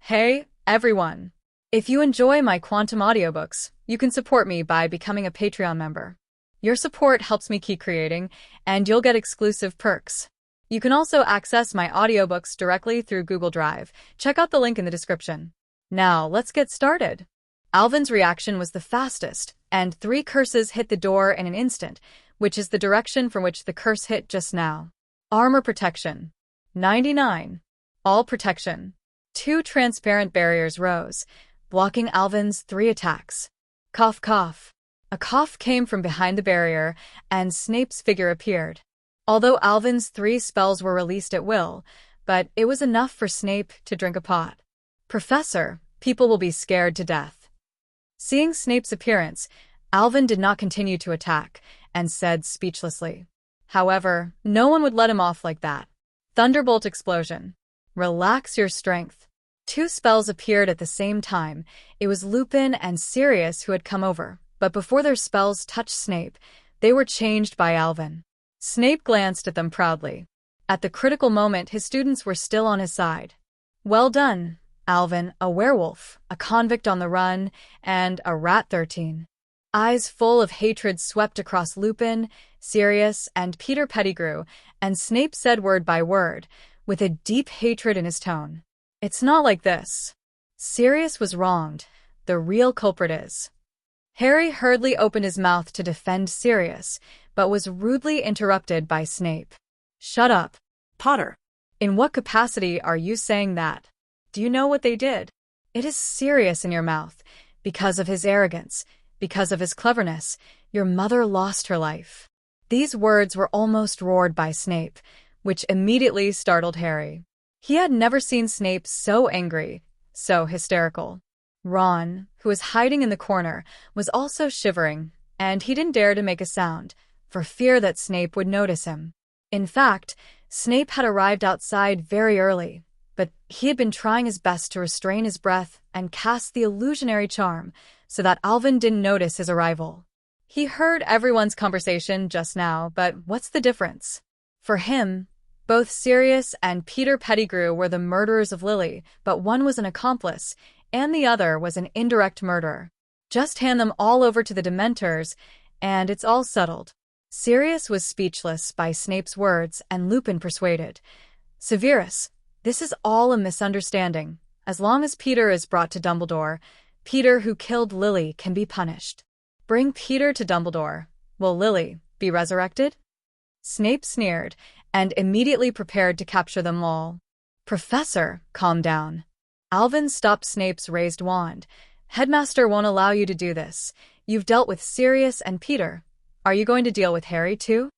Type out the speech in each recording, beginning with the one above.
Hey, everyone! If you enjoy my quantum audiobooks, you can support me by becoming a Patreon member. Your support helps me keep creating, and you'll get exclusive perks. You can also access my audiobooks directly through Google Drive. Check out the link in the description. Now, let's get started. Alvin's reaction was the fastest, and 3 curses hit the door in an instant, which is the direction from which the curse hit just now. Armor protection. 99. All protection. 2 transparent barriers rose, blocking Alvin's 3 attacks. Cough, cough. A cough came from behind the barrier, and Snape's figure appeared. Although Alvin's 3 spells were released at will, but it was enough for Snape to drink a pot. Professor, people will be scared to death. Seeing Snape's appearance, Alvin did not continue to attack, and said speechlessly. However, no one would let him off like that. Thunderbolt explosion. Relax your strength. 2 spells appeared at the same time. It was Lupin and Sirius who had come over, but before their spells touched Snape, they were changed by Alvin. Snape glanced at them proudly. At the critical moment, his students were still on his side. Well done, Alvin, a werewolf, a convict on the run, and a rat 13. Eyes full of hatred swept across Lupin, Sirius, and Peter Pettigrew, and Snape said word by word, with a deep hatred in his tone. It's not like this. Sirius was wronged. The real culprit is. Harry hurriedly opened his mouth to defend Sirius, but was rudely interrupted by Snape. Shut up, Potter. In what capacity are you saying that? Do you know what they did? It is Sirius in your mouth. Because of his arrogance, because of his cleverness, your mother lost her life. These words were almost roared by Snape, which immediately startled Harry. He had never seen Snape so angry, so hysterical. Ron, who was hiding in the corner, was also shivering, and he didn't dare to make a sound, for fear that Snape would notice him. In fact, Snape had arrived outside very early, but he had been trying his best to restrain his breath and cast the illusionary charm so that Alvin didn't notice his arrival. He heard everyone's conversation just now, but what's the difference? For him, both Sirius and Peter Pettigrew were the murderers of Lily, but one was an accomplice, and the other was an indirect murderer. Just hand them all over to the Dementors, and it's all settled. Sirius was speechless by Snape's words, and Lupin persuaded. Severus, this is all a misunderstanding. As long as Peter is brought to Dumbledore, Peter who killed Lily can be punished. Bring Peter to Dumbledore. Will Lily be resurrected? Snape sneered, and immediately prepared to capture them all. Professor, calm down. Alvin stopped Snape's raised wand. Headmaster won't allow you to do this. You've dealt with Sirius and Peter. Are you going to deal with Harry too?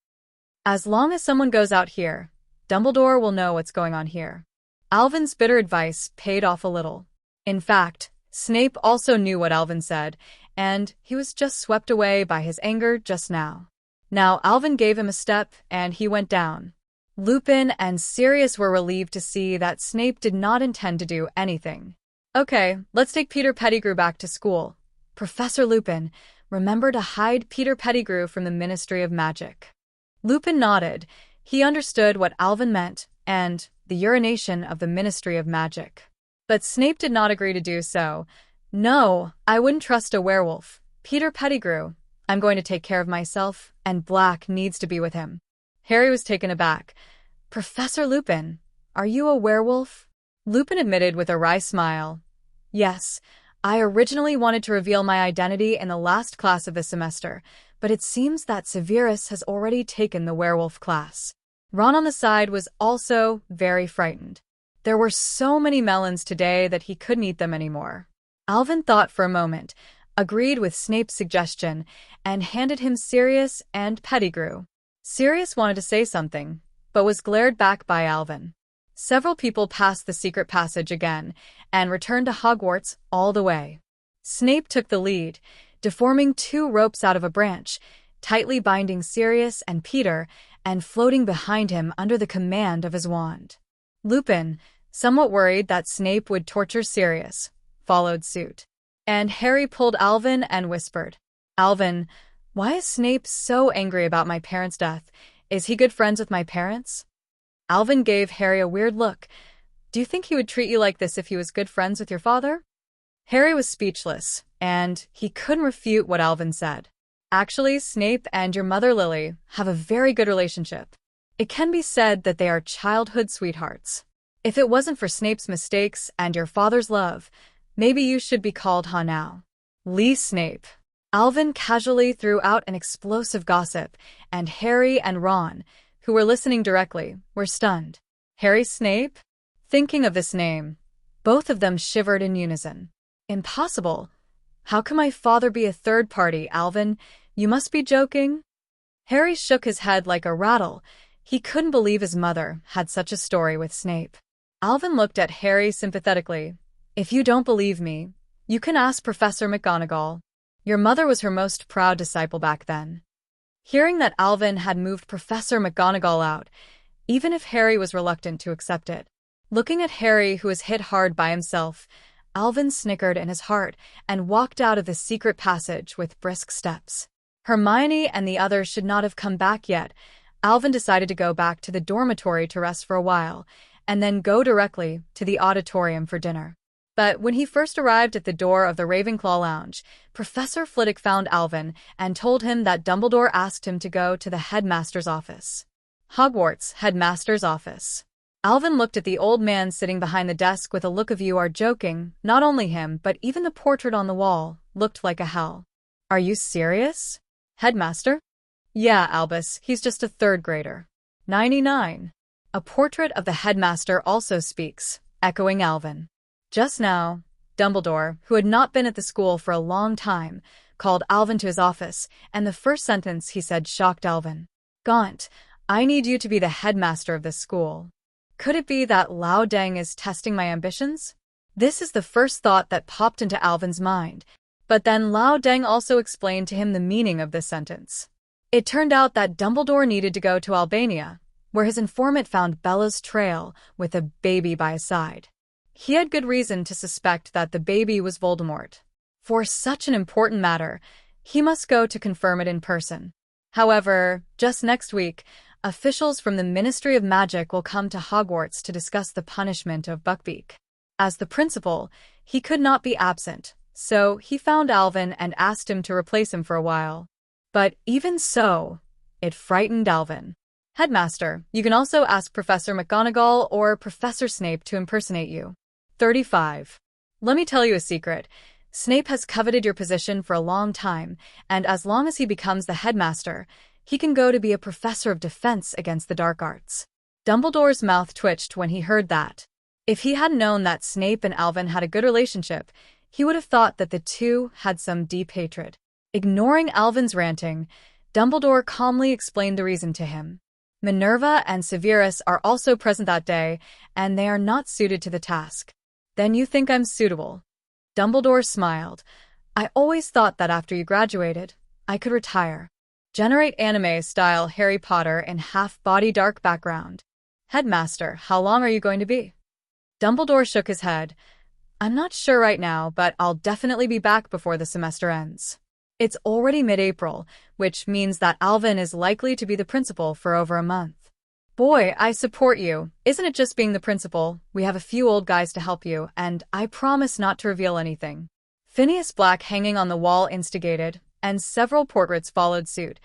As long as someone goes out here, Dumbledore will know what's going on here. Alvin's bitter advice paid off a little. In fact, Snape also knew what Alvin said, and he was just swept away by his anger just now. Now Alvin gave him a step, and he went down. Lupin and Sirius were relieved to see that Snape did not intend to do anything. Okay, let's take Peter Pettigrew back to school. Professor Lupin, remember to hide Peter Pettigrew from the Ministry of Magic. Lupin nodded. He understood what Alvin meant, and the urination of the Ministry of Magic. But Snape did not agree to do so. No, I wouldn't trust a werewolf. Peter Pettigrew, I'm going to take care of myself, and Black needs to be with him. Harry was taken aback. Professor Lupin, are you a werewolf? Lupin admitted with a wry smile. Yes, I originally wanted to reveal my identity in the last class of the semester, but it seems that Severus has already taken the werewolf class. Ron on the side was also very frightened. There were so many melons today that he couldn't eat them anymore. Alvin thought for a moment, agreed with Snape's suggestion, and handed him Sirius and Pettigrew. Sirius wanted to say something, but was glared back by Alvin. Several people passed the secret passage again, and returned to Hogwarts all the way. Snape took the lead, deforming 2 ropes out of a branch, tightly binding Sirius and Peter, and floating behind him under the command of his wand. Lupin, somewhat worried that Snape would torture Sirius, followed suit. And Harry pulled Alvin and whispered, Alvin, why is Snape so angry about my parents' death? Is he good friends with my parents? Alvin gave Harry a weird look. Do you think he would treat you like this if he was good friends with your father? Harry was speechless, and he couldn't refute what Alvin said. Actually, Snape and your mother Lily have a very good relationship. It can be said that they are childhood sweethearts. If it wasn't for Snape's mistakes and your father's love, maybe you should be called Ha now. Lee Snape. Alvin casually threw out an explosive gossip, and Harry and Ron, who were listening directly, were stunned. Harry Snape? Thinking of this name, both of them shivered in unison. Impossible. How can my father be a third party, Alvin? You must be joking. Harry shook his head like a rattle. He couldn't believe his mother had such a story with Snape. Alvin looked at Harry sympathetically. If you don't believe me, you can ask Professor McGonagall. Your mother was her most proud disciple back then. Hearing that Alvin had moved Professor McGonagall out, even if Harry was reluctant to accept it. Looking at Harry, who was hit hard by himself, Alvin snickered in his heart and walked out of the secret passage with brisk steps. Hermione and the others should not have come back yet. Alvin decided to go back to the dormitory to rest for a while, and then go directly to the auditorium for dinner. But when he first arrived at the door of the Ravenclaw lounge, Professor Flitwick found Alvin and told him that Dumbledore asked him to go to the headmaster's office. Hogwarts headmaster's office. Alvin looked at the old man sitting behind the desk with a look of "You are joking." Not only him, but even the portrait on the wall looked like a hell. Are you serious? Headmaster? Yeah, Albus, he's just a third grader. 99. A portrait of the headmaster also speaks, echoing Alvin. Just now, Dumbledore, who had not been at the school for a long time, called Alvin to his office, and the first sentence he said shocked Alvin. Gaunt, I need you to be the headmaster of this school. Could it be that Lao Deng is testing my ambitions? This is the first thought that popped into Alvin's mind, but then Lao Deng also explained to him the meaning of this sentence. It turned out that Dumbledore needed to go to Albania, where his informant found Bella's trail with a baby by his side. He had good reason to suspect that the baby was Voldemort. For such an important matter, he must go to confirm it in person. However, just next week, officials from the Ministry of Magic will come to Hogwarts to discuss the punishment of Buckbeak. As the principal, he could not be absent, so he found Alvin and asked him to replace him for a while. But even so, it frightened Alvin. Headmaster, you can also ask Professor McGonagall or Professor Snape to impersonate you. 35. Let me tell you a secret. Snape has coveted your position for a long time, and as long as he becomes the headmaster, he can go to be a professor of defense against the dark arts. Dumbledore's mouth twitched when he heard that. If he had known that Snape and Alvin had a good relationship, he would have thought that the two had some deep hatred. Ignoring Alvin's ranting, Dumbledore calmly explained the reason to him. Minerva and Severus are also present that day, and they are not suited to the task. Then you think I'm suitable? Dumbledore smiled. I always thought that after you graduated, I could retire. Generate anime-style Harry Potter in half-body dark background. Headmaster, how long are you going to be? Dumbledore shook his head. I'm not sure right now, but I'll definitely be back before the semester ends. It's already mid-April, which means that Alvin is likely to be the principal for over a month. Boy, I support you. Isn't it just being the principal? We have a few old guys to help you, and I promise not to reveal anything. Phineas Black hanging on the wall instigated, and several portraits followed suit.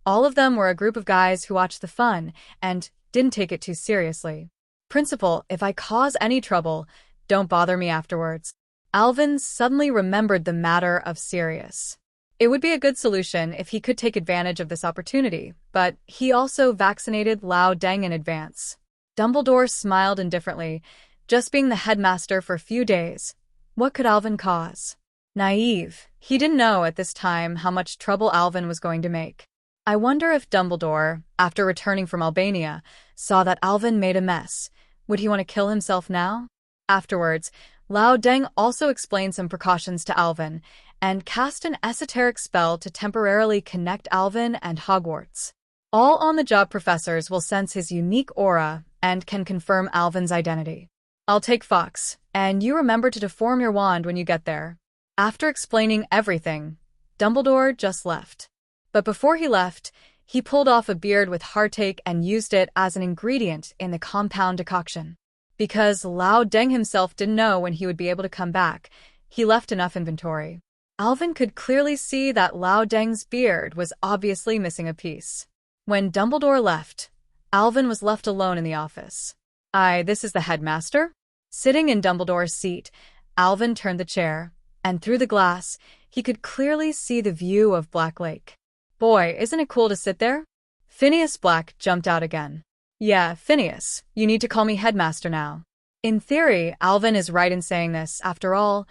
All of them were a group of guys who watched the fun and didn't take it too seriously. Principal, if I cause any trouble, don't bother me afterwards. Alvin suddenly remembered the matter of Sirius. It would be a good solution if he could take advantage of this opportunity, but he also vaccinated Lao Deng in advance. Dumbledore smiled indifferently, just being the headmaster for a few days. What could Alvin cause? Naive, he didn't know at this time how much trouble Alvin was going to make. I wonder if Dumbledore, after returning from Albania, saw that Alvin made a mess. Would he want to kill himself now? Afterwards, Lao Deng also explained some precautions to Alvin, and cast an esoteric spell to temporarily connect Alvin and Hogwarts. All on-the-job professors will sense his unique aura and can confirm Alvin's identity. I'll take Fox, and you remember to deform your wand when you get there. After explaining everything, Dumbledore just left. But before he left, he pulled off a beard with heartache and used it as an ingredient in the compound decoction. Because Lao Deng himself didn't know when he would be able to come back, he left enough inventory. Alvin could clearly see that Lao Deng's beard was obviously missing a piece. When Dumbledore left, Alvin was left alone in the office. This is the headmaster? Sitting in Dumbledore's seat, Alvin turned the chair, and through the glass, he could clearly see the view of Black Lake. Boy, isn't it cool to sit there? Phineas Black jumped out again. Yeah, Phineas, you need to call me headmaster now. In theory, Alvin is right in saying this. After all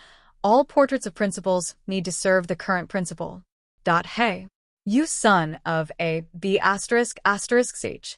portraits of principals need to serve the current principal. Hey, you son of a B*****H.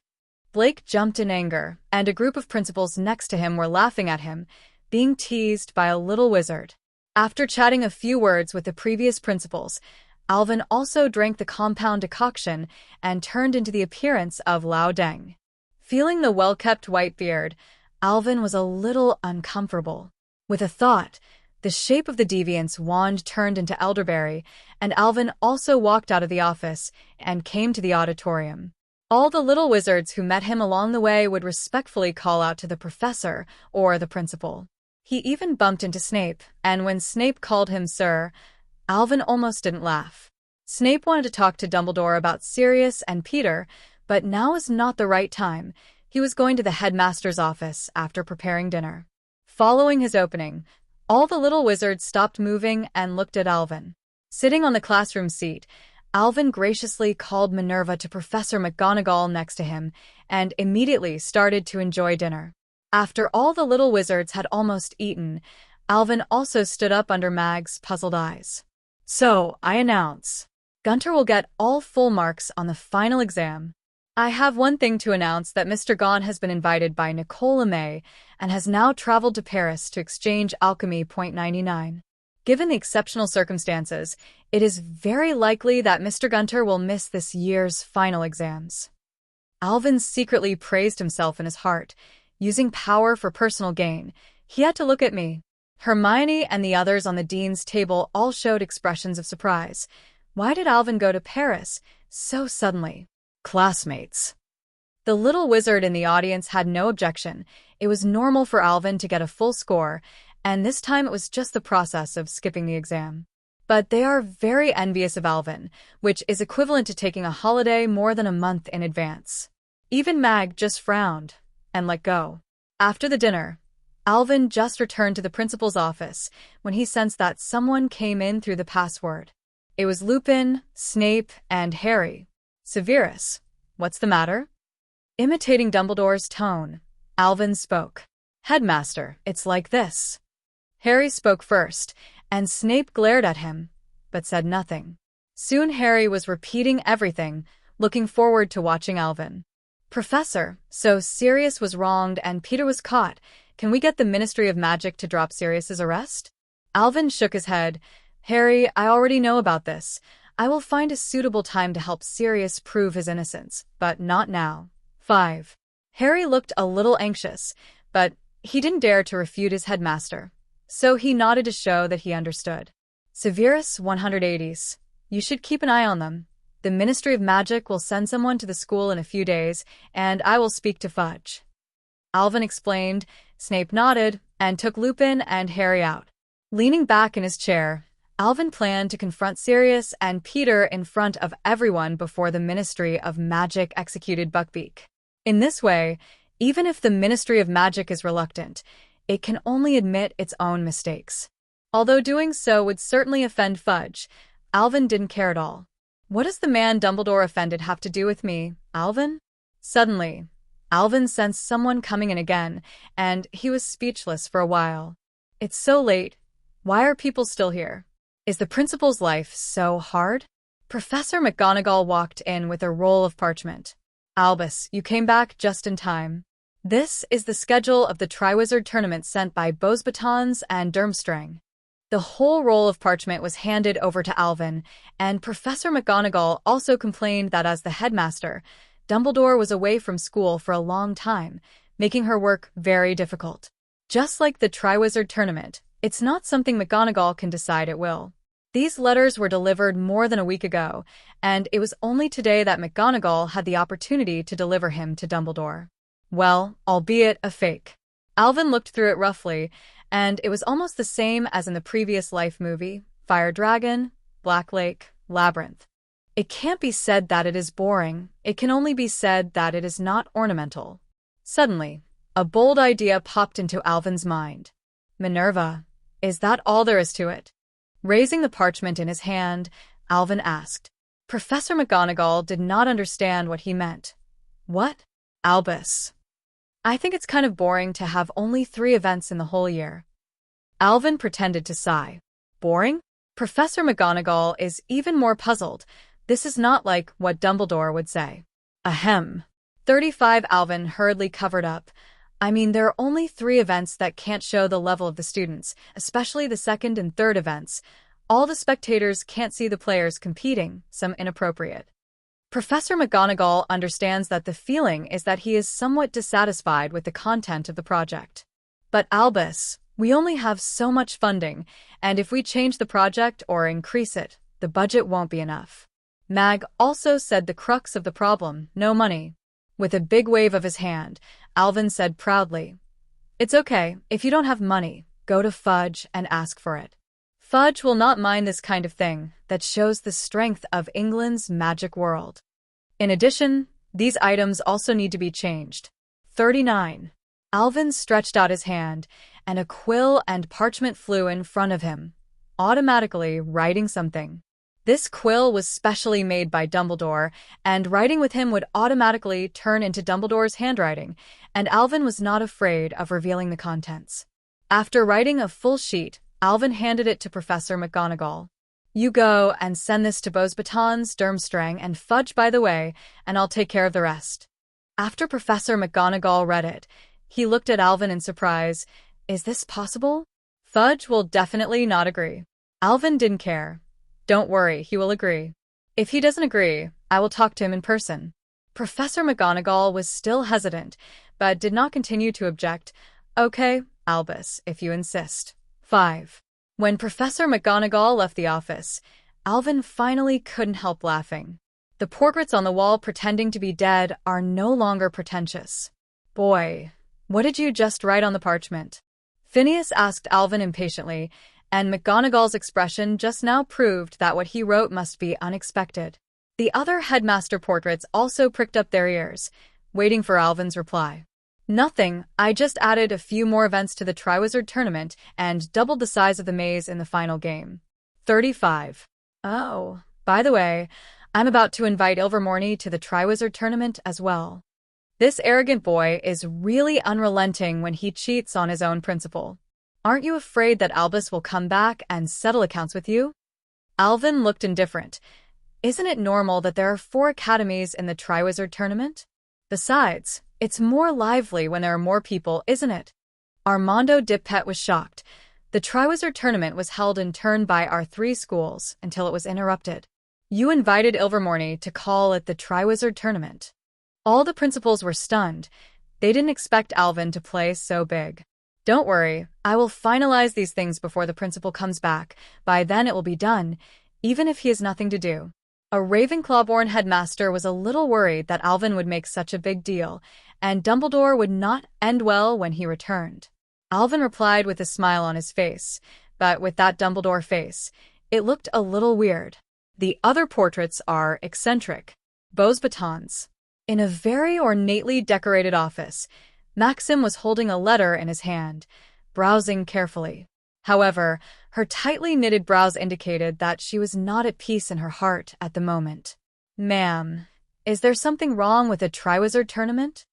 Blake jumped in anger, and a group of principals next to him were laughing at him, being teased by a little wizard. After chatting a few words with the previous principals, Alvin also drank the compound decoction and turned into the appearance of Lao Deng. Feeling the well-kept white beard, Alvin was a little uncomfortable. With a thought, the shape of the deviant's wand turned into elderberry, and Alvin also walked out of the office and came to the auditorium. All the little wizards who met him along the way would respectfully call out to the professor or the principal. He even bumped into Snape, and when Snape called him Sir, Alvin almost didn't laugh. Snape wanted to talk to Dumbledore about Sirius and Peter, but now was not the right time. He was going to the headmaster's office after preparing dinner. Following his opening, all the little wizards stopped moving and looked at Alvin. Sitting on the classroom seat, Alvin graciously called Minerva to Professor McGonagall next to him and immediately started to enjoy dinner. After all the little wizards had almost eaten, Alvin also stood up under Mag's puzzled eyes. So, I announce, Gunter will get all full marks on the final exam. I have one thing to announce, that Mr. Gaunt has been invited by Nicole LeMay and has now traveled to Paris to exchange alchemy .99. Given the exceptional circumstances, it is very likely that Mr. Gunter will miss this year's final exams. Alvin secretly praised himself in his heart, using power for personal gain. He had to look at me. Hermione and the others on the dean's table all showed expressions of surprise. Why did Alvin go to Paris so suddenly? Classmates. The little wizard in the audience had no objection. It was normal for Alvin to get a full score, and this time it was just the process of skipping the exam. But they are very envious of Alvin, which is equivalent to taking a holiday more than a month in advance. Even Mag just frowned and let go. After the dinner, Alvin just returned to the principal's office when he sensed that someone came in through the password. It was Lupin, Snape, and Harry. Severus, what's the matter? Imitating Dumbledore's tone, Alvin spoke. Headmaster, it's like this. Harry spoke first, and Snape glared at him, but said nothing. Soon Harry was repeating everything, looking forward to watching Alvin. Professor, so Sirius was wronged and Peter was caught. Can we get the Ministry of Magic to drop Sirius's arrest? Alvin shook his head. Harry, I already know about this. I will find a suitable time to help Sirius prove his innocence, but not now. 5. Harry looked a little anxious, but he didn't dare to refute his headmaster, so he nodded to show that he understood. Severus 180s. You should keep an eye on them. The Ministry of Magic will send someone to the school in a few days, and I will speak to Fudge. Alvin explained. Snape nodded and took Lupin and Harry out. Leaning back in his chair, Alvin planned to confront Sirius and Peter in front of everyone before the Ministry of Magic executed Buckbeak. In this way, even if the Ministry of Magic is reluctant, it can only admit its own mistakes. Although doing so would certainly offend Fudge, Alvin didn't care at all. What does the man Dumbledore offended have to do with me, Alvin? Suddenly, Alvin sensed someone coming in again, and he was speechless for a while. It's so late. Why are people still here? Is the principal's life so hard? Professor McGonagall walked in with a roll of parchment. Albus, you came back just in time. This is the schedule of the Triwizard Tournament sent by Beauxbatons and Durmstrang. The whole roll of parchment was handed over to Alvin, and Professor McGonagall also complained that as the headmaster, Dumbledore was away from school for a long time, making her work very difficult. Just like the Triwizard Tournament, it's not something McGonagall can decide at will. These letters were delivered more than a week ago, and it was only today that McGonagall had the opportunity to deliver him to Dumbledore. Well, albeit a fake. Alvin looked through it roughly, and it was almost the same as in the previous Life movie: Fire Dragon, Black Lake, Labyrinth. It can't be said that it is boring, it can only be said that it is not ornamental. Suddenly, a bold idea popped into Alvin's mind. Minerva, is that all there is to it? Raising the parchment in his hand, Alvin asked. Professor McGonagall did not understand what he meant. What? Albus. I think it's kind of boring to have only 3 events in the whole year. Alvin pretended to sigh. Boring? Professor McGonagall is even more puzzled. This is not like what Dumbledore would say. Ahem. 35 Alvin hurriedly covered up. I mean, there are only 3 events that can't show the level of the students, especially the second and third events. All the spectators can't see the players competing, some inappropriate. Professor McGonagall understands that the feeling is that he is somewhat dissatisfied with the content of the project. But Albus, we only have so much funding, and if we change the project or increase it, the budget won't be enough. Mag also said the crux of the problem: no money. With a big wave of his hand, Alvin said proudly, It's okay, if you don't have money, go to Fudge and ask for it. Fudge will not mind this kind of thing. That shows the strength of England's magic world. In addition, these items also need to be changed. 39. Alvin stretched out his hand, and a quill and parchment flew in front of him, automatically writing something. This quill was specially made by Dumbledore, and writing with him would automatically turn into Dumbledore's handwriting, and Alvin was not afraid of revealing the contents. After writing a full sheet, Alvin handed it to Professor McGonagall. You go and send this to Beauxbatons, Durmstrang, and Fudge by the way, and I'll take care of the rest. After Professor McGonagall read it, he looked at Alvin in surprise. Is this possible? Fudge will definitely not agree. Alvin didn't care. Don't worry, he will agree. If he doesn't agree, I will talk to him in person. Professor McGonagall was still hesitant, but did not continue to object. Okay, Albus, if you insist. 5. When Professor McGonagall left the office, Alvin finally couldn't help laughing. The portraits on the wall pretending to be dead are no longer pretentious. Boy, what did you just write on the parchment? Phineas asked Alvin impatiently, and McGonagall's expression just now proved that what he wrote must be unexpected. The other headmaster portraits also pricked up their ears, waiting for Alvin's reply. Nothing, I just added a few more events to the Triwizard Tournament and doubled the size of the maze in the final game. 35. Oh, by the way, I'm about to invite Ilvermorny to the Triwizard Tournament as well. This arrogant boy is really unrelenting when he cheats on his own principal. Aren't you afraid that Albus will come back and settle accounts with you? Alvin looked indifferent. Isn't it normal that there are 4 academies in the Triwizard Tournament? Besides, it's more lively when there are more people, isn't it? Armando Dippet was shocked. The Triwizard Tournament was held in turn by our 3 schools until it was interrupted. You invited Ilvermorny to call it the Triwizard Tournament. All the principals were stunned. They didn't expect Alvin to play so big. Don't worry, I will finalize these things before the principal comes back. By then it will be done, even if he has nothing to do. A Ravenclaw-born headmaster was a little worried that Alvin would make such a big deal, and Dumbledore would not end well when he returned. Alvin replied with a smile on his face, but with that Dumbledore face, it looked a little weird. The other portraits are eccentric. Beauxbatons. In a very ornately decorated office, Maxim was holding a letter in his hand, browsing carefully. However, her tightly knitted brows indicated that she was not at peace in her heart at the moment. Ma'am, is there something wrong with the Triwizard Tournament?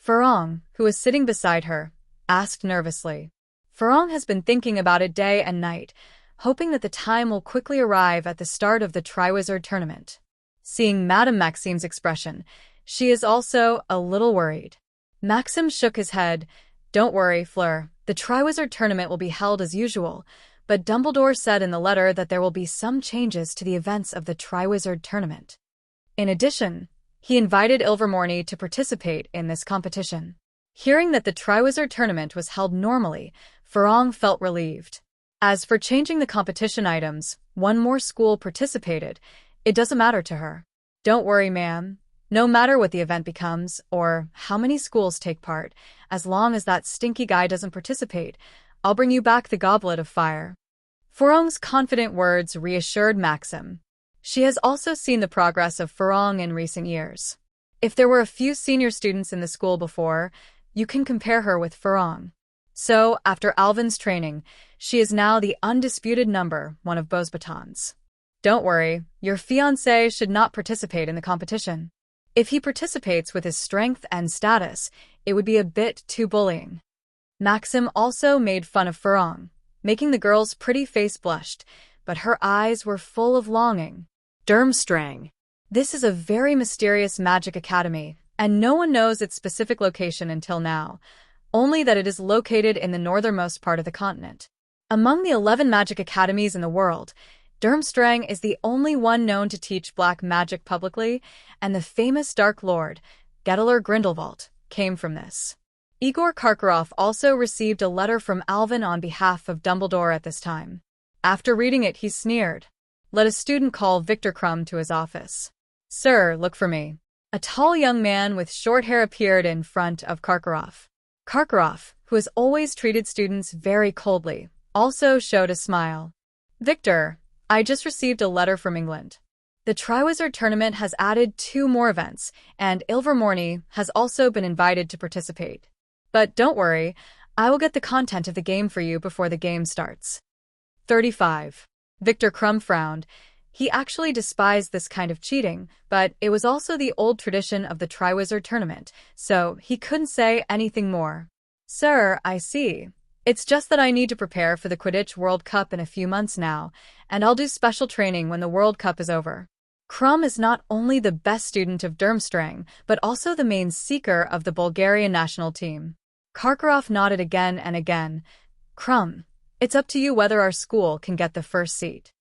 Farong, who was sitting beside her, asked nervously. Farong has been thinking about it day and night, hoping that the time will quickly arrive at the start of the Triwizard Tournament. Seeing Madame Maxim's expression, she is also a little worried. Maxim shook his head. Don't worry, Fleur. The Triwizard Tournament will be held as usual, but Dumbledore said in the letter that there will be some changes to the events of the Triwizard Tournament. In addition, he invited Ilvermorny to participate in this competition. Hearing that the Triwizard Tournament was held normally, Farong felt relieved. As for changing the competition items, one more school participated. It doesn't matter to her. Don't worry, ma'am. No matter what the event becomes, or how many schools take part, as long as that stinky guy doesn't participate, I'll bring you back the goblet of fire. Furong's confident words reassured Maxim. She has also seen the progress of Furong in recent years. If there were a few senior students in the school before, you can compare her with Furong. So, after Alvin's training, she is now the undisputed number one of Beauxbatons. Don't worry, your fiancé should not participate in the competition. If he participates with his strength and status, it would be a bit too bullying. Maxim also made fun of Furong, making the girl's pretty face blushed, but her eyes were full of longing. Durmstrang. This is a very mysterious magic academy, and no one knows its specific location until now, only that it is located in the northernmost part of the continent. Among the 11 magic academies in the world, Durmstrang is the only one known to teach black magic publicly, and the famous Dark Lord, Getteler Grindelwald, came from this. Igor Karkaroff also received a letter from Alvin on behalf of Dumbledore at this time. After reading it, he sneered. Let a student call Victor Crumb to his office. Sir, look for me. A tall young man with short hair appeared in front of Karkaroff. Karkaroff, who has always treated students very coldly, also showed a smile. Victor, I just received a letter from England. The Triwizard Tournament has added 2 more events, and Ilvermorny has also been invited to participate. But don't worry, I will get the content of the game for you before the game starts. 35. Victor Crumb frowned. He actually despised this kind of cheating, but it was also the old tradition of the Triwizard Tournament, so he couldn't say anything more. Sir, I see. It's just that I need to prepare for the Quidditch World Cup in a few months now, and I'll do special training when the World Cup is over. Crumb is not only the best student of Durmstrang, but also the main seeker of the Bulgarian national team. Karkaroff nodded again and again. Crumb, it's up to you whether our school can get the first seat.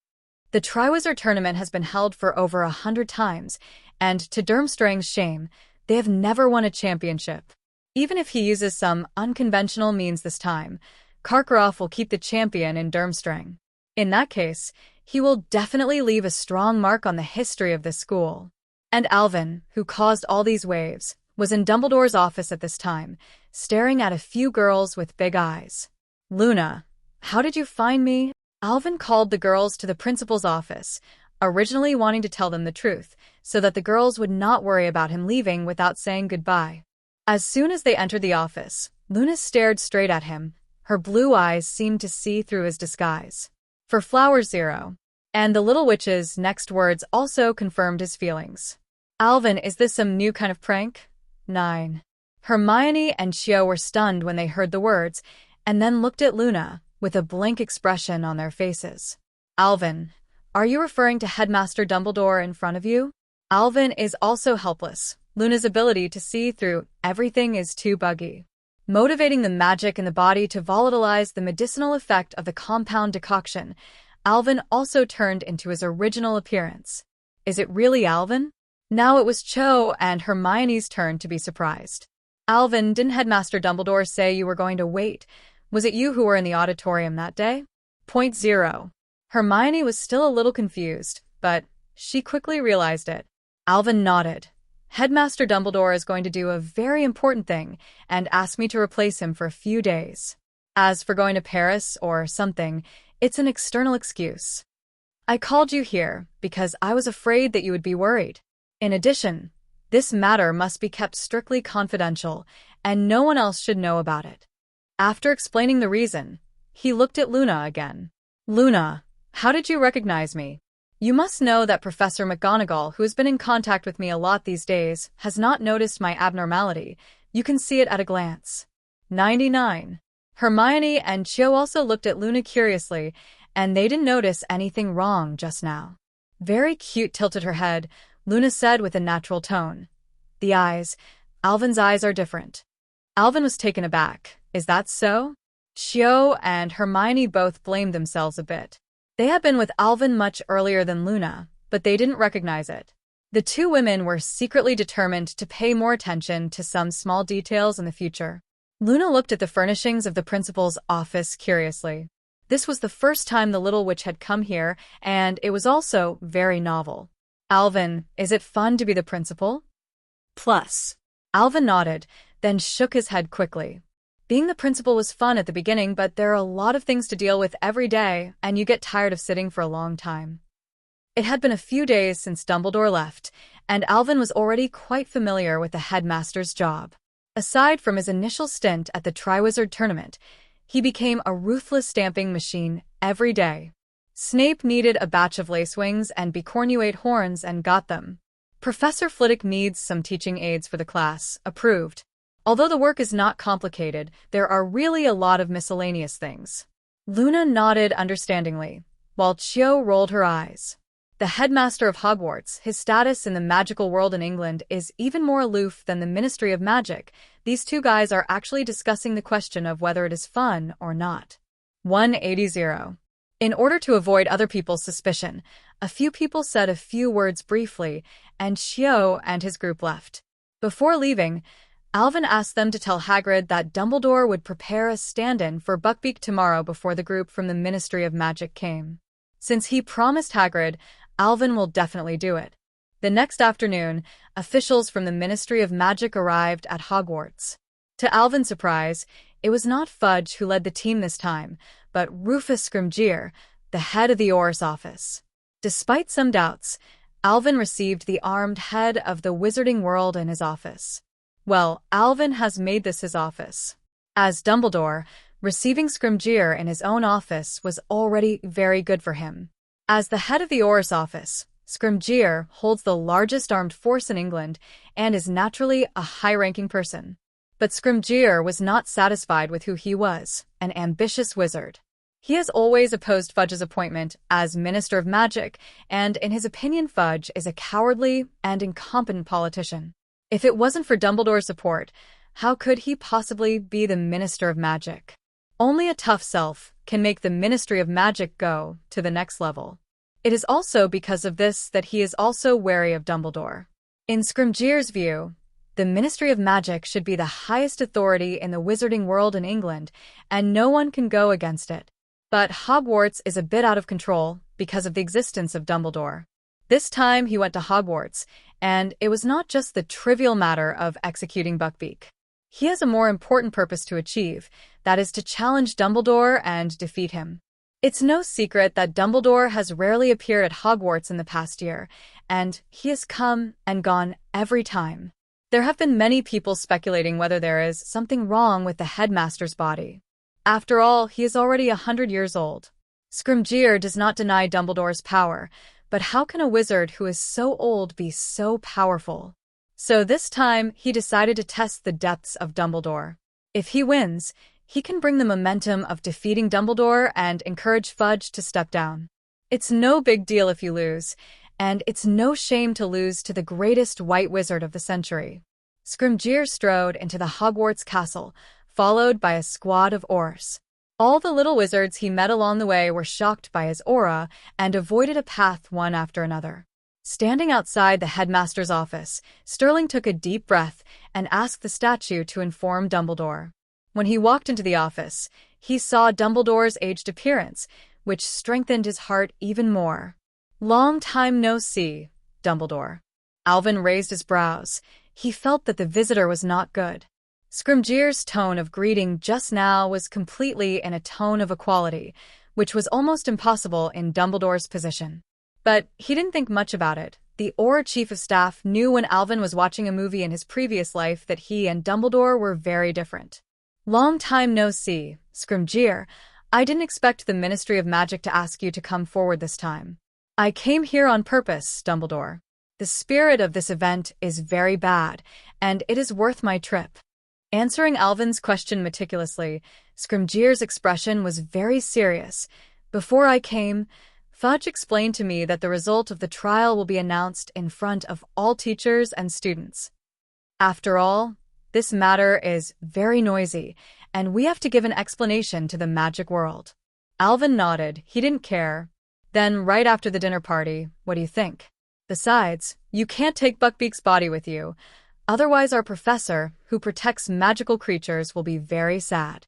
The Triwizard Tournament has been held for over 100 times, and to Durmstrang's shame, they have never won a championship. Even if he uses some unconventional means this time, Karkaroff will keep the champion in Durmstrang. In that case, he will definitely leave a strong mark on the history of this school. And Alvin, who caused all these waves, was in Dumbledore's office at this time, staring at a few girls with big eyes. Luna, how did you find me? Alvin called the girls to the principal's office, originally wanting to tell them the truth, so that the girls would not worry about him leaving without saying goodbye. As soon as they entered the office, Luna stared straight at him. Her blue eyes seemed to see through his disguise. For Flower Zero. And the little witch's next words also confirmed his feelings. Alvin, is this some new kind of prank? 9. Hermione and Cho were stunned when they heard the words, and then looked at Luna, with a blank expression on their faces. Alvin, are you referring to Headmaster Dumbledore in front of you? Alvin is also helpless. Luna's ability to see through everything is too buggy, motivating the magic in the body to volatilize the medicinal effect of the compound decoction. Alvin also turned into his original appearance. Is it really Alvin? Now it was Cho and Hermione's turn to be surprised. Alvin, didn't Headmaster Dumbledore say you were going to wait? Was it you who were in the auditorium that day? Point 0. Hermione was still a little confused, but she quickly realized it. Alvin nodded. Headmaster Dumbledore is going to do a very important thing and ask me to replace him for a few days. As for going to Paris or something, it's an external excuse. I called you here because I was afraid that you would be worried. In addition, this matter must be kept strictly confidential, and no one else should know about it. After explaining the reason, he looked at Luna again. Luna, how did you recognize me? You must know that Professor McGonagall, who has been in contact with me a lot these days, has not noticed my abnormality. You can see it at a glance. 99. Hermione and Cho also looked at Luna curiously, and they didn't notice anything wrong just now. Very cute, tilted her head, Luna said with a natural tone. The eyes. Alvin's eyes are different. Alvin was taken aback. Is that so? Cho and Hermione both blamed themselves a bit. They had been with Alvin much earlier than Luna, but they didn't recognize it. The two women were secretly determined to pay more attention to some small details in the future. Luna looked at the furnishings of the principal's office curiously. This was the first time the little witch had come here, and it was also very novel. Alvin, is it fun to be the principal? Plus. Alvin nodded, then shook his head quickly. Being the principal was fun at the beginning, but there are a lot of things to deal with every day, and you get tired of sitting for a long time. It had been a few days since Dumbledore left, and Alvin was already quite familiar with the headmaster's job. Aside from his initial stint at the Triwizard Tournament, he became a ruthless stamping machine every day. Snape needed a batch of lacewings and bicornuate horns and got them. Professor Flitwick needs some teaching aids for the class, approved. Although the work is not complicated, there are really a lot of miscellaneous things. Luna nodded understandingly, while Cho rolled her eyes. The headmaster of Hogwarts, his status in the magical world in England is even more aloof than the Ministry of Magic. These two guys are actually discussing the question of whether it is fun or not. 180. In order to avoid other people's suspicion, a few people said a few words briefly, and Cho and his group left. Before leaving, Alvin asked them to tell Hagrid that Dumbledore would prepare a stand-in for Buckbeak tomorrow before the group from the Ministry of Magic came. Since he promised Hagrid, Alvin will definitely do it. The next afternoon, officials from the Ministry of Magic arrived at Hogwarts. To Alvin's surprise, it was not Fudge who led the team this time, but Rufus Scrimgeour, the head of the Auror's office. Despite some doubts, Alvin received the armed head of the wizarding world in his office. Well, Alvin has made this his office. As Dumbledore, receiving Scrimgeour in his own office was already very good for him. As the head of the Auror's office, Scrimgeour holds the largest armed force in England and is naturally a high-ranking person. But Scrimgeour was not satisfied with who he was, an ambitious wizard. He has always opposed Fudge's appointment as Minister of Magic, and in his opinion Fudge is a cowardly and incompetent politician. If it wasn't for Dumbledore's support, how could he possibly be the Minister of Magic? Only a tough self can make the Ministry of Magic go to the next level. It is also because of this that he is also wary of Dumbledore. In Scrimgeour's view, the Ministry of Magic should be the highest authority in the wizarding world in England, and no one can go against it. But Hogwarts is a bit out of control because of the existence of Dumbledore. This time he went to Hogwarts, and it was not just the trivial matter of executing Buckbeak. He has a more important purpose to achieve, that is to challenge Dumbledore and defeat him. It's no secret that Dumbledore has rarely appeared at Hogwarts in the past year, and he has come and gone every time. There have been many people speculating whether there is something wrong with the headmaster's body. After all, he is already 100 years old. Scrimgeour does not deny Dumbledore's power, but how can a wizard who is so old be so powerful? So this time, he decided to test the depths of Dumbledore. If he wins, he can bring the momentum of defeating Dumbledore and encourage Fudge to step down. It's no big deal if you lose, and it's no shame to lose to the greatest white wizard of the century. Scrimgeour strode into the Hogwarts castle, followed by a squad of Aurors. All the little wizards he met along the way were shocked by his aura and avoided a path one after another. Standing outside the headmaster's office, Sterling took a deep breath and asked the statue to inform Dumbledore. When he walked into the office, he saw Dumbledore's aged appearance, which strengthened his heart even more. "Long time no see, Dumbledore." Alvin raised his brows. He felt that the visitor was not good. Scrimgeour's tone of greeting just now was completely in a tone of equality, which was almost impossible in Dumbledore's position. But he didn't think much about it. The Auror Chief of Staff knew when Alvin was watching a movie in his previous life that he and Dumbledore were very different. "Long time no see, Scrimgeour. I didn't expect the Ministry of Magic to ask you to come forward this time. I came here on purpose, Dumbledore. The spirit of this event is very bad, and it is worth my trip." Answering Alvin's question meticulously, Scrimgeour's expression was very serious. "Before I came, Fudge explained to me that the result of the trial will be announced in front of all teachers and students. After all, this matter is very noisy, and we have to give an explanation to the magic world." Alvin nodded. He didn't care. "Then, right after the dinner party, what do you think? Besides, you can't take Buckbeak's body with you. Otherwise our professor, who protects magical creatures, will be very sad."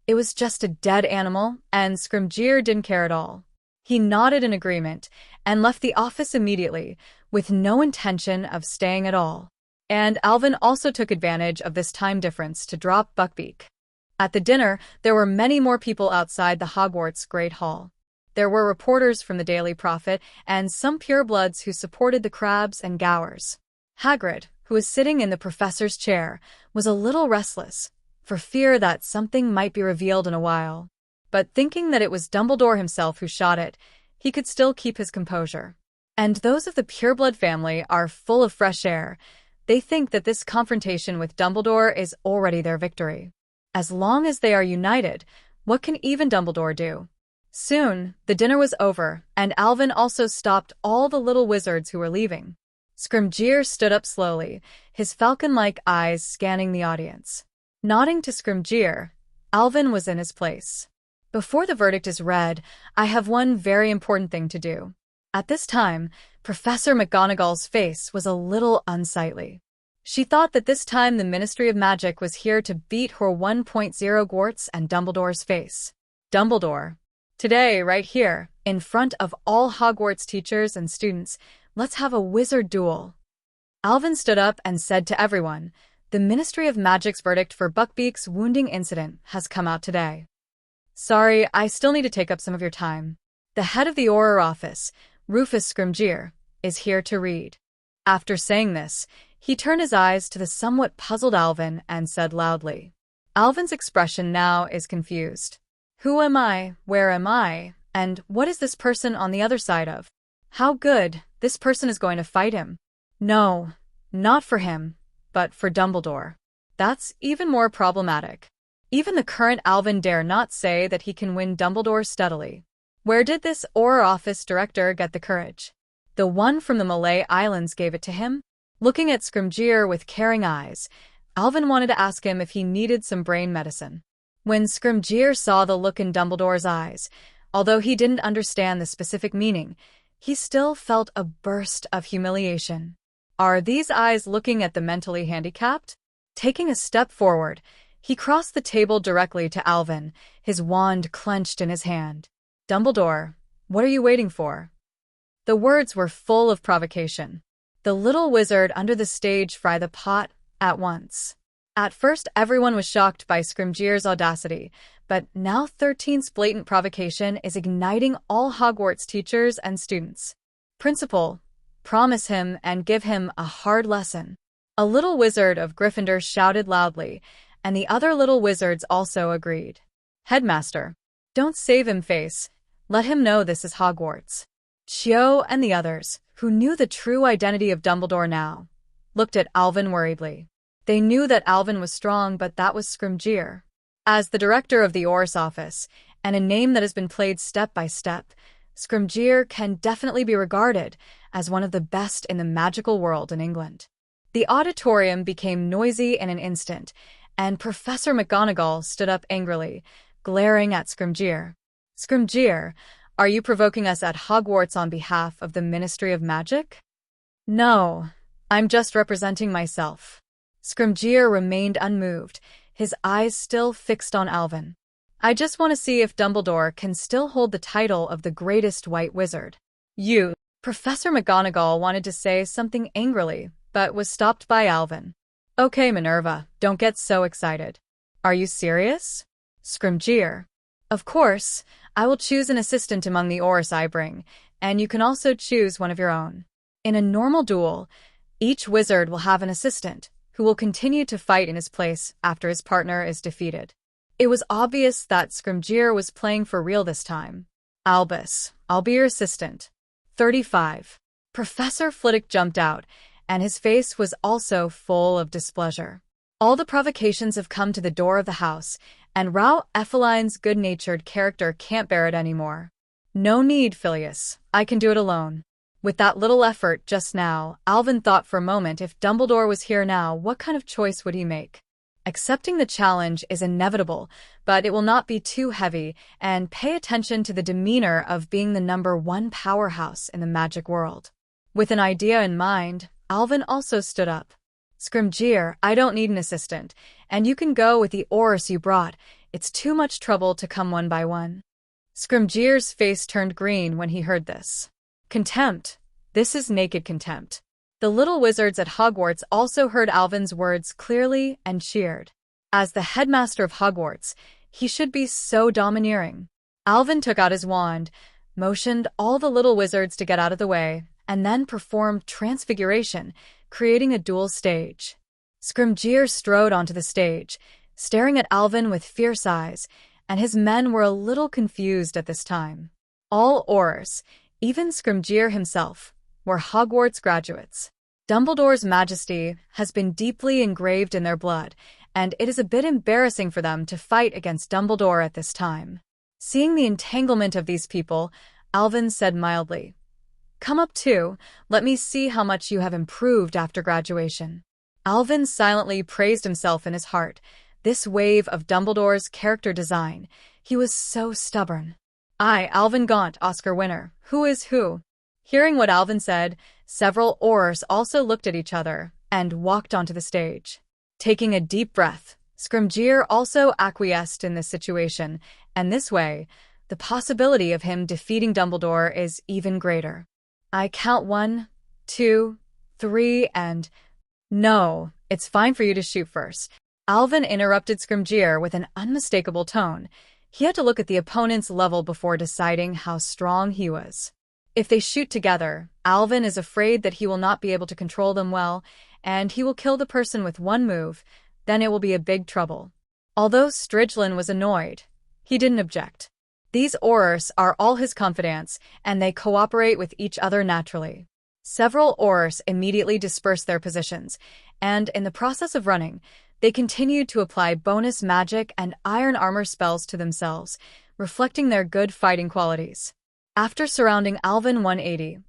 It was just a dead animal, and Scrimgeour didn't care at all. He nodded in agreement and left the office immediately, with no intention of staying at all. And Alvin also took advantage of this time difference to drop Buckbeak. At the dinner, there were many more people outside the Hogwarts Great Hall. There were reporters from the Daily Prophet and some purebloods who supported the Crabs and Gowers. Hagrid, who was sitting in the professor's chair, was a little restless, for fear that something might be revealed in a while. But thinking that it was Dumbledore himself who shot it, he could still keep his composure. And those of the pureblood family are full of fresh air. They think that this confrontation with Dumbledore is already their victory. As long as they are united, what can even Dumbledore do? Soon, the dinner was over, and Alvin also stopped all the little wizards who were leaving. Scrimgeour stood up slowly, his falcon-like eyes scanning the audience. Nodding to Scrimgeour, Alvin was in his place. Before the verdict is read, I have one very important thing to do. At this time, Professor McGonagall's face was a little unsightly. She thought that this time the Ministry of Magic was here to beat her 1.0 Gwarts and Dumbledore's face. Dumbledore. Today, right here, in front of all Hogwarts teachers and students, let's have a wizard duel. Alvin stood up and said to everyone, the Ministry of Magic's verdict for Buckbeak's wounding incident has come out today. Sorry, I still need to take up some of your time. The head of the Auror office, Rufus Scrimgeour, is here to read. After saying this, he turned his eyes to the somewhat puzzled Alvin and said loudly. Alvin's expression now is confused. Who am I, where am I, and what is this person on the other side of? How good, this person is going to fight him. No, not for him, but for Dumbledore. That's even more problematic. Even the current Alvin dare not say that he can win Dumbledore steadily. Where did this Auror office director get the courage? The one from the Malay Islands gave it to him? Looking at Scrimgeour with caring eyes, Alvin wanted to ask him if he needed some brain medicine. When Scrimgeour saw the look in Dumbledore's eyes, although he didn't understand the specific meaning, he still felt a burst of humiliation. Are these eyes looking at the mentally handicapped? Taking a step forward, he crossed the table directly to Alvin, his wand clenched in his hand. Dumbledore, what are you waiting for? The words were full of provocation. The little wizard under the stage fried the pot at once. At first, everyone was shocked by Scrimgeour's audacity, but now 13's blatant provocation is igniting all Hogwarts teachers and students. Principal, promise him and give him a hard lesson. A little wizard of Gryffindor shouted loudly, and the other little wizards also agreed. Headmaster, don't save him face. Let him know this is Hogwarts. Cho and the others, who knew the true identity of Dumbledore now, looked at Alvin worriedly. They knew that Alvin was strong, but that was Scrimgeour. As the director of the Auror's office, and a name that has been played step by step, Scrimgeour can definitely be regarded as one of the best in the magical world in England. The auditorium became noisy in an instant, and Professor McGonagall stood up angrily, glaring at Scrimgeour. Scrimgeour, are you provoking us at Hogwarts on behalf of the Ministry of Magic? No, I'm just representing myself. Scrimgeour remained unmoved, his eyes still fixed on Alvin. I just want to see if Dumbledore can still hold the title of the greatest white wizard. You, Professor McGonagall wanted to say something angrily, but was stopped by Alvin. Okay, Minerva, don't get so excited. Are you serious? Scrimgeour. Of course, I will choose an assistant among the Aurors I bring, and you can also choose one of your own. In a normal duel, each wizard will have an assistant, who will continue to fight in his place after his partner is defeated. It was obvious that Scrimgeour was playing for real this time. Albus, I'll be your assistant. 35. Professor Flitwick jumped out, and his face was also full of displeasure. All the provocations have come to the door of the house, and Rao Effeline's good-natured character can't bear it anymore. No need, Phileas. I can do it alone. With that little effort just now, Alvin thought for a moment if Dumbledore was here now, what kind of choice would he make? Accepting the challenge is inevitable, but it will not be too heavy, and pay attention to the demeanor of being the #1 powerhouse in the magic world. With an idea in mind, Alvin also stood up. Scrimgeour, I don't need an assistant, and you can go with the Aurors you brought. It's too much trouble to come one by one. Scrimgeour's face turned green when he heard this. Contempt. This is naked contempt. The little wizards at Hogwarts also heard Alvin's words clearly and cheered. As the headmaster of Hogwarts, he should be so domineering. Alvin took out his wand, motioned all the little wizards to get out of the way, and then performed transfiguration, creating a dual stage. Scrimgeour strode onto the stage, staring at Alvin with fierce eyes, and his men were a little confused at this time. All Aurors, even Scrimgeour himself, were Hogwarts graduates. Dumbledore's majesty has been deeply engraved in their blood, and it is a bit embarrassing for them to fight against Dumbledore at this time. Seeing the entanglement of these people, Alvin said mildly, "Come up too, let me see how much you have improved after graduation." Alvin silently praised himself in his heart. This wave of Dumbledore's character design, he was so stubborn. "I, Alvin Gaunt, Oscar winner, who is who?" Hearing what Alvin said, several Aurors also looked at each other and walked onto the stage. Taking a deep breath, Scrimgeour also acquiesced in this situation, and this way, the possibility of him defeating Dumbledore is even greater. "I count 1, 2, 3, and—" "No, it's fine for you to shoot first." Alvin interrupted Scrimgeour with an unmistakable tone. He had to look at the opponent's level before deciding how strong he was. If they shoot together, Alvin is afraid that he will not be able to control them well, and he will kill the person with one move, then it will be a big trouble. Although Striglin was annoyed, he didn't object. These Aurors are all his confidants, and they cooperate with each other naturally. Several Aurors immediately dispersed their positions, and in the process of running, they continued to apply bonus magic and iron armor spells to themselves, reflecting their good fighting qualities. After surrounding Alvin 180,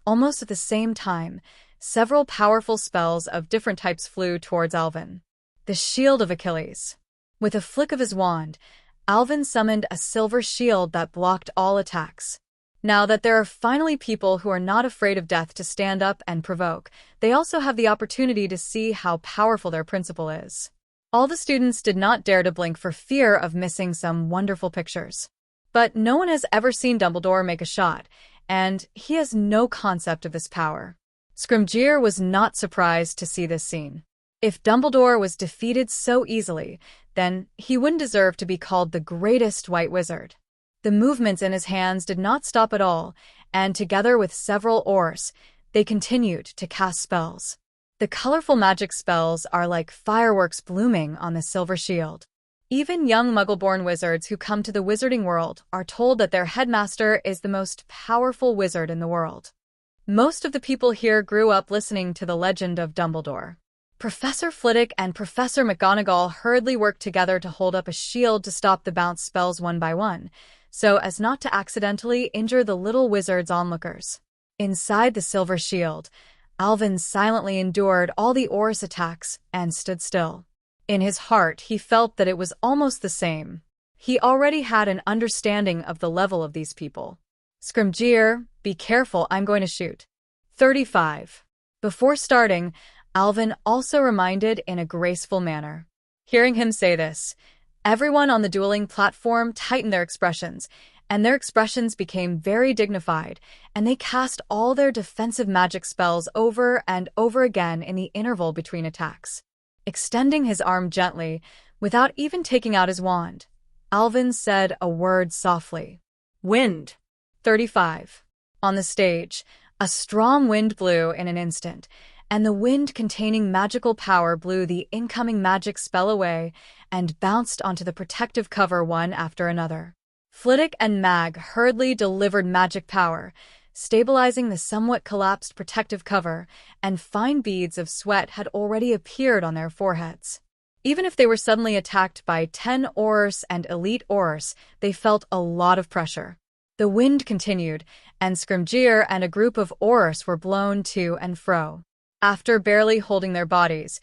almost at the same time, several powerful spells of different types flew towards Alvin. The Shield of Achilles. With a flick of his wand, Alvin summoned a silver shield that blocked all attacks. Now that there are finally people who are not afraid of death to stand up and provoke, they also have the opportunity to see how powerful their principal is. All the students did not dare to blink for fear of missing some wonderful pictures. But no one has ever seen Dumbledore make a shot, and he has no concept of this power. Scrimgeour was not surprised to see this scene. If Dumbledore was defeated so easily, then he wouldn't deserve to be called the greatest white wizard. The movements in his hands did not stop at all, and together with several Aurors, they continued to cast spells. The colorful magic spells are like fireworks blooming on the silver shield. Even young Muggle-born wizards who come to the wizarding world are told that their headmaster is the most powerful wizard in the world. Most of the people here grew up listening to the legend of Dumbledore. Professor Flitwick and Professor McGonagall hurriedly worked together to hold up a shield to stop the bounce spells one by one, so as not to accidentally injure the little wizard's onlookers. Inside the silver shield, Alvin silently endured all the Aurors attacks and stood still. In his heart, he felt that it was almost the same. He already had an understanding of the level of these people. "Scrimgeour, be careful, I'm going to shoot." 35. Before starting, Alvin also reminded in a graceful manner. Hearing him say this, everyone on the dueling platform tightened their expressions, and their expressions became very dignified, and they cast all their defensive magic spells over and over again in the interval between attacks. Extending his arm gently, without even taking out his wand, Alvin said a word softly. "Wind." 35. On the stage, a strong wind blew in an instant, and the wind containing magical power blew the incoming magic spell away and bounced onto the protective cover one after another. Flitwick and Mag hurriedly delivered magic power, stabilizing the somewhat collapsed protective cover, and fine beads of sweat had already appeared on their foreheads. Even if they were suddenly attacked by 10 Aurors and elite Aurors, they felt a lot of pressure. The wind continued, and Scrimgeour and a group of Aurors were blown to and fro. After barely holding their bodies,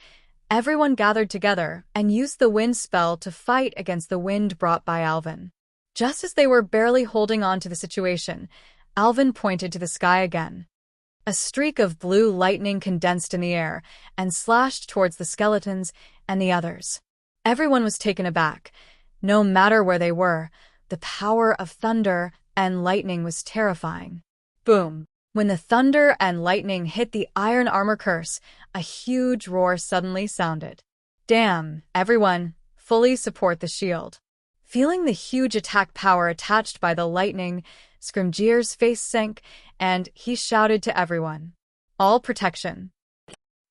everyone gathered together and used the wind spell to fight against the wind brought by Alvin. Just as they were barely holding on to the situation, Alvin pointed to the sky again. A streak of blue lightning condensed in the air and slashed towards the skeletons and the others. Everyone was taken aback. No matter where they were, the power of thunder and lightning was terrifying. Boom! When the thunder and lightning hit the iron armor curse, a huge roar suddenly sounded. Damn, everyone, fully support the shield. Feeling the huge attack power attached by the lightning, Scrimgeour's face sank, and he shouted to everyone. All protection.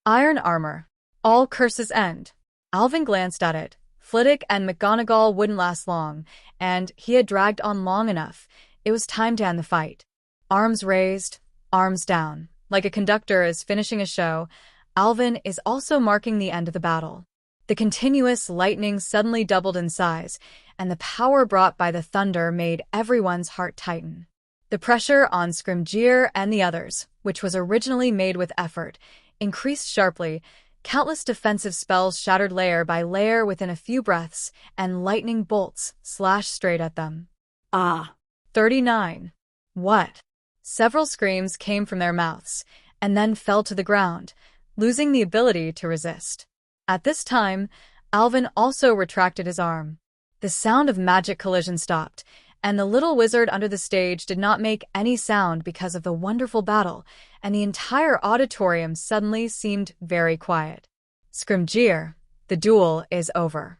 Iron armor. All curses end. Alvin glanced at it. Flitwick and McGonagall wouldn't last long, and he had dragged on long enough. It was time to end the fight. Arms raised, arms down. Like a conductor is finishing a show, Alvin is also marking the end of the battle. The continuous lightning suddenly doubled in size, and the power brought by the thunder made everyone's heart tighten. The pressure on Scrimgeour and the others, which was originally made with effort, increased sharply. Countless defensive spells shattered layer by layer within a few breaths, and lightning bolts slashed straight at them. 39. What? Several screams came from their mouths, and then fell to the ground, losing the ability to resist. At this time, Alvin also retracted his arm. The sound of magic collision stopped, and the little wizard under the stage did not make any sound because of the wonderful battle, and the entire auditorium suddenly seemed very quiet. Scrimgeour, the duel is over.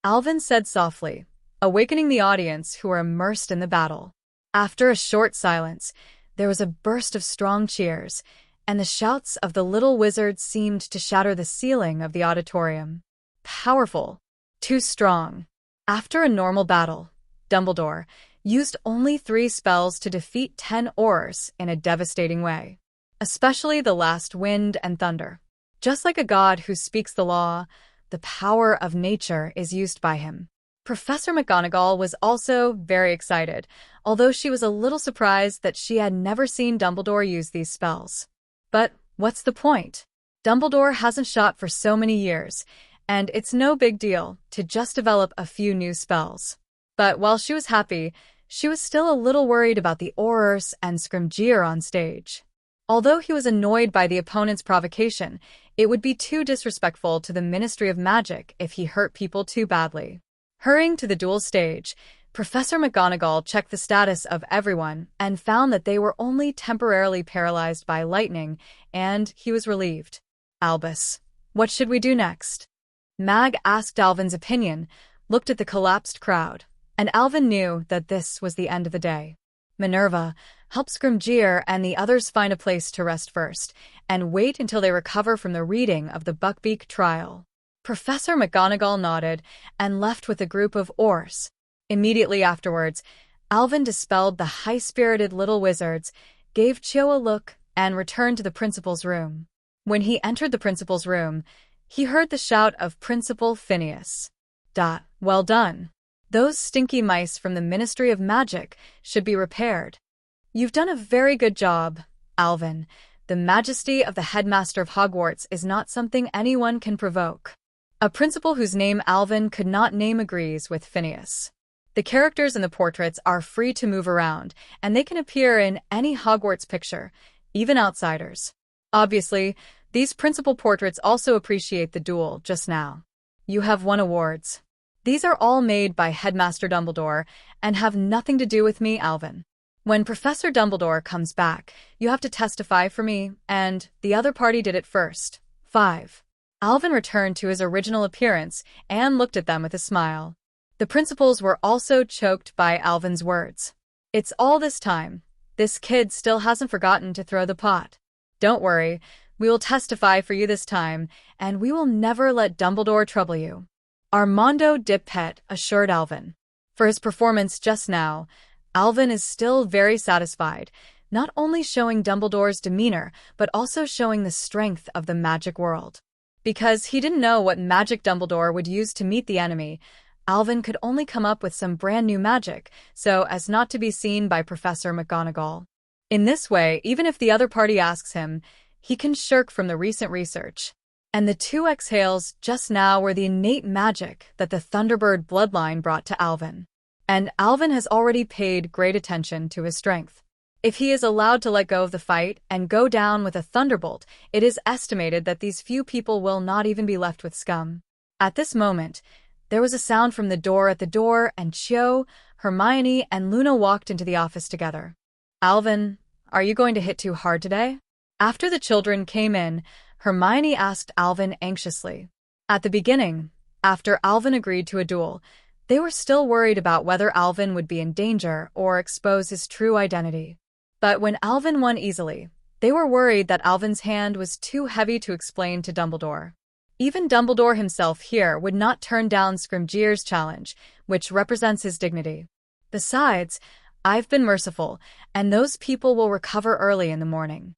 Alvin said softly, awakening the audience who were immersed in the battle. After a short silence, there was a burst of strong cheers, and the shouts of the little wizard seemed to shatter the ceiling of the auditorium. Powerful. Too strong. After a normal battle, Dumbledore used only 3 spells to defeat 10 Aurors in a devastating way. Especially the last wind and thunder. Just like a god who speaks the law, the power of nature is used by him. Professor McGonagall was also very excited, although she was a little surprised that she had never seen Dumbledore use these spells. But what's the point? Dumbledore hasn't shot for so many years, and it's no big deal to just develop a few new spells. But while she was happy, she was still a little worried about the Aurors and Scrimgeour on stage. Although he was annoyed by the opponent's provocation, it would be too disrespectful to the Ministry of Magic if he hurt people too badly. Hurrying to the duel stage, Professor McGonagall checked the status of everyone and found that they were only temporarily paralyzed by lightning, and he was relieved. Albus, what should we do next? Mag asked Alvin's opinion, looked at the collapsed crowd, and Alvin knew that this was the end of the day. Minerva, help Scrimgeour and the others find a place to rest first, and wait until they recover from the reading of the Buckbeak trial. Professor McGonagall nodded and left with a group of Aurors. Immediately afterwards, Alvin dispelled the high-spirited little wizards, gave Cho a look, and returned to the principal's room. When he entered the principal's room, he heard the shout of Principal Phineas. Well done. Those stinky mice from the Ministry of Magic should be repaired. You've done a very good job, Alvin. The majesty of the headmaster of Hogwarts is not something anyone can provoke. A principal whose name Alvin could not name agrees with Phineas. The characters in the portraits are free to move around, and they can appear in any Hogwarts picture, even outsiders. Obviously, these principal portraits also appreciate the duel just now. You have won awards. These are all made by Headmaster Dumbledore and have nothing to do with me, Alvin. When Professor Dumbledore comes back, you have to testify for me, and the other party did it first. 5. Alvin returned to his original appearance and looked at them with a smile. The principals were also choked by Alvin's words. It's all this time. This kid still hasn't forgotten to throw the pot. Don't worry, we will testify for you this time, and we will never let Dumbledore trouble you. Armando Dipet assured Alvin. For his performance just now, Alvin is still very satisfied, not only showing Dumbledore's demeanor, but also showing the strength of the magic world. Because he didn't know what magic Dumbledore would use to meet the enemy, Alvin could only come up with some brand new magic, so as not to be seen by Professor McGonagall. In this way, even if the other party asks him, he can shirk from the recent research. And the 2 exhales just now were the innate magic that the Thunderbird bloodline brought to Alvin. And Alvin has already paid great attention to his strength. If he is allowed to let go of the fight and go down with a thunderbolt, it is estimated that these few people will not even be left with scum. At this moment, there was a sound from the door at the door, and Cho, Hermione, and Luna walked into the office together. Alvin, are you going to hit too hard today? After the children came in, Hermione asked Alvin anxiously. At the beginning, after Alvin agreed to a duel, they were still worried about whether Alvin would be in danger or expose his true identity. But when Alvin won easily, they were worried that Alvin's hand was too heavy to explain to Dumbledore. Even Dumbledore himself here would not turn down Scrimgeour's challenge, which represents his dignity. Besides, I've been merciful, and those people will recover early in the morning.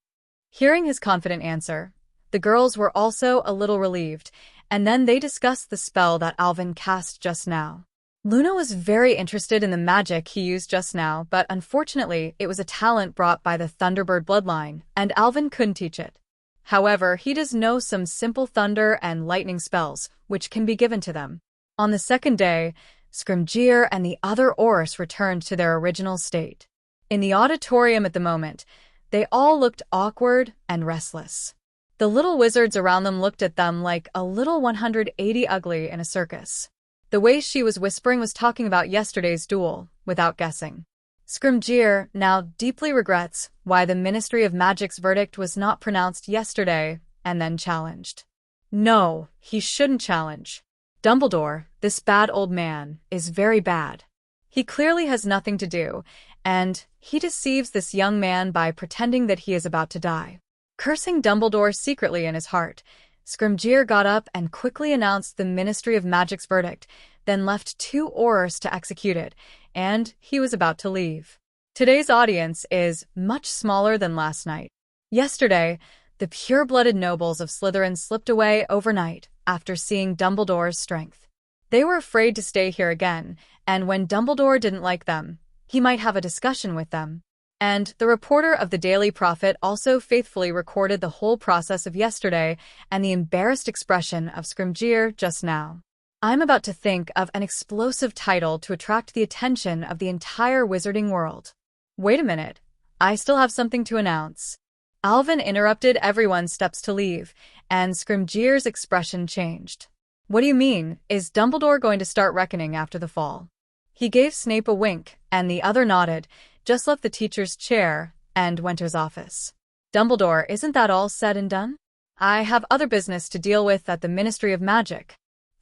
Hearing his confident answer, the girls were also a little relieved, and then they discussed the spell that Alvin cast just now. Luna was very interested in the magic he used just now, but unfortunately it was a talent brought by the Thunderbird bloodline, and Alvin couldn't teach it. However, he does know some simple thunder and lightning spells, which can be given to them. On the second day, Scrimgeour and the other Aurors returned to their original state. In the auditorium at the moment, they all looked awkward and restless. The little wizards around them looked at them like a little 180 ugly in a circus. The way she was whispering was talking about yesterday's duel, without guessing. Scrimgeour now deeply regrets why the Ministry of Magic's verdict was not pronounced yesterday, and then challenged. No, he shouldn't challenge. Dumbledore, this bad old man, is very bad. He clearly has nothing to do, and he deceives this young man by pretending that he is about to die. Cursing Dumbledore secretly in his heart, Scrimgeour got up and quickly announced the Ministry of Magic's verdict, then left 2 Aurors to execute it, and he was about to leave. Today's audience is much smaller than last night. Yesterday, the pure-blooded nobles of Slytherin slipped away overnight after seeing Dumbledore's strength. They were afraid to stay here again, and when Dumbledore didn't like them, he might have a discussion with them. And the reporter of the Daily Prophet also faithfully recorded the whole process of yesterday and the embarrassed expression of Scrimgeour just now. I'm about to think of an explosive title to attract the attention of the entire wizarding world. Wait a minute, I still have something to announce. Alvin interrupted everyone's steps to leave, and Scrimgeour's expression changed. What do you mean, is Dumbledore going to start reckoning after the fall? He gave Snape a wink, and the other nodded, just left the teacher's chair, and went to his office. Dumbledore, isn't that all said and done? I have other business to deal with at the Ministry of Magic.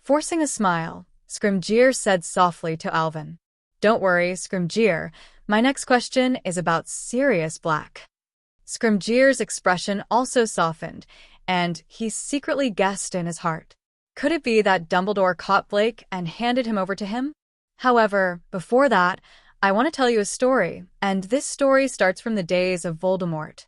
Forcing a smile, Scrimgeour said softly to Alvin. Don't worry, Scrimgeour, my next question is about Sirius Black. Scrimgeour's expression also softened, and he secretly guessed in his heart. Could it be that Dumbledore caught Blake and handed him over to him? However, before that, I want to tell you a story, and this story starts from the days of Voldemort.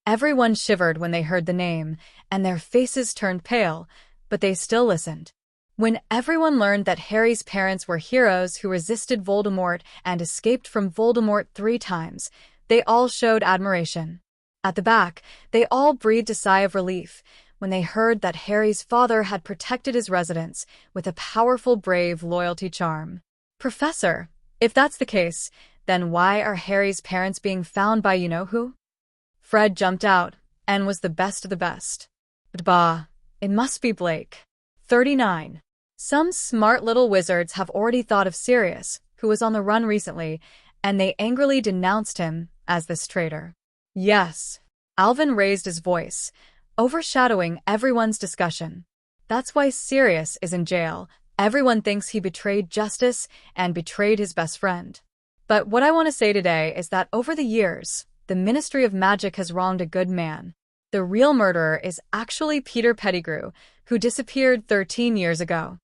Everyone shivered when they heard the name, and their faces turned pale, but they still listened. When everyone learned that Harry's parents were heroes who resisted Voldemort and escaped from Voldemort 3 times, they all showed admiration. At the back, they all breathed a sigh of relief when they heard that Harry's father had protected his residence with a powerful brave loyalty charm. Professor, if that's the case, then why are Harry's parents being found by you-know-who? Fred jumped out, and was the best of the best. But bah, it must be Blake. 39. Some smart little wizards have already thought of Sirius, who was on the run recently, and they angrily denounced him as this traitor. Yes. Alvin raised his voice, overshadowing everyone's discussion. That's why Sirius is in jail. Everyone thinks he betrayed justice and betrayed his best friend. But what I want to say today is that over the years, the Ministry of Magic has wronged a good man. The real murderer is actually Peter Pettigrew, who disappeared 13 years ago.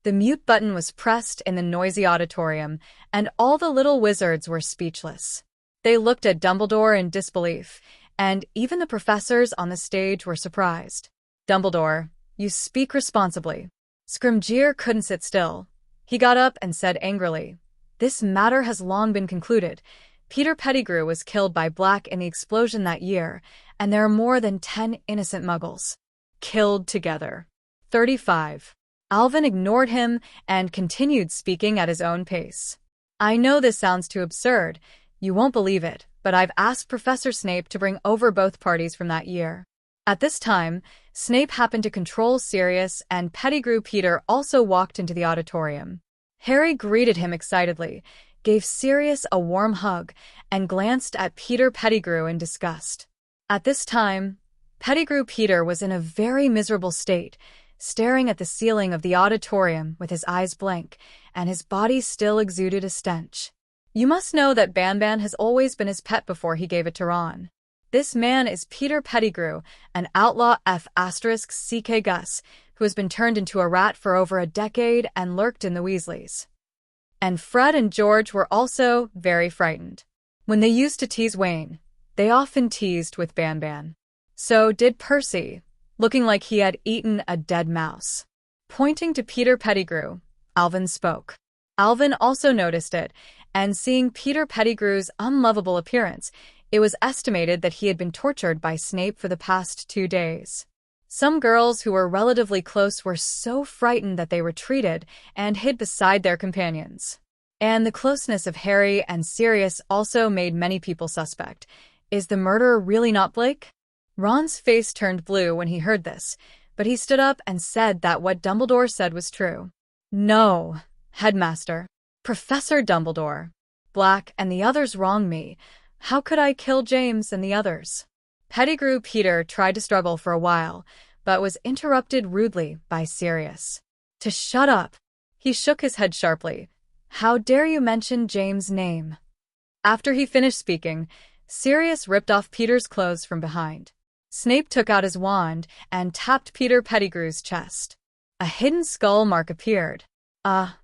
The mute button was pressed in the noisy auditorium, and all the little wizards were speechless. They looked at Dumbledore in disbelief, and even the professors on the stage were surprised. Dumbledore, you speak responsibly. Scrimgeour couldn't sit still. He got up and said angrily, "This matter has long been concluded. Peter Pettigrew was killed by Black in the explosion that year, and there are more than 10 innocent muggles killed together." 35. Alvin ignored him and continued speaking at his own pace. I know this sounds too absurd. You won't believe it, but I've asked Professor Snape to bring over both parties from that year. At this time, Snape happened to control Sirius, and Pettigrew Peter also walked into the auditorium. Harry greeted him excitedly, gave Sirius a warm hug and glanced at Peter Pettigrew in disgust. At this time, Pettigrew Peter was in a very miserable state, staring at the ceiling of the auditorium with his eyes blank, and his body still exuded a stench. You must know that Banban has always been his pet before he gave it to Ron. This man is Peter Pettigrew, an outlaw F***CK Gus, who has been turned into a rat for over a decade and lurked in the Weasleys. And Fred and George were also very frightened. When they used to tease Wayne, they often teased with Banban. So did Percy, looking like he had eaten a dead mouse. Pointing to Peter Pettigrew, Alvin spoke. Alvin also noticed it, and seeing Peter Pettigrew's unlovable appearance, it was estimated that he had been tortured by Snape for the past 2 days. Some girls who were relatively close were so frightened that they retreated and hid beside their companions. And the closeness of Harry and Sirius also made many people suspect. Is the murderer really not Blake? Ron's face turned blue when he heard this, but he stood up and said that what Dumbledore said was true. No, Headmaster. Professor Dumbledore. Black and the others wronged me. How could I kill James and the others? Pettigrew Peter tried to struggle for a while, but was interrupted rudely by Sirius. To shut up. He shook his head sharply. How dare you mention James' name? After he finished speaking, Sirius ripped off Peter's clothes from behind. Snape took out his wand and tapped Peter Pettigrew's chest. A hidden skull mark appeared. The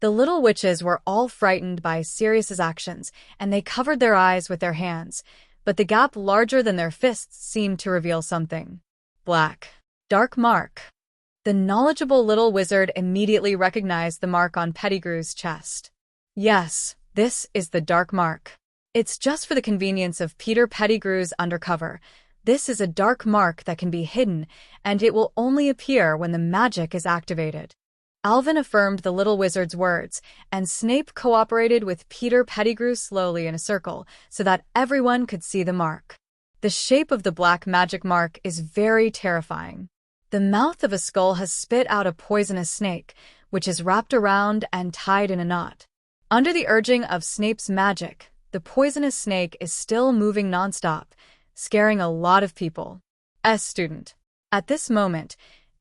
little witches were all frightened by Sirius's actions, and they covered their eyes with their hands, but the gap larger than their fists seemed to reveal something. Black. Dark mark. The knowledgeable little wizard immediately recognized the mark on Pettigrew's chest. Yes, this is the dark mark. It's just for the convenience of Peter Pettigrew's undercover. This is a dark mark that can be hidden, and it will only appear when the magic is activated. Alvin affirmed the little wizard's words, and Snape cooperated with Peter Pettigrew slowly in a circle so that everyone could see the mark. The shape of the black magic mark is very terrifying. The mouth of a skull has spit out a poisonous snake, which is wrapped around and tied in a knot. Under the urging of Snape's magic, the poisonous snake is still moving nonstop, scaring a lot of people. Student. At this moment,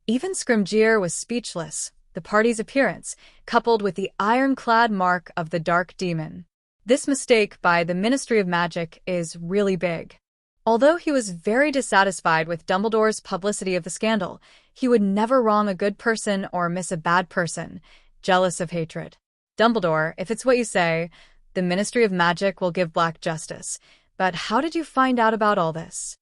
even Scrimgeour was speechless. The party's appearance, coupled with the ironclad mark of the Dark Demon. This mistake by the Ministry of Magic is really big. Although he was very dissatisfied with Dumbledore's publicity of the scandal, he would never wrong a good person or miss a bad person, jealous of hatred. Dumbledore, if it's what you say, the Ministry of Magic will give Black justice. But how did you find out about all this?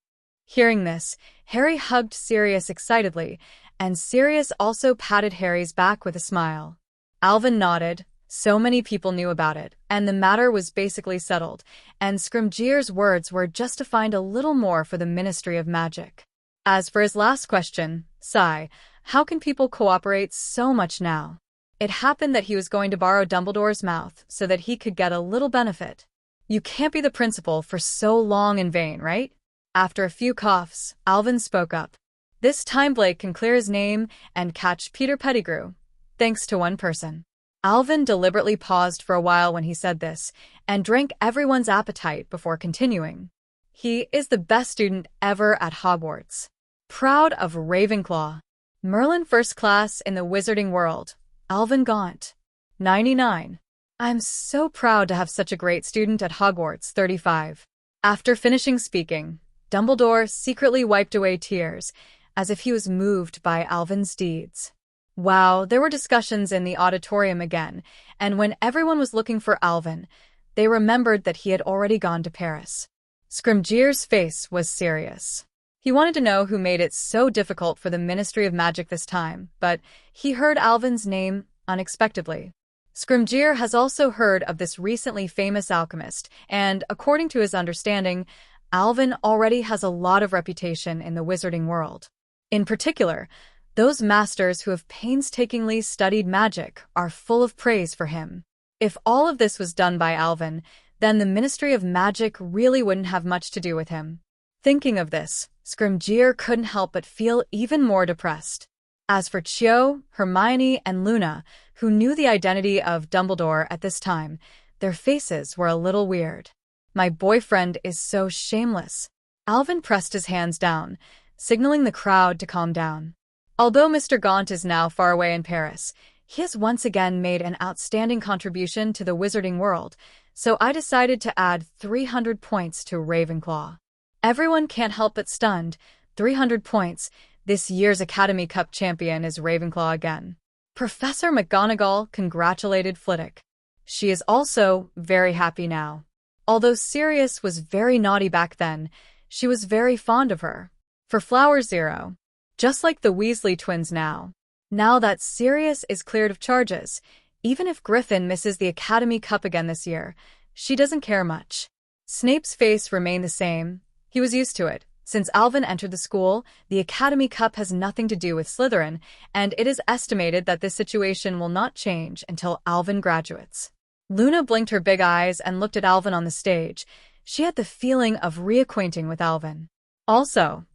Hearing this, Harry hugged Sirius excitedly, and Sirius also patted Harry's back with a smile. Alvin nodded. So many people knew about it, and the matter was basically settled, and Scrimgeour's words were just to find a little more for the Ministry of Magic. As for his last question, how can people cooperate so much now? It happened that he was going to borrow Dumbledore's mouth so that he could get a little benefit. You can't be the principal for so long in vain, right? After a few coughs, Alvin spoke up. This time Blake can clear his name and catch Peter Pettigrew, thanks to one person. Alvin deliberately paused for a while when he said this, and drank everyone's appetite before continuing. He is the best student ever at Hogwarts. Proud of Ravenclaw. Merlin first class in the wizarding world. Alvin Gaunt. 99. I'm so proud to have such a great student at Hogwarts. 35. After finishing speaking, Dumbledore secretly wiped away tears, as if he was moved by Alvin's deeds. Wow, there were discussions in the auditorium again, and when everyone was looking for Alvin, they remembered that he had already gone to Paris. Scrimgeour's face was serious. He wanted to know who made it so difficult for the Ministry of Magic this time, but he heard Alvin's name unexpectedly. Scrimgeour has also heard of this recently famous alchemist, and according to his understanding, Alvin already has a lot of reputation in the wizarding world. In particular, those masters who have painstakingly studied magic are full of praise for him. If all of this was done by Alvin, then the Ministry of Magic really wouldn't have much to do with him. Thinking of this, Scrimgeour couldn't help but feel even more depressed. As for Cho, Hermione, and Luna, who knew the identity of Dumbledore at this time, their faces were a little weird. My boyfriend is so shameless. Alvin pressed his hands down, signaling the crowd to calm down. Although Mr. Gaunt is now far away in Paris, he has once again made an outstanding contribution to the wizarding world, so I decided to add 300 points to Ravenclaw. Everyone can't help but stunned. 300 points. This year's Academy Cup champion is Ravenclaw again. Professor McGonagall congratulated Flitwick. She is also very happy now. Although Sirius was very naughty back then, she was very fond of her. For Flower Zero. Just like the Weasley twins now. Now that Sirius is cleared of charges, even if Griffin misses the Academy Cup again this year, she doesn't care much. Snape's face remained the same. He was used to it. Since Alvin entered the school, the Academy Cup has nothing to do with Slytherin, and it is estimated that this situation will not change until Alvin graduates. Luna blinked her big eyes and looked at Alvin on the stage. She had the feeling of reacquainting with Alvin. Also,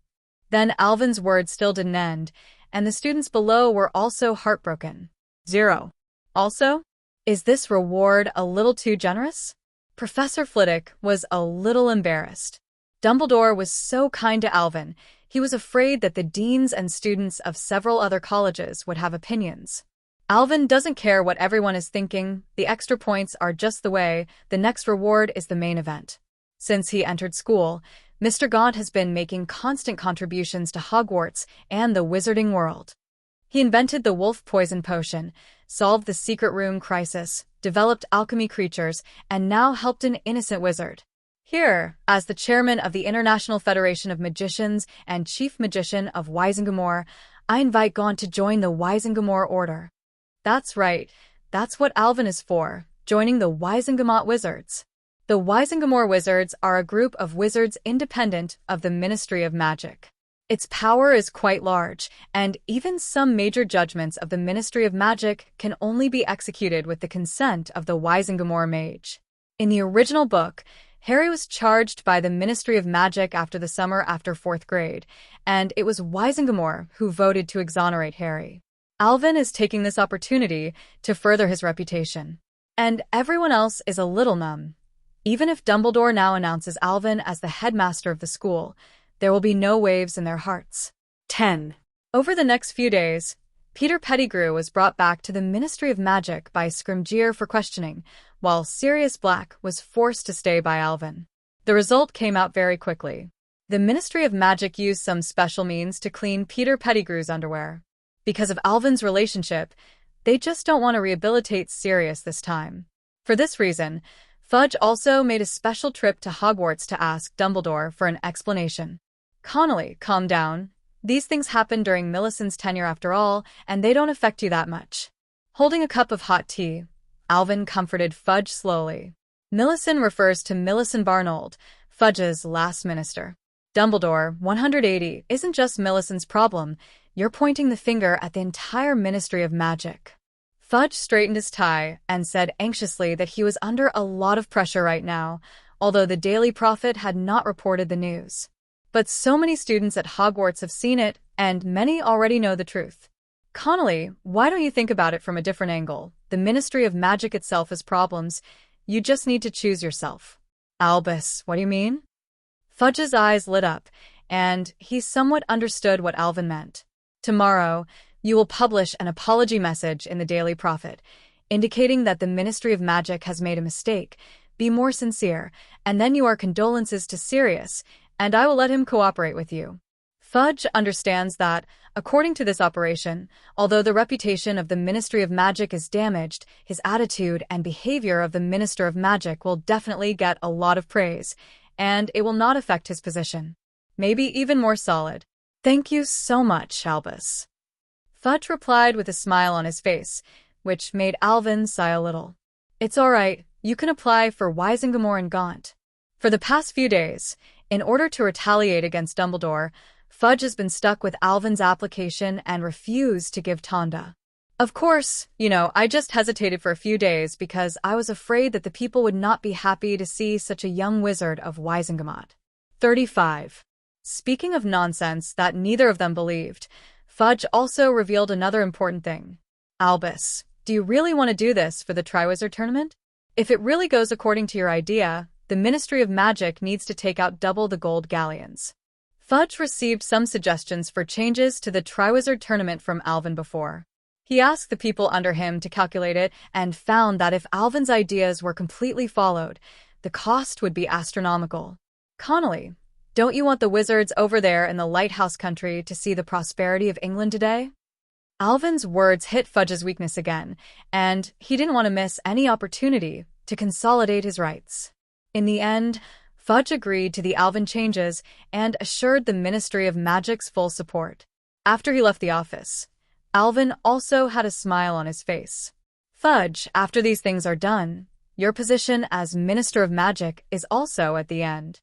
then Alvin's words still didn't end, and the students below were also heartbroken. 0. Also? Is this reward a little too generous? Professor Flitwick was a little embarrassed. Dumbledore was so kind to Alvin, he was afraid that the deans and students of several other colleges would have opinions. Alvin doesn't care what everyone is thinking, the extra points are just the way, the next reward is the main event. Since he entered school, Mr. Gaunt has been making constant contributions to Hogwarts and the wizarding world. He invented the wolf poison potion, solved the secret room crisis, developed alchemy creatures, and now helped an innocent wizard. Here, as the chairman of the International Federation of Magicians and chief magician of Wizengamot, I invite Gaunt to join the Wizengamot Order. That's right, that's what Alvin is for, joining the Wizengamot Wizards. The Wizengamot Wizards are a group of wizards independent of the Ministry of Magic. Its power is quite large, and even some major judgments of the Ministry of Magic can only be executed with the consent of the Wizengamot Mage. In the original book, Harry was charged by the Ministry of Magic after the summer after 4th grade, and it was Wizengamot who voted to exonerate Harry. Alvin is taking this opportunity to further his reputation. And everyone else is a little numb. Even if Dumbledore now announces Alvin as the headmaster of the school, there will be no waves in their hearts. 10. Over the next few days, Peter Pettigrew was brought back to the Ministry of Magic by Scrimgeour for questioning, while Sirius Black was forced to stay by Alvin. The result came out very quickly. The Ministry of Magic used some special means to clean Peter Pettigrew's underwear. Because of Alvin's relationship, they just don't want to rehabilitate Sirius this time. For this reason, Fudge also made a special trip to Hogwarts to ask Dumbledore for an explanation. Connolly, calm down. These things happened during Millicent's tenure after all, and they don't affect you that much. Holding a cup of hot tea, Alvin comforted Fudge slowly. Millicent refers to Millicent Barnold, Fudge's last minister. Dumbledore, 180, isn't just Millicent's problem. You're pointing the finger at the entire Ministry of Magic. Fudge straightened his tie and said anxiously that he was under a lot of pressure right now, although the Daily Prophet had not reported the news. But so many students at Hogwarts have seen it, and many already know the truth. Connolly, why don't you think about it from a different angle? The Ministry of Magic itself has problems. You just need to choose yourself. Albus, what do you mean? Fudge's eyes lit up, and he somewhat understood what Alvin meant. Tomorrow, you will publish an apology message in the Daily Prophet, indicating that the Ministry of Magic has made a mistake. Be more sincere, and then your condolences to Sirius, and I will let him cooperate with you. Fudge understands that, according to this operation, although the reputation of the Ministry of Magic is damaged, his attitude and behavior of the Minister of Magic will definitely get a lot of praise, and it will not affect his position. Maybe even more solid. Thank you so much, Albus. Fudge replied with a smile on his face, which made Alvin sigh a little. It's all right, you can apply for Wizengamot and Gaunt. For the past few days, in order to retaliate against Dumbledore, Fudge has been stuck with Alvin's application and refused to give Tonda. Of course, I just hesitated for a few days because I was afraid that the people would not be happy to see such a young wizard of Wizengamot. 35. Speaking of nonsense that neither of them believed, Fudge also revealed another important thing. Albus, do you really want to do this for the Triwizard Tournament? If it really goes according to your idea, the Ministry of Magic needs to take out double the gold galleons. Fudge received some suggestions for changes to the Triwizard Tournament from Alvin before. He asked the people under him to calculate it and found that if Alvin's ideas were completely followed, the cost would be astronomical. Connolly, don't you want the wizards over there in the lighthouse country to see the prosperity of England today? Alvin's words hit Fudge's weakness again, and he didn't want to miss any opportunity to consolidate his rights. In the end, Fudge agreed to the Alvin changes and assured the Ministry of Magic's full support. After he left the office, Alvin also had a smile on his face. Fudge, after these things are done, your position as Minister of Magic is also at the end.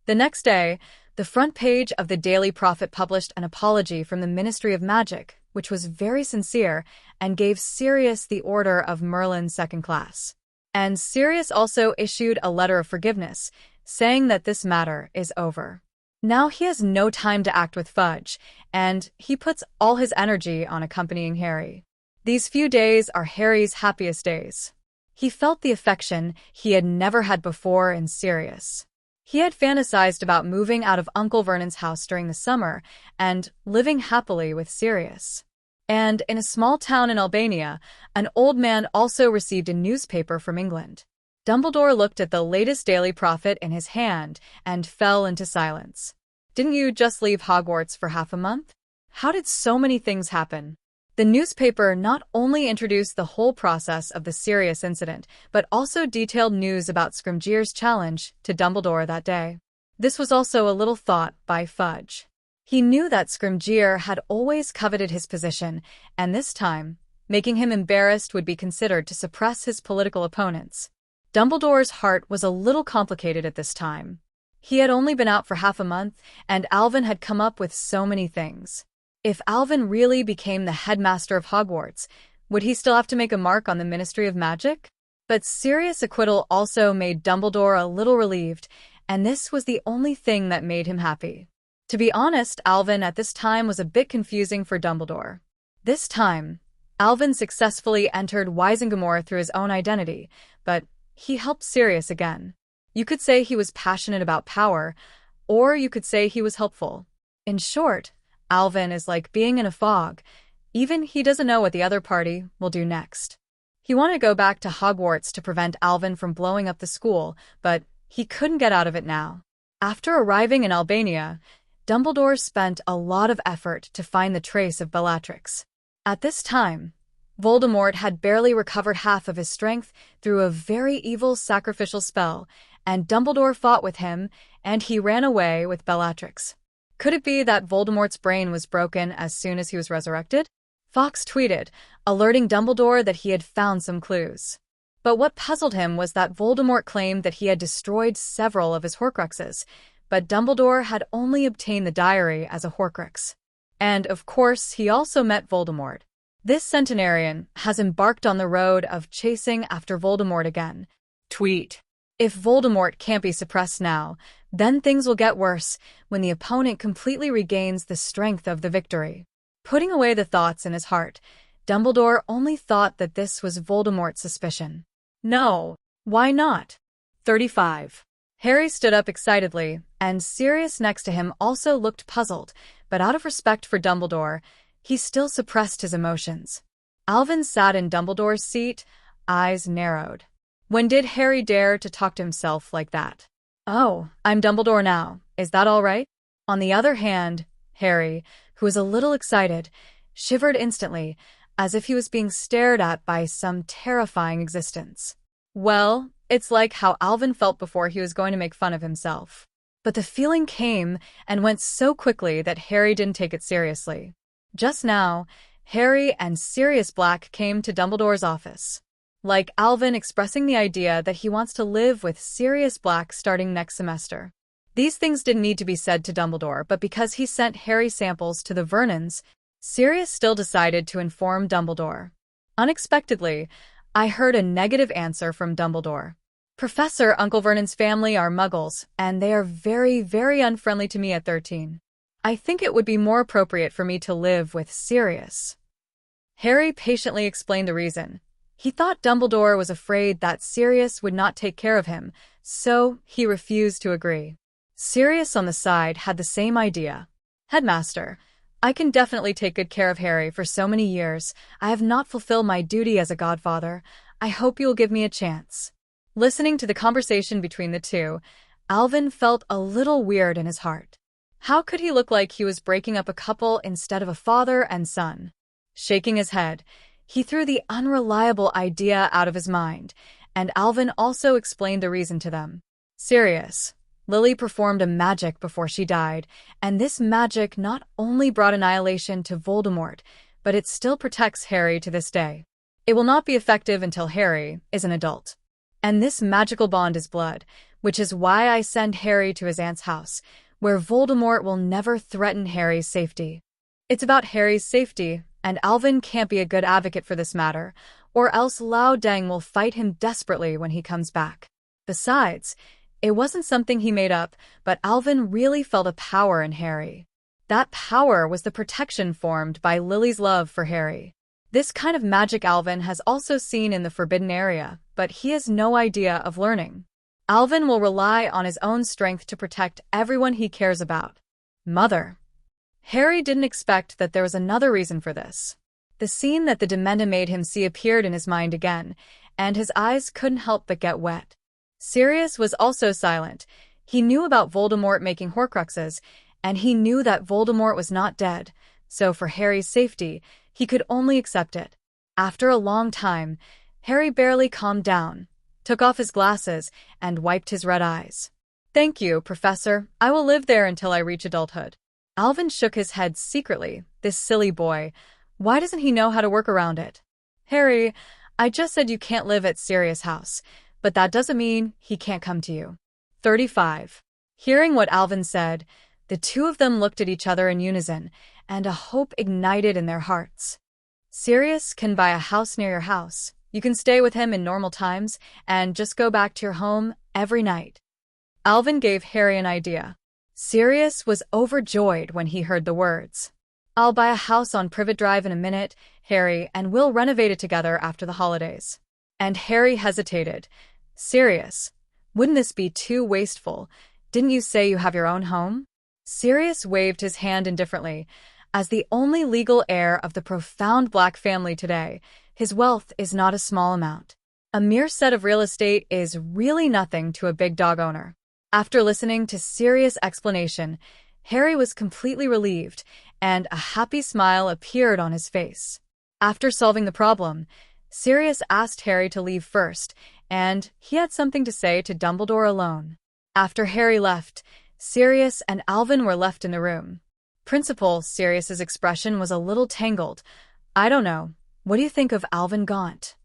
The next day, the front page of the Daily Prophet published an apology from the Ministry of Magic, which was very sincere and gave Sirius the Order of Merlin Second Class. And Sirius also issued a letter of forgiveness, saying that this matter is over. Now he has no time to act with Fudge, and he puts all his energy on accompanying Harry. These few days are Harry's happiest days. He felt the affection he had never had before in Sirius. He had fantasized about moving out of Uncle Vernon's house during the summer and living happily with Sirius. And in a small town in Albania, an old man also received a newspaper from England. Dumbledore looked at the latest Daily Prophet in his hand and fell into silence. Didn't you just leave Hogwarts for half a month? How did so many things happen? The newspaper not only introduced the whole process of the Sirius incident, but also detailed news about Scrimgeour's challenge to Dumbledore that day. This was also a little thought by Fudge. He knew that Scrimgeour had always coveted his position, and this time, making him embarrassed would be considered to suppress his political opponents. Dumbledore's heart was a little complicated at this time. He had only been out for half a month, and Alvin had come up with so many things. If Alvin really became the headmaster of Hogwarts, would he still have to make a mark on the Ministry of Magic? But Sirius' acquittal also made Dumbledore a little relieved, and this was the only thing that made him happy. To be honest, Alvin at this time was a bit confusing for Dumbledore. This time, Alvin successfully entered Wizengamot through his own identity, but he helped Sirius again. You could say he was passionate about power, or you could say he was helpful. In short, Alvin is like being in a fog. Even he doesn't know what the other party will do next. He wanted to go back to Hogwarts to prevent Alvin from blowing up the school, but he couldn't get out of it now. After arriving in Albania, Dumbledore spent a lot of effort to find the trace of Bellatrix. At this time, Voldemort had barely recovered half of his strength through a very evil sacrificial spell, and Dumbledore fought with him, and he ran away with Bellatrix. Could it be that Voldemort's brain was broken as soon as he was resurrected? Fawkes tweeted, alerting Dumbledore that he had found some clues. But what puzzled him was that Voldemort claimed that he had destroyed several of his Horcruxes, but Dumbledore had only obtained the diary as a Horcrux. And, of course, he also met Voldemort. This centenarian has embarked on the road of chasing after Voldemort again. Tweet. If Voldemort can't be suppressed now, then things will get worse when the opponent completely regains the strength of the victory. Putting away the thoughts in his heart, Dumbledore only thought that this was Voldemort's suspicion. No, why not? 35. Harry stood up excitedly, and Sirius next to him also looked puzzled, but out of respect for Dumbledore, he still suppressed his emotions. Alvin sat in Dumbledore's seat, eyes narrowed. When did Harry dare to talk to himself like that? Oh, I'm Dumbledore now. Is that all right? On the other hand, Harry, who was a little excited, shivered instantly, as if he was being stared at by some terrifying existence. Well, it's like how Alvin felt before he was going to make fun of himself. But the feeling came and went so quickly that Harry didn't take it seriously. Just now, Harry and Sirius Black came to Dumbledore's office. Like Alvin expressing the idea that he wants to live with Sirius Black starting next semester. These things didn't need to be said to Dumbledore, but because he sent Harry samples to the Vernons, Sirius still decided to inform Dumbledore. Unexpectedly, I heard a negative answer from Dumbledore. Professor Uncle Vernon's family are Muggles, and they are very, very unfriendly to me at 13. I think it would be more appropriate for me to live with Sirius. Harry patiently explained the reason. He thought Dumbledore was afraid that Sirius would not take care of him, so he refused to agree. Sirius on the side had the same idea. Headmaster, I can definitely take good care of Harry for so many years. I have not fulfilled my duty as a godfather. I hope you will give me a chance. Listening to the conversation between the two, Alvin felt a little weird in his heart. How could he look like he was breaking up a couple instead of a father and son? Shaking his head, he threw the unreliable idea out of his mind, and Alvin also explained the reason to them. Sirius, Lily performed a magic before she died, and this magic not only brought annihilation to Voldemort, but it still protects Harry to this day. It will not be effective until Harry is an adult. And this magical bond is blood, which is why I send Harry to his aunt's house, where Voldemort will never threaten Harry's safety. It's about Harry's safety, and Alvin can't be a good advocate for this matter, or else Lao Deng will fight him desperately when he comes back. Besides, it wasn't something he made up, but Alvin really felt a power in Harry. That power was the protection formed by Lily's love for Harry. This kind of magic Alvin has also seen in the Forbidden Area, but he has no idea of learning. Alvin will rely on his own strength to protect everyone he cares about. Mother. Harry didn't expect that there was another reason for this. The scene that the Dementa made him see appeared in his mind again, and his eyes couldn't help but get wet. Sirius was also silent. He knew about Voldemort making Horcruxes, and he knew that Voldemort was not dead, so for Harry's safety, he could only accept it. After a long time, Harry barely calmed down, took off his glasses, and wiped his red eyes. Thank you, Professor. I will live there until I reach adulthood. Alvin shook his head secretly. This silly boy. Why doesn't he know how to work around it? Harry, I just said you can't live at Sirius' house, but that doesn't mean he can't come to you. 35. Hearing what Alvin said, the two of them looked at each other in unison, and a hope ignited in their hearts. Sirius can buy a house near your house. You can stay with him in normal times, and just go back to your home every night. Alvin gave Harry an idea. Sirius was overjoyed when he heard the words. I'll buy a house on Privet Drive in a minute, Harry, and we'll renovate it together after the holidays. And Harry hesitated. Sirius, wouldn't this be too wasteful? Didn't you say you have your own home? Sirius waved his hand indifferently. As the only legal heir of the profound Black family today, his wealth is not a small amount. A mere set of real estate is really nothing to a big dog owner. After listening to Sirius' explanation, Harry was completely relieved, and a happy smile appeared on his face. After solving the problem, Sirius asked Harry to leave first, and he had something to say to Dumbledore alone. After Harry left, Sirius and Alvin were left in the room. Principal Sirius's expression was a little tangled. I don't know. What do you think of Alvin Gaunt?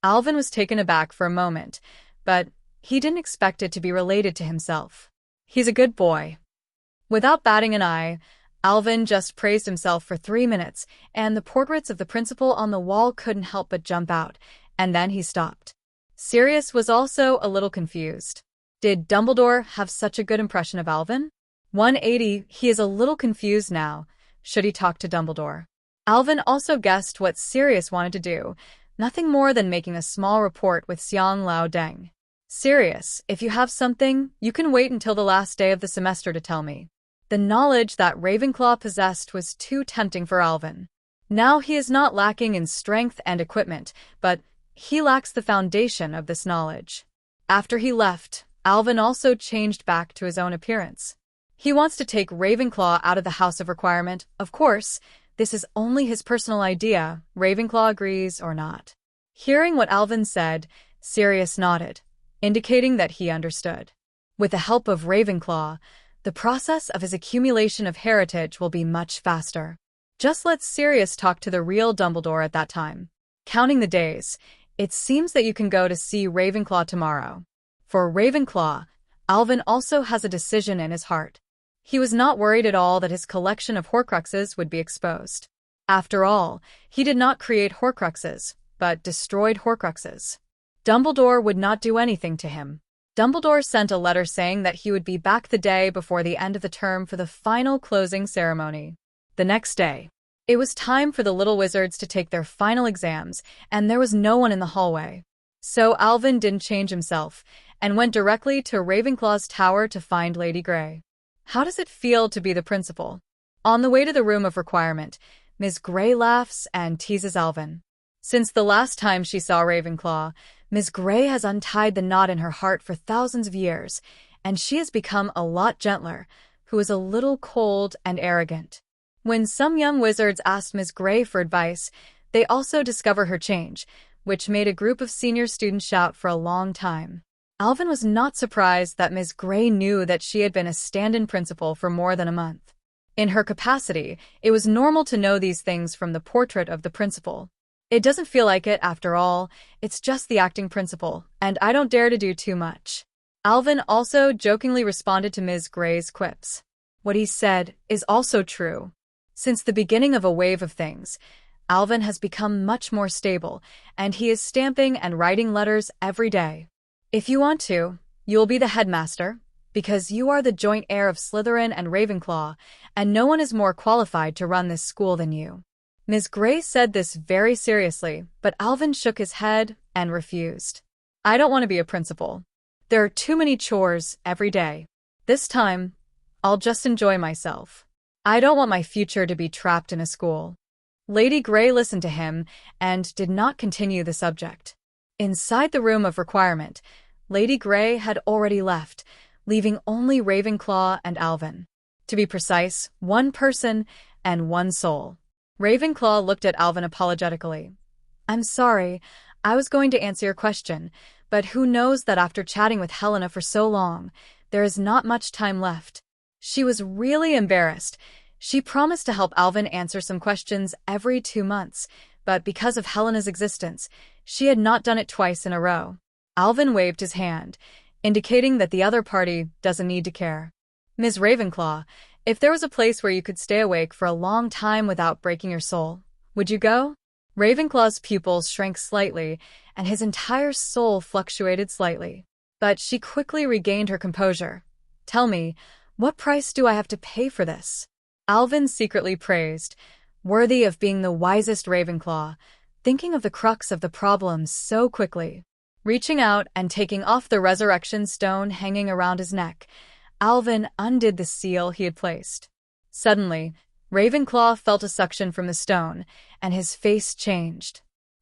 Alvin was taken aback for a moment, but he didn't expect it to be related to himself. He's a good boy. Without batting an eye, Alvin just praised himself for 3 minutes, and the portraits of the principal on the wall couldn't help but jump out, and then he stopped. Sirius was also a little confused. Did Dumbledore have such a good impression of Alvin? 180, he is a little confused now. Should he talk to Dumbledore? Alvin also guessed what Sirius wanted to do, nothing more than making a small report with Xiang Lao Deng. Sirius, if you have something, you can wait until the last day of the semester to tell me. The knowledge that Ravenclaw possessed was too tempting for Alvin. Now he is not lacking in strength and equipment, but he lacks the foundation of this knowledge. After he left, Alvin also changed back to his own appearance. He wants to take Ravenclaw out of the House of Requirement. Of course, this is only his personal idea, Ravenclaw agrees or not. Hearing what Alvin said, Sirius nodded, indicating that he understood. With the help of Ravenclaw, the process of his accumulation of heritage will be much faster. Just let Sirius talk to the real Dumbledore at that time. Counting the days, it seems that you can go to see Ravenclaw tomorrow. For Ravenclaw, Alvin also has a decision in his heart. He was not worried at all that his collection of Horcruxes would be exposed. After all, he did not create Horcruxes, but destroyed Horcruxes. Dumbledore would not do anything to him. Dumbledore sent a letter saying that he would be back the day before the end of the term for the final closing ceremony. The next day, it was time for the little wizards to take their final exams, and there was no one in the hallway. So Alvin didn't change himself, and went directly to Ravenclaw's tower to find Lady Grey. How does it feel to be the principal? On the way to the room of requirement, Ms. Grey laughs and teases Alvin. Since the last time she saw Ravenclaw, Ms. Grey has untied the knot in her heart for thousands of years, and she has become a lot gentler, who is a little cold and arrogant. When some young wizards asked Ms. Grey for advice, they also discover her change, which made a group of senior students shout for a long time. Alvin was not surprised that Ms. Grey knew that she had been a stand-in principal for more than a month. In her capacity, it was normal to know these things from the portrait of the principal. It doesn't feel like it, after all. It's just the acting principal, and I don't dare to do too much. Alvin also jokingly responded to Ms. Grey's quips. What he said is also true. Since the beginning of a wave of things, Alvin has become much more stable, and he is stamping and writing letters every day. If you want to, you'll be the headmaster, because you are the joint heir of Slytherin and Ravenclaw, and no one is more qualified to run this school than you. Ms. Grey said this very seriously, but Alvin shook his head and refused. I don't want to be a principal. There are too many chores every day. This time, I'll just enjoy myself. I don't want my future to be trapped in a school. Lady Grey listened to him and did not continue the subject. Inside the room of requirement, Lady Grey had already left, leaving only Ravenclaw and Alvin. To be precise, one person and one soul. Ravenclaw looked at Alvin apologetically. I'm sorry, I was going to answer your question, but who knows that after chatting with Helena for so long, there is not much time left. She was really embarrassed. She promised to help Alvin answer some questions every 2 months, but because of Helena's existence, she had not done it twice in a row. Alvin waved his hand, indicating that the other party doesn't need to care. Ms. Ravenclaw, if there was a place where you could stay awake for a long time without breaking your soul, would you go? Ravenclaw's pupils shrank slightly, and his entire soul fluctuated slightly. But she quickly regained her composure. Tell me, what price do I have to pay for this? Alvin secretly praised, worthy of being the wisest Ravenclaw, thinking of the crux of the problem so quickly. Reaching out and taking off the resurrection stone hanging around his neck, Alvin undid the seal he had placed. Suddenly, Ravenclaw felt a suction from the stone, and his face changed.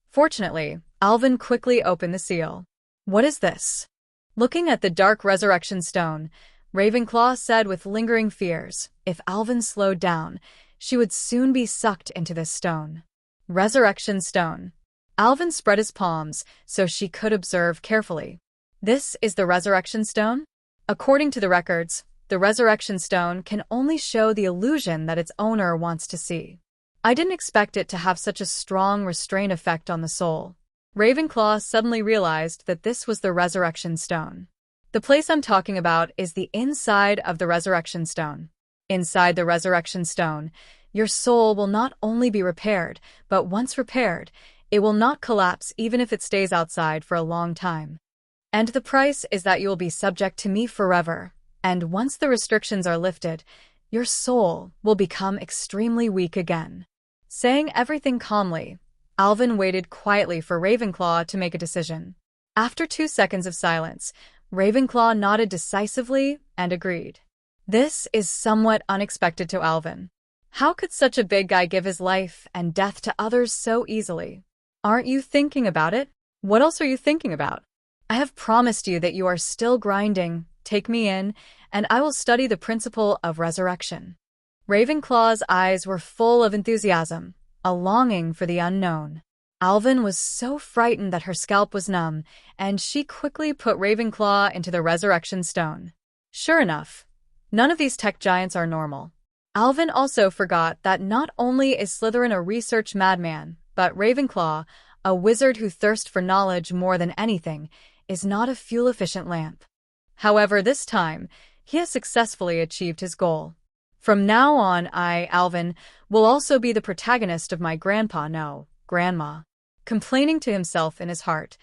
Fortunately, Alvin quickly opened the seal. What is this? Looking at the dark resurrection stone, Ravenclaw said with lingering fears, if Alvin slowed down, she would soon be sucked into this stone. Resurrection stone. Alvin spread his palms so she could observe carefully. This is the resurrection stone? According to the records, the resurrection stone can only show the illusion that its owner wants to see. I didn't expect it to have such a strong restraint effect on the soul. Ravenclaw suddenly realized that this was the resurrection stone. The place I'm talking about is the inside of the resurrection stone. Inside the resurrection stone, your soul will not only be repaired, but once repaired, it will not collapse even if it stays outside for a long time. And the price is that you will be subject to me forever, and once the restrictions are lifted, your soul will become extremely weak again. Saying everything calmly, Alvin waited quietly for Ravenclaw to make a decision. After 2 seconds of silence, Ravenclaw nodded decisively and agreed. This is somewhat unexpected to Alvin. How could such a big guy give his life and death to others so easily? Aren't you thinking about it? What else are you thinking about? I have promised you that you are still grinding. Take me in, and I will study the principle of resurrection. Ravenclaw's eyes were full of enthusiasm, a longing for the unknown. Alvin was so frightened that her scalp was numb, and she quickly put Ravenclaw into the resurrection stone. Sure enough, none of these tech giants are normal. Alvin also forgot that not only is Slytherin a research madman, but Ravenclaw, a wizard who thirsts for knowledge more than anything, is not a fuel-efficient lamp. However, this time, he has successfully achieved his goal. From now on, I, Alvin, will also be the protagonist of my grandma. Complaining to himself in his heart,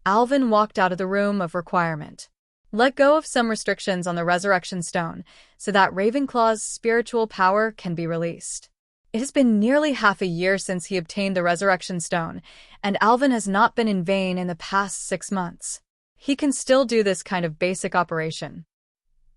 Alvin walked out of the room of requirement. Let go of some restrictions on the Resurrection Stone so that Ravenclaw's spiritual power can be released. It has been nearly half a year since he obtained the Resurrection Stone, and Alvin has not been in vain in the past 6 months. He can still do this kind of basic operation.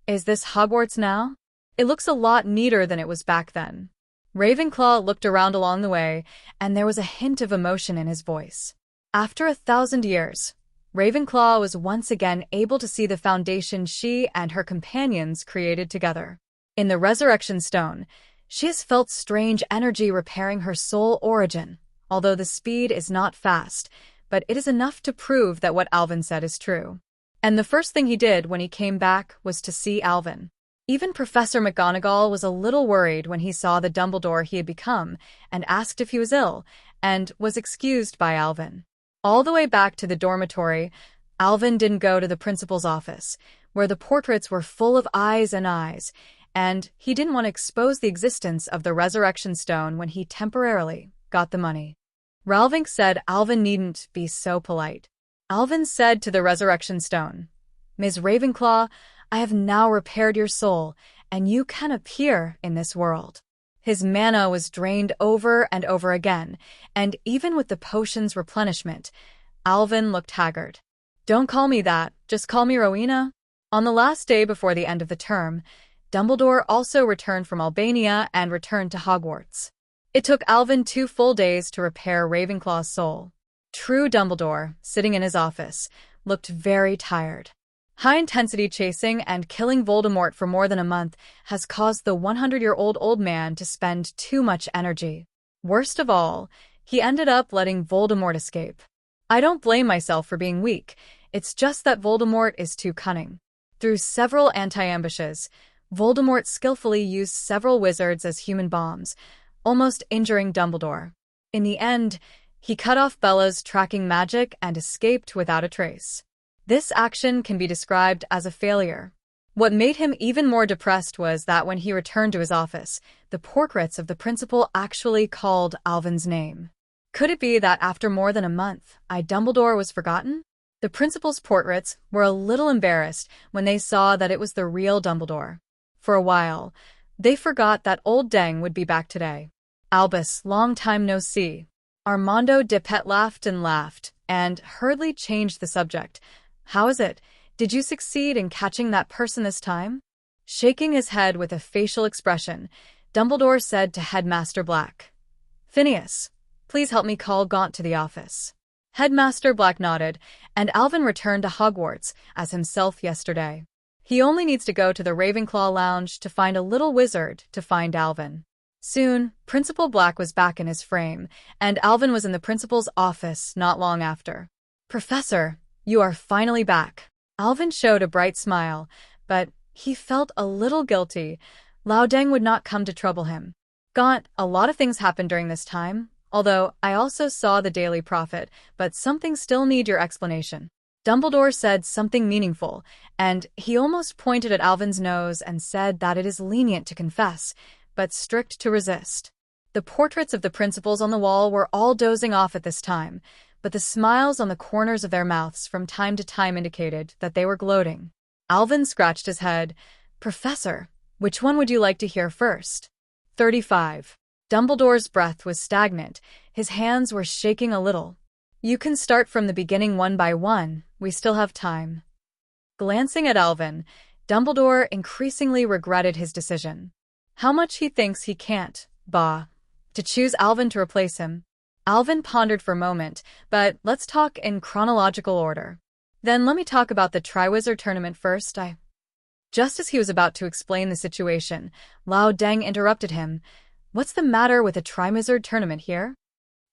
Is this Hogwarts now? It looks a lot neater than it was back then. Ravenclaw looked around along the way, and there was a hint of emotion in his voice. After 1,000 years, Ravenclaw was once again able to see the foundation she and her companions created together. In the Resurrection Stone, she has felt strange energy repairing her soul origin, although the speed is not fast, but it is enough to prove that what Alvin said is true. And the first thing he did when he came back was to see Alvin. Even Professor McGonagall was a little worried when he saw the Dumbledore he had become and asked if he was ill, and was excused by Alvin. All the way back to the dormitory, Alvin didn't go to the principal's office, where the portraits were full of eyes, and he didn't want to expose the existence of the Resurrection Stone when he temporarily got the money. Ralvink said Alvin needn't be so polite. Alvin said to the Resurrection Stone, "Ms. Ravenclaw, I have now repaired your soul, and you can appear in this world." His mana was drained over and over again, and even with the potion's replenishment, Alvin looked haggard. "Don't call me that, just call me Rowena." On the last day before the end of the term, Dumbledore also returned from Albania and returned to Hogwarts. It took Alvin 2 full days to repair Ravenclaw's soul. True Dumbledore, sitting in his office, looked very tired. High-intensity chasing and killing Voldemort for more than a month has caused the 100-year-old old man to spend too much energy. Worst of all, he ended up letting Voldemort escape. I don't blame myself for being weak, it's just that Voldemort is too cunning. Through several anti-ambushes, Voldemort skillfully used several wizards as human bombs, almost injuring Dumbledore. In the end, he cut off Bella's tracking magic and escaped without a trace. This action can be described as a failure. What made him even more depressed was that when he returned to his office, the portraits of the principal actually called Alvin's name. Could it be that after more than a month, Dumbledore was forgotten? The principal's portraits were a little embarrassed when they saw that it was the real Dumbledore. For a while, they forgot that old Deng would be back today. "Albus, long time no see." Armando Dipet laughed and hurriedly changed the subject. "How is it? Did you succeed in catching that person this time?" Shaking his head with a facial expression, Dumbledore said to Headmaster Black, "Phineas, please help me call Gaunt to the office." Headmaster Black nodded, and Alvin returned to Hogwarts as himself yesterday. He only needs to go to the Ravenclaw lounge to find a little wizard to find Alvin. Soon, Principal Black was back in his frame, and Alvin was in the principal's office not long after. "Professor, you are finally back." Alvin showed a bright smile, but he felt a little guilty. Lao Deng would not come to trouble him. "Gaunt, a lot of things happened during this time, although I also saw the Daily Prophet, but something still need your explanation." Dumbledore said something meaningful, and he almost pointed at Alvin's nose and said that it is lenient to confess, but strict to resist. The portraits of the principals on the wall were all dozing off at this time, but the smiles on the corners of their mouths from time to time indicated that they were gloating. Alvin scratched his head. "Professor, which one would you like to hear first?" 35. Dumbledore's breath was stagnant. His hands were shaking a little. "You can start from the beginning one by one. We still have time." Glancing at Alvin, Dumbledore increasingly regretted his decision. How much he thinks he can't, to choose Alvin to replace him. Alvin pondered for a moment, but let's talk in chronological order. "Then let me talk about the Triwizard Tournament first. Just as he was about to explain the situation, Lao Deng interrupted him. "What's the matter with a Triwizard Tournament here?"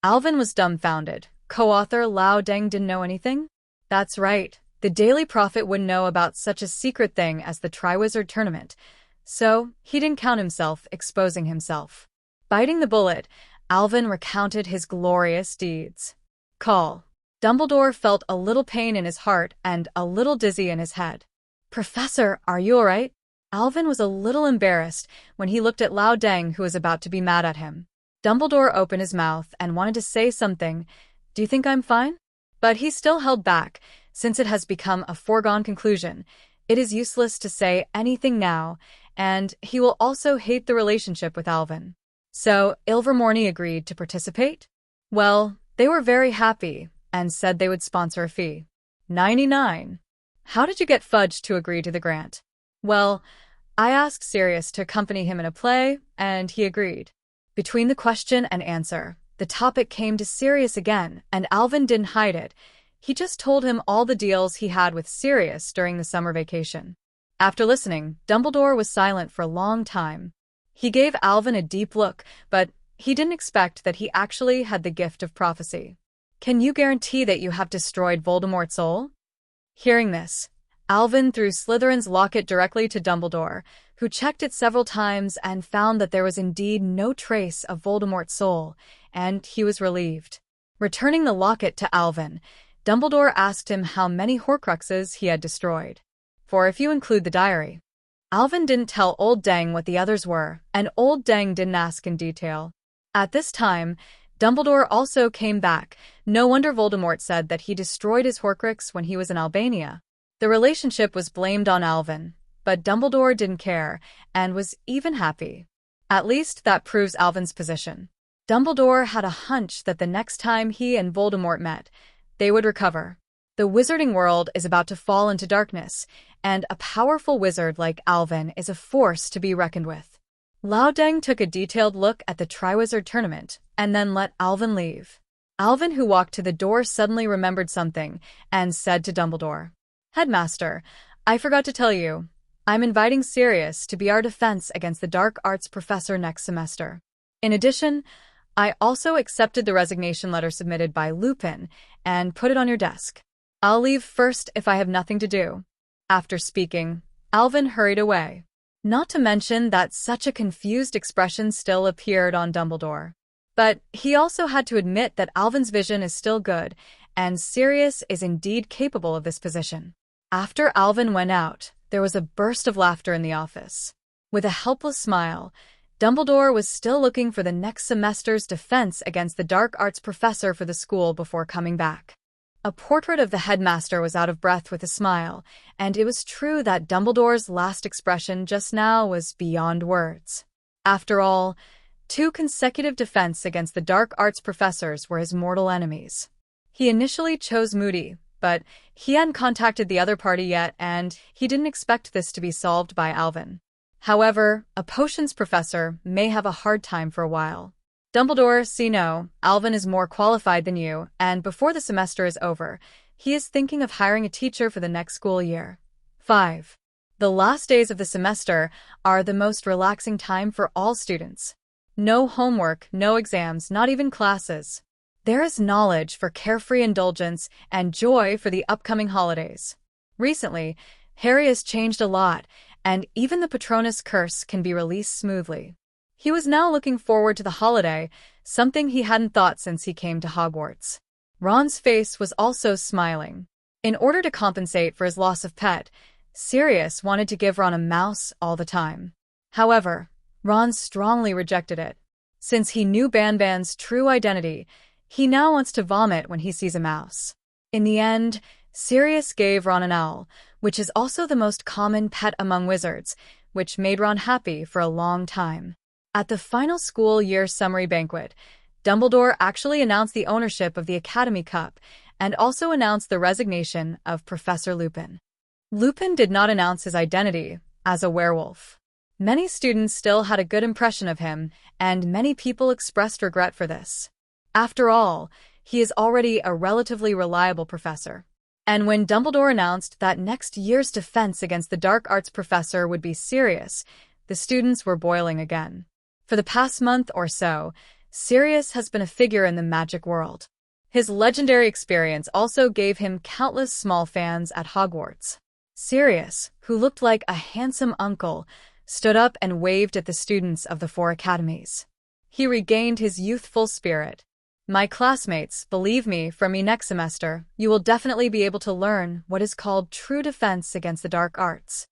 Alvin was dumbfounded. Co-author Lao Deng didn't know anything? That's right. The Daily Prophet wouldn't know about such a secret thing as the Triwizard Tournament, so he didn't count himself exposing himself. Biting the bullet, Alvin recounted his glorious deeds. Call. Dumbledore felt a little pain in his heart and a little dizzy in his head. "Professor, are you all right?" Alvin was a little embarrassed when he looked at Lao Deng, who was about to be mad at him. Dumbledore opened his mouth and wanted to say something. "Do you think I'm fine?" But he still held back, since it has become a foregone conclusion. It is useless to say anything now, and he will also hate the relationship with Alvin. So, Ilvermorny agreed to participate? Well, they were very happy and said they would sponsor a fee. 99. How did you get Fudge to agree to the grant? Well, I asked Sirius to accompany him in a play, and he agreed. Between the question and answer, the topic came to Sirius again, and Alvin didn't hide it. He just told him all the deals he had with Sirius during the summer vacation. After listening, Dumbledore was silent for a long time. He gave Alvin a deep look, but he didn't expect that he actually had the gift of prophecy. Can you guarantee that you have destroyed Voldemort's soul? Hearing this, Alvin threw Slytherin's locket directly to Dumbledore, who checked it several times and found that there was indeed no trace of Voldemort's soul, and he was relieved. Returning the locket to Alvin, Dumbledore asked him how many Horcruxes he had destroyed. For if you include the diary. Alvin didn't tell Old Dang what the others were, and Old Dang didn't ask in detail. At this time, Dumbledore also came back. No wonder Voldemort said that he destroyed his Horcrux when he was in Albania. The relationship was blamed on Alvin, but Dumbledore didn't care, and was even happy. At least that proves Alvin's position. Dumbledore had a hunch that the next time he and Voldemort met, they would recover. The wizarding world is about to fall into darkness, and a powerful wizard like Alvin is a force to be reckoned with. Loudang took a detailed look at the Triwizard Tournament, and then let Alvin leave. Alvin, who walked to the door, suddenly remembered something, and said to Dumbledore, "Headmaster, I forgot to tell you. I'm inviting Sirius to be our defense against the Dark Arts professor next semester. In addition, I also accepted the resignation letter submitted by Lupin, and put it on your desk. I'll leave first if I have nothing to do." After speaking, Alvin hurried away. Not to mention that such a confused expression still appeared on Dumbledore. But he also had to admit that Alvin's vision is still good, and Sirius is indeed capable of this position. After Alvin went out, there was a burst of laughter in the office. With a helpless smile, Dumbledore was still looking for the next semester's defense against the Dark Arts professor for the school before coming back. A portrait of the headmaster was out of breath with a smile, and it was true that Dumbledore's last expression just now was beyond words. After all, 2 consecutive defense against the Dark Arts professors were his mortal enemies. He initially chose Moody, but he hadn't contacted the other party yet, and he didn't expect this to be solved by Alvin. However, a potions professor may have a hard time for a while. Dumbledore, see no, Alvin is more qualified than you, and before the semester is over, he is thinking of hiring a teacher for the next school year. 5. The last days of the semester are the most relaxing time for all students. No homework, no exams, not even classes. There is knowledge for carefree indulgence and joy for the upcoming holidays. Recently, Harry has changed a lot, and even the Patronus curse can be released smoothly. He was now looking forward to the holiday, something he hadn't thought since he came to Hogwarts. Ron's face was also smiling. In order to compensate for his loss of pet, Sirius wanted to give Ron a mouse all the time. However, Ron strongly rejected it. Since he knew Banban's true identity, he now wants to vomit when he sees a mouse. In the end, Sirius gave Ron an owl, which is also the most common pet among wizards, which made Ron happy for a long time. At the final school year summary banquet, Dumbledore actually announced the ownership of the Academy Cup and also announced the resignation of Professor Lupin. Lupin did not announce his identity as a werewolf. Many students still had a good impression of him, and many people expressed regret for this. After all, he is already a relatively reliable professor. And when Dumbledore announced that next year's defense against the Dark Arts professor would be Sirius, the students were boiling again. For the past month or so, Sirius has been a figure in the magic world. His legendary experience also gave him countless small fans at Hogwarts. Sirius, who looked like a handsome uncle, stood up and waved at the students of the 4 academies. He regained his youthful spirit. "My classmates, believe me, from me next semester, you will definitely be able to learn what is called true defense against the dark arts."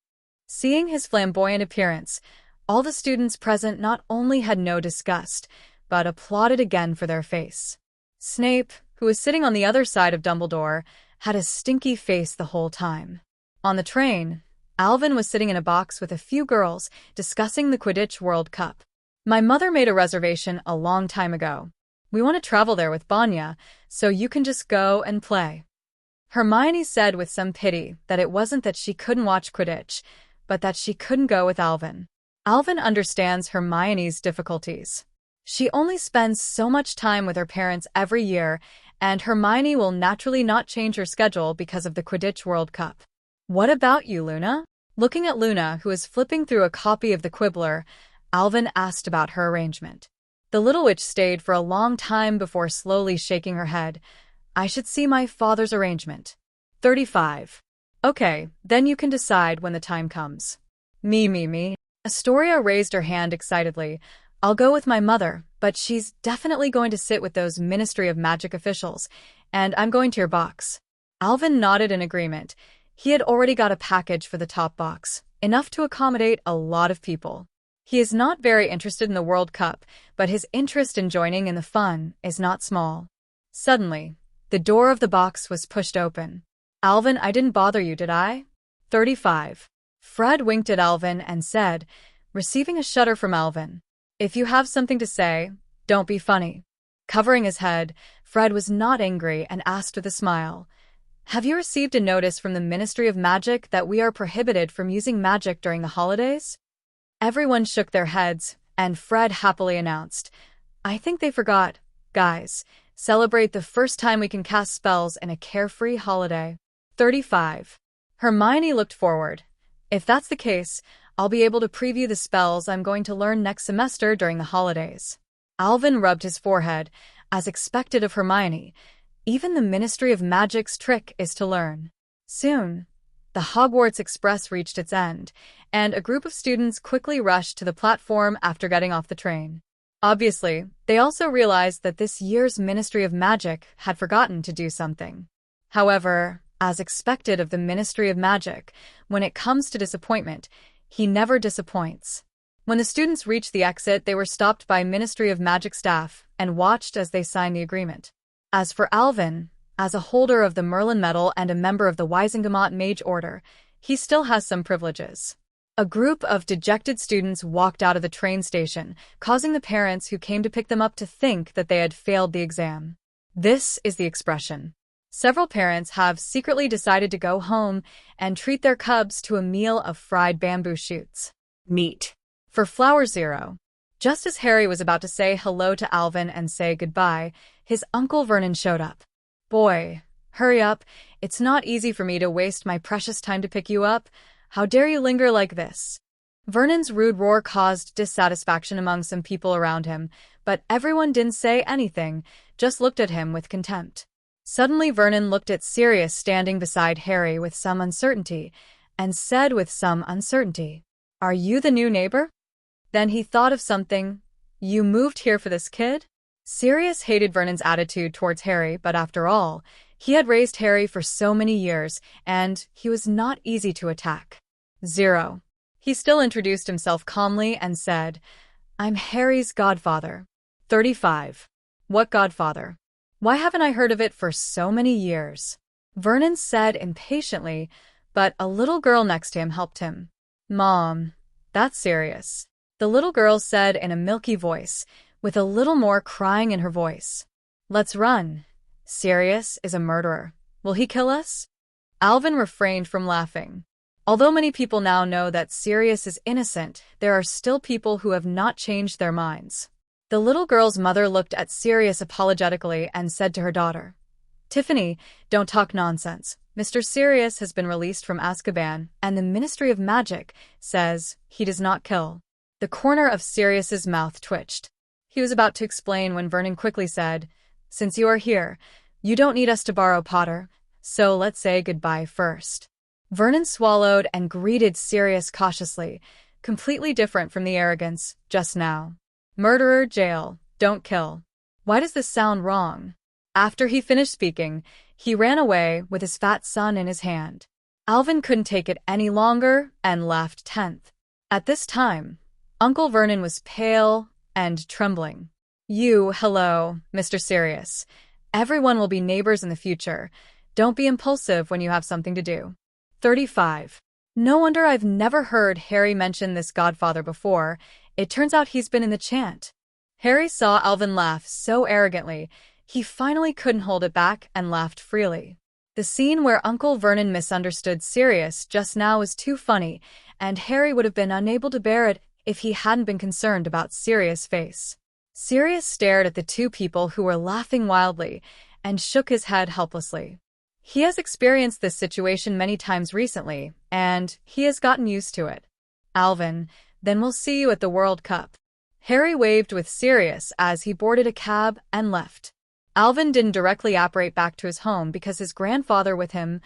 Seeing his flamboyant appearance, all the students present not only had no disgust, but applauded again for their face. Snape, who was sitting on the other side of Dumbledore, had a stinky face the whole time. On the train, Alvin was sitting in a box with a few girls, discussing the Quidditch World Cup. My mother made a reservation a long time ago. We want to travel there with Banya, so you can just go and play. Hermione said with some pity that it wasn't that she couldn't watch Quidditch, but that she couldn't go with Alvin. Alvin understands Hermione's difficulties. She only spends so much time with her parents every year, and Hermione will naturally not change her schedule because of the Quidditch World Cup. What about you, Luna? Looking at Luna, who is flipping through a copy of the Quibbler, Alvin asked about her arrangement. The little witch stayed for a long time before slowly shaking her head. I should see my father's arrangement. 35. Okay, then you can decide when the time comes. Me. Astoria raised her hand excitedly. I'll go with my mother, but she's definitely going to sit with those Ministry of Magic officials, and I'm going to your box. Alvin nodded in agreement. He had already got a package for the top box, enough to accommodate a lot of people. He is not very interested in the World Cup, but his interest in joining in the fun is not small. Suddenly, the door of the box was pushed open. Alvin, I didn't bother you, did I? 35. Fred winked at Alvin and said, receiving a shudder from Alvin, if you have something to say, don't be funny. Covering his head, Fred was not angry and asked with a smile, have you received a notice from the Ministry of Magic that we are prohibited from using magic during the holidays? Everyone shook their heads, and Fred happily announced, I think they forgot. Guys, celebrate the first time we can cast spells in a carefree holiday. 35. Hermione looked forward. If that's the case, I'll be able to preview the spells I'm going to learn next semester during the holidays. Alvin rubbed his forehead, as expected of Hermione. Even the Ministry of Magic's trick is to learn. Soon, the Hogwarts Express reached its end, and a group of students quickly rushed to the platform after getting off the train. Obviously, they also realized that this year's Ministry of Magic had forgotten to do something. However, as expected of the Ministry of Magic, when it comes to disappointment, he never disappoints. When the students reached the exit, they were stopped by Ministry of Magic staff and watched as they signed the agreement. As for Alvin, as a holder of the Merlin Medal and a member of the Wisengamot Mage Order, he still has some privileges. A group of dejected students walked out of the train station, causing the parents who came to pick them up to think that they had failed the exam. This is the expression. Several parents have secretly decided to go home and treat their cubs to a meal of fried bamboo shoots. Meat. For Flower Zero. Just as Harry was about to say hello to Alvin and say goodbye, his Uncle Vernon showed up. Boy, hurry up. It's not easy for me to waste my precious time to pick you up. How dare you linger like this? Vernon's rude roar caused dissatisfaction among some people around him, but everyone didn't say anything, just looked at him with contempt. Suddenly Vernon looked at Sirius standing beside Harry with some uncertainty, and said with some uncertainty, Are you the new neighbor? Then he thought of something. You moved here for this kid? Sirius hated Vernon's attitude towards Harry, but after all, he had raised Harry for so many years, and he was not easy to attack. 0. He still introduced himself calmly and said, I'm Harry's godfather. 35. What godfather? Why haven't I heard of it for so many years? Vernon said impatiently, but a little girl next to him helped him. Mom, that's Sirius. The little girl said in a milky voice, with a little more crying in her voice. Let's run. Sirius is a murderer. Will he kill us? Alvin refrained from laughing. Although many people now know that Sirius is innocent, there are still people who have not changed their minds. The little girl's mother looked at Sirius apologetically and said to her daughter, Tiffany, don't talk nonsense. Mr. Sirius has been released from Azkaban, and the Ministry of Magic says he does not kill. The corner of Sirius's mouth twitched. He was about to explain when Vernon quickly said, Since you are here, you don't need us to borrow Potter, so let's say goodbye first. Vernon swallowed and greeted Sirius cautiously, completely different from the arrogance just now. Murderer, jail, don't kill. Why does this sound wrong? After he finished speaking, he ran away with his fat son in his hand. Alvin couldn't take it any longer and laughed 10th. At this time, Uncle Vernon was pale and trembling. Hello, Mr. Sirius. Everyone will be neighbors in the future. Don't be impulsive when you have something to do. 35. No wonder I've never heard Harry mention this godfather before. It turns out he's been in the chant. Harry saw Alvin laugh so arrogantly, he finally couldn't hold it back and laughed freely. The scene where Uncle Vernon misunderstood Sirius just now was too funny, and Harry would have been unable to bear it if he hadn't been concerned about Sirius' face. Sirius stared at the two people who were laughing wildly and shook his head helplessly. He has experienced this situation many times recently, and he has gotten used to it. Alvin, then we'll see you at the World Cup. Harry waved with Sirius as he boarded a cab and left. Alvin didn't directly apparate back to his home because his grandfather with him,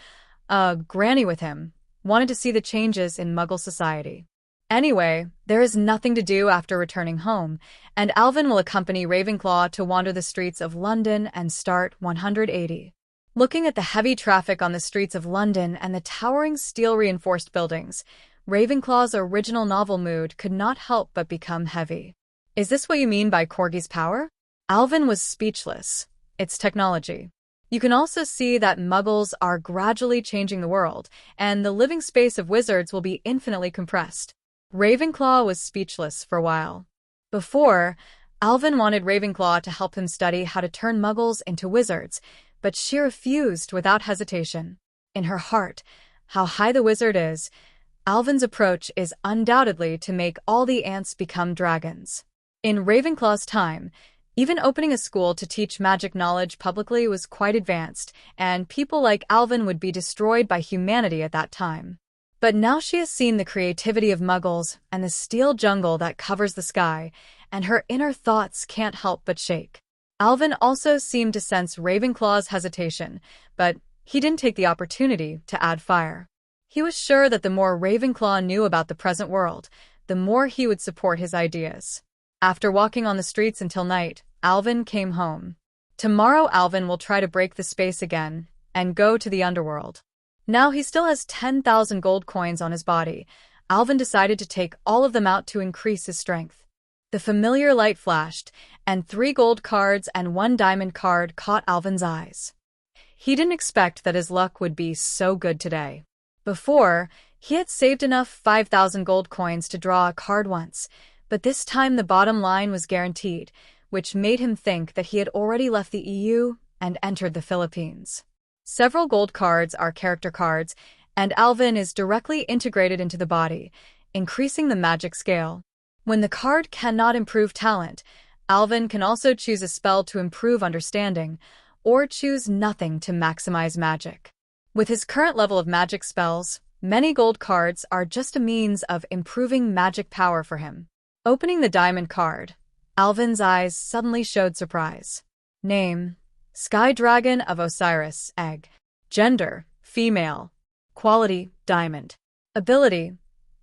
granny with him, wanted to see the changes in Muggle society. Anyway, there is nothing to do after returning home, and Alvin will accompany Ravenclaw to wander the streets of London and start 180. Looking at the heavy traffic on the streets of London and the towering steel-reinforced buildings, Ravenclaw's original novel mood could not help but become heavy. Is this what you mean by Corgi's power? Alvin was speechless. It's technology. You can also see that Muggles are gradually changing the world, and the living space of wizards will be infinitely compressed. Ravenclaw was speechless for a while. Before, Alvin wanted Ravenclaw to help him study how to turn Muggles into wizards, but she refused without hesitation. In her heart, how high the wizard is, Alvin's approach is undoubtedly to make all the ants become dragons. In Ravenclaw's time, even opening a school to teach magic knowledge publicly was quite advanced, and people like Alvin would be destroyed by humanity at that time. But now she has seen the creativity of Muggles and the steel jungle that covers the sky, and her inner thoughts can't help but shake. Alvin also seemed to sense Ravenclaw's hesitation, but he didn't take the opportunity to add fire. He was sure that the more Ravenclaw knew about the present world, the more he would support his ideas. After walking on the streets until night, Alvin came home. Tomorrow Alvin will try to break the space again and go to the underworld. Now he still has 10,000 gold coins on his body. Alvin decided to take all of them out to increase his strength. The familiar light flashed, and 3 gold cards and 1 diamond card caught Alvin's eyes. He didn't expect that his luck would be so good today. Before, he had saved enough 5,000 gold coins to draw a card once, but this time the bottom line was guaranteed, which made him think that he had already left the EU and entered the Philippines. Several gold cards are character cards, and Alvin is directly integrated into the body, increasing the magic scale. When the card cannot improve talent, Alvin can also choose a spell to improve understanding, or choose nothing to maximize magic. With his current level of magic spells, many gold cards are just a means of improving magic power for him. Opening the diamond card, Alvin's eyes suddenly showed surprise. Name: Sky Dragon of Osiris, Egg. Gender: female. Quality: diamond. Ability: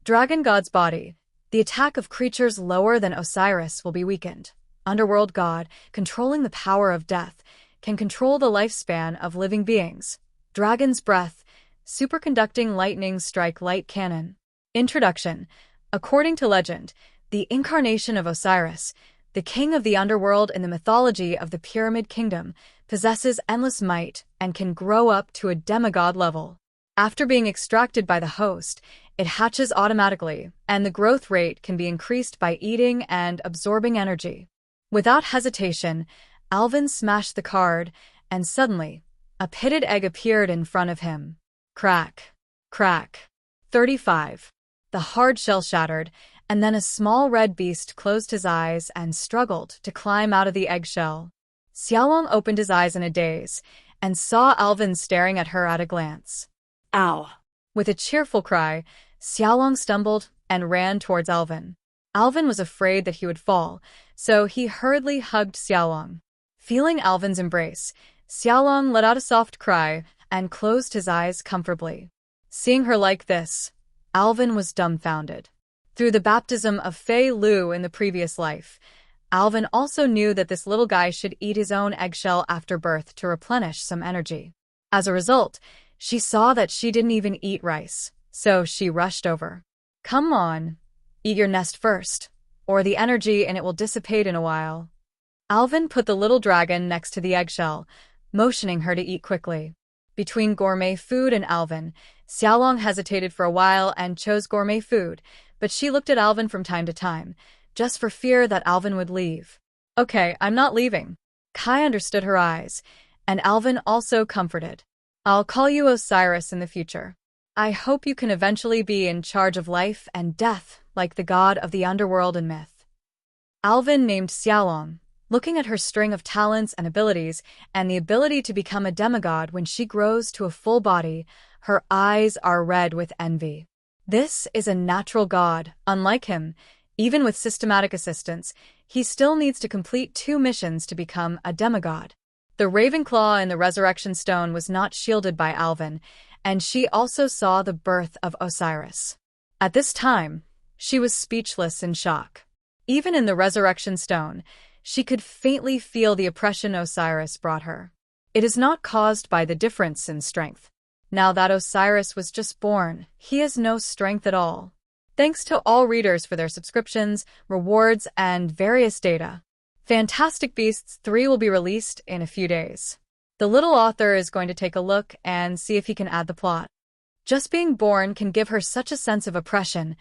Dragon God's body. The attack of creatures lower than Osiris will be weakened. Underworld God, controlling the power of death, can control the lifespan of living beings. Dragon's Breath, superconducting lightning strike light cannon. Introduction. According to legend, the incarnation of Osiris, the king of the underworld in the mythology of the Pyramid Kingdom, possesses endless might and can grow up to a demigod level. After being extracted by the host, it hatches automatically, and the growth rate can be increased by eating and absorbing energy. Without hesitation, Alvin smashed the card, and suddenly, a pitted egg appeared in front of him. Crack. Crack. 35. The hard shell shattered, and then a small red beast closed his eyes and struggled to climb out of the eggshell. Xiaolong opened his eyes in a daze, and saw Alvin staring at her at a glance. Ow! With a cheerful cry, Xiaolong stumbled and ran towards Alvin. Alvin was afraid that he would fall, so he hurriedly hugged Xiaolong. Feeling Alvin's embrace, Xiaolong let out a soft cry and closed his eyes comfortably. Seeing her like this, Alvin was dumbfounded. Through the baptism of Fei Lu in the previous life, Alvin also knew that this little guy should eat his own eggshell after birth to replenish some energy. As a result, she saw that she didn't even eat rice, so she rushed over. Come on, eat your nest first, or the energy in it will dissipate in a while. Alvin put the little dragon next to the eggshell, motioning her to eat quickly. Between gourmet food and Alvin, Xiaolong hesitated for a while and chose gourmet food, but she looked at Alvin from time to time, just for fear that Alvin would leave. Okay, I'm not leaving. Kai understood her eyes, and Alvin also comforted. I'll call you Osiris in the future. I hope you can eventually be in charge of life and death like the god of the underworld and myth. Alvin named Xiaolong, looking at her string of talents and abilities and the ability to become a demigod when she grows to a full body. Her eyes are red with envy. This is a natural god. Unlike him, even with systematic assistance, he still needs to complete 2 missions to become a demigod. The Ravenclaw in the Resurrection Stone was not shielded by Alvin, and she also saw the birth of Osiris. At this time, she was speechless in shock. Even in the Resurrection Stone, she could faintly feel the oppression Osiris brought her. It is not caused by the difference in strength. Now that Osiris was just born, he has no strength at all. Thanks to all readers for their subscriptions, rewards, and various data. Fantastic Beasts 3 will be released in a few days. The little author is going to take a look and see if he can add the plot. Just being born can give her such a sense of oppression.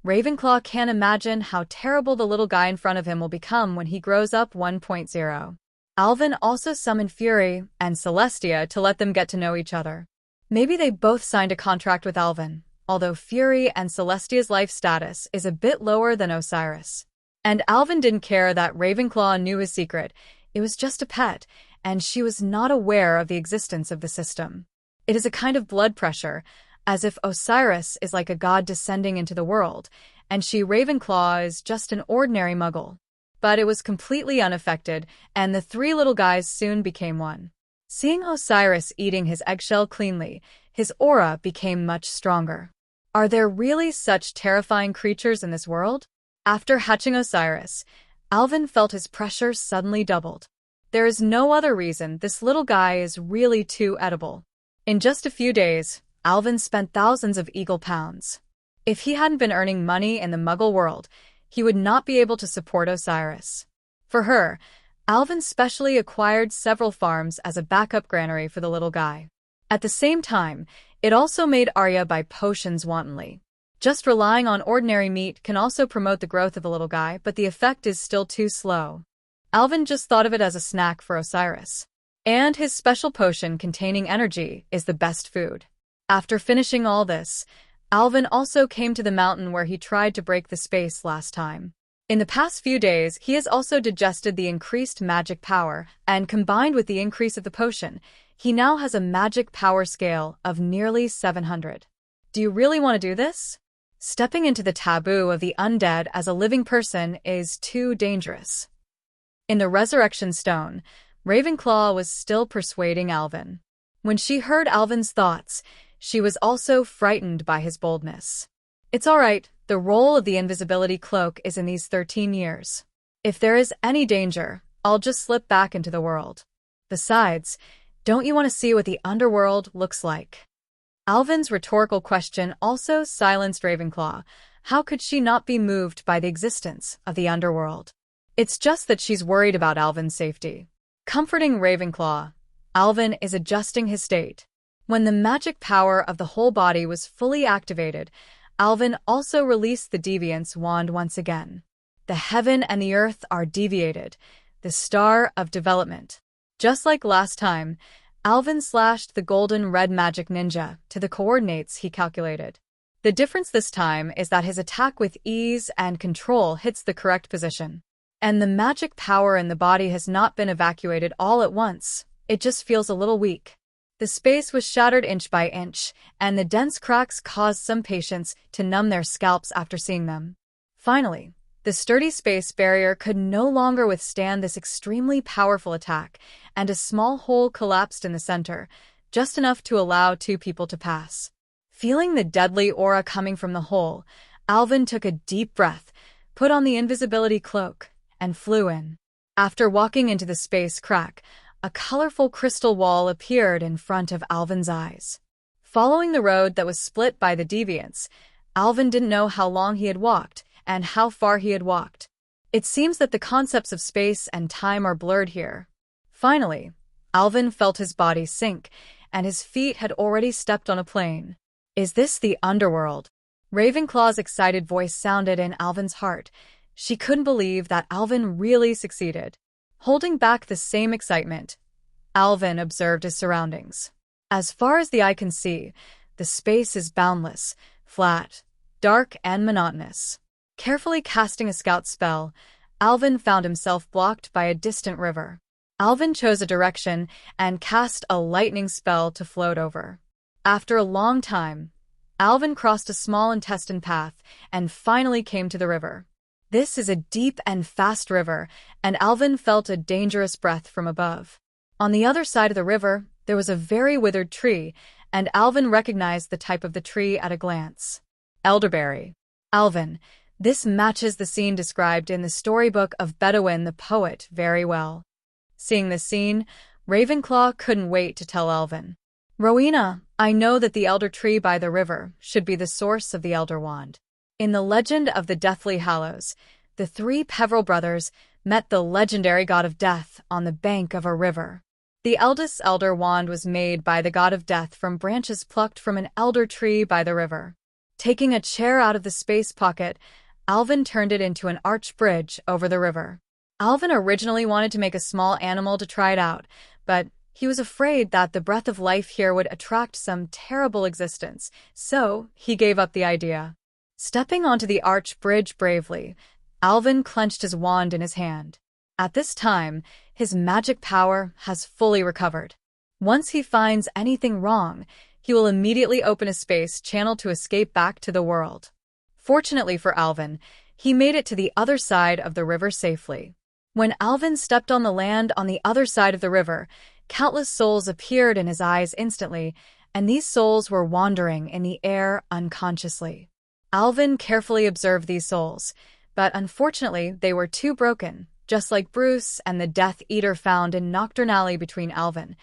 Ravenclaw can't imagine how terrible the little guy in front of him will become when he grows up 1.0. Alvin also summoned Fury and Celestia to let them get to know each other. Maybe they both signed a contract with Alvin, although Fury and Celestia's life status is a bit lower than Osiris. And Alvin didn't care that Ravenclaw knew his secret. It was just a pet, and she was not aware of the existence of the system. It is a kind of blood pressure, as if Osiris is like a god descending into the world, and she, Ravenclaw, is just an ordinary muggle. But it was completely unaffected, and the 3 little guys soon became one. Seeing Osiris eating his eggshell cleanly, his aura became much stronger. Are there really such terrifying creatures in this world? After hatching Osiris, Alvin felt his pressure suddenly doubled. There is no other reason. This little guy is really too edible. In just a few days, Alvin spent thousands of eagle pounds. If he hadn't been earning money in the Muggle world, he would not be able to support Osiris. For her, Alvin specially acquired several farms as a backup granary for the little guy. At the same time, it also made Arya buy potions wantonly. Just relying on ordinary meat can also promote the growth of the little guy, but the effect is still too slow. Alvin just thought of it as a snack for Osiris. And his special potion containing energy is the best food. After finishing all this, Alvin also came to the mountain where he tried to break the space last time. In the past few days, he has also digested the increased magic power, and combined with the increase of the potion, he now has a magic power scale of nearly 700. Do you really want to do this? Stepping into the taboo of the undead as a living person is too dangerous. In the Resurrection Stone, Ravenclaw was still persuading Alvin. When she heard Alvin's thoughts, she was also frightened by his boldness. It's all right, the role of the invisibility cloak is in these 13 years. If there is any danger, I'll just slip back into the world. Besides, don't you want to see what the underworld looks like? Alvin's rhetorical question also silenced Ravenclaw. How could she not be moved by the existence of the underworld? It's just that she's worried about Alvin's safety. Comforting Ravenclaw, Alvin is adjusting his state. When the magic power of the whole body was fully activated, Alvin also released the Deviance Wand once again. The heaven and the earth are deviated, the star of development. Just like last time, Alvin slashed the golden red magic ninja to the coordinates he calculated. The difference this time is that his attack with ease and control hits the correct position. And the magic power in the body has not been evacuated all at once, it just feels a little weak. The space was shattered inch by inch, and the dense cracks caused some patients to numb their scalps after seeing them. Finally, the sturdy space barrier could no longer withstand this extremely powerful attack, and a small hole collapsed in the center, just enough to allow 2 people to pass. Feeling the deadly aura coming from the hole, Alvin took a deep breath, put on the invisibility cloak, and flew in. After walking into the space crack, a colorful crystal wall appeared in front of Alvin's eyes. Following the road that was split by the deviants, Alvin didn't know how long he had walked and how far he had walked. It seems that the concepts of space and time are blurred here. Finally, Alvin felt his body sink, and his feet had already stepped on a plane. Is this the underworld? Ravenclaw's excited voice sounded in Alvin's heart. She couldn't believe that Alvin really succeeded. Holding back the same excitement, Alvin observed his surroundings. As far as the eye can see, the space is boundless, flat, dark, and monotonous. Carefully casting a scout spell, Alvin found himself blocked by a distant river. Alvin chose a direction and cast a lightning spell to float over. After a long time, Alvin crossed a small intestine path and finally came to the river. This is a deep and fast river, and Alvin felt a dangerous breath from above. On the other side of the river, there was a very withered tree, and Alvin recognized the type of the tree at a glance. Elderberry. Alvin, this matches the scene described in the storybook of Bedouin the poet very well. Seeing this scene, Ravenclaw couldn't wait to tell Alvin. Rowena, I know that the elder tree by the river should be the source of the Elder Wand. In the legend of the Deathly Hallows, the three Peverell brothers met the legendary god of death on the bank of a river. The eldest Elder Wand was made by the god of death from branches plucked from an elder tree by the river. Taking a chair out of the space pocket, Alvin turned it into an arch bridge over the river. Alvin originally wanted to make a small animal to try it out, but he was afraid that the breath of life here would attract some terrible existence, so he gave up the idea. Stepping onto the arch bridge bravely, Alvin clenched his wand in his hand. At this time, his magic power has fully recovered. Once he finds anything wrong, he will immediately open a space channel to escape back to the world. Fortunately for Alvin, he made it to the other side of the river safely. When Alvin stepped on the land on the other side of the river, countless souls appeared in his eyes instantly, and these souls were wandering in the air unconsciously. Alvin carefully observed these souls, but unfortunately they were too broken, just like Bruce and the Death Eater found in Knockturn Alley between Alvin.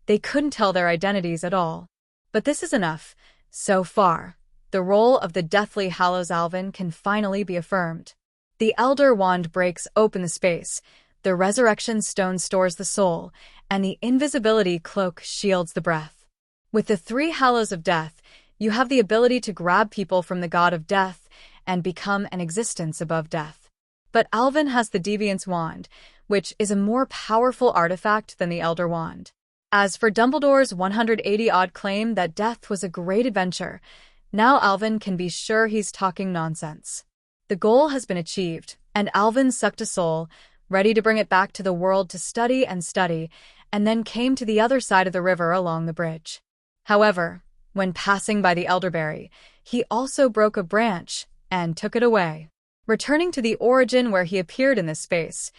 They couldn't tell their identities at all. But this is enough. So far, the role of the Deathly Hallows Alvin can finally be affirmed. The Elder Wand breaks open the space, the Resurrection Stone stores the soul, and the Invisibility Cloak shields the breath. With the three Hallows of Death, you have the ability to grab people from the god of death and become an existence above death. But Alvin has the Deviance Wand, which is a more powerful artifact than the Elder Wand. As for Dumbledore's 180-odd claim that death was a great adventure, now Alvin can be sure he's talking nonsense. The goal has been achieved, and Alvin sucked a soul, ready to bring it back to the world to study, and then came to the other side of the river along the bridge. However, when passing by the elderberry, he also broke a branch and took it away. Returning to the origin where he appeared in this space,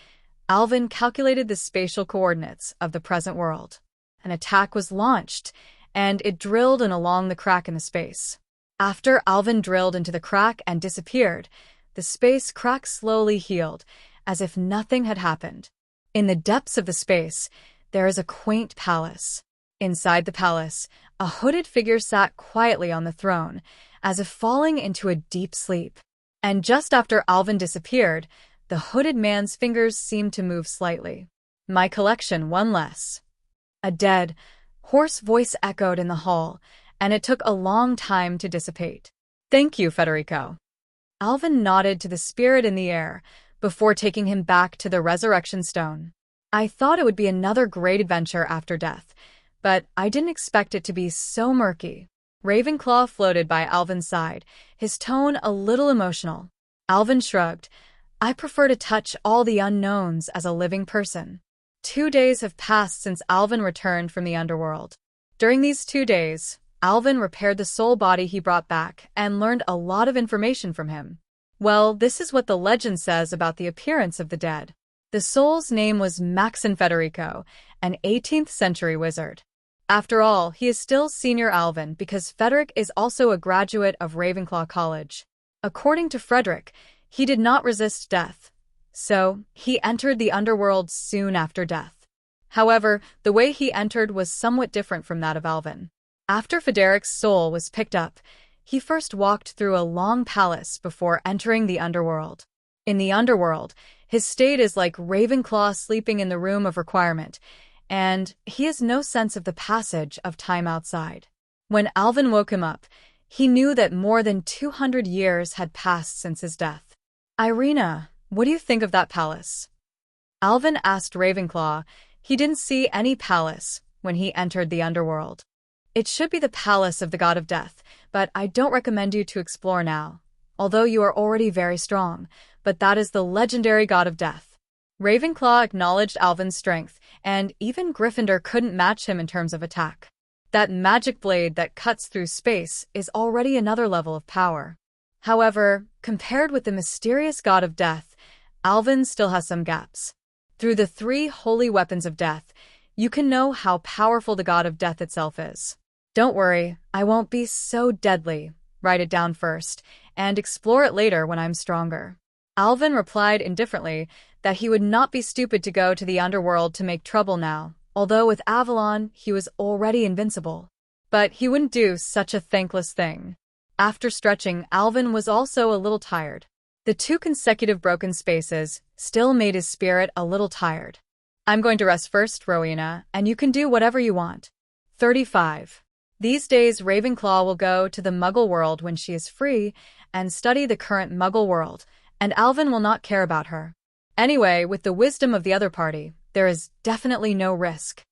Alvin calculated the spatial coordinates of the present world. An attack was launched, and it drilled in along the crack in the space. After Alvin drilled into the crack and disappeared, the space crack slowly healed, as if nothing had happened. In the depths of the space, there is a quaint palace. Inside the palace, a hooded figure sat quietly on the throne, as if falling into a deep sleep. And just after Alvin disappeared, the hooded man's fingers seemed to move slightly. My collection, one less. A dead, hoarse voice echoed in the hall, and it took a long time to dissipate. Thank you, Federico. Alvin nodded to the spirit in the air, before taking him back to the Resurrection Stone. I thought it would be another great adventure after death, but I didn't expect it to be so murky. Ravenclaw floated by Alvin's side, his tone a little emotional. Alvin shrugged. I prefer to touch all the unknowns as a living person. 2 days have passed since Alvin returned from the underworld. During these 2 days, Alvin repaired the soul body he brought back and learned a lot of information from him. Well, this is what the legend says about the appearance of the dead. The soul's name was Maxon Federico, an 18th century wizard. After all, he is still Senior Alvin because Frederick is also a graduate of Ravenclaw College. According to Frederick, he did not resist death, so he entered the underworld soon after death. However, the way he entered was somewhat different from that of Alvin. After Frederick's soul was picked up, he first walked through a long palace before entering the underworld. In the underworld, his state is like Ravenclaw sleeping in the room of requirement, and he has no sense of the passage of time outside. When Alvin woke him up, he knew that more than 200 years had passed since his death. "Irina, what do you think of that palace?" Alvin asked Ravenclaw. He didn't see any palace when he entered the underworld. "It should be the palace of the god of death, but I don't recommend you to explore now, although you are already very strong, but that is the legendary god of death." Ravenclaw acknowledged Alvin's strength, and even Gryffindor couldn't match him in terms of attack. That magic blade that cuts through space is already another level of power. However, compared with the mysterious god of death, Alvin still has some gaps. Through the 3 holy weapons of death, you can know how powerful the god of death itself is. "Don't worry, I won't be so deadly. Write it down first, and explore it later when I'm stronger." Alvin replied indifferently that he would not be stupid to go to the underworld to make trouble now, although with Avalon he was already invincible. But he wouldn't do such a thankless thing. After stretching, Alvin was also a little tired. The 2 consecutive broken spaces still made his spirit a little tired. "I'm going to rest first, Rowena, and you can do whatever you want." 35. These days, Ravenclaw will go to the Muggle world when she is free and study the current Muggle world, and Alvin will not care about her. Anyway, with the wisdom of the other party, there is definitely no risk.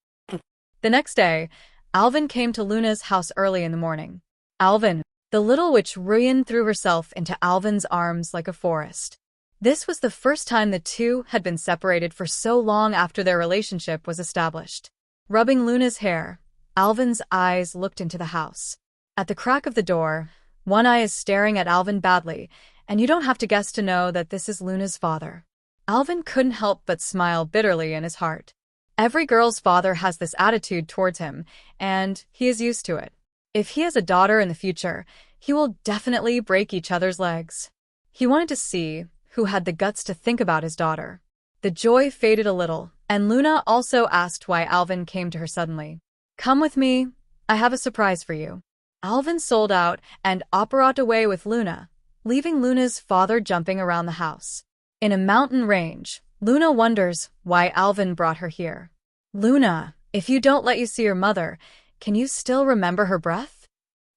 The next day, Alvin came to Luna's house early in the morning. "Alvin." The little witch Ruyen threw herself into Alvin's arms like a forest. This was the first time the two had been separated for so long after their relationship was established. Rubbing Luna's hair, Alvin's eyes looked into the house. At the crack of the door, one eye is staring at Alvin badly, and you don't have to guess to know that this is Luna's father. Alvin couldn't help but smile bitterly in his heart. Every girl's father has this attitude towards him, and he is used to it. If he has a daughter in the future, he will definitely break each other's legs. He wanted to see who had the guts to think about his daughter. The joy faded a little, and Luna also asked why Alvin came to her suddenly. "Come with me. I have a surprise for you." Alvin sold out and operated away with Luna, leaving Luna's father jumping around the house. In a mountain range, Luna wonders why Alvin brought her here. "Luna, if you don't let you see your mother, can you still remember her breath?"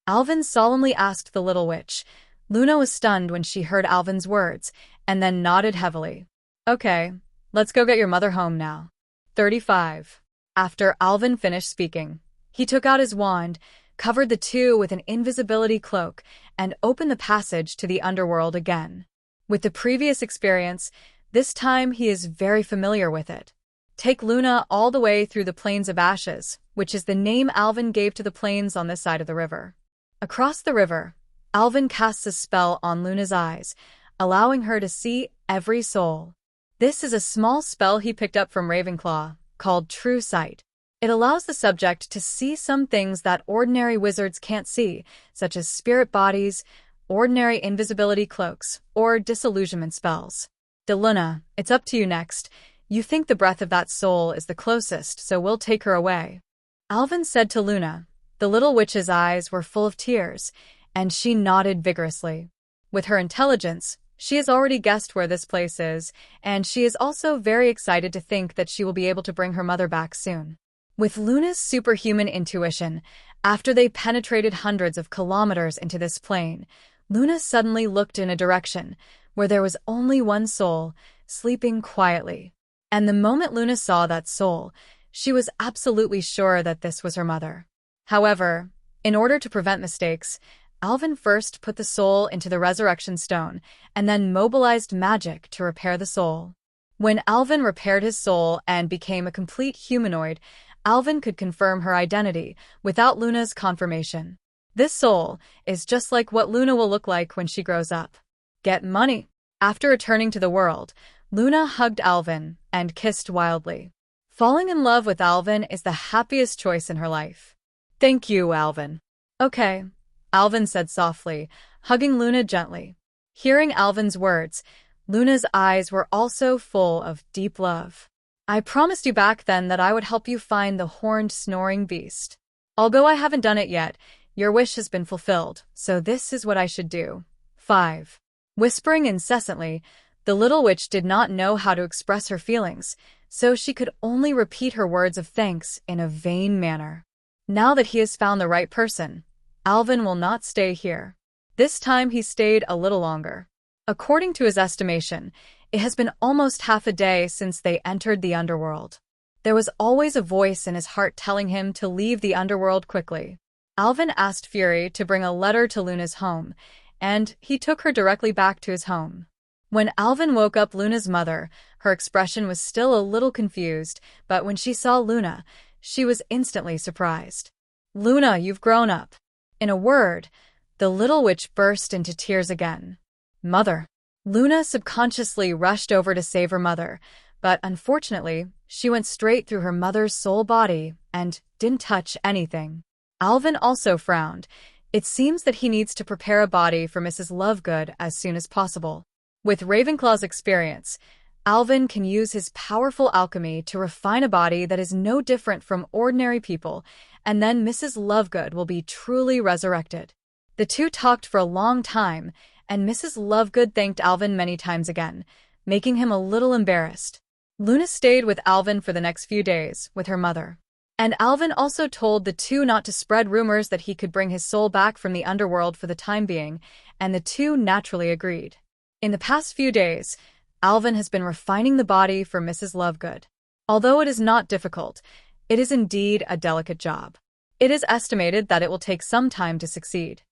Alvin solemnly asked the little witch. Luna was stunned when she heard Alvin's words, and then nodded heavily. "Okay, let's go get your mother home now." 35. After Alvin finished speaking, he took out his wand, covered the two with an invisibility cloak, and opened the passage to the underworld again. With the previous experience, this time he is very familiar with it. Take Luna all the way through the Plains of Ashes, which is the name Alvin gave to the plains on this side of the river. Across the river, Alvin casts a spell on Luna's eyes, allowing her to see every soul. This is a small spell he picked up from Ravenclaw, called True Sight. It allows the subject to see some things that ordinary wizards can't see, such as spirit bodies, ordinary invisibility cloaks, or disillusionment spells. Luna, it's up to you next. You think the breath of that soul is the closest, so we'll take her away. Alvin said to Luna. The little witch's eyes were full of tears, and she nodded vigorously. With her intelligence, she has already guessed where this place is, and she is also very excited to think that she will be able to bring her mother back soon. With Luna's superhuman intuition, after they penetrated hundreds of kilometers into this plane, Luna suddenly looked in a direction where there was only one soul, sleeping quietly. And the moment Luna saw that soul, she was absolutely sure that this was her mother. However, in order to prevent mistakes, Alvin first put the soul into the resurrection stone and then mobilized magic to repair the soul. When Alvin repaired his soul and became a complete humanoid, Alvin could confirm her identity without Luna's confirmation. This soul is just like what Luna will look like when she grows up. Get money. After returning to the world, Luna hugged Alvin and kissed wildly. Falling in love with Alvin is the happiest choice in her life. Thank you, Alvin. Okay, Alvin said softly, hugging Luna gently. Hearing Alvin's words, Luna's eyes were also full of deep love. I promised you back then that I would help you find the horned snoring beast. Although I haven't done it yet, your wish has been fulfilled, so this is what I should do. 5. Whispering incessantly, the little witch did not know how to express her feelings, so she could only repeat her words of thanks in a vain manner. Now that he has found the right person, Alvin will not stay here. This time he stayed a little longer. According to his estimation, it has been almost half a day since they entered the underworld. There was always a voice in his heart telling him to leave the underworld quickly. Alvin asked Fury to bring a letter to Luna's home, and he took her directly back to his home. When Alvin woke up Luna's mother, her expression was still a little confused, but when she saw Luna, she was instantly surprised. "Luna, you've grown up." In a word, the little witch burst into tears again. "Mother." Luna subconsciously rushed over to save her mother, but unfortunately, she went straight through her mother's soul body and didn't touch anything. Alvin also frowned. It seems that he needs to prepare a body for Mrs. Lovegood as soon as possible. With Ravenclaw's experience, Alvin can use his powerful alchemy to refine a body that is no different from ordinary people, and then Mrs. Lovegood will be truly resurrected. The two talked for a long time, and Mrs. Lovegood thanked Alvin many times again, making him a little embarrassed. Luna stayed with Alvin for the next few days, with her mother. And Alvin also told the two not to spread rumors that he could bring his soul back from the underworld for the time being, and the two naturally agreed. In the past few days, Alvin has been refining the body for Mrs. Lovegood. Although it is not difficult, it is indeed a delicate job. It is estimated that it will take some time to succeed.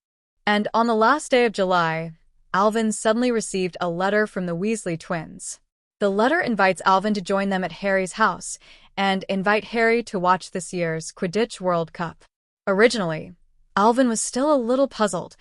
And on the last day of July, Alvin suddenly received a letter from the Weasley twins. The letter invites Alvin to join them at Harry's house and invite Harry to watch this year's Quidditch World Cup. Originally, Alvin was still a little puzzled.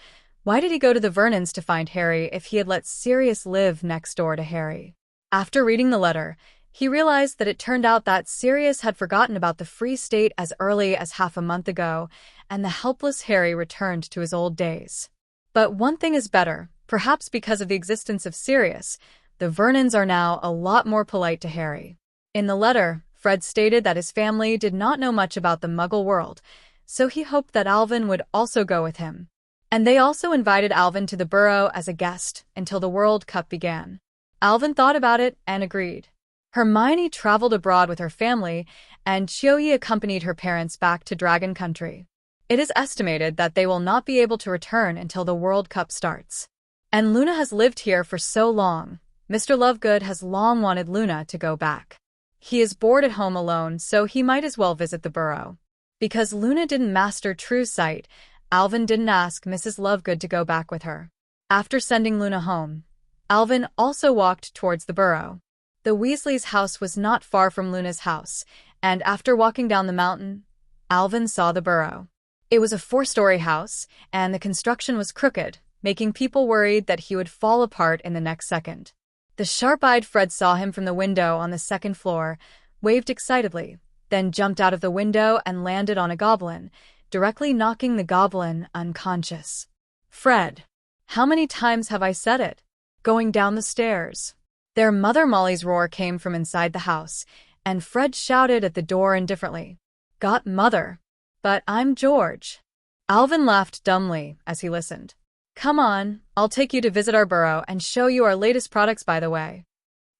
Why did he go to the Vernons to find Harry if he had let Sirius live next door to Harry? After reading the letter, he realized that it turned out that Sirius had forgotten about the Free State as early as half a month ago, and the helpless Harry returned to his old days. But one thing is better, perhaps because of the existence of Sirius, the Vernons are now a lot more polite to Harry. In the letter, Fred stated that his family did not know much about the Muggle world, so he hoped that Alvin would also go with him. And they also invited Alvin to the Burrow as a guest until the World Cup began. Alvin thought about it and agreed. Hermione traveled abroad with her family, and Chioyi accompanied her parents back to Dragon Country. It is estimated that they will not be able to return until the World Cup starts. And Luna has lived here for so long. Mr. Lovegood has long wanted Luna to go back. He is bored at home alone, so he might as well visit the Burrow. Because Luna didn't master True Sight, Alvin didn't ask Mrs. Lovegood to go back with her. After sending Luna home, Alvin also walked towards the Burrow. The Weasleys' house was not far from Luna's house, and after walking down the mountain, Alvin saw the Burrow. It was a 4-story house, and the construction was crooked, making people worried that he would fall apart in the next second. The sharp-eyed Fred saw him from the window on the 2nd floor, waved excitedly, then jumped out of the window and landed on a goblin, directly knocking the goblin unconscious. "Fred, how many times have I said it? Going down the stairs." Their mother Molly's roar came from inside the house, and Fred shouted at the door indifferently, "Got mother. But I'm George." Alvin laughed dumbly as he listened. "Come on, I'll take you to visit our burrow and show you our latest products, by the way."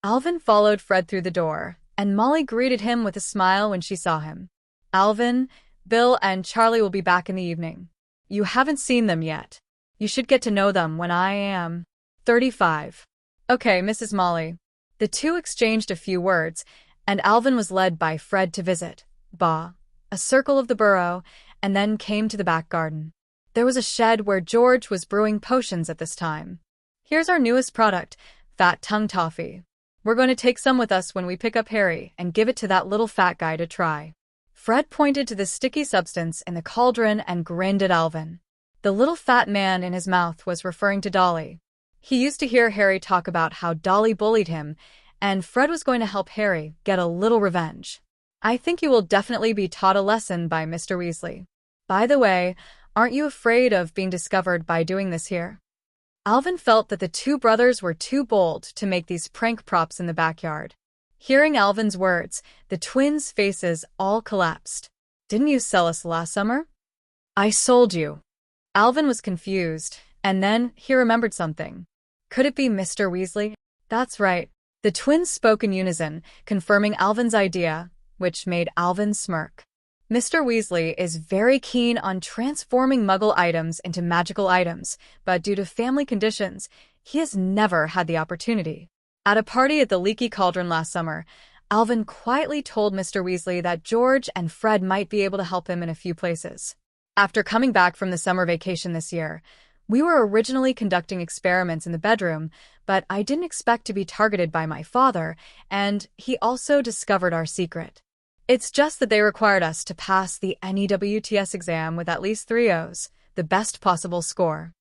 Alvin followed Fred through the door, and Molly greeted him with a smile when she saw him. "Alvin, Bill and Charlie will be back in the evening. You haven't seen them yet. You should get to know them when I am 35. "Okay, Mrs. Molly." The two exchanged a few words, and Alvin was led by Fred to visit a circle of the burrow, and then came to the back garden. There was a shed where George was brewing potions at this time. "Here's our newest product, Fat Tongue Toffee. We're going to take some with us when we pick up Harry and give it to that little fat guy to try." Fred pointed to the sticky substance in the cauldron and grinned at Alvin. The little fat man in his mouth was referring to Dolly. He used to hear Harry talk about how Dolly bullied him, and Fred was going to help Harry get a little revenge. "I think you will definitely be taught a lesson by Mr. Weasley. By the way, aren't you afraid of being discovered by doing this here?" Alvin felt that the two brothers were too bold to make these prank props in the backyard. Hearing Alvin's words, the twins' faces all collapsed. "Didn't you sell us last summer?" "I sold you." Alvin was confused, and then he remembered something. Could it be Mr. Weasley? That's right. The twins spoke in unison, confirming Alvin's idea, which made Alvin smirk. Mr. Weasley is very keen on transforming Muggle items into magical items, but due to family conditions, he has never had the opportunity. At a party at the Leaky Cauldron last summer, Alvin quietly told Mr. Weasley that George and Fred might be able to help him in a few places. After coming back from the summer vacation this year, we were originally conducting experiments in the bedroom, but I didn't expect to be targeted by my father, and he also discovered our secret. It's just that they required us to pass the NEWTS exam with at least 3 O's, the best possible score.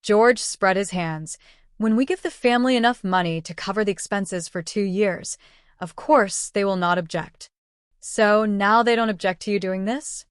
George spread his hands. When we give the family enough money to cover the expenses for 2 years, of course they will not object. So now they don't object to you doing this?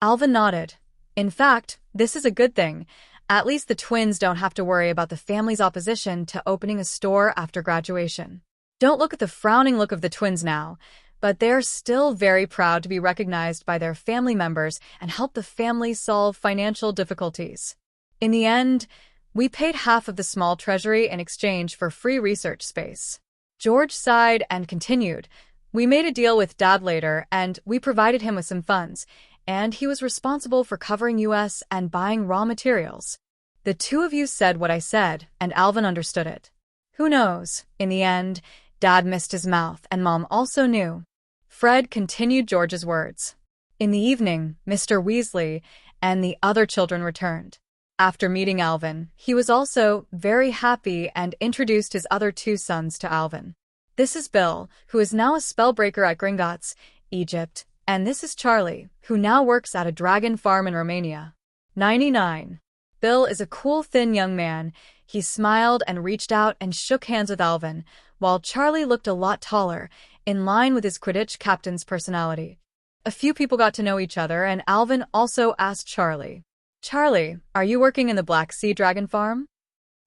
Alvin nodded. In fact, this is a good thing. At least the twins don't have to worry about the family's opposition to opening a store after graduation. Don't look at the frowning look of the twins now, but they're still very proud to be recognized by their family members and help the family solve financial difficulties. In the end, we paid half of the small treasury in exchange for free research space. George sighed and continued. We made a deal with Dad later, and we provided him with some funds, and he was responsible for covering US and buying raw materials. The two of you said what I said, and Alvin understood it. Who knows? In the end, Dad missed his mouth, and Mom also knew. Fred continued George's words. In the evening, Mr. Weasley and the other children returned. After meeting Alvin, he was also very happy and introduced his other 2 sons to Alvin. This is Bill, who is now a spellbreaker at Gringotts, Egypt, and this is Charlie, who now works at a dragon farm in Romania. 99. Bill is a cool, thin young man. He smiled and reached out and shook hands with Alvin, while Charlie looked a lot taller, in line with his Quidditch captain's personality. A few people got to know each other, and Alvin also asked Charlie, Charlie, are you working in the Black Sea Dragon Farm?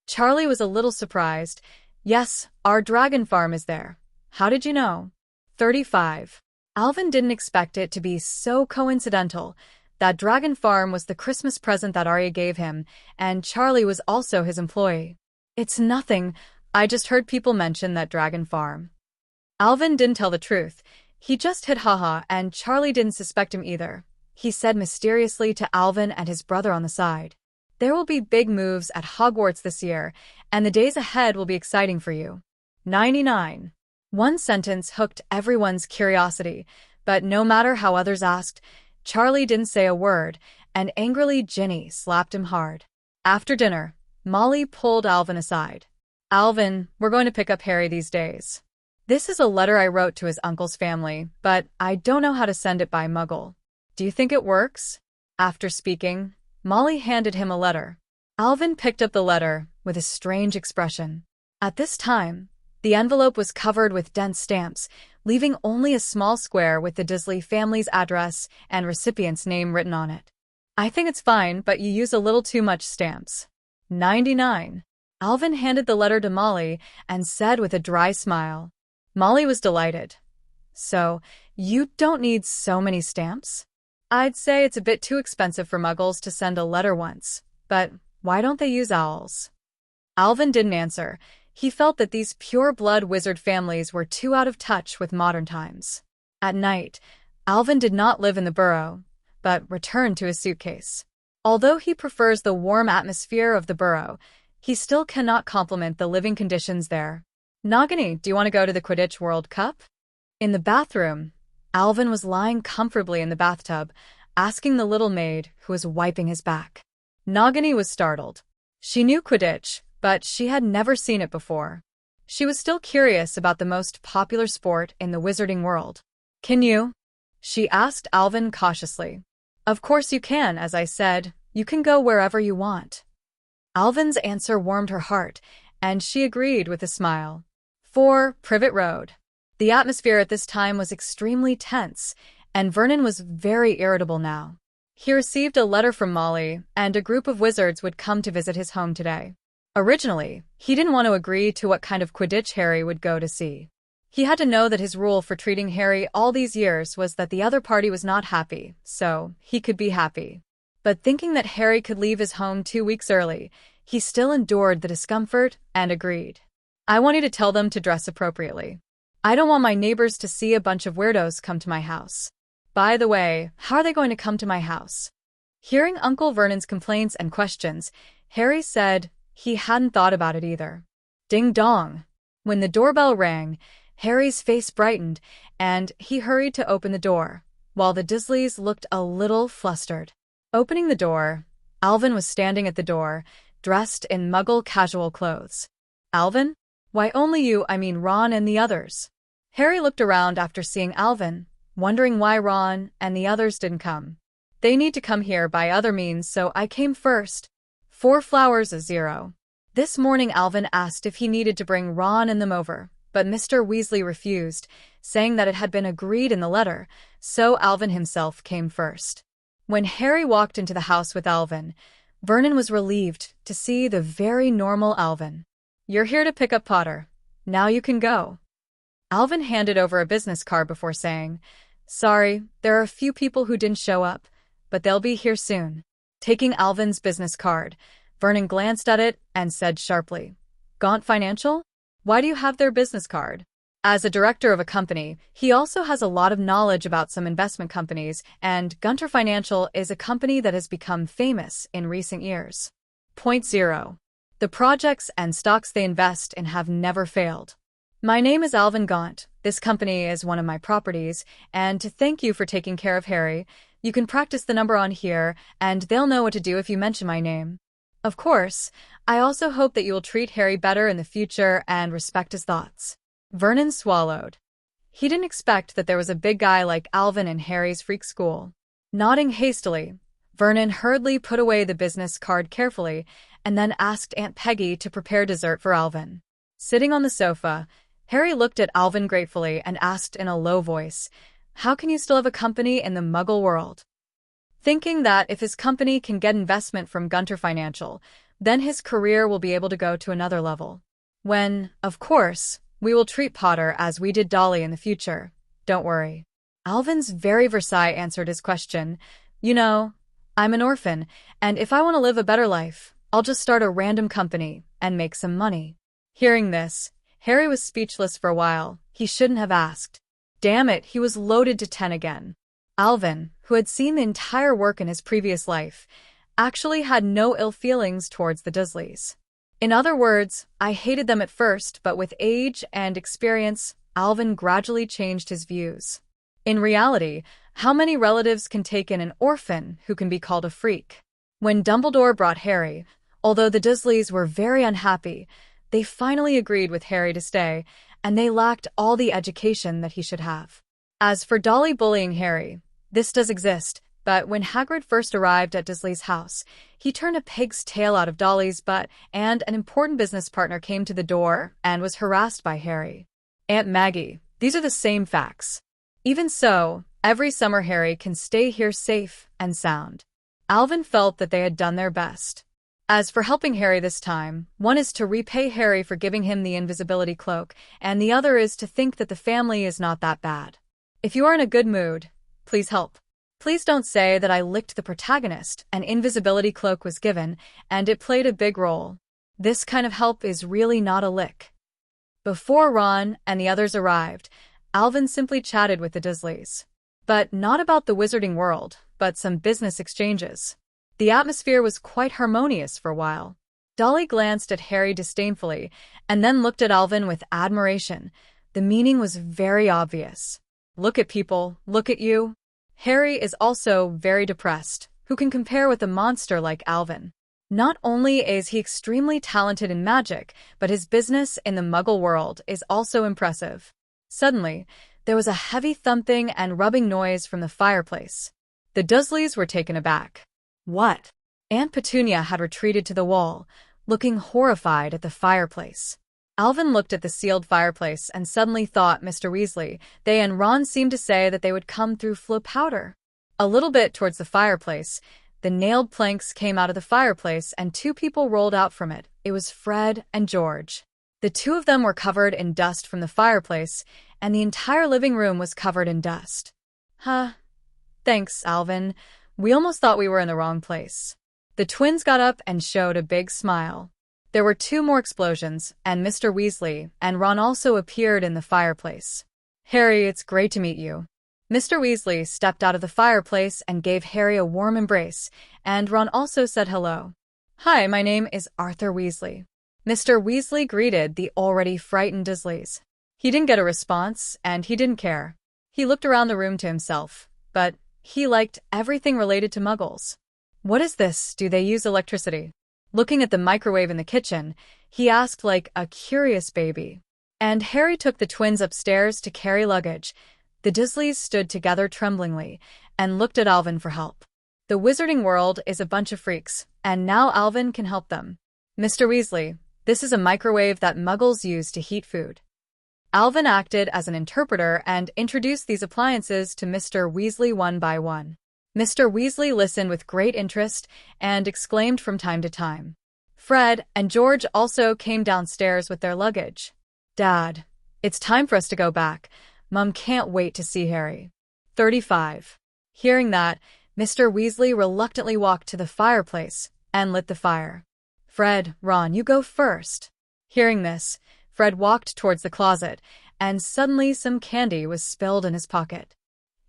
Charlie was a little surprised. Yes, our dragon farm is there. How did you know? 35. Alvin didn't expect it to be so coincidental. That dragon farm was the Christmas present that Arya gave him, and Charlie was also his employee. It's nothing. I just heard people mention that dragon farm. Alvin didn't tell the truth. He just hit haha, and Charlie didn't suspect him either. He said mysteriously to Alvin and his brother on the side. There will be big moves at Hogwarts this year, and the days ahead will be exciting for you. 99. One sentence hooked everyone's curiosity, but no matter how others asked, Charlie didn't say a word, and angrily Ginny slapped him hard. After dinner, Molly pulled Alvin aside. Alvin, we're going to pick up Harry these days. This is a letter I wrote to his uncle's family, but I don't know how to send it by Muggle. Do you think it works? After speaking, Molly handed him a letter. Alvin picked up the letter with a strange expression. At this time, the envelope was covered with dense stamps, leaving only a small square with the Disley family's address and recipient's name written on it. I think it's fine, but you use a little too much stamps. 99. Alvin handed the letter to Molly and said with a dry smile. Molly was delighted. So, you don't need so many stamps? I'd say it's a bit too expensive for Muggles to send a letter once, but why don't they use owls? Alvin didn't answer. He felt that these pure-blood wizard families were too out of touch with modern times. At night, Alvin did not live in the burrow, but returned to his suitcase. Although he prefers the warm atmosphere of the burrow, he still cannot compliment the living conditions there. Nagini, do you want to go to the Quidditch World Cup? In the bathroom, Alvin was lying comfortably in the bathtub, asking the little maid who was wiping his back. Nagini was startled. She knew Quidditch, but she had never seen it before. She was still curious about the most popular sport in the wizarding world. Can you? She asked Alvin cautiously. Of course you can, as I said. You can go wherever you want. Alvin's answer warmed her heart, and she agreed with a smile. 4 Privet Road. The atmosphere at this time was extremely tense, and Vernon was very irritable now. He received a letter from Molly, and a group of wizards would come to visit his home today. Originally, he didn't want to agree to what kind of Quidditch Harry would go to see. He had to know that his rule for treating Harry all these years was that the other party was not happy, so he could be happy. But thinking that Harry could leave his home 2 weeks early, he still endured the discomfort and agreed. I want you to tell them to dress appropriately. I don't want my neighbors to see a bunch of weirdos come to my house. By the way, how are they going to come to my house? Hearing Uncle Vernon's complaints and questions, Harry said he hadn't thought about it either. Ding dong! When the doorbell rang, Harry's face brightened, and he hurried to open the door, while the Dursleys looked a little flustered. Opening the door, Alvin was standing at the door, dressed in Muggle casual clothes. Alvin? Why only you, I mean Ron and the others? Harry looked around after seeing Alvin, wondering why Ron and the others didn't come. They need to come here by other means, so I came first. 4 flowers is 0. This morning Alvin asked if he needed to bring Ron and them over, but Mr. Weasley refused, saying that it had been agreed in the letter, so Alvin himself came first. When Harry walked into the house with Alvin, Vernon was relieved to see the very normal Alvin. You're here to pick up Potter. Now you can go. Alvin handed over a business card before saying, Sorry, there are a few people who didn't show up, but they'll be here soon. Taking Alvin's business card, Vernon glanced at it and said sharply, Gaunt Financial? Why do you have their business card? As a director of a company, he also has a lot of knowledge about some investment companies, and Gunter Financial is a company that has become famous in recent years. Point 0. The projects and stocks they invest in have never failed. My name is Alvin Gaunt. This company is one of my properties, and to thank you for taking care of Harry, you can practice the number on here, and they'll know what to do if you mention my name. Of course, I also hope that you will treat Harry better in the future and respect his thoughts. Vernon swallowed. He didn't expect that there was a big guy like Alvin in Harry's freak school. Nodding hastily, Vernon hurriedly put away the business card carefully and then asked Aunt Peggy to prepare dessert for Alvin. Sitting on the sofa, Harry looked at Alvin gratefully and asked in a low voice, How can you still have a company in the Muggle world? Thinking that if his company can get investment from Gunter Financial, then his career will be able to go to another level. When, of course, we will treat Potter as we did Dolly in the future. Don't worry. Alvin's very Versailles answered his question. You know, I'm an orphan, and if I want to live a better life, I'll just start a random company and make some money. Hearing this, Harry was speechless for a while. He shouldn't have asked. Damn it, he was loaded to 10 again. Alvin, who had seen the entire work in his previous life, actually had no ill feelings towards the Dursleys. In other words, I hated them at first, but with age and experience, Alvin gradually changed his views. In reality, how many relatives can take in an orphan who can be called a freak? When Dumbledore brought Harry, although the Dursleys were very unhappy, they finally agreed with Harry to stay, and they lacked all the education that he should have. As for Dolly bullying Harry, this does exist, but when Hagrid first arrived at Dursley's house, he turned a pig's tail out of Dolly's butt, and an important business partner came to the door and was harassed by Harry. Aunt Maggie, these are the same facts. Even so, every summer Harry can stay here safe and sound. Alvin felt that they had done their best. As for helping Harry this time, one is to repay Harry for giving him the invisibility cloak, and the other is to think that the family is not that bad. If you are in a good mood, please help. Please don't say that I licked the protagonist. An invisibility cloak was given, and it played a big role. This kind of help is really not a lick. Before Ron and the others arrived, Alvin simply chatted with the Dursleys. But not about the wizarding world, but some business exchanges. The atmosphere was quite harmonious for a while. Dolly glanced at Harry disdainfully, and then looked at Alvin with admiration. The meaning was very obvious. Look at people, look at you. Harry is also very depressed. Who can compare with a monster like Alvin? Not only is he extremely talented in magic, but his business in the Muggle world is also impressive. Suddenly, there was a heavy thumping and rubbing noise from the fireplace. The Dursleys were taken aback. What? Aunt Petunia had retreated to the wall, looking horrified at the fireplace. Alvin looked at the sealed fireplace and suddenly thought Mr. Weasley, they and Ron seemed to say that they would come through Flo powder. A little bit towards the fireplace, the nailed planks came out of the fireplace and 2 people rolled out from it. It was Fred and George. The 2 of them were covered in dust from the fireplace, and the entire living room was covered in dust. Huh. Thanks, Alvin. We almost thought we were in the wrong place. The twins got up and showed a big smile. There were 2 more explosions, and Mr. Weasley and Ron also appeared in the fireplace. Harry, it's great to meet you. Mr. Weasley stepped out of the fireplace and gave Harry a warm embrace, and Ron also said hello. Hi, my name is Arthur Weasley. Mr. Weasley greeted the already frightened Dursleys. He didn't get a response, and he didn't care. He looked around the room to himself, but he liked everything related to Muggles. What is this? Do they use electricity? Looking at the microwave in the kitchen, he asked like a curious baby. And Harry took the twins upstairs to carry luggage. The Dursleys stood together tremblingly and looked at Alvin for help. The wizarding world is a bunch of freaks, and now Alvin can help them. Mr. Weasley, this is a microwave that Muggles use to heat food. Alvin acted as an interpreter and introduced these appliances to Mr. Weasley one by one. Mr. Weasley listened with great interest and exclaimed from time to time. Fred and George also came downstairs with their luggage. Dad, it's time for us to go back. Mum can't wait to see Harry. 35. Hearing that, Mr. Weasley reluctantly walked to the fireplace and lit the fire. Fred, Ron, you go first. Hearing this, Fred walked towards the closet, and suddenly some candy was spilled in his pocket.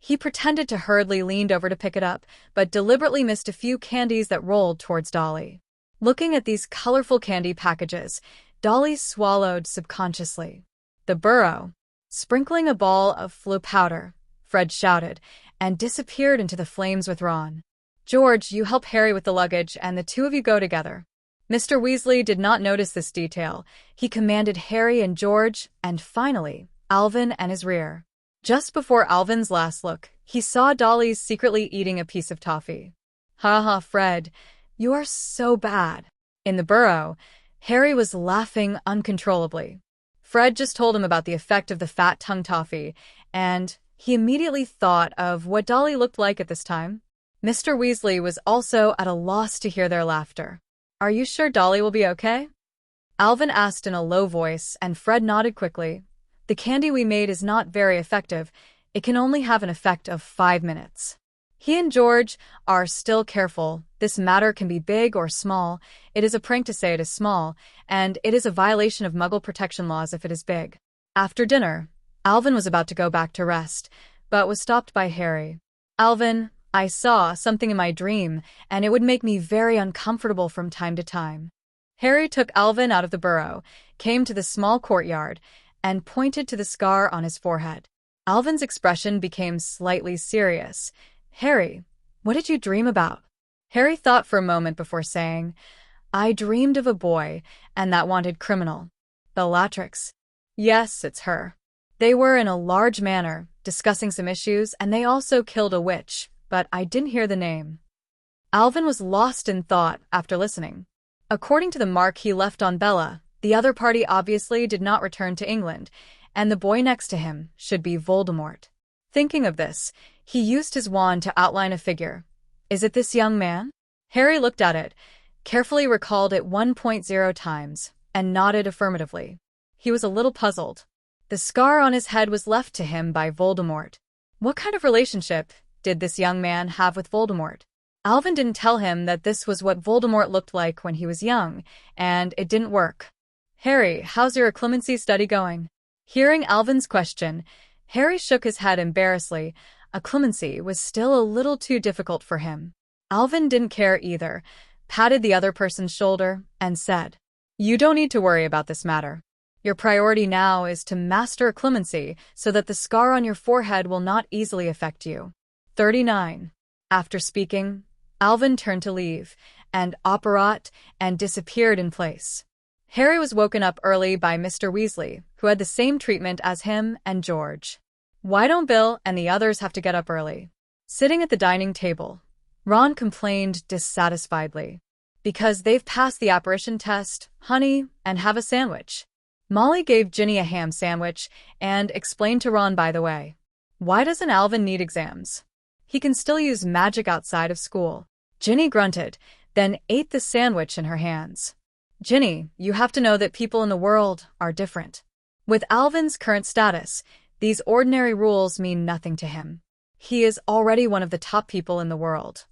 He pretended to hurriedly lean over to pick it up, but deliberately missed a few candies that rolled towards Dolly. Looking at these colorful candy packages, Dolly swallowed subconsciously. The burrow. Sprinkling a ball of flu powder, Fred shouted, and disappeared into the flames with Ron. George, you help Harry with the luggage, and the 2 of you go together. Mr. Weasley did not notice this detail. He commanded Harry and George, and finally, Alvin and his rear. Just before Alvin's last look, he saw Dolly secretly eating a piece of toffee. Ha ha, Fred, you are so bad. In the burrow, Harry was laughing uncontrollably. Fred just told him about the effect of the fat tongue toffee, and he immediately thought of what Dolly looked like at this time. Mr. Weasley was also at a loss to hear their laughter. Are you sure Dolly will be okay? Alvin asked in a low voice, and Fred nodded quickly. The candy we made is not very effective. It can only have an effect of 5 minutes. He and George are still careful. This matter can be big or small. It is a prank to say it is small, and it is a violation of Muggle protection laws if it is big. After dinner, Alvin was about to go back to rest, but was stopped by Harry. Alvin, I saw something in my dream, and it would make me very uncomfortable from time to time. Harry took Alvin out of the burrow, came to the small courtyard, and pointed to the scar on his forehead. Alvin's expression became slightly serious. Harry, what did you dream about? Harry thought for a moment before saying, I dreamed of a boy, and that wanted criminal. Bellatrix. Yes, it's her. They were in a large manor, discussing some issues, and they also killed a witch, but I didn't hear the name. Alvin was lost in thought after listening. According to the mark he left on Bella, the other party obviously did not return to England, and the boy next to him should be Voldemort. Thinking of this, he used his wand to outline a figure. Is it this young man? Harry looked at it, carefully recalled it 1.0 times, and nodded affirmatively. He was a little puzzled. The scar on his head was left to him by Voldemort. What kind of relationship did this young man have with Voldemort? Alvin didn't tell him that this was what Voldemort looked like when he was young, and it didn't work. Harry, how's your occlumency study going? Hearing Alvin's question, Harry shook his head embarrassedly. Occlumency was still a little too difficult for him. Alvin didn't care either, patted the other person's shoulder, and said, You don't need to worry about this matter. Your priority now is to master occlumency so that the scar on your forehead will not easily affect you. 39. After speaking, Alvin turned to leave, and apparat, and disappeared in place. Harry was woken up early by Mr. Weasley, who had the same treatment as him and George. Why don't Bill and the others have to get up early? Sitting at the dining table, Ron complained dissatisfiedly. Because they've passed the apparition test, honey, and have a sandwich. Molly gave Ginny a ham sandwich and explained to Ron, by the way. Why doesn't Alvin need exams? He can still use magic outside of school. Ginny grunted, then ate the sandwich in her hands. Ginny, you have to know that people in the world are different. With Alvin's current status, these ordinary rules mean nothing to him. He is already one of the top people in the world.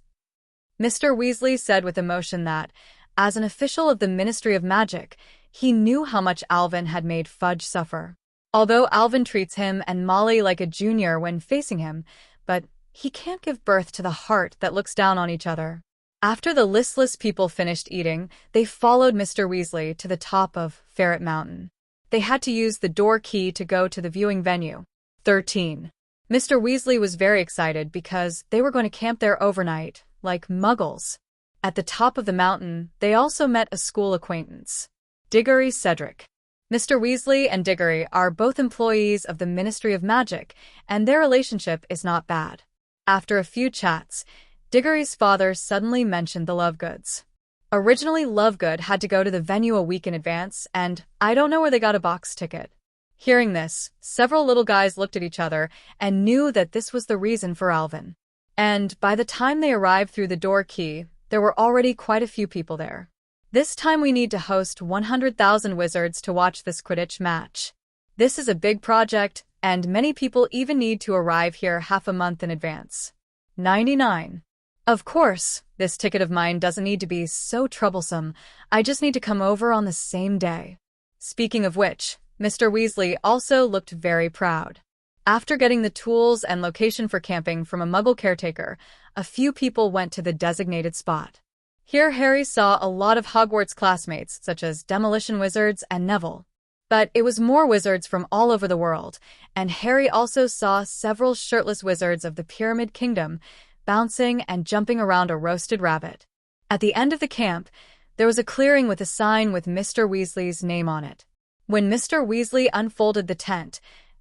Mr. Weasley said with emotion that As an official of the Ministry of Magic, he knew how much Alvin had made Fudge suffer. Although Alvin treats him and Molly like a junior when facing him, but he can't give birth to the heart that looks down on each other. After the listless people finished eating, they followed Mr. Weasley to the top of Ferret Mountain. They had to use the door key to go to the viewing venue. 13. Mr. Weasley was very excited because they were going to camp there overnight, like Muggles. At the top of the mountain, they also met a school acquaintance, Diggory Cedric. Mr. Weasley and Diggory are both employees of the Ministry of Magic, and their relationship is not bad. After a few chats, Diggory's father suddenly mentioned the Lovegoods. Originally, Lovegood had to go to the venue a week in advance, and I don't know where they got a box ticket. Hearing this, several little guys looked at each other and knew that this was the reason for Alvin. And by the time they arrived through the door key, there were already quite a few people there. This time we need to host 100,000 wizards to watch this Quidditch match. This is a big project, and many people even need to arrive here half a month in advance. 99. Of course, this ticket of mine doesn't need to be so troublesome. I just need to come over on the same day. Speaking of which, Mr. Weasley also looked very proud. After getting the tools and location for camping from a Muggle caretaker, a few people went to the designated spot. Here Harry saw a lot of Hogwarts classmates, such as Demolition Wizards and Neville. But it was more wizards from all over the world, and Harry also saw several shirtless wizards of the Pyramid Kingdom, bouncing and jumping around a roasted rabbit. At the end of the camp, there was a clearing with a sign with Mr. Weasley's name on it. When Mr. Weasley unfolded the tent,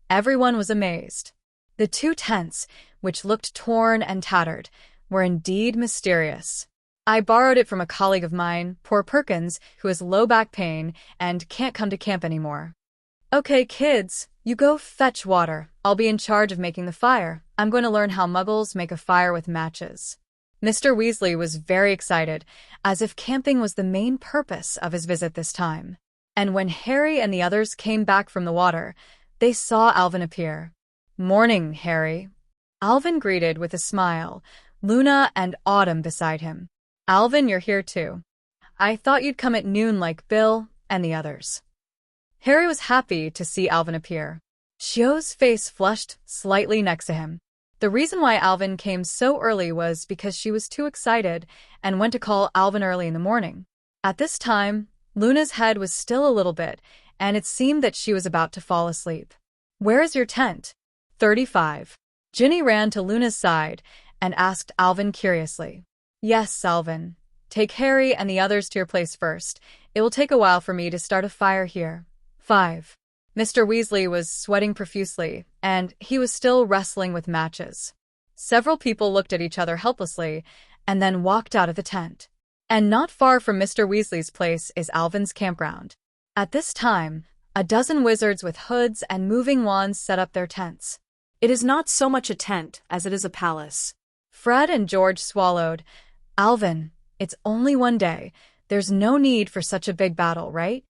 everyone was amazed. The two tents, which looked torn and tattered, were indeed mysterious. I borrowed it from a colleague of mine, poor Perkins, who has low back pain and can't come to camp anymore. Okay, kids, you go fetch water. I'll be in charge of making the fire. I'm going to learn how Muggles make a fire with matches. Mr. Weasley was very excited, as if camping was the main purpose of his visit this time. And when Harry and the others came back from the water, they saw Alvin appear. Morning, Harry. Alvin greeted with a smile, Luna and Autumn beside him. Alvin, you're here too. I thought you'd come at noon like Bill and the others. Harry was happy to see Alvin appear. Chio's face flushed slightly next to him. The reason why Alvin came so early was because she was too excited and went to call Alvin early in the morning. At this time, Luna's head was still a little bit, and it seemed that she was about to fall asleep. Where is your tent? 35. Ginny ran to Luna's side and asked Alvin curiously. Yes, Alvin. Take Harry and the others to your place first. It will take a while for me to start a fire here. 5. Mr. Weasley was sweating profusely, and he was still wrestling with matches. Several people looked at each other helplessly, and then walked out of the tent. And not far from Mr. Weasley's place is Alvin's campground. At this time, a dozen wizards with hoods and moving wands set up their tents. It is not so much a tent as it is a palace. Fred and George swallowed. Alvin, it's only one day. There's no need for such a big battle, right?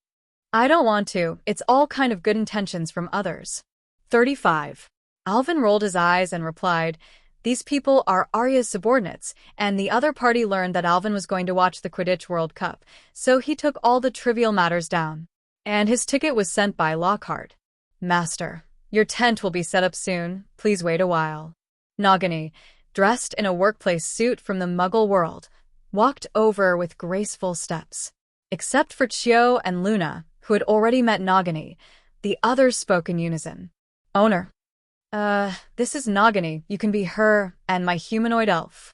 I don't want to. It's all kind of good intentions from others. 35. Alvin rolled his eyes and replied, these people are Arya's subordinates, and the other party learned that Alvin was going to watch the Quidditch World Cup, so he took all the trivial matters down. And his ticket was sent by Lockhart. Master, your tent will be set up soon. Please wait a while. Nagini, dressed in a workplace suit from the Muggle world, walked over with graceful steps. Except for Chio and Luna, who had already met Nagini, the others spoke in unison. Owner. This is Nagini. You can be her and my humanoid elf.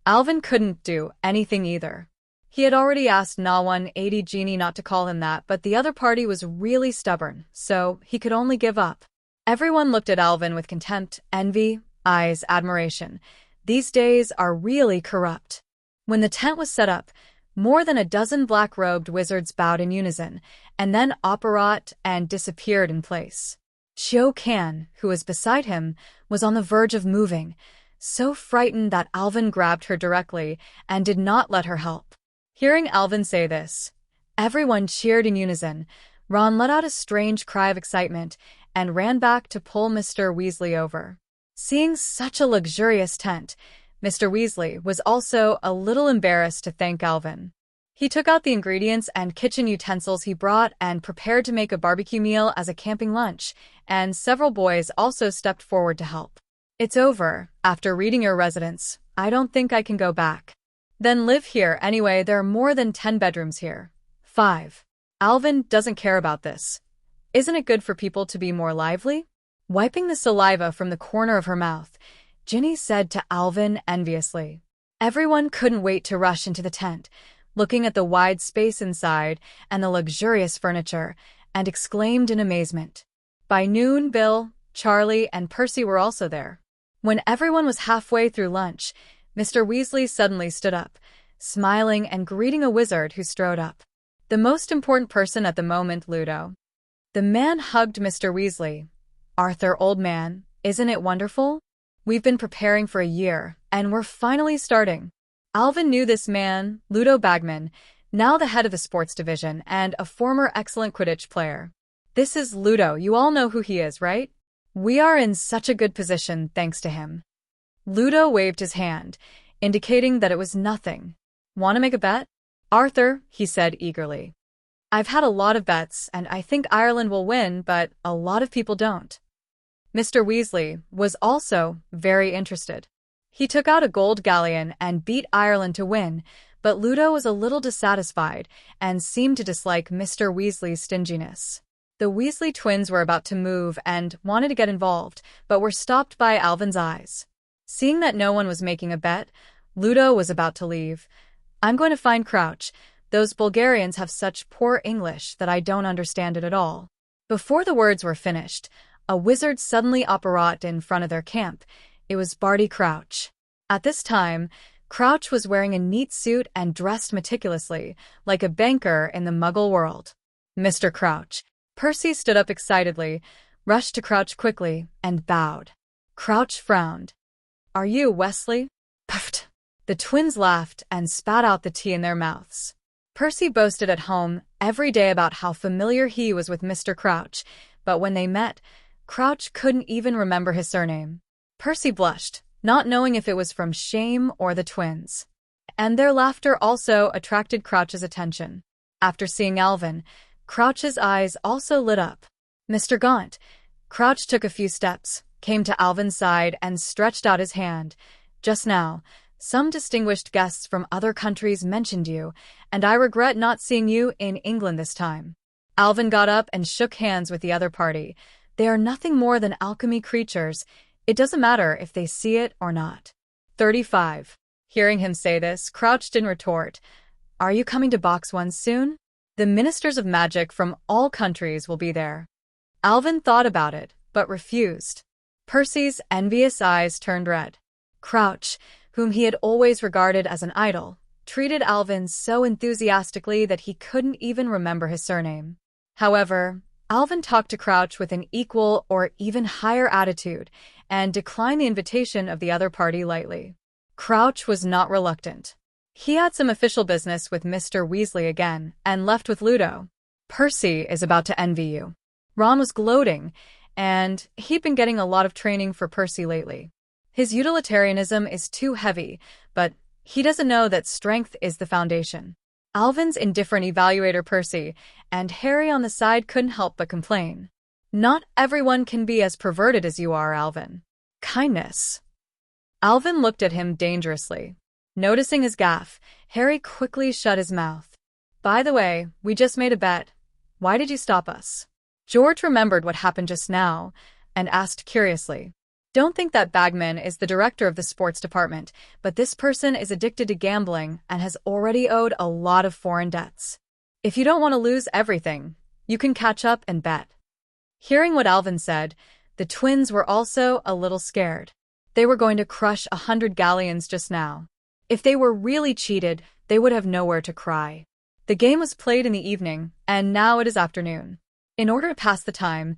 Alvin couldn't do anything either. He had already asked Na-180 Genie not to call him that, but the other party was really stubborn, so he could only give up. Everyone looked at Alvin with contempt, envy, eyes, admiration. These days are really corrupt. When the tent was set up, more than a dozen black-robed wizards bowed in unison, and then apparat and disappeared in place. Chio Can, who was beside him, was on the verge of moving, so frightened that Alvin grabbed her directly and did not let her help. Hearing Alvin say this, everyone cheered in unison. Ron let out a strange cry of excitement and ran back to pull Mr. Weasley over. Seeing such a luxurious tent, Mr. Weasley was also a little embarrassed to thank Alvin. He took out the ingredients and kitchen utensils he brought and prepared to make a barbecue meal as a camping lunch, and several boys also stepped forward to help. It's over. After reading your residence, I don't think I can go back. Then live here anyway. There are more than 10 bedrooms here. 5. Alvin doesn't care about this. Isn't it good for people to be more lively? Wiping the saliva from the corner of her mouth, Ginny said to Alvin enviously. Everyone couldn't wait to rush into the tent, looking at the wide space inside and the luxurious furniture, and exclaimed in amazement. By noon, Bill, Charlie, and Percy were also there. When everyone was halfway through lunch, Mr. Weasley suddenly stood up, smiling and greeting a wizard who strode up. The most important person at the moment, Ludo. The man hugged Mr. Weasley. Arthur, old man, isn't it wonderful? We've been preparing for a year, and we're finally starting. Alvin knew this man, Ludo Bagman, now the head of the sports division and a former excellent Quidditch player. This is Ludo. You all know who he is, right? We are in such a good position thanks to him. Ludo waved his hand, indicating that it was nothing. Want to make a bet? Arthur, he said eagerly. I've had a lot of bets, and I think Ireland will win, but a lot of people don't. Mr. Weasley was also very interested. He took out a gold galleon and beat Ireland to win, but Ludo was a little dissatisfied and seemed to dislike Mr. Weasley's stinginess. The Weasley twins were about to move and wanted to get involved, but were stopped by Alvin's eyes. Seeing that no one was making a bet, Ludo was about to leave. I'm going to find Crouch. Those Bulgarians have such poor English that I don't understand it at all. Before the words were finished, a wizard suddenly apparated in front of their camp. It was Barty Crouch. At this time, Crouch was wearing a neat suit and dressed meticulously, like a banker in the Muggle world. Mr. Crouch. Percy stood up excitedly, rushed to Crouch quickly, and bowed. Crouch frowned. Are you Wesley? Puffed. The twins laughed and spat out the tea in their mouths. Percy boasted at home every day about how familiar he was with Mr. Crouch, but when they met, Crouch couldn't even remember his surname. Percy blushed, not knowing if it was from shame or the twins. And their laughter also attracted Crouch's attention. After seeing Alvin, Crouch's eyes also lit up. Mr. Gaunt. Crouch took a few steps, came to Alvin's side, and stretched out his hand. Just now, some distinguished guests from other countries mentioned you, and I regret not seeing you in England this time. Alvin got up and shook hands with the other party. They are nothing more than alchemy creatures. It doesn't matter if they see it or not. 35. Hearing him say this, Crouch didn't retort. Are you coming to Box 1 soon? The ministers of magic from all countries will be there. Alvin thought about it, but refused. Percy's envious eyes turned red. Crouch, whom he had always regarded as an idol, treated Alvin so enthusiastically that he couldn't even remember his surname. However, Alvin talked to Crouch with an equal or even higher attitude and declined the invitation of the other party lightly. Crouch was not reluctant. He had some official business with Mr. Weasley again and left with Ludo. Percy is about to envy you. Ron was gloating, and he'd been getting a lot of training for Percy lately. His utilitarianism is too heavy, but he doesn't know that strength is the foundation. Alvin's indifferent evaluator Percy and Harry on the side couldn't help but complain. Not everyone can be as perverted as you are, Alvin. Kindness. Alvin looked at him dangerously. Noticing his gaffe, Harry quickly shut his mouth. By the way, we just made a bet. Why did you stop us? George remembered what happened just now and asked curiously. Don't think that Bagman is the director of the sports department, but this person is addicted to gambling and has already owed a lot of foreign debts. If you don't want to lose everything, you can catch up and bet. Hearing what Alvin said, the twins were also a little scared. They were going to crush 100 galleons just now. If they were really cheated, they would have nowhere to cry. The game was played in the evening, and now it is afternoon. In order to pass the time,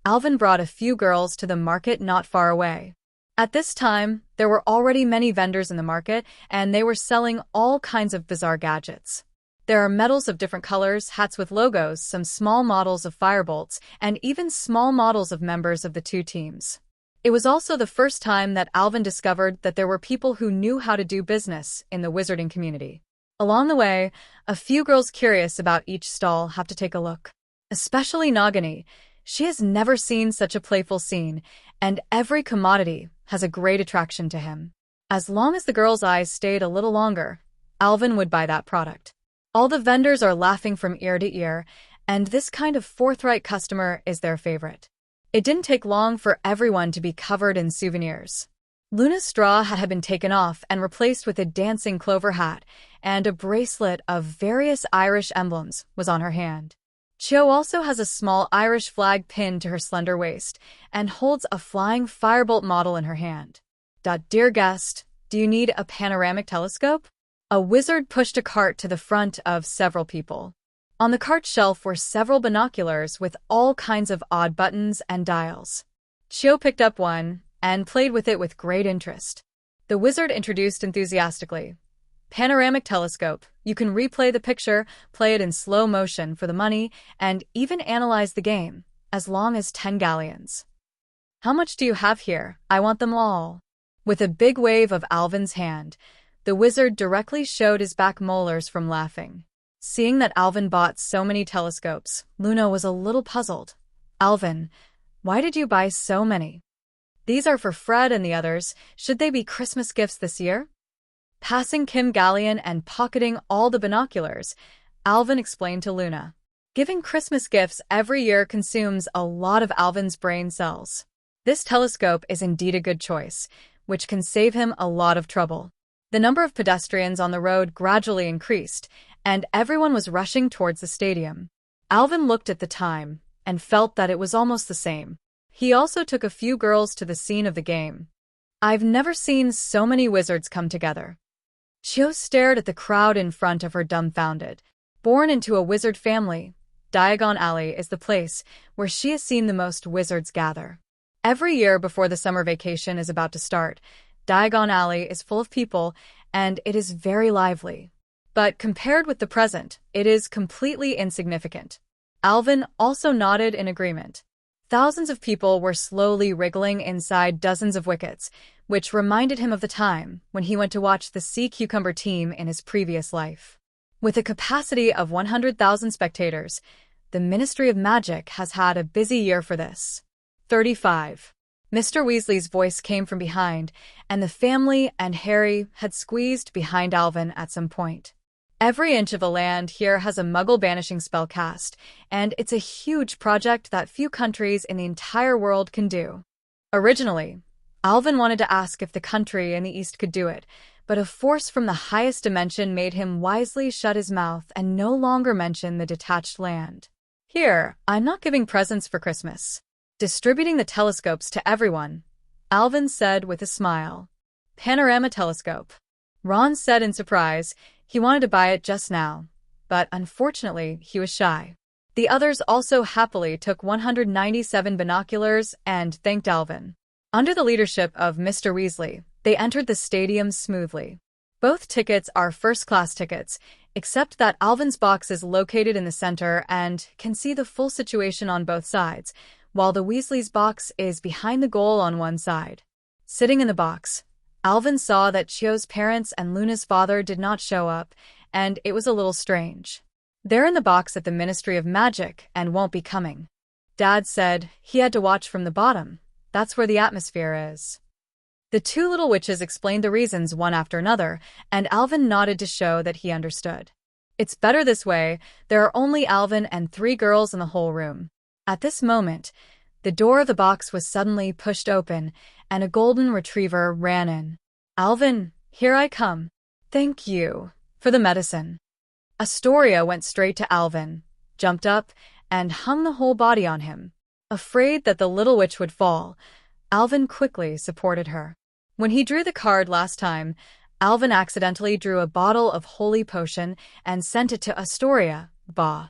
Alvin brought a few girls to the market not far away. At this time, there were already many vendors in the market, and they were selling all kinds of bizarre gadgets. There are medals of different colors, hats with logos, some small models of firebolts, and even small models of members of the two teams. It was also the first time that Alvin discovered that there were people who knew how to do business in the wizarding community. Along the way, a few girls curious about each stall have to take a look. Especially Nagini. She has never seen such a playful scene, and every commodity has a great attraction to him. As long as the girl's eyes stayed a little longer, Alvin would buy that product. All the vendors are laughing from ear to ear, and this kind of forthright customer is their favorite. It didn't take long for everyone to be covered in souvenirs. Luna's straw hat had been taken off and replaced with a dancing clover hat, and a bracelet of various Irish emblems was on her hand. Cho also has a small Irish flag pinned to her slender waist and holds a flying firebolt model in her hand. Dear guest, do you need a panoramic telescope? A wizard pushed a cart to the front of several people. On the cart shelf were several binoculars with all kinds of odd buttons and dials. Cho picked up one and played with it with great interest. The wizard introduced enthusiastically. Panoramic telescope. You can replay the picture, play it in slow motion for the money, and even analyze the game, as long as 10 galleons. How much do you have here? I want them all. With a big wave of Alvin's hand, the wizard directly showed his back molars from laughing. Seeing that Alvin bought so many telescopes, Luna was a little puzzled. Alvin, why did you buy so many? These are for Fred and the others. Should they be Christmas gifts this year? Passing Kim Galleon and pocketing all the binoculars, Alvin explained to Luna. Giving Christmas gifts every year consumes a lot of Alvin's brain cells. This telescope is indeed a good choice, which can save him a lot of trouble. The number of pedestrians on the road gradually increased, and everyone was rushing towards the stadium. Alvin looked at the time and felt that it was almost the same. He also took a few girls to the scene of the game. I've never seen so many wizards come together. Cho stared at the crowd in front of her dumbfounded. Born into a wizard family, Diagon Alley is the place where she has seen the most wizards gather. Every year before the summer vacation is about to start, Diagon Alley is full of people, and it is very lively. But compared with the present, it is completely insignificant. Alvin also nodded in agreement. Thousands of people were slowly wriggling inside dozens of wickets, which reminded him of the time when he went to watch the Sea Cucumber team in his previous life. With a capacity of 100,000 spectators, the Ministry of Magic has had a busy year for this. 35. Mr. Weasley's voice came from behind, and the family and Harry had squeezed behind Alvin at some point. Every inch of the land here has a Muggle banishing spell cast, and it's a huge project that few countries in the entire world can do. Originally, Alvin wanted to ask if the country in the East could do it, but a force from the highest dimension made him wisely shut his mouth and no longer mention the detached land. Here, I'm not giving presents for Christmas. Distributing the telescopes to everyone, Alvin said with a smile. Panorama telescope. Ron said in surprise. He wanted to buy it just now, but unfortunately he was shy. The others also happily took 197 binoculars and thanked Alvin. Under the leadership of Mr. Weasley, they entered the stadium smoothly. Both tickets are first-class tickets, except that Alvin's box is located in the center and can see the full situation on both sides, while the Weasley's box is behind the goal on one side. Sitting in the box, Alvin saw that Chio's parents and Luna's father did not show up, and it was a little strange. They're in the box at the Ministry of Magic and won't be coming. Dad said he had to watch from the bottom. That's where the atmosphere is. The two little witches explained the reasons one after another, and Alvin nodded to show that he understood. It's better this way. There are only Alvin and 3 girls in the whole room. At this moment, the door of the box was suddenly pushed open, and a golden retriever ran in. Alvin, here I come. Thank you for the medicine. Astoria went straight to Alvin, jumped up, and hung the whole body on him. Afraid that the little witch would fall, Alvin quickly supported her. When he drew the card last time, Alvin accidentally drew a bottle of holy potion and sent it to Astoria. Bah.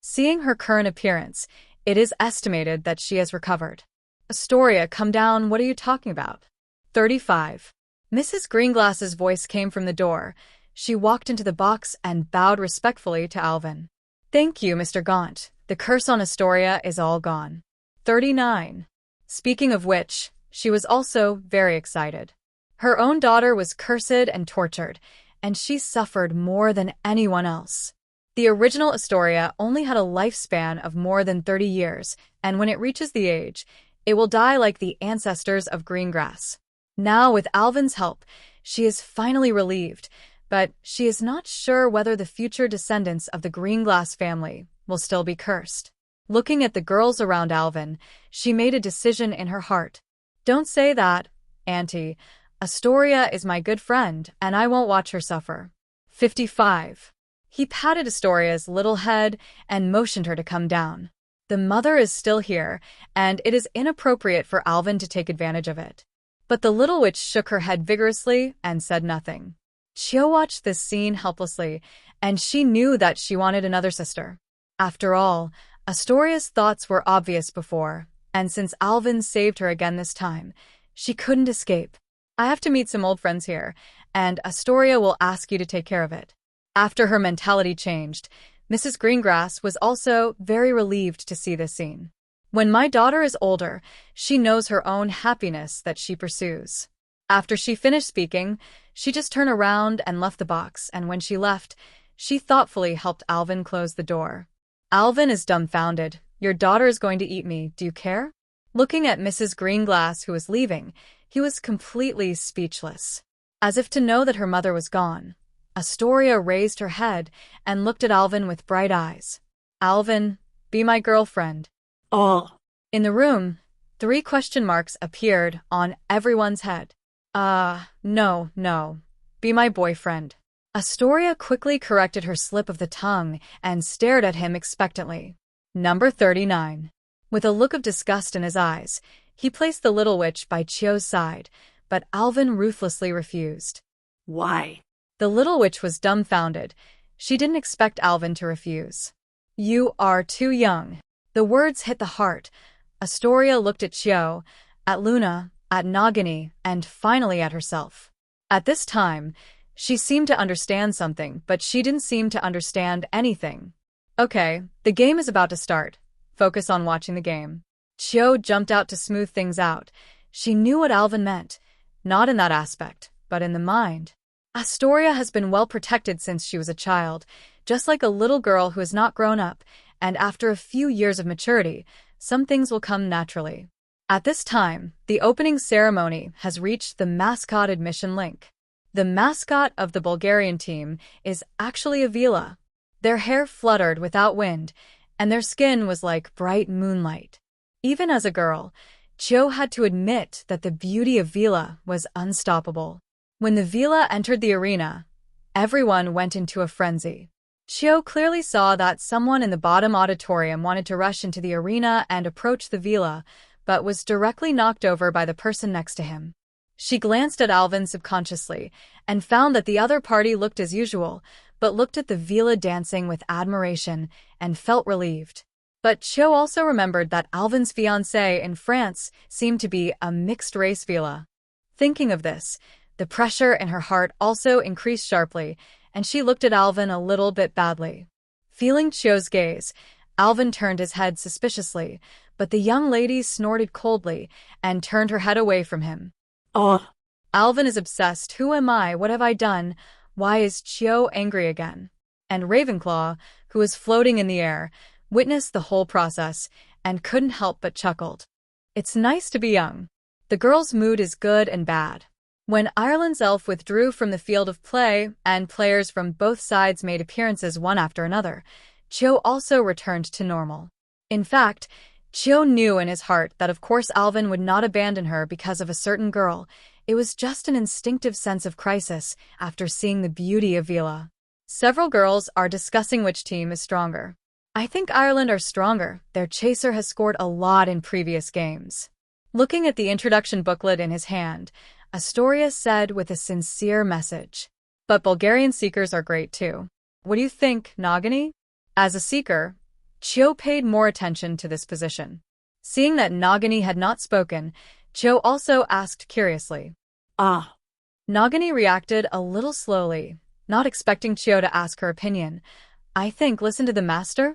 Seeing her current appearance, it is estimated that she has recovered. Astoria, come down. What are you talking about? 35. Mrs. Greenglass's voice came from the door. She walked into the box and bowed respectfully to Alvin. Thank you, Mr. Gaunt. The curse on Astoria is all gone. 39. Speaking of which, she was also very excited. Her own daughter was cursed and tortured, and she suffered more than anyone else. The original Astoria only had a lifespan of more than 30 years, and when it reaches the age, it will die like the ancestors of Greengrass. Now, with Alvin's help, she is finally relieved, but she is not sure whether the future descendants of the Greenglass family will still be cursed. Looking at the girls around Alvin, she made a decision in her heart. Don't say that, Auntie. Astoria is my good friend, and I won't watch her suffer. 55. He patted Astoria's little head and motioned her to come down. The mother is still here, and it is inappropriate for Alvin to take advantage of it. But the little witch shook her head vigorously and said nothing. Chio watched this scene helplessly, and she knew that she wanted another sister. After all, Astoria's thoughts were obvious before, and since Alvin saved her again this time, she couldn't escape. I have to meet some old friends here, and Astoria will ask you to take care of it. After her mentality changed, Mrs. Greengrass was also very relieved to see this scene. When my daughter is older, she knows her own happiness that she pursues. After she finished speaking, she just turned around and left the box, and when she left, she thoughtfully helped Alvin close the door. Alvin is dumbfounded. Your daughter is going to eat me, do you care? Looking at Mrs. Greenglass, who was leaving, he was completely speechless. As if to know that her mother was gone, Astoria raised her head and looked at Alvin with bright eyes. Alvin, be my girlfriend. Oh. In the room, 3 question marks appeared on everyone's head. No. Be my boyfriend. Astoria quickly corrected her slip of the tongue and stared at him expectantly. Number 39. With a look of disgust in his eyes, he placed the little witch by Chio's side, but Alvin ruthlessly refused. Why? The little witch was dumbfounded. She didn't expect Alvin to refuse. You are too young. The words hit the heart. Astoria looked at Chio, at Luna, at Nagini, and finally at herself. At this time, she seemed to understand something, but she didn't seem to understand anything. Okay, the game is about to start. Focus on watching the game. Chio jumped out to smooth things out. She knew what Alvin meant, not in that aspect, but in the mind. Astoria has been well protected since she was a child, just like a little girl who has not grown up, and after a few years of maturity, some things will come naturally. At this time, the opening ceremony has reached the mascot admission link. The mascot of the Bulgarian team is actually a veela. Their hair fluttered without wind, and their skin was like bright moonlight. Even as a girl, Chio had to admit that the beauty of veela was unstoppable. When the veela entered the arena, everyone went into a frenzy. Chio clearly saw that someone in the bottom auditorium wanted to rush into the arena and approach the veela, but was directly knocked over by the person next to him. She glanced at Alvin subconsciously and found that the other party looked as usual, but looked at the veela dancing with admiration and felt relieved. But Chio also remembered that Alvin's fiancée in France seemed to be a mixed-race veela. Thinking of this, the pressure in her heart also increased sharply, and she looked at Alvin a little bit badly. Feeling Chio's gaze, Alvin turned his head suspiciously, but the young lady snorted coldly and turned her head away from him. Oh. Alvin is obsessed. Who am I? What have I done? Why is Chio angry again? And Ravenclaw, who was floating in the air, witnessed the whole process and couldn't help but chuckled. It's nice to be young. The girl's mood is good and bad. When Ireland's elf withdrew from the field of play and players from both sides made appearances one after another, Chio also returned to normal. In fact, Chio knew in his heart that of course Alvin would not abandon her because of a certain girl. It was just an instinctive sense of crisis after seeing the beauty of veela. Several girls are discussing which team is stronger. I think Ireland are stronger. Their chaser has scored a lot in previous games. Looking at the introduction booklet in his hand, Astoria said with a sincere message. But Bulgarian seekers are great too. What do you think, Nagini? As a seeker, Chio paid more attention to this position. Seeing that Nagini had not spoken, Chio also asked curiously. Nagini reacted a little slowly, not expecting Chio to ask her opinion. I think listen to the master?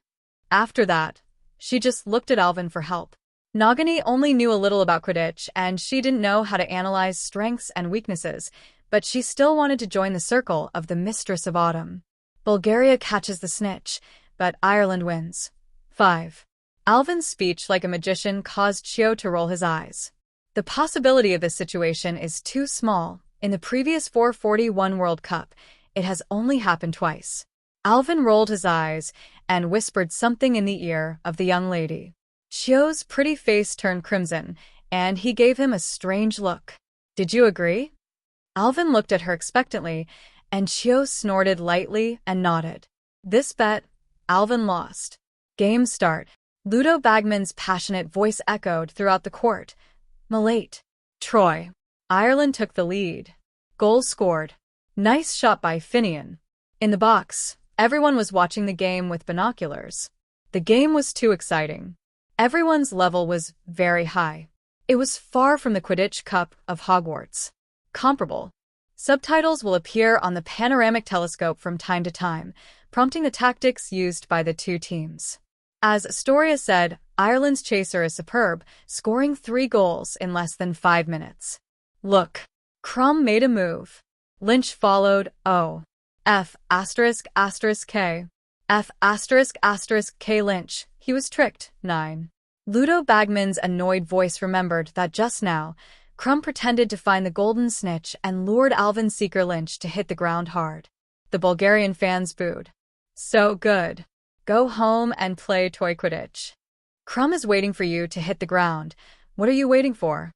After that, she just looked at Alvin for help. Nagini only knew a little about Quidditch, and she didn't know how to analyze strengths and weaknesses, but she still wanted to join the circle of the Mistress of Autumn. Bulgaria catches the snitch, but Ireland wins. 5. Alvin's speech like a magician caused Chio to roll his eyes. The possibility of this situation is too small. In the previous 441 World Cup, it has only happened twice. Alvin rolled his eyes and whispered something in the ear of the young lady. Chio's pretty face turned crimson, and he gave him a strange look. Did you agree? Alvin looked at her expectantly, and Chio snorted lightly and nodded. This bet, Alvin lost. Game start. Ludo Bagman's passionate voice echoed throughout the court. Malate. Troy. Ireland took the lead. Goal scored. Nice shot by Finian. In the box, everyone was watching the game with binoculars. The game was too exciting. Everyone's level was very high. It was far from the Quidditch Cup of Hogwarts. Comparable. Subtitles will appear on the panoramic telescope from time to time, prompting the tactics used by the two teams. As Astoria said, Ireland's chaser is superb, scoring 3 goals in less than 5 minutes. Look. Crumb made a move. Lynch followed. O. F ***** K. F ***** Lynch. He was tricked. 9. Ludo Bagman's annoyed voice remembered that just now, Crumb pretended to find the golden snitch and lured Alvin Seeker Lynch to hit the ground hard. The Bulgarian fans booed. So good. Go home and play toy Quidditch. Crumb is waiting for you to hit the ground. What are you waiting for?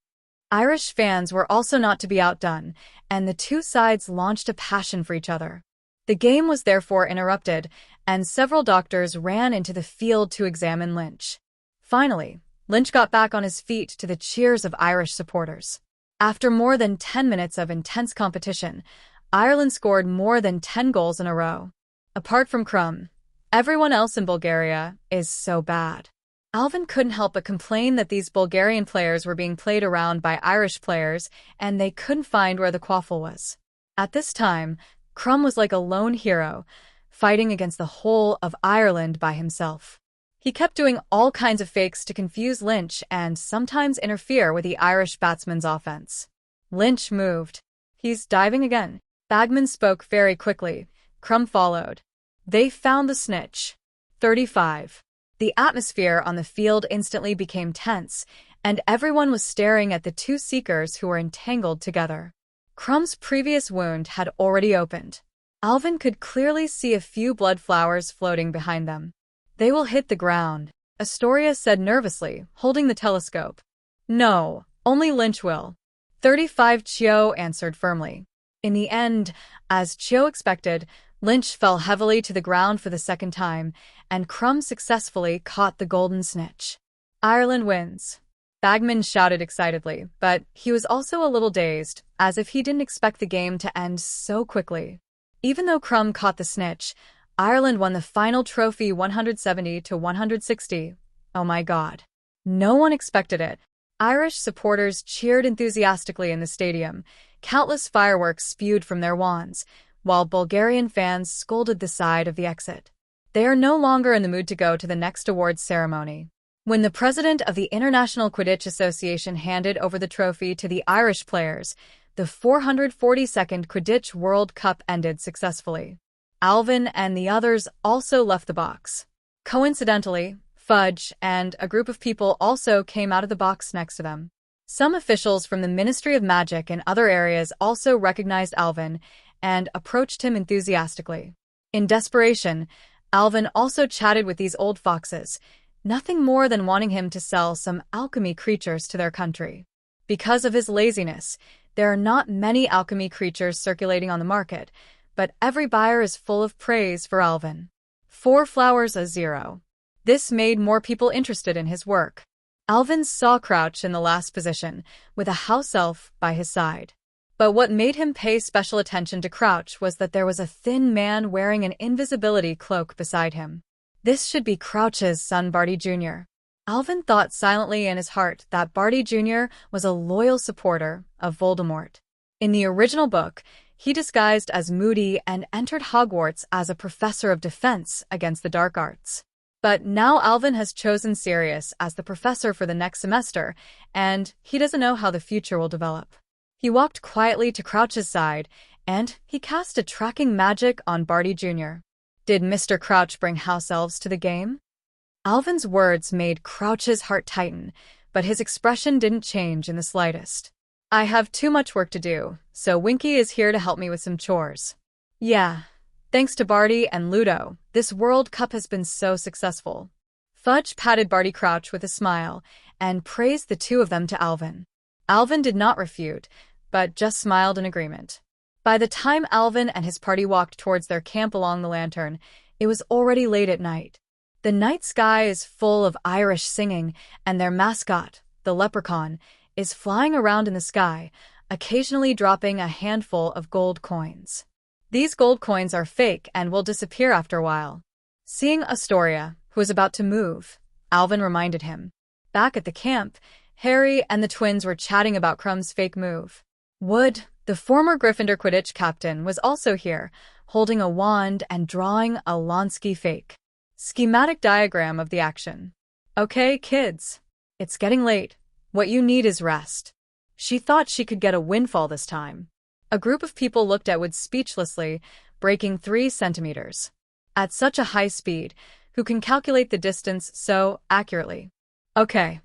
Irish fans were also not to be outdone, and the two sides launched a passion for each other. The game was therefore interrupted, and several doctors ran into the field to examine Lynch. Finally, Lynch got back on his feet to the cheers of Irish supporters. After more than 10 minutes of intense competition, Ireland scored more than 10 goals in a row. Apart from Crumb, everyone else in Bulgaria is so bad. Alvin couldn't help but complain that these Bulgarian players were being played around by Irish players and they couldn't find where the quaffle was. At this time, Crumb was like a lone hero, fighting against the whole of Ireland by himself. He kept doing all kinds of fakes to confuse Lynch and sometimes interfere with the Irish batsman's offense. Lynch moved. He's diving again. Bagman spoke very quickly. Crumb followed. They found the snitch. 35. The atmosphere on the field instantly became tense, and everyone was staring at the two seekers who were entangled together. Crumb's previous wound had already opened. Alvin could clearly see a few blood flowers floating behind them. They will hit the ground, Astoria said nervously, holding the telescope. No, only Lynch will. 35 Chio answered firmly. In the end, as Chio expected, Lynch fell heavily to the ground for the second time, and Crumb successfully caught the golden snitch. Ireland wins. Bagman shouted excitedly, but he was also a little dazed, as if he didn't expect the game to end so quickly. Even though Crumb caught the snitch, Ireland won the final trophy 170-160. Oh my God. No one expected it. Irish supporters cheered enthusiastically in the stadium. Countless fireworks spewed from their wands, while Bulgarian fans scolded the side of the exit. They are no longer in the mood to go to the next awards ceremony. When the president of the International Quidditch Association handed over the trophy to the Irish players, the 442nd Quidditch World Cup ended successfully. Alvin and the others also left the box. Coincidentally, Fudge and a group of people also came out of the box next to them. Some officials from the Ministry of Magic and other areas also recognized Alvin and approached him enthusiastically. In desperation, Alvin also chatted with these old foxes, nothing more than wanting him to sell some alchemy creatures to their country. Because of his laziness, there are not many alchemy creatures circulating on the market, but every buyer is full of praise for Alvin. 4 flowers a 0. This made more people interested in his work. Alvin saw Crouch in the last position, with a house elf by his side. But what made him pay special attention to Crouch was that there was a thin man wearing an invisibility cloak beside him. This should be Crouch's son Barty Jr. Alvin thought silently in his heart that Barty Jr. was a loyal supporter of Voldemort. In the original book, he disguised as Moody and entered Hogwarts as a professor of defense against the dark arts. But now Alvin has chosen Sirius as the professor for the next semester, and he doesn't know how the future will develop. He walked quietly to Crouch's side, and he cast a tracking magic on Barty Jr. Did Mr. Crouch bring house elves to the game? Alvin's words made Crouch's heart tighten, but his expression didn't change in the slightest. I have too much work to do, so Winky is here to help me with some chores. Yeah, thanks to Barty and Ludo, this World Cup has been so successful. Fudge patted Barty Crouch with a smile and praised the two of them to Alvin. Alvin did not refute, but just smiled in agreement. By the time Alvin and his party walked towards their camp along the lantern, it was already late at night. The night sky is full of Irish singing, and their mascot, the leprechaun, is flying around in the sky, occasionally dropping a handful of gold coins. These gold coins are fake and will disappear after a while. Seeing Astoria, who was about to move, Alvin reminded him. Back at the camp, Harry and the twins were chatting about Crumb's fake move. Wood, the former Gryffindor Quidditch captain, was also here, holding a wand and drawing a Lonsky fake schematic diagram of the action. Okay, kids. It's getting late. What you need is rest. She thought she could get a windfall this time. A group of people looked at Wood speechlessly, breaking 3 centimeters. At such a high speed, who can calculate the distance so accurately? Okay.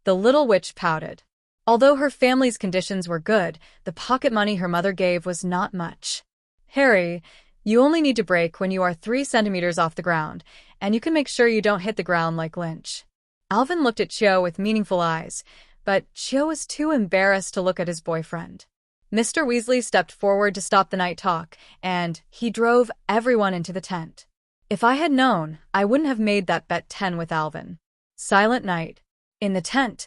The little witch pouted. Although her family's conditions were good, the pocket money her mother gave was not much. Harry, you only need to break when you are 3 centimeters off the ground, and you can make sure you don't hit the ground like Lynch. Alvin looked at Cho with meaningful eyes, but Cho was too embarrassed to look at his boyfriend. Mr. Weasley stepped forward to stop the night talk, and he drove everyone into the tent. If I had known, I wouldn't have made that bet 10 with Alvin. Silent night. In the tent,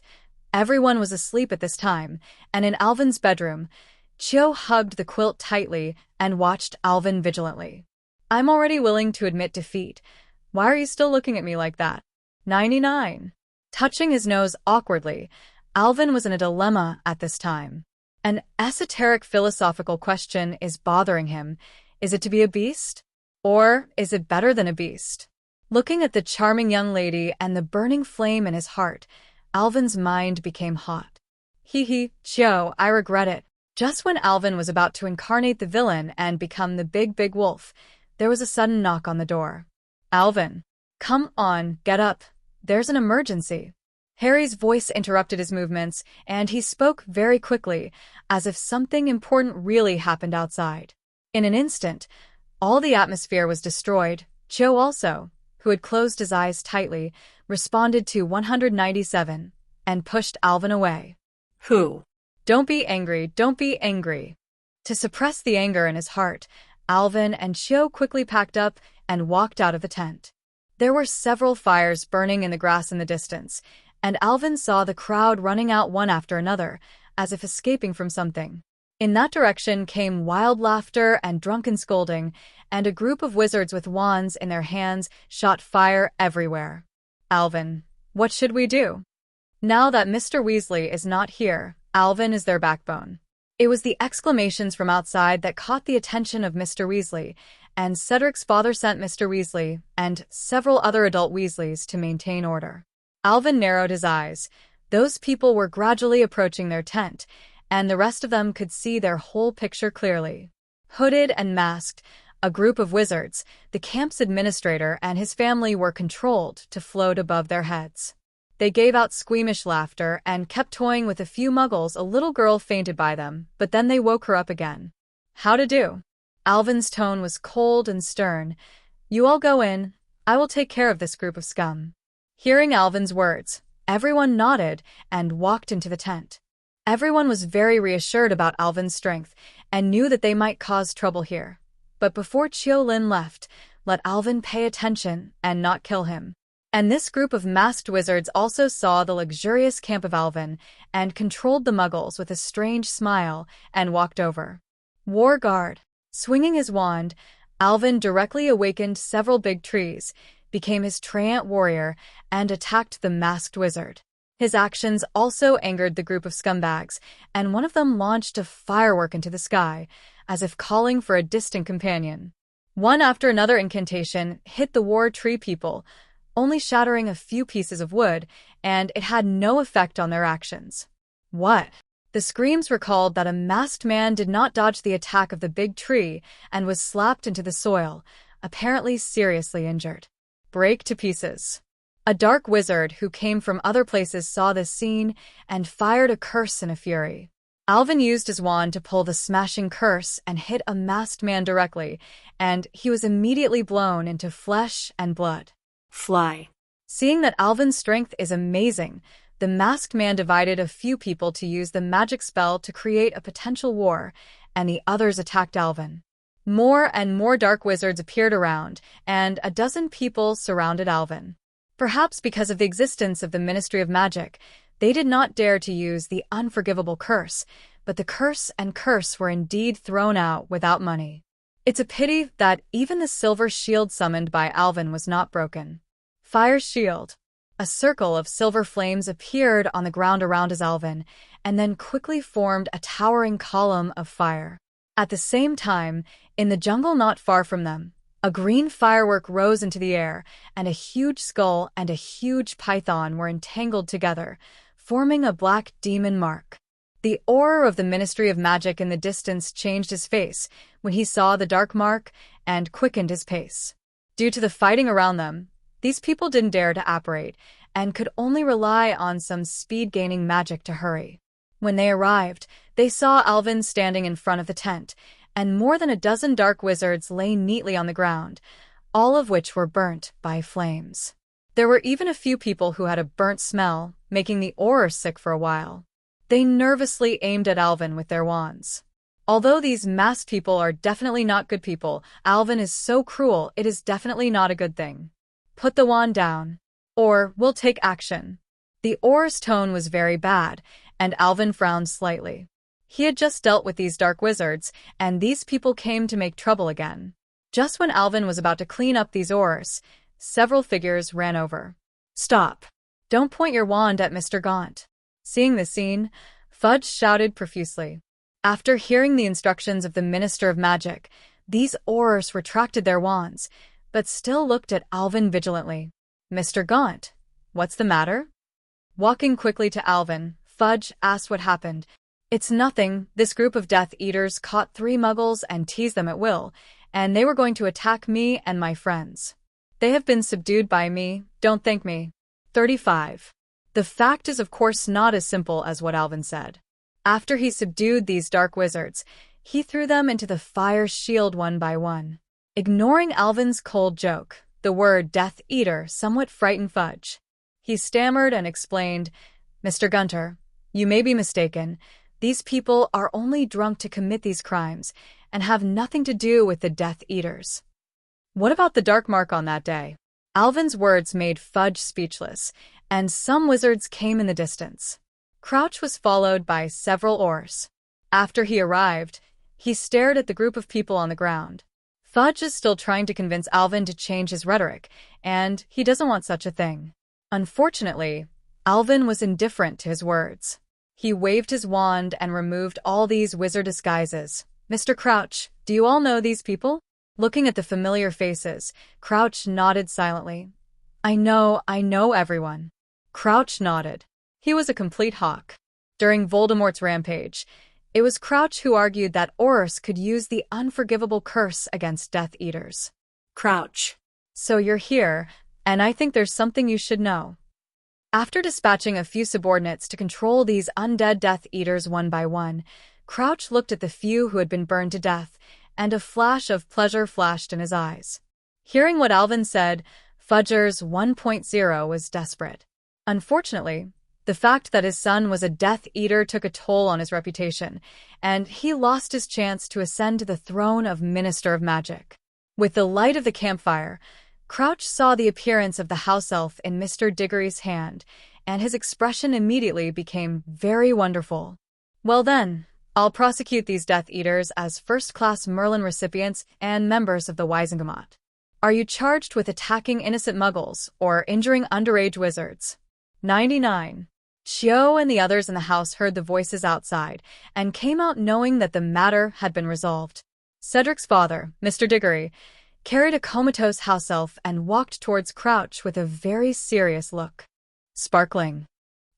everyone was asleep at this time, and in Alvin's bedroom, Cho hugged the quilt tightly and watched Alvin vigilantly. I'm already willing to admit defeat. Why are you still looking at me like that? 99. Touching his nose awkwardly, Alvin was in a dilemma at this time. An esoteric philosophical question is bothering him. Is it to be a beast? Or is it better than a beast? Looking at the charming young lady and the burning flame in his heart, Alvin's mind became hot. Cho, I regret it. Just when Alvin was about to incarnate the villain and become the big wolf, there was a sudden knock on the door. Alvin. Come on, get up. There's an emergency. Harry's voice interrupted his movements, and he spoke very quickly, as if something important really happened outside. In an instant, all the atmosphere was destroyed. Cho also, who had closed his eyes tightly, responded to 197 and pushed Alvin away. Who? Don't be angry, don't be angry. To suppress the anger in his heart, Alvin and Cho quickly packed up and walked out of the tent. There were several fires burning in the grass in the distance, and Alvin saw the crowd running out one after another, as if escaping from something. In that direction came wild laughter and drunken scolding, and a group of wizards with wands in their hands shot fire everywhere. Alvin, what should we do? Now that Mr. Weasley is not here, Alvin is their backbone. It was the exclamations from outside that caught the attention of Mr. Weasley, and Cedric's father sent Mr. Weasley and several other adult Weasleys to maintain order. Alvin narrowed his eyes. Those people were gradually approaching their tent, and the rest of them could see their whole picture clearly. Hooded and masked, a group of wizards, the camp's administrator and his family were controlled to float above their heads. They gave out squeamish laughter and kept toying with a few muggles. A little girl fainted by them, but then they woke her up again. How to do? Alvin's tone was cold and stern. You all go in. I will take care of this group of scum. Hearing Alvin's words, everyone nodded and walked into the tent. Everyone was very reassured about Alvin's strength and knew that they might cause trouble here. But before Chiolin left, let Alvin pay attention and not kill him. And this group of masked wizards also saw the luxurious camp of Alvin and controlled the muggles with a strange smile and walked over. War Guard. Swinging his wand, Alvin directly awakened several big trees, became his treant warrior, and attacked the masked wizard. His actions also angered the group of scumbags, and one of them launched a firework into the sky, as if calling for a distant companion. One after another incantation hit the war tree people, only shattering a few pieces of wood, and it had no effect on their actions. What? The screams recalled that a masked man did not dodge the attack of the big tree and was slapped into the soil, apparently seriously injured. Break to pieces. A dark wizard who came from other places saw this scene and fired a curse in a fury. Alvin used his wand to pull the smashing curse and hit a masked man directly, and he was immediately blown into flesh and blood. Fly. Seeing that Alvin's strength is amazing, the masked man divided a few people to use the magic spell to create a potential war, and the others attacked Alvin. More and more dark wizards appeared around, and a dozen people surrounded Alvin. Perhaps because of the existence of the Ministry of Magic, they did not dare to use the unforgivable curse, but the curse and curse were indeed thrown out without money. It's a pity that even the silver shield summoned by Alvin was not broken. Fire's shield. A circle of silver flames appeared on the ground around Alvin, and then quickly formed a towering column of fire. At the same time, in the jungle not far from them, a green firework rose into the air, and a huge skull and a huge python were entangled together, forming a black demon mark. The aura of the Ministry of Magic in the distance changed his face when he saw the dark mark and quickened his pace. Due to the fighting around them, these people didn't dare to apparate and could only rely on some speed-gaining magic to hurry. When they arrived, they saw Alvin standing in front of the tent, and more than a dozen dark wizards lay neatly on the ground, all of which were burnt by flames. There were even a few people who had a burnt smell, making the aura sick for a while. They nervously aimed at Alvin with their wands. Although these masked people are definitely not good people, Alvin is so cruel it is definitely not a good thing. Put the wand down, or we'll take action. The aura's tone was very bad, and Alvin frowned slightly. He had just dealt with these dark wizards, and these people came to make trouble again. Just when Alvin was about to clean up these auras, several figures ran over. Stop! Don't point your wand at Mr. Gaunt. Seeing the scene, Fudge shouted profusely. After hearing the instructions of the Minister of Magic, these auras retracted their wands, but still looked at Alvin vigilantly. Mr. Gaunt, what's the matter? Walking quickly to Alvin, Fudge asked what happened. It's nothing. This group of Death Eaters caught 3 muggles and teased them at will, and they were going to attack me and my friends. They have been subdued by me, don't thank me. 35. The fact is of course not as simple as what Alvin said. After he subdued these dark wizards, he threw them into the fire shield one by one. Ignoring Alvin's cold joke, the word Death Eater somewhat frightened Fudge. He stammered and explained, Mr. Gunter, you may be mistaken. These people are only drunk to commit these crimes and have nothing to do with the Death Eaters. What about the dark mark on that day? Alvin's words made Fudge speechless, and some wizards came in the distance. Crouch was followed by several Ors. After he arrived, he stared at the group of people on the ground. Fudge is still trying to convince Alvin to change his rhetoric, and he doesn't want such a thing. Unfortunately, Alvin was indifferent to his words. He waved his wand and removed all these wizard disguises. Mr. Crouch, do you all know these people? Looking at the familiar faces, Crouch nodded silently. I know everyone. Crouch nodded. He was a complete hawk. During Voldemort's rampage, it was Crouch who argued that Aurors could use the unforgivable curse against Death Eaters. Crouch. So you're here, and I think there's something you should know. After dispatching a few subordinates to control these undead Death Eaters one by one, Crouch looked at the few who had been burned to death, and a flash of pleasure flashed in his eyes. Hearing what Alvin said, Fudger's 1.0 was desperate. Unfortunately, the fact that his son was a Death Eater took a toll on his reputation, and he lost his chance to ascend to the throne of Minister of Magic. With the light of the campfire, Crouch saw the appearance of the house elf in Mr. Diggory's hand, and his expression immediately became very wonderful. Well then, I'll prosecute these Death Eaters as first-class Merlin recipients and members of the Wisengamot. Are you charged with attacking innocent muggles or injuring underage wizards? 99. Chio and the others in the house heard the voices outside and came out knowing that the matter had been resolved. Cedric's father, Mr. Diggory, carried a comatose house elf and walked towards Crouch with a very serious look. Sparkling.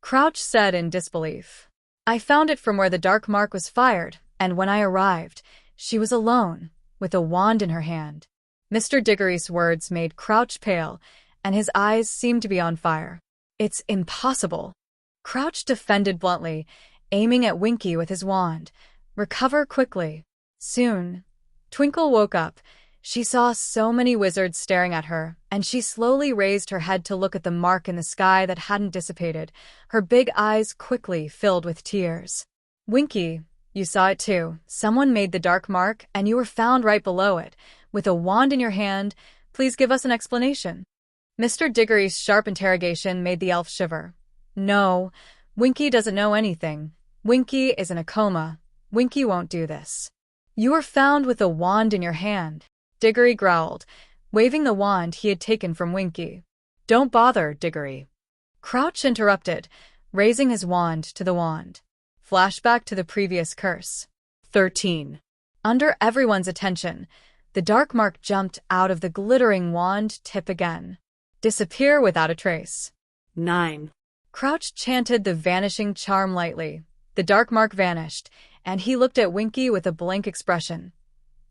Crouch said in disbelief. I found it from where the dark mark was fired, and when I arrived, she was alone, with a wand in her hand. Mr. Diggory's words made Crouch pale, and his eyes seemed to be on fire. It's impossible. Crouch defended bluntly, aiming at Winky with his wand. Recover quickly. Soon. Twinkle woke up. She saw so many wizards staring at her, and she slowly raised her head to look at the mark in the sky that hadn't dissipated. Her big eyes quickly filled with tears. Winky, you saw it too. Someone made the dark mark, and you were found right below it. With a wand in your hand, please give us an explanation. Mr. Diggory's sharp interrogation made the elf shiver. No, Winky doesn't know anything. Winky is in a coma. Winky won't do this. You were found with a wand in your hand, Diggory growled, waving the wand he had taken from Winky. Don't bother, Diggory. Crouch interrupted, raising his wand to the wand. Flashback to the previous curse. 13. Under everyone's attention, the dark mark jumped out of the glittering wand tip again. Disappear without a trace. 9. Crouch chanted the vanishing charm lightly. The dark mark vanished, and he looked at Winky with a blank expression.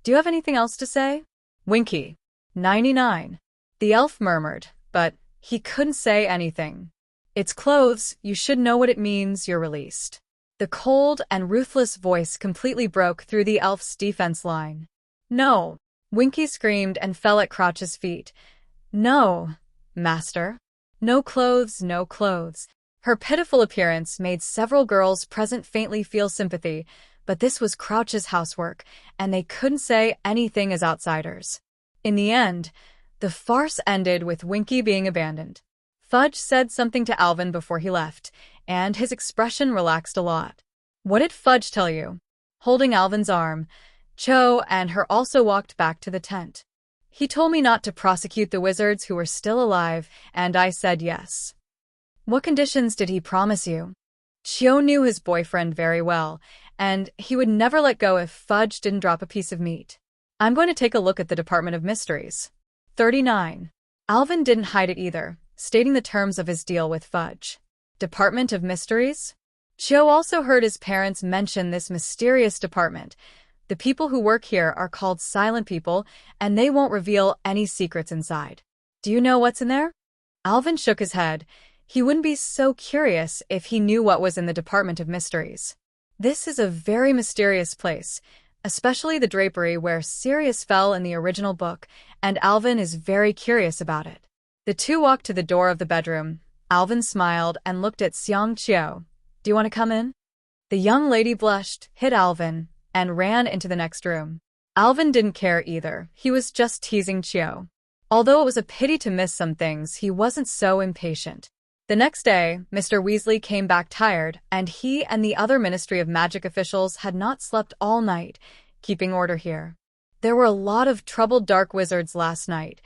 Do you have anything else to say? Winky. 99. The elf murmured, but he couldn't say anything. It's clothes, you should know what it means, you're released. The cold and ruthless voice completely broke through the elf's defense line. No. Winky screamed and fell at Crouch's feet. No, master. No clothes, no clothes. Her pitiful appearance made several girls present faintly feel sympathy, but this was Crouch's housework, and they couldn't say anything as outsiders. In the end, the farce ended with Winky being abandoned. Fudge said something to Alvin before he left, and his expression relaxed a lot. What did Fudge tell you? Holding Alvin's arm, Cho and her also walked back to the tent. He told me not to prosecute the wizards who were still alive, and I said yes. What conditions did he promise you? Cho knew his boyfriend very well, and he would never let go if Fudge didn't drop a piece of meat. I'm going to take a look at the Department of Mysteries. 39. Alvin didn't hide it either, stating the terms of his deal with Fudge. Department of Mysteries? Cho also heard his parents mention this mysterious department. The people who work here are called silent people, and they won't reveal any secrets inside. Do you know what's in there? Alvin shook his head. He wouldn't be so curious if he knew what was in the Department of Mysteries. This is a very mysterious place, especially the drapery where Sirius fell in the original book, and Alvin is very curious about it. The two walked to the door of the bedroom. Alvin smiled and looked at Xiang Qiu. Do you want to come in? The young lady blushed, hit Alvin, and ran into the next room. Alvin didn't care either. He was just teasing Qiu. Although it was a pity to miss some things, he wasn't so impatient. The next day, Mr. Weasley came back tired, and he and the other Ministry of Magic officials had not slept all night, keeping order here. There were a lot of troubled dark wizards last night.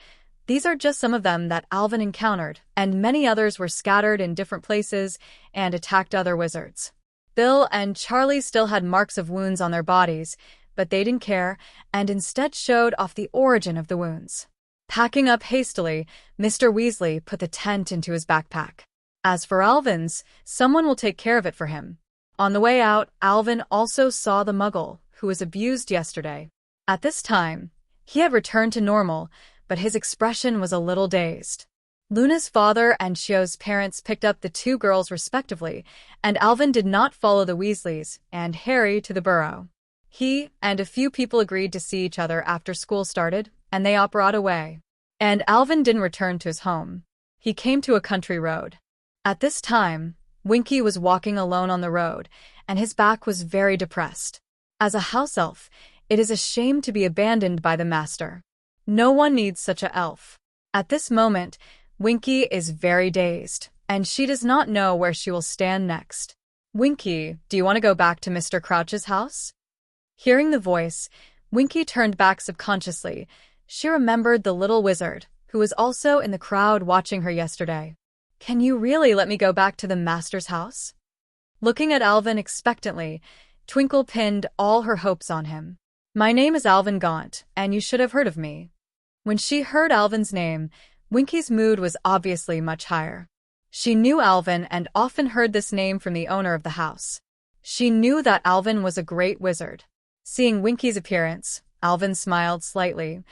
These are just some of them that Alvin encountered, and many others were scattered in different places and attacked other wizards. Bill and Charlie still had marks of wounds on their bodies, but they didn't care, and instead showed off the origin of the wounds. Packing up hastily, Mr. Weasley put the tent into his backpack. As for Alvin's, someone will take care of it for him. On the way out, Alvin also saw the Muggle, who was abused yesterday. At this time, he had returned to normal, but his expression was a little dazed. Luna's father and Qiu's parents picked up the two girls respectively, and Alvin did not follow the Weasleys and Harry to the burrow. He and a few people agreed to see each other after school started, and they all brought away. And Alvin didn't return to his home. He came to a country road. At this time, Winky was walking alone on the road, and his back was very depressed. As a house elf, it is a shame to be abandoned by the master. No one needs such an elf. At this moment, Winky is very dazed, and she does not know where she will stand next. Winky, do you want to go back to Mr. Crouch's house? Hearing the voice, Winky turned back subconsciously. She remembered the little wizard, who was also in the crowd watching her yesterday. Can you really let me go back to the master's house? Looking at Alvin expectantly, Twinkle pinned all her hopes on him. My name is Alvin Gaunt, and you should have heard of me. When she heard Alvin's name, Winky's mood was obviously much higher. She knew Alvin and often heard this name from the owner of the house. She knew that Alvin was a great wizard. Seeing Winky's appearance, Alvin smiled slightly.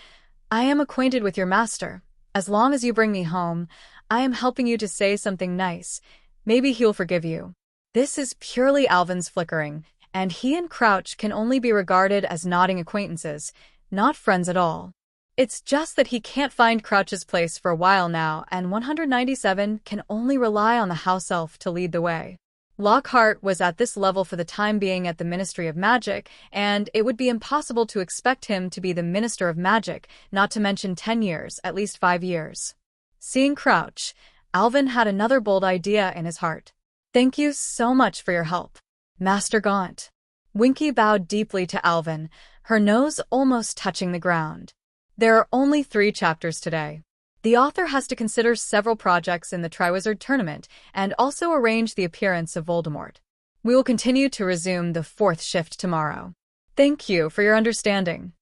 I am acquainted with your master. As long as you bring me home, I am helping you to say something nice. Maybe he'll forgive you. This is purely Alvin's flickering, and he and Crouch can only be regarded as nodding acquaintances, not friends at all. It's just that he can't find Crouch's place for a while now, and 197 can only rely on the house elf to lead the way. Lockhart was at this level for the time being at the Ministry of Magic, and it would be impossible to expect him to be the Minister of Magic, not to mention 10 years, at least 5 years. Seeing Crouch, Alvin had another bold idea in his heart. Thank you so much for your help, Master Gaunt. Winky bowed deeply to Alvin, her nose almost touching the ground. There are only 3 chapters today. The author has to consider several projects in the Triwizard Tournament and also arrange the appearance of Voldemort. We will continue to resume the 4th shift tomorrow. Thank you for your understanding.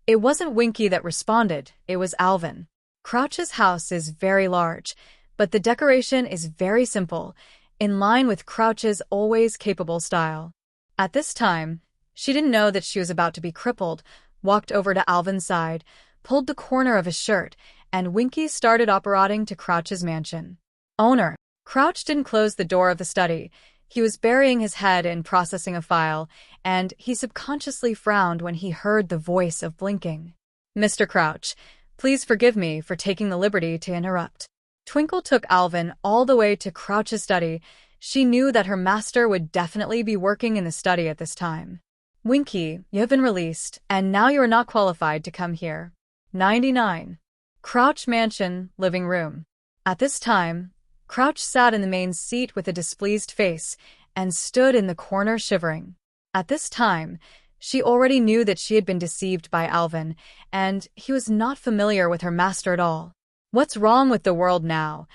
It wasn't Winky that responded, it was Alvin. Crouch's house is very large, but the decoration is very simple, in line with Crouch's always capable style. At this time, she didn't know that she was about to be crippled, walked over to Alvin's side, pulled the corner of his shirt, and Winky started operating to Crouch's mansion. Owner. Crouch didn't close the door of the study. He was burying his head in processing a file, and he subconsciously frowned when he heard the voice of Blinking. Mr. Crouch, please forgive me for taking the liberty to interrupt. Twinkle took Alvin all the way to Crouch's study. She knew that her master would definitely be working in the study at this time. Winky, you have been released, and now you are not qualified to come here. 99. Crouch Mansion, living room. At this time, Crouch sat in the main seat with a displeased face and stood in the corner shivering. At this time, she already knew that she had been deceived by Alvin, and he was not familiar with her master at all. What's wrong with the world now?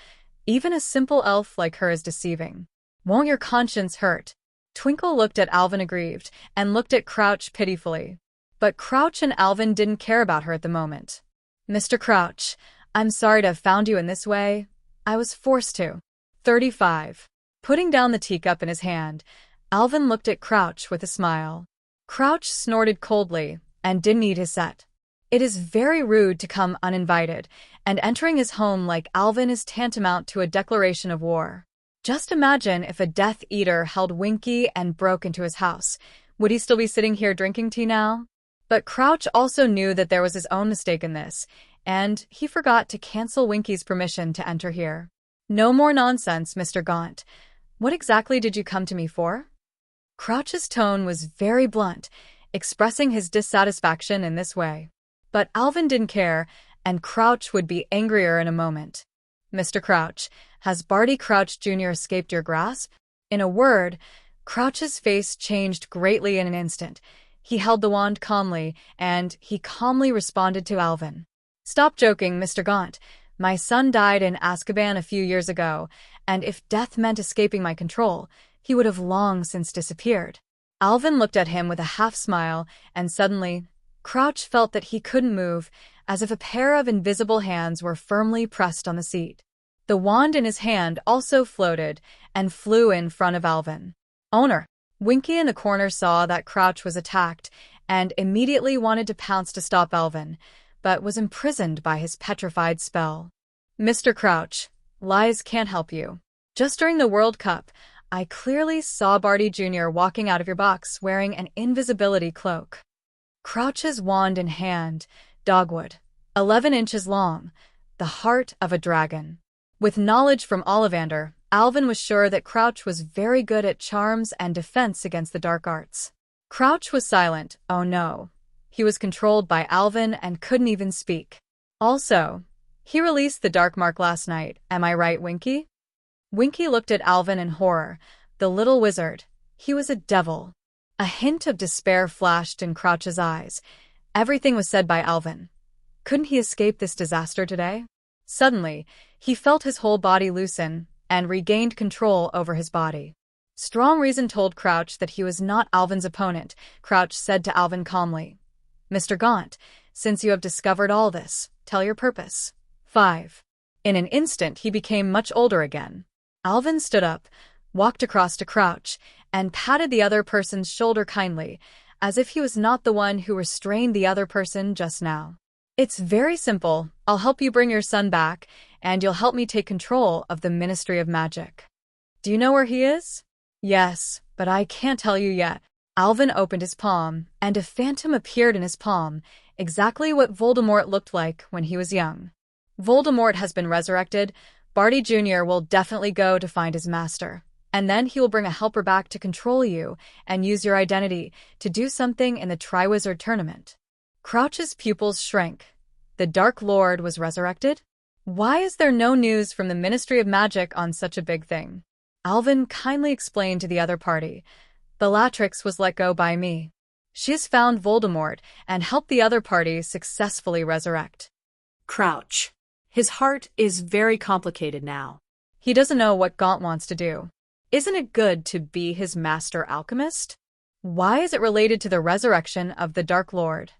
Even a simple elf like her is deceiving. Won't your conscience hurt? Twinkle looked at Alvin aggrieved and looked at Crouch pitifully. But Crouch and Alvin didn't care about her at the moment. Mr. Crouch, I'm sorry to have found you in this way. I was forced to. 35. Putting down the teacup in his hand, Alvin looked at Crouch with a smile. Crouch snorted coldly and didn't eat his set. It is very rude to come uninvited, and entering his home like Alvin is tantamount to a declaration of war. Just imagine if a Death Eater held Winky and broke into his house. Would he still be sitting here drinking tea now? But Crouch also knew that there was his own mistake in this, and he forgot to cancel Winky's permission to enter here. No more nonsense, Mr. Gaunt. What exactly did you come to me for? Crouch's tone was very blunt, expressing his dissatisfaction in this way. But Alvin didn't care, and Crouch would be angrier in a moment. Mr. Crouch, has Barty Crouch Jr. escaped your grasp? In a word, Crouch's face changed greatly in an instant. He held the wand calmly, and he calmly responded to Alvin. Stop joking, Mr. Gaunt. My son died in Azkaban a few years ago, and if death meant escaping my control, he would have long since disappeared. Alvin looked at him with a half-smile, and suddenly, Crouch felt that he couldn't move, as if a pair of invisible hands were firmly pressed on the seat. The wand in his hand also floated and flew in front of Alvin. Owner. Winky in the corner saw that Crouch was attacked and immediately wanted to pounce to stop Alvin, but was imprisoned by his petrified spell. Mr. Crouch, lies can't help you. Just during the World Cup, I clearly saw Barty Jr. walking out of your box wearing an invisibility cloak. Crouch's wand in hand, dogwood, 11 inches long, the heart of a dragon. With knowledge from Ollivander, Alvin was sure that Crouch was very good at charms and defense against the dark arts. Crouch was silent. Oh no. He was controlled by Alvin and couldn't even speak. Also, he released the dark mark last night. Am I right, Winky? Winky looked at Alvin in horror. The little wizard. He was a devil. A hint of despair flashed in Crouch's eyes. Everything was said by Alvin. Couldn't he escape this disaster today? Suddenly, he felt his whole body loosen and regained control over his body. Strong reason told Crouch that he was not Alvin's opponent. Crouch said to Alvin calmly, Mr. Gaunt, since you have discovered all this, tell your purpose. 5. In an instant he became much older again. Alvin stood up. walked across to Crouch, and patted the other person's shoulder kindly, as if he was not the one who restrained the other person just now. It's very simple. I'll help you bring your son back, and you'll help me take control of the Ministry of Magic. Do you know where he is? Yes, but I can't tell you yet. Alvin opened his palm, and a phantom appeared in his palm, exactly what Voldemort looked like when he was young. Voldemort has been resurrected. Barty Jr. will definitely go to find his master, and then he will bring a helper back to control you and use your identity to do something in the Triwizard Tournament. Crouch's pupils shrank. The Dark Lord was resurrected? Why is there no news from the Ministry of Magic on such a big thing? Alvin kindly explained to the other party. Bellatrix was let go by me. She has found Voldemort and helped the other party successfully resurrect. Crouch. His heart is very complicated now. He doesn't know what Gaunt wants to do. Isn't it good to be his master alchemist? Why is it related to the resurrection of the Dark Lord?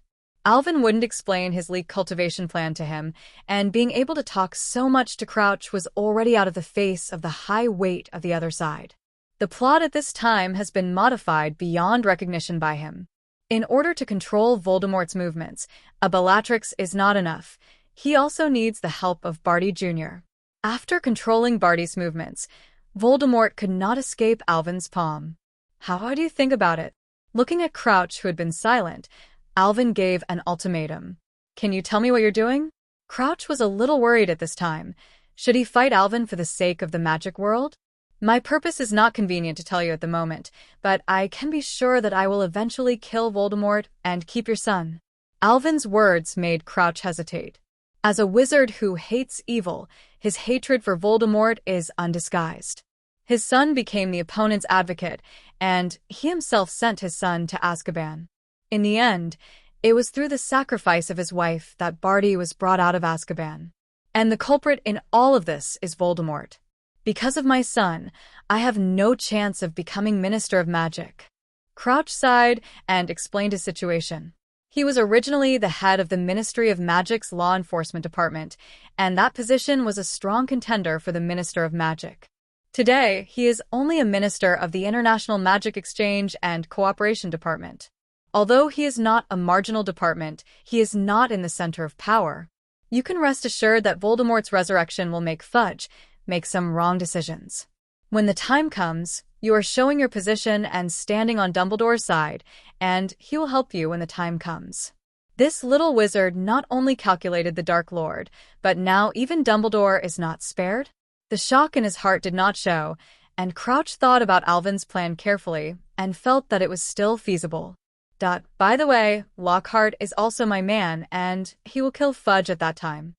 Alvin wouldn't explain his leak cultivation plan to him, and being able to talk so much to Crouch was already out of the face of the high weight of the other side. The plot at this time has been modified beyond recognition by him. In order to control Voldemort's movements, a Bellatrix is not enough. He also needs the help of Barty Jr. After controlling Barty's movements, Voldemort could not escape Alvin's palm. How do you think about it? Looking at Crouch, who had been silent, Alvin gave an ultimatum. Can you tell me what you're doing? Crouch was a little worried at this time. Should he fight Alvin for the sake of the magic world? My purpose is not convenient to tell you at the moment, but I can be sure that I will eventually kill Voldemort and keep your son. Alvin's words made Crouch hesitate. As a wizard who hates evil, his hatred for Voldemort is undisguised. His son became the opponent's advocate, and he himself sent his son to Azkaban. In the end, it was through the sacrifice of his wife that Barty was brought out of Azkaban. And the culprit in all of this is Voldemort. Because of my son, I have no chance of becoming Minister of Magic. Crouch sighed and explained his situation. He was originally the head of the Ministry of Magic's law enforcement department, and that position was a strong contender for the Minister of Magic. Today, he is only a minister of the International Magic Exchange and Cooperation Department. Although he is not a marginal department, he is not in the center of power. You can rest assured that Voldemort's resurrection will make Fudge make some wrong decisions. When the time comes, you are showing your position and standing on Dumbledore's side, and he will help you when the time comes. This little wizard not only calculated the Dark Lord, but now even Dumbledore is not spared? The shock in his heart did not show, and Crouch thought about Alvin's plan carefully and felt that it was still feasible. By the way, Lockhart is also my man, and he will kill Fudge at that time.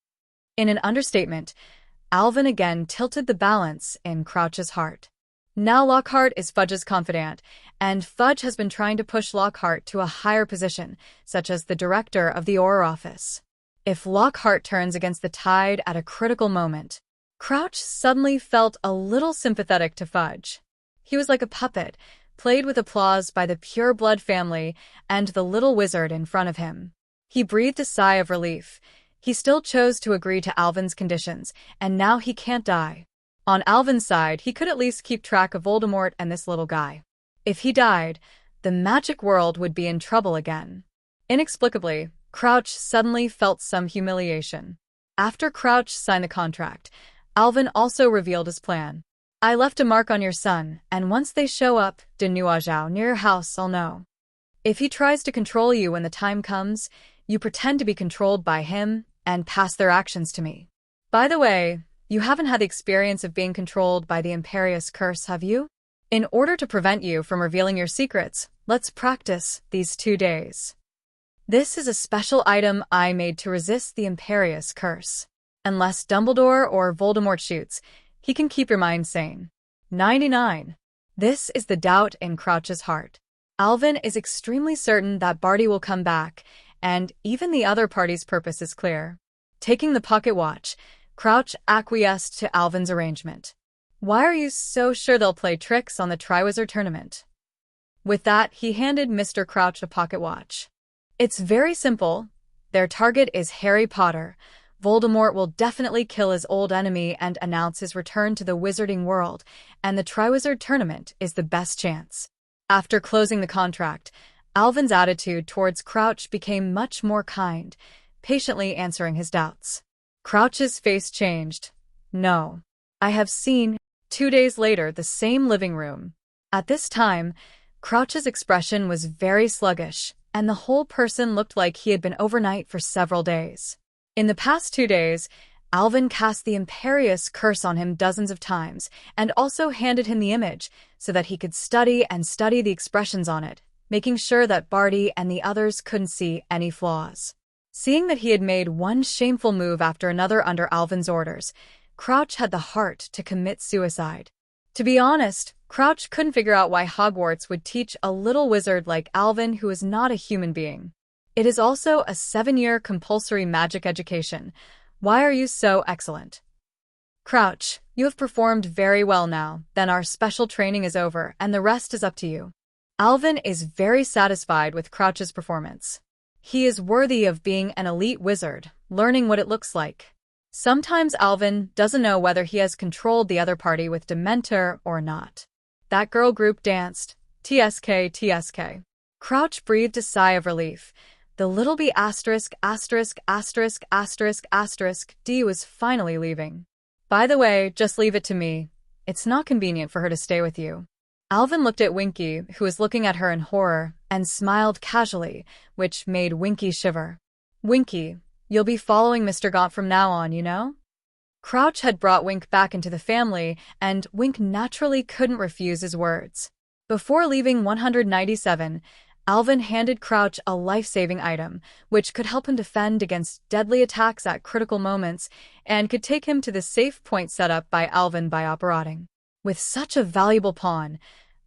In an understatement, Alvin again tilted the balance in Crouch's heart. Now Lockhart is Fudge's confidant, and Fudge has been trying to push Lockhart to a higher position, such as the director of the Auror office. If Lockhart turns against the tide at a critical moment, Crouch suddenly felt a little sympathetic to Fudge. He was like a puppet, played with applause by the pure-blood family and the little wizard in front of him. He breathed a sigh of relief. He still chose to agree to Alvin's conditions, and now he can't die. On Alvin's side, he could at least keep track of Voldemort and this little guy. If he died, the magic world would be in trouble again. Inexplicably, Crouch suddenly felt some humiliation. After Crouch signed the contract, Alvin also revealed his plan. I left a mark on your son, and once they show up de nuageau near your house, I'll know. If he tries to control you when the time comes, you pretend to be controlled by him and pass their actions to me. By the way, you haven't had the experience of being controlled by the Imperious Curse, have you? In order to prevent you from revealing your secrets, let's practice these 2 days. This is a special item I made to resist the Imperious Curse. Unless Dumbledore or Voldemort shoots, he can keep your mind sane. 99. This is the doubt in Crouch's heart. Alvin is extremely certain that Barty will come back, and even the other party's purpose is clear. Taking the pocket watch, Crouch acquiesced to Alvin's arrangement. Why are you so sure they'll play tricks on the Triwizard Tournament? With that, he handed Mr. Crouch a pocket watch. It's very simple. Their target is Harry Potter. Voldemort will definitely kill his old enemy and announce his return to the wizarding world, and the Triwizard Tournament is the best chance. After closing the contract, Alvin's attitude towards Crouch became much more kind, patiently answering his doubts. Crouch's face changed. No. I have seen. 2 days later, the same living room. At this time, Crouch's expression was very sluggish, and the whole person looked like he had been overnight for several days. In the past 2 days, Alvin cast the imperious curse on him dozens of times, and also handed him the image so that he could study the expressions on it, making sure that Barty and the others couldn't see any flaws. Seeing that he had made one shameful move after another under Alvin's orders, Crouch had the heart to commit suicide. To be honest, Crouch couldn't figure out why Hogwarts would teach a little wizard like Alvin who is not a human being. It is also a 7-year compulsory magic education. Why are you so excellent? Crouch, you have performed very well now, then our special training is over and the rest is up to you. Alvin is very satisfied with Crouch's performance. He is worthy of being an elite wizard, learning what it looks like. Sometimes Alvin doesn't know whether he has controlled the other party with Dementor or not. That girl group danced. TSK, TSK. Crouch breathed a sigh of relief. The little B**************** D was finally leaving. By the way, just leave it to me. It's not convenient for her to stay with you. Alvin looked at Winky, who was looking at her in horror, and smiled casually, which made Winky shiver. Winky, you'll be following Mr. Gaunt from now on, you know? Crouch had brought Wink back into the family, and Wink naturally couldn't refuse his words. Before leaving 197, Alvin handed Crouch a life-saving item, which could help him defend against deadly attacks at critical moments, and could take him to the safe point set up by Alvin by operating. With such a valuable pawn,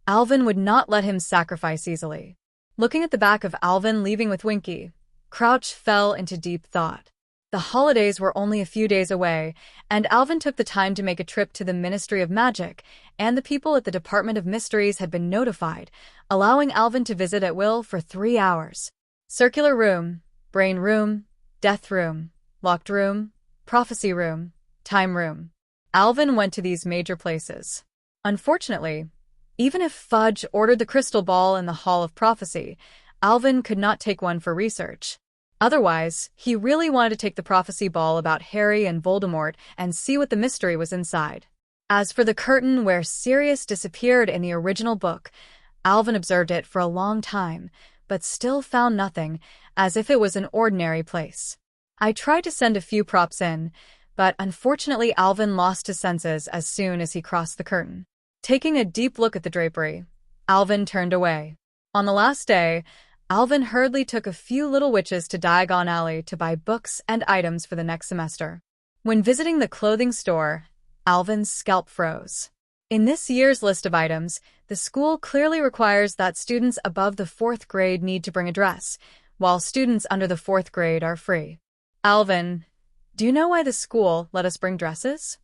Alvin would not let him sacrifice easily. Looking at the back of Alvin leaving with Winky, Crouch fell into deep thought. The holidays were only a few days away, and Alvin took the time to make a trip to the Ministry of Magic, and the people at the Department of Mysteries had been notified, allowing Alvin to visit at will for 3 hours. Circular Room, Brain Room, Death Room, Locked Room, Prophecy Room, Time Room. Alvin went to these major places. Unfortunately, even if Fudge ordered the crystal ball in the Hall of Prophecy, Alvin could not take one for research. Otherwise, he really wanted to take the prophecy ball about Harry and Voldemort and see what the mystery was inside. As for the curtain where Sirius disappeared in the original book, Alvin observed it for a long time, but still found nothing, as if it was an ordinary place. I tried to send a few props in, but unfortunately Alvin lost his senses as soon as he crossed the curtain. Taking a deep look at the drapery, Alvin turned away. On the last day, Alvin hurriedly took a few little witches to Diagon Alley to buy books and items for the next semester. When visiting the clothing store, Alvin's scalp froze. In this year's list of items, the school clearly requires that students above the 4th grade need to bring a dress, while students under the 4th grade are free. Alvin, do you know why the school let us bring dresses?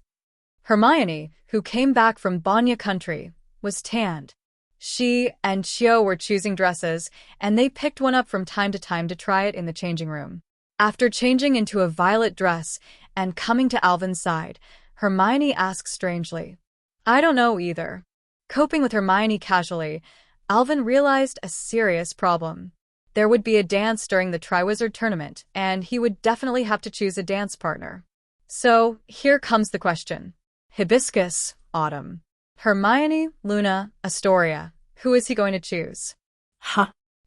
Hermione, who came back from Banya country, was tanned. She and Chio were choosing dresses, and they picked one up from time to time to try it in the changing room. After changing into a violet dress and coming to Alvin's side, Hermione asked strangely, I don't know either. Coping with Hermione casually, Alvin realized a serious problem. There would be a dance during the Triwizard Tournament, and he would definitely have to choose a dance partner. So, here comes the question. Hibiscus, Autumn. Hermione, Luna, Astoria. Who is he going to choose?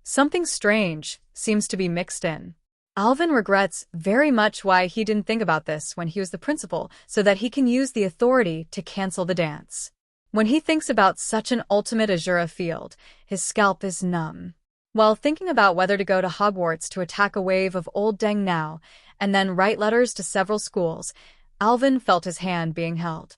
Something strange seems to be mixed in. Alvin regrets very much why he didn't think about this when he was the principal, so that he can use the authority to cancel the dance. When he thinks about such an ultimate Azura field, his scalp is numb. While thinking about whether to go to Hogwarts to attack a wave of Old Deng now, and then write letters to several schools, Alvin felt his hand being held.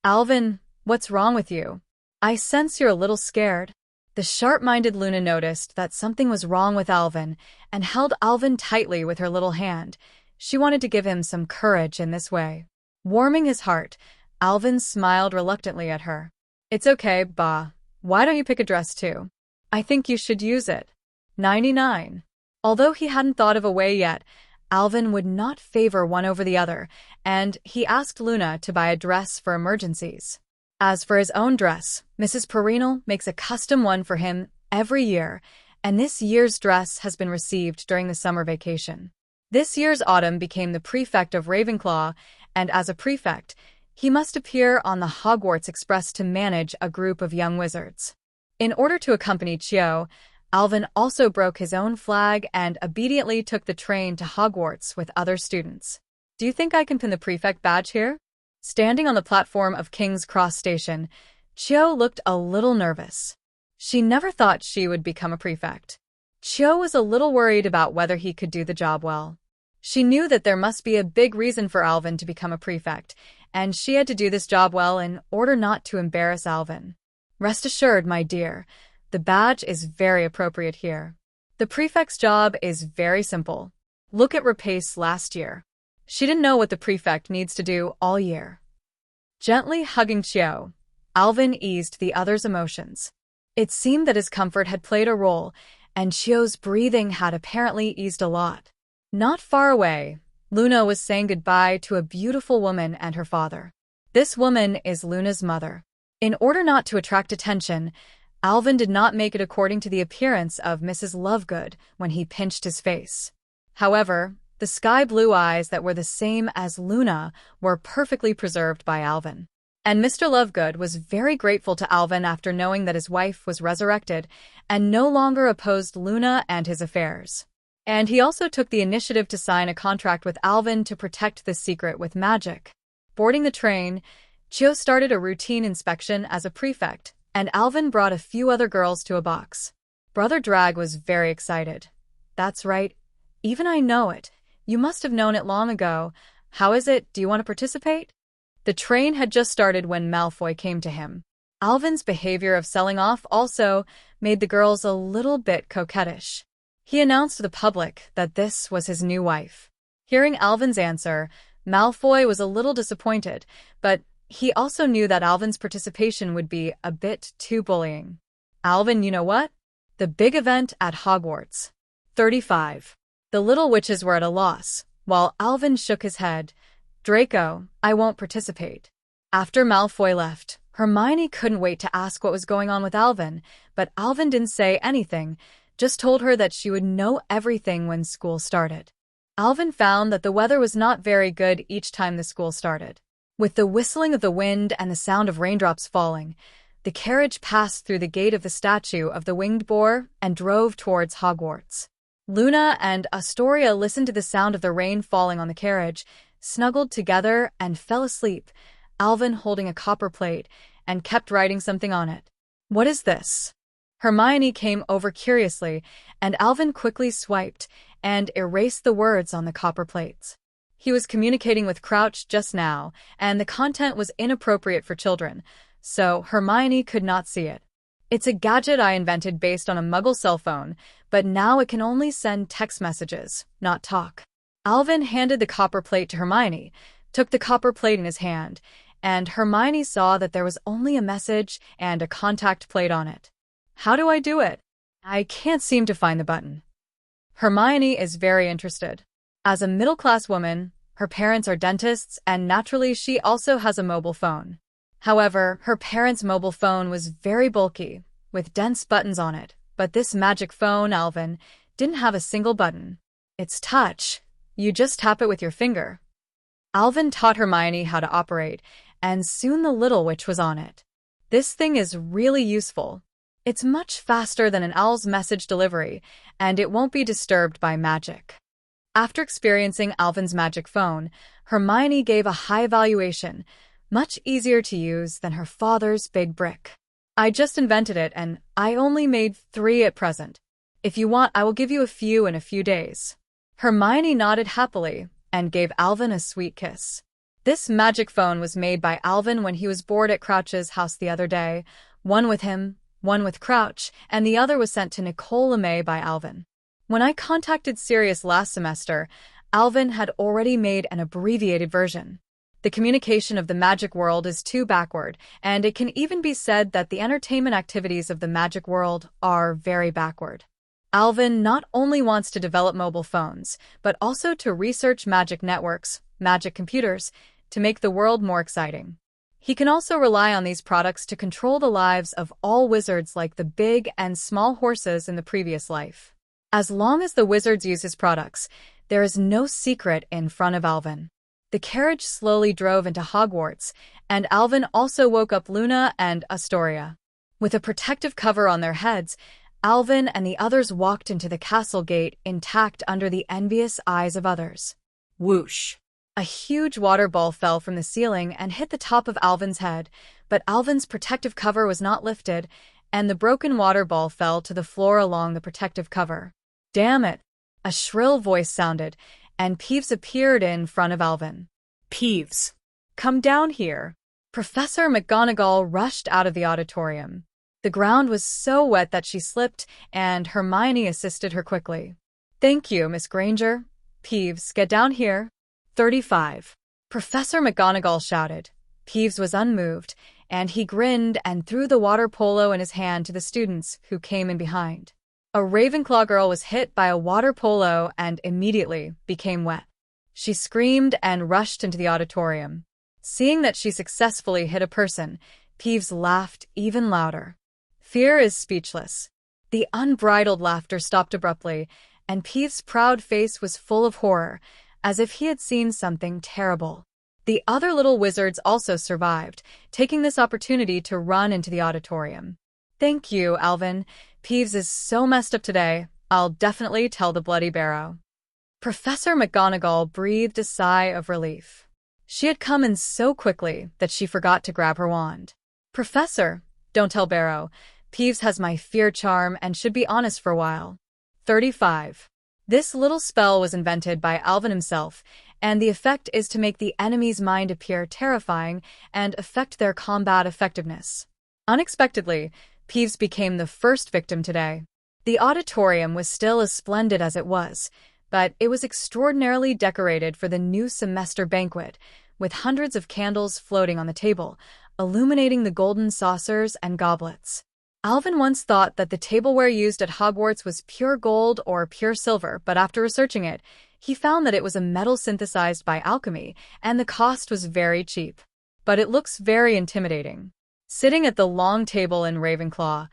Alvin, what's wrong with you? I sense you're a little scared. The sharp-minded Luna noticed that something was wrong with Alvin and held Alvin tightly with her little hand. She wanted to give him some courage in this way. Warming his heart, Alvin smiled reluctantly at her. It's okay, Ba. Why don't you pick a dress too? I think you should use it. 99. Although he hadn't thought of a way yet, Alvin would not favor one over the other, and he asked Luna to buy a dress for emergencies. As for his own dress, Mrs. Perennial makes a custom one for him every year, and this year's dress has been received during the summer vacation. This year's Autumn became the prefect of Ravenclaw, and as a prefect, he must appear on the Hogwarts Express to manage a group of young wizards. In order to accompany Cho, Alvin also broke his own flag and obediently took the train to Hogwarts with other students. Do you think I can pin the prefect badge here? Standing on the platform of King's Cross Station, Cho looked a little nervous. She never thought she would become a prefect. Cho was a little worried about whether he could do the job well. She knew that there must be a big reason for Alvin to become a prefect, and she had to do this job well in order not to embarrass Alvin. Rest assured, my dear, the badge is very appropriate here. The prefect's job is very simple. Look at Rapace last year. She didn't know what the prefect needs to do all year. Gently hugging Cho, Alvin eased the other's emotions. It seemed that his comfort had played a role, and Cho's breathing had apparently eased a lot. Not far away, Luna was saying goodbye to a beautiful woman and her father. This woman is Luna's mother. In order not to attract attention, Alvin did not make it according to the appearance of Mrs. Lovegood when he pinched his face. However, the sky-blue eyes that were the same as Luna were perfectly preserved by Alvin. And Mr. Lovegood was very grateful to Alvin after knowing that his wife was resurrected and no longer opposed Luna and his affairs. And he also took the initiative to sign a contract with Alvin to protect this secret with magic. Boarding the train, Cho started a routine inspection as a prefect, and Alvin brought a few other girls to a box. Brother Drag was very excited. That's right. Even I know it. You must have known it long ago. How is it? Do you want to participate? The train had just started when Malfoy came to him. Alvin's behavior of selling off also made the girls a little bit coquettish. He announced to the public that this was his new wife. Hearing Alvin's answer, Malfoy was a little disappointed, but he also knew that Alvin's participation would be a bit too bullying. Alvin, you know what? The big event at Hogwarts. 35. The little witches were at a loss, while Alvin shook his head. Draco, I won't participate. After Malfoy left, Hermione couldn't wait to ask what was going on with Alvin, but Alvin didn't say anything, just told her that she would know everything when school started. Alvin found that the weather was not very good each time the school started. With the whistling of the wind and the sound of raindrops falling, the carriage passed through the gate of the statue of the winged boar and drove towards Hogwarts. Luna and Astoria listened to the sound of the rain falling on the carriage, snuggled together, and fell asleep, Alvin holding a copper plate and kept writing something on it. What is this? Hermione came over curiously, and Alvin quickly swiped and erased the words on the copper plates. He was communicating with Crouch just now, and the content was inappropriate for children, so Hermione could not see it. It's a gadget I invented based on a Muggle cell phone, but now it can only send text messages, not talk. Alvin handed the copper plate to Hermione, took the copper plate in his hand, and Hermione saw that there was only a message and a contact plate on it. How do I do it? I can't seem to find the button. Hermione is very interested. As a middle-class woman, her parents are dentists, and naturally she also has a mobile phone. However, her parents' mobile phone was very bulky, with dense buttons on it, but this magic phone, Alvin, didn't have a single button. It's touch. You just tap it with your finger. Alvin taught Hermione how to operate, and soon the little witch was on it. This thing is really useful. It's much faster than an owl's message delivery, and it won't be disturbed by magic. After experiencing Alvin's magic phone, Hermione gave a high evaluation, much easier to use than her father's big brick. I just invented it, and I only made 3 at present. If you want, I will give you a few in a few days. Hermione nodded happily and gave Alvin a sweet kiss. This magic phone was made by Alvin when he was bored at Crouch's house the other day, one with him, one with Crouch, and the other was sent to Nicole LeMay by Alvin. When I contacted Sirius last semester, Alvin had already made an abbreviated version. The communication of the magic world is too backward, and it can even be said that the entertainment activities of the magic world are very backward. Alvin not only wants to develop mobile phones, but also to research magic networks, magic computers, to make the world more exciting. He can also rely on these products to control the lives of all wizards like the big and small horses in the previous life. As long as the wizards use his products, there is no secret in front of Alvin. The carriage slowly drove into Hogwarts, and Alvin also woke up Luna and Astoria. With a protective cover on their heads, Alvin and the others walked into the castle gate intact under the envious eyes of others. Whoosh! A huge water ball fell from the ceiling and hit the top of Alvin's head, but Alvin's protective cover was not lifted, and the broken water ball fell to the floor along the protective cover. Damn it! A shrill voice sounded, and Peeves appeared in front of Alvin. Peeves, come down here. Professor McGonagall rushed out of the auditorium. The ground was so wet that she slipped, and Hermione assisted her quickly. Thank you, Miss Granger. Peeves, get down here. 35. Professor McGonagall shouted. Peeves was unmoved, and he grinned and threw the water polo in his hand to the students who came in behind. A Ravenclaw girl was hit by a water polo and immediately became wet. She screamed and rushed into the auditorium. Seeing that she successfully hit a person, Peeves laughed even louder. Fear is speechless. The unbridled laughter stopped abruptly, and Peeves' proud face was full of horror, as if he had seen something terrible. The other little wizards also survived, taking this opportunity to run into the auditorium. Thank you, Alvin. Peeves is so messed up today. I'll definitely tell the Bloody Barrow. Professor McGonagall breathed a sigh of relief. She had come in so quickly that she forgot to grab her wand. Professor, don't tell Barrow. Peeves has my fear charm and should be honest for a while. 35. This little spell was invented by Alvin himself, and the effect is to make the enemy's mind appear terrifying and affect their combat effectiveness. Unexpectedly, Peeves became the first victim today. The auditorium was still as splendid as it was, but it was extraordinarily decorated for the new semester banquet, with hundreds of candles floating on the table, illuminating the golden saucers and goblets. Alvin once thought that the tableware used at Hogwarts was pure gold or pure silver, but after researching it, he found that it was a metal synthesized by alchemy, and the cost was very cheap. But it looks very intimidating. Sitting at the long table in Ravenclaw,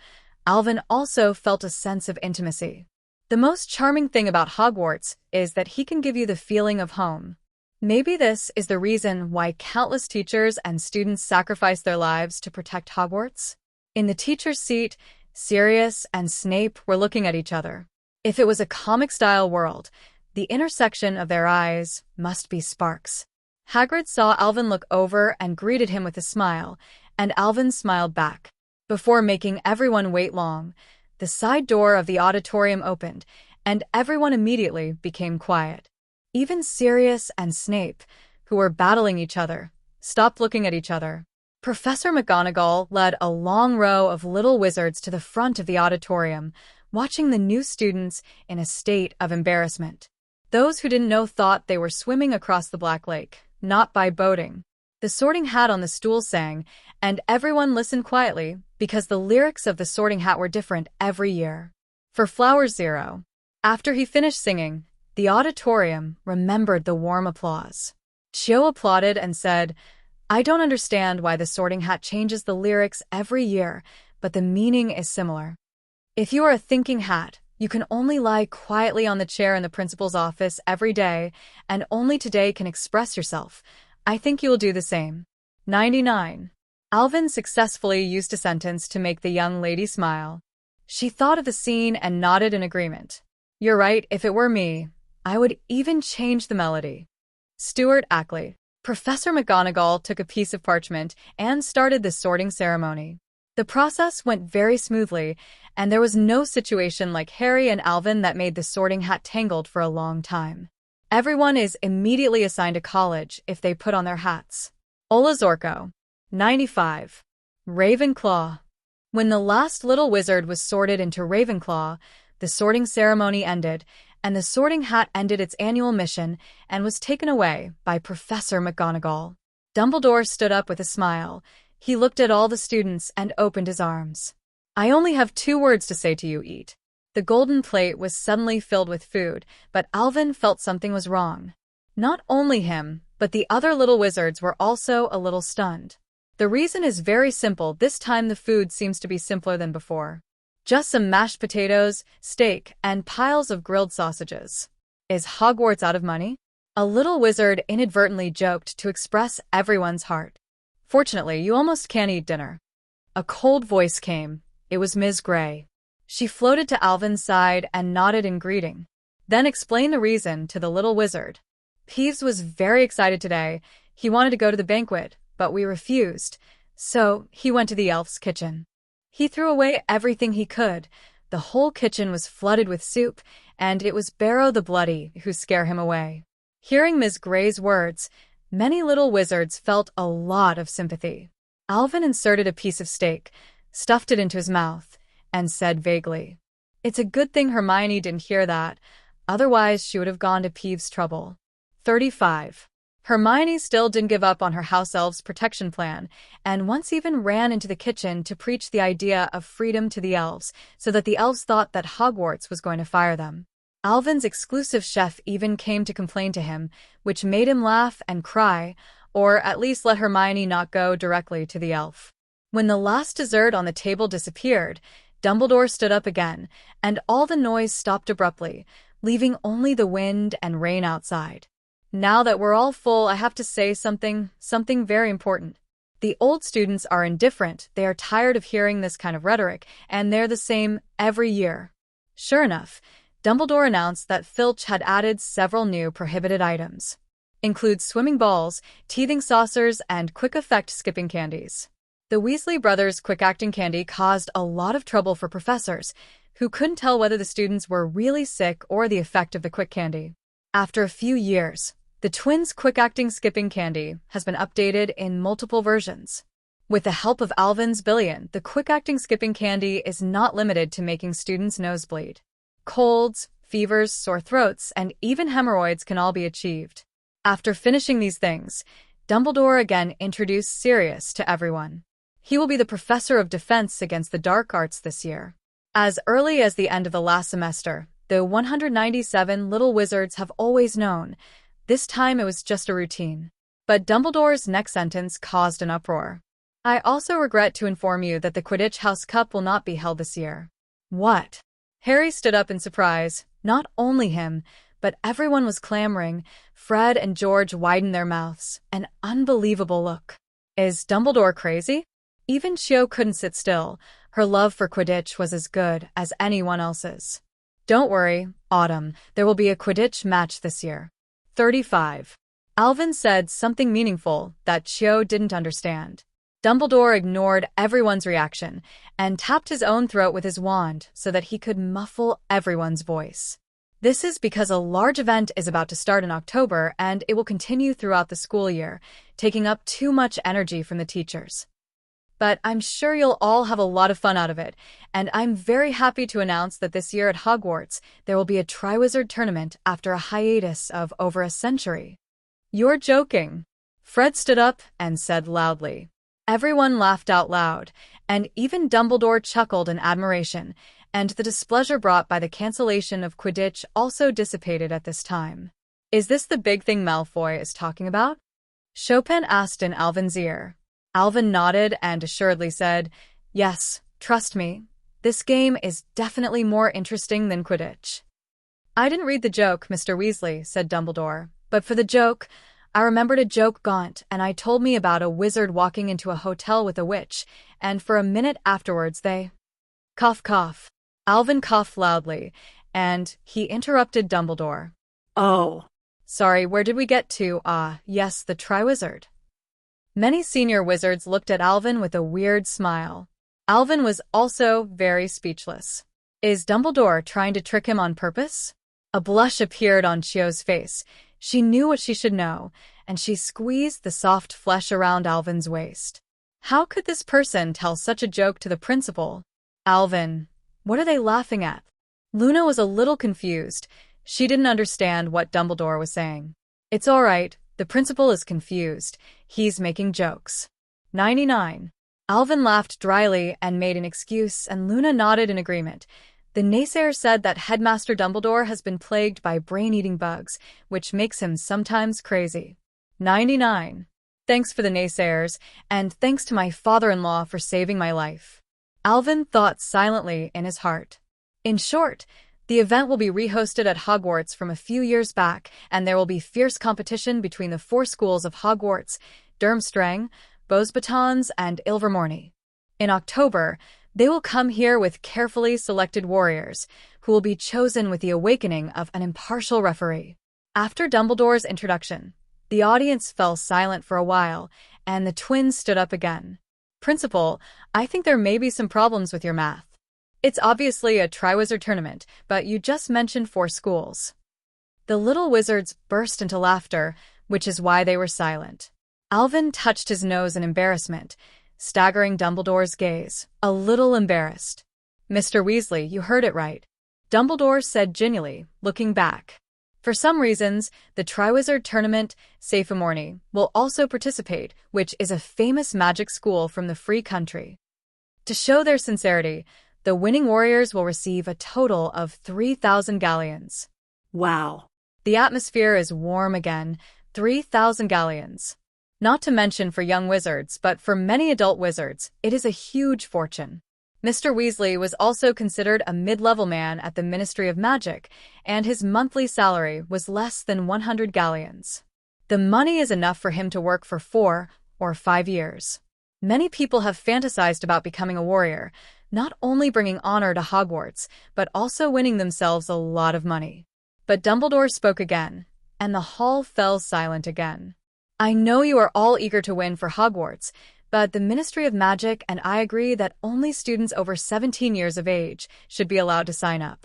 Alvin also felt a sense of intimacy. The most charming thing about Hogwarts is that he can give you the feeling of home. Maybe this is the reason why countless teachers and students sacrifice their lives to protect Hogwarts. In the teacher's seat, Sirius and Snape were looking at each other. If it was a comic-style world, the intersection of their eyes must be sparks. Hagrid saw Alvin look over and greeted him with a smile, and Alvin smiled back. Before making everyone wait long, the side door of the auditorium opened, and everyone immediately became quiet. Even Sirius and Snape, who were battling each other, stopped looking at each other. Professor McGonagall led a long row of little wizards to the front of the auditorium, watching the new students in a state of embarrassment. Those who didn't know thought they were swimming across the Black Lake, not by boating. The Sorting Hat on the stool sang, and everyone listened quietly because the lyrics of the Sorting Hat were different every year. For Flower Zero. After he finished singing, the auditorium remembered the warm applause. Cho applauded and said, I don't understand why the Sorting Hat changes the lyrics every year, but the meaning is similar. If you are a thinking hat, you can only lie quietly on the chair in the principal's office every day, and only today can express yourself. I think you will do the same. 99. Alvin successfully used a sentence to make the young lady smile. She thought of the scene and nodded in agreement. You're right, if it were me, I would even change the melody. Stuart Ackley. Professor McGonagall took a piece of parchment and started the sorting ceremony. The process went very smoothly, and there was no situation like Harry and Alvin that made the Sorting Hat tangled for a long time. Everyone is immediately assigned a college if they put on their hats. Ola Zorko. 95. Ravenclaw. When the last little wizard was sorted into Ravenclaw, the sorting ceremony ended, and the Sorting Hat ended its annual mission and was taken away by Professor McGonagall. Dumbledore stood up with a smile. He looked at all the students and opened his arms. I only have 2 words to say to you, eat. The golden plate was suddenly filled with food, but Alvin felt something was wrong. Not only him, but the other little wizards were also a little stunned. The reason is very simple. This time the food seems to be simpler than before. Just some mashed potatoes, steak, and piles of grilled sausages. Is Hogwarts out of money? A little wizard inadvertently joked to express everyone's heart. Fortunately, you almost can't eat dinner. A cold voice came. It was Ms. Gray. She floated to Alvin's side and nodded in greeting, then explained the reason to the little wizard. Peeves was very excited today. He wanted to go to the banquet, but we refused, so he went to the elf's kitchen. He threw away everything he could. The whole kitchen was flooded with soup, and it was Barrow the Bloody who scared him away. Hearing Ms. Gray's words, many little wizards felt a lot of sympathy. Alvin inserted a piece of steak, stuffed it into his mouth, and said vaguely, "It's a good thing Hermione didn't hear that, otherwise she would have gone to Peeves' trouble." 35. Hermione still didn't give up on her house elves' protection plan, and once even ran into the kitchen to preach the idea of freedom to the elves, so that the elves thought that Hogwarts was going to fire them. Alvin's exclusive chef even came to complain to him, which made him laugh and cry, or at least let Hermione not go directly to the elf. When the last dessert on the table disappeared, Dumbledore stood up again, and all the noise stopped abruptly, leaving only the wind and rain outside. Now that we're all full, I have to say something very important. The old students are indifferent, they are tired of hearing this kind of rhetoric, and they're the same every year. Sure enough, Dumbledore announced that Filch had added several new prohibited items. Includes swimming balls, teething saucers, and quick-effect skipping candies. The Weasley brothers' quick-acting candy caused a lot of trouble for professors, who couldn't tell whether the students were really sick or the effect of the quick candy. After a few years, the twins' quick-acting skipping candy has been updated in multiple versions. With the help of Alvin's billion, the quick-acting skipping candy is not limited to making students nosebleed. Colds, fevers, sore throats, and even hemorrhoids can all be achieved. After finishing these things, Dumbledore again introduced Sirius to everyone. He will be the professor of defense against the dark arts this year. As early as the end of the last semester, the 197 little wizards have always known. This time it was just a routine. But Dumbledore's next sentence caused an uproar. I also regret to inform you that the Quidditch House Cup will not be held this year. What? Harry stood up in surprise. Not only him, but everyone was clamoring. Fred and George widened their mouths. An unbelievable look. Is Dumbledore crazy? Even Cho couldn't sit still. Her love for Quidditch was as good as anyone else's. Don't worry, Autumn, there will be a Quidditch match this year. 35. Alvin said something meaningful that Cho didn't understand. Dumbledore ignored everyone's reaction and tapped his own throat with his wand so that he could muffle everyone's voice. This is because a large event is about to start in October and it will continue throughout the school year, taking up too much energy from the teachers. But I'm sure you'll all have a lot of fun out of it, and I'm very happy to announce that this year at Hogwarts, there will be a Triwizard Tournament after a hiatus of over a century. You're joking. Fred stood up and said loudly. Everyone laughed out loud, and even Dumbledore chuckled in admiration, and the displeasure brought by the cancellation of Quidditch also dissipated at this time. Is this the big thing Malfoy is talking about? Chopin asked in Alvin's ear. Alvin nodded and assuredly said, Yes, trust me, this game is definitely more interesting than Quidditch. I didn't read the joke, Mr. Weasley, said Dumbledore, but for the joke, I remembered a joke Gaunt, and I told me about a wizard walking into a hotel with a witch, and for a minute afterwards they... Cough, cough. Alvin coughed loudly, and he interrupted Dumbledore. Oh. Sorry, where did we get to? Yes, the Triwizard. Many senior wizards looked at Alvin with a weird smile. Alvin was also very speechless. Is Dumbledore trying to trick him on purpose? A blush appeared on Cho's face. She knew what she should know, and she squeezed the soft flesh around Alvin's waist. How could this person tell such a joke to the principal? Alvin, what are they laughing at? Luna was a little confused. She didn't understand what Dumbledore was saying. It's all right. The principal is confused. He's making jokes. 99. Alvin laughed dryly and made an excuse, and Luna nodded in agreement. The naysayer said that Headmaster Dumbledore has been plagued by brain-eating bugs, which makes him sometimes crazy. 99. Thanks for the naysayers, and thanks to my father-in-law for saving my life. Alvin thought silently in his heart. In short, the event will be rehosted at Hogwarts from a few years back, and there will be fierce competition between the 4 schools of Hogwarts, Durmstrang, Beauxbatons, and Ilvermorny. In October, they will come here with carefully selected warriors, who will be chosen with the awakening of an impartial referee. After Dumbledore's introduction, the audience fell silent for a while, and the twins stood up again. Principal, I think there may be some problems with your math. It's obviously a Triwizard Tournament, but you just mentioned 4 schools. The little wizards burst into laughter, which is why they were silent. Alvin touched his nose in embarrassment, staggering Dumbledore's gaze, a little embarrassed. Mr. Weasley, you heard it right. Dumbledore said genially, looking back. For some reasons, the Triwizard Tournament, Safamorny, will also participate, which is a famous magic school from the free country. To show their sincerity, the winning warriors will receive a total of 3,000 galleons. Wow. The atmosphere is warm again, 3,000 galleons. Not to mention for young wizards, but for many adult wizards, it is a huge fortune. Mr. Weasley was also considered a mid-level man at the Ministry of Magic, and his monthly salary was less than 100 galleons. The money is enough for him to work for 4 or 5 years. Many people have fantasized about becoming a warrior, not only bringing honor to Hogwarts, but also winning themselves a lot of money. But Dumbledore spoke again, and the hall fell silent again. I know you are all eager to win for Hogwarts, but the Ministry of Magic and I agree that only students over 17 years of age should be allowed to sign up.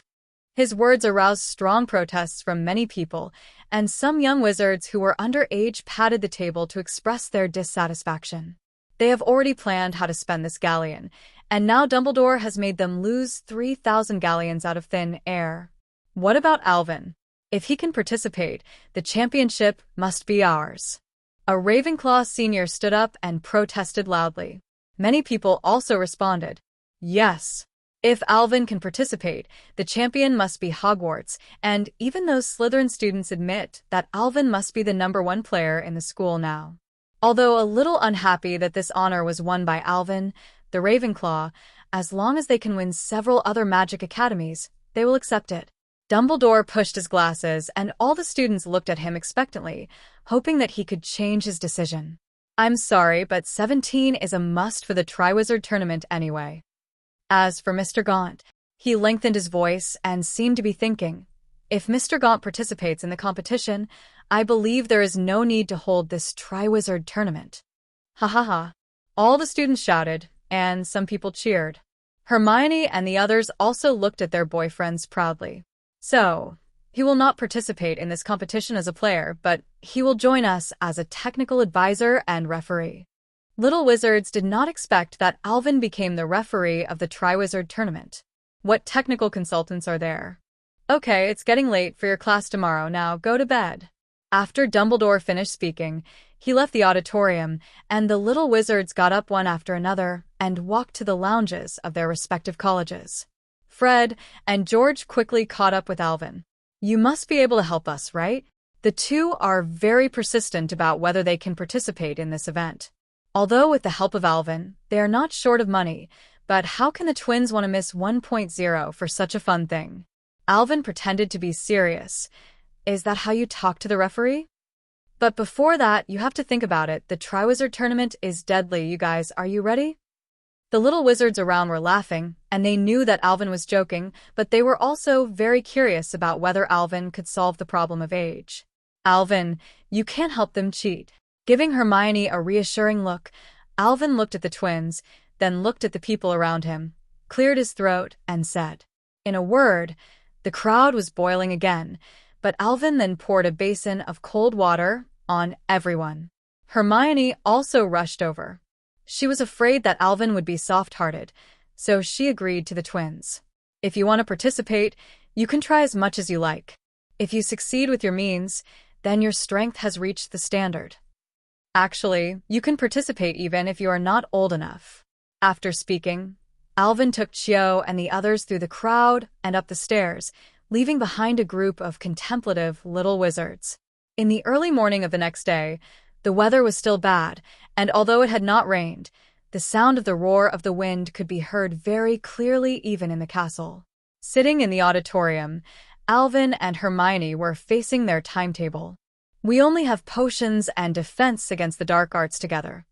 His words aroused strong protests from many people, and some young wizards who were underage patted the table to express their dissatisfaction. They have already planned how to spend this galleon, and now Dumbledore has made them lose 3,000 galleons out of thin air. What about Alvin? If he can participate, the championship must be ours. A Ravenclaw senior stood up and protested loudly. Many people also responded, yes. If Alvin can participate, the champion must be Hogwarts, and even those Slytherin students admit that Alvin must be the #1 player in the school now. Although a little unhappy that this honor was won by Alvin, the Ravenclaw, as long as they can win several other magic academies, they will accept it. Dumbledore pushed his glasses, and all the students looked at him expectantly, hoping that he could change his decision. I'm sorry, but 17 is a must for the Triwizard Tournament anyway. As for Mr. Gaunt, he lengthened his voice and seemed to be thinking, if Mr. Gaunt participates in the competition, I believe there is no need to hold this Triwizard Tournament. Ha ha ha. All the students shouted, and some people cheered. Hermione and the others also looked at their boyfriends proudly. So, he will not participate in this competition as a player, but he will join us as a technical advisor and referee. Little wizards did not expect that Alvin became the referee of the Triwizard Tournament. What technical consultants are there? Okay, it's getting late for your class tomorrow, now go to bed. After Dumbledore finished speaking, he left the auditorium, and the little wizards got up one after another and walked to the lounges of their respective colleges. Fred and George quickly caught up with Alvin. You must be able to help us, right? The two are very persistent about whether they can participate in this event. Although with the help of Alvin, they are not short of money, but how can the twins want to miss 1.0 for such a fun thing? Alvin pretended to be serious. Is that how you talk to the referee? But before that, you have to think about it. The Triwizard Tournament is deadly, you guys. Are you ready? The little wizards around were laughing, and they knew that Alvin was joking, but they were also very curious about whether Alvin could solve the problem of age. Alvin, you can't help them cheat. Giving Hermione a reassuring look, Alvin looked at the twins, then looked at the people around him, cleared his throat, and said, in a word, the crowd was boiling again, but Alvin then poured a basin of cold water on everyone. Hermione also rushed over. She was afraid that Alvin would be soft-hearted, so she agreed to the twins. If you want to participate, you can try as much as you like. If you succeed with your means, then your strength has reached the standard. Actually, you can participate even if you are not old enough. After speaking, Alvin took Chio and the others through the crowd and up the stairs, leaving behind a group of contemplative little wizards. In the early morning of the next day, the weather was still bad, and although it had not rained, the sound of the roar of the wind could be heard very clearly even in the castle. Sitting in the auditorium, Alvin and Hermione were facing their timetable. "We only have potions and defense against the dark arts together."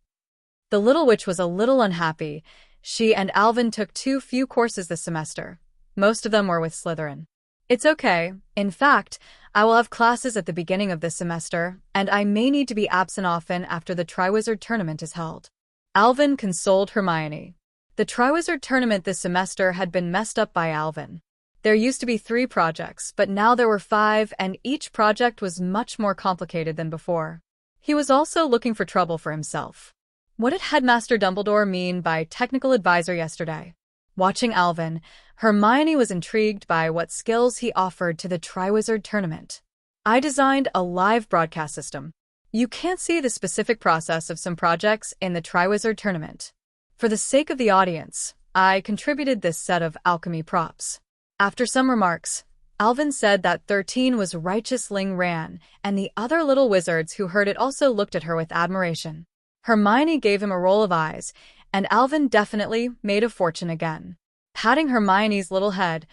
The little witch was a little unhappy. She and Alvin took too few courses this semester. Most of them were with Slytherin. "It's okay. In fact, I will have classes at the beginning of this semester, and I may need to be absent often after the Triwizard Tournament is held." Alvin consoled Hermione. The Triwizard Tournament this semester had been messed up by Alvin. There used to be 3 projects, but now there were 5, and each project was much more complicated than before. He was also looking for trouble for himself. What did Headmaster Dumbledore mean by technical advisor yesterday? Watching Alvin, Hermione was intrigued by what skills he offered to the Triwizard Tournament. "I designed a live broadcast system. You can't see the specific process of some projects in the Triwizard Tournament. For the sake of the audience, I contributed this set of alchemy props." After some remarks, Alvin said that 13 was Righteous Ling Ran, and the other little wizards who heard it also looked at her with admiration. Hermione gave him a roll of eyes, and Alvin definitely made a fortune again. Patting Hermione's little head,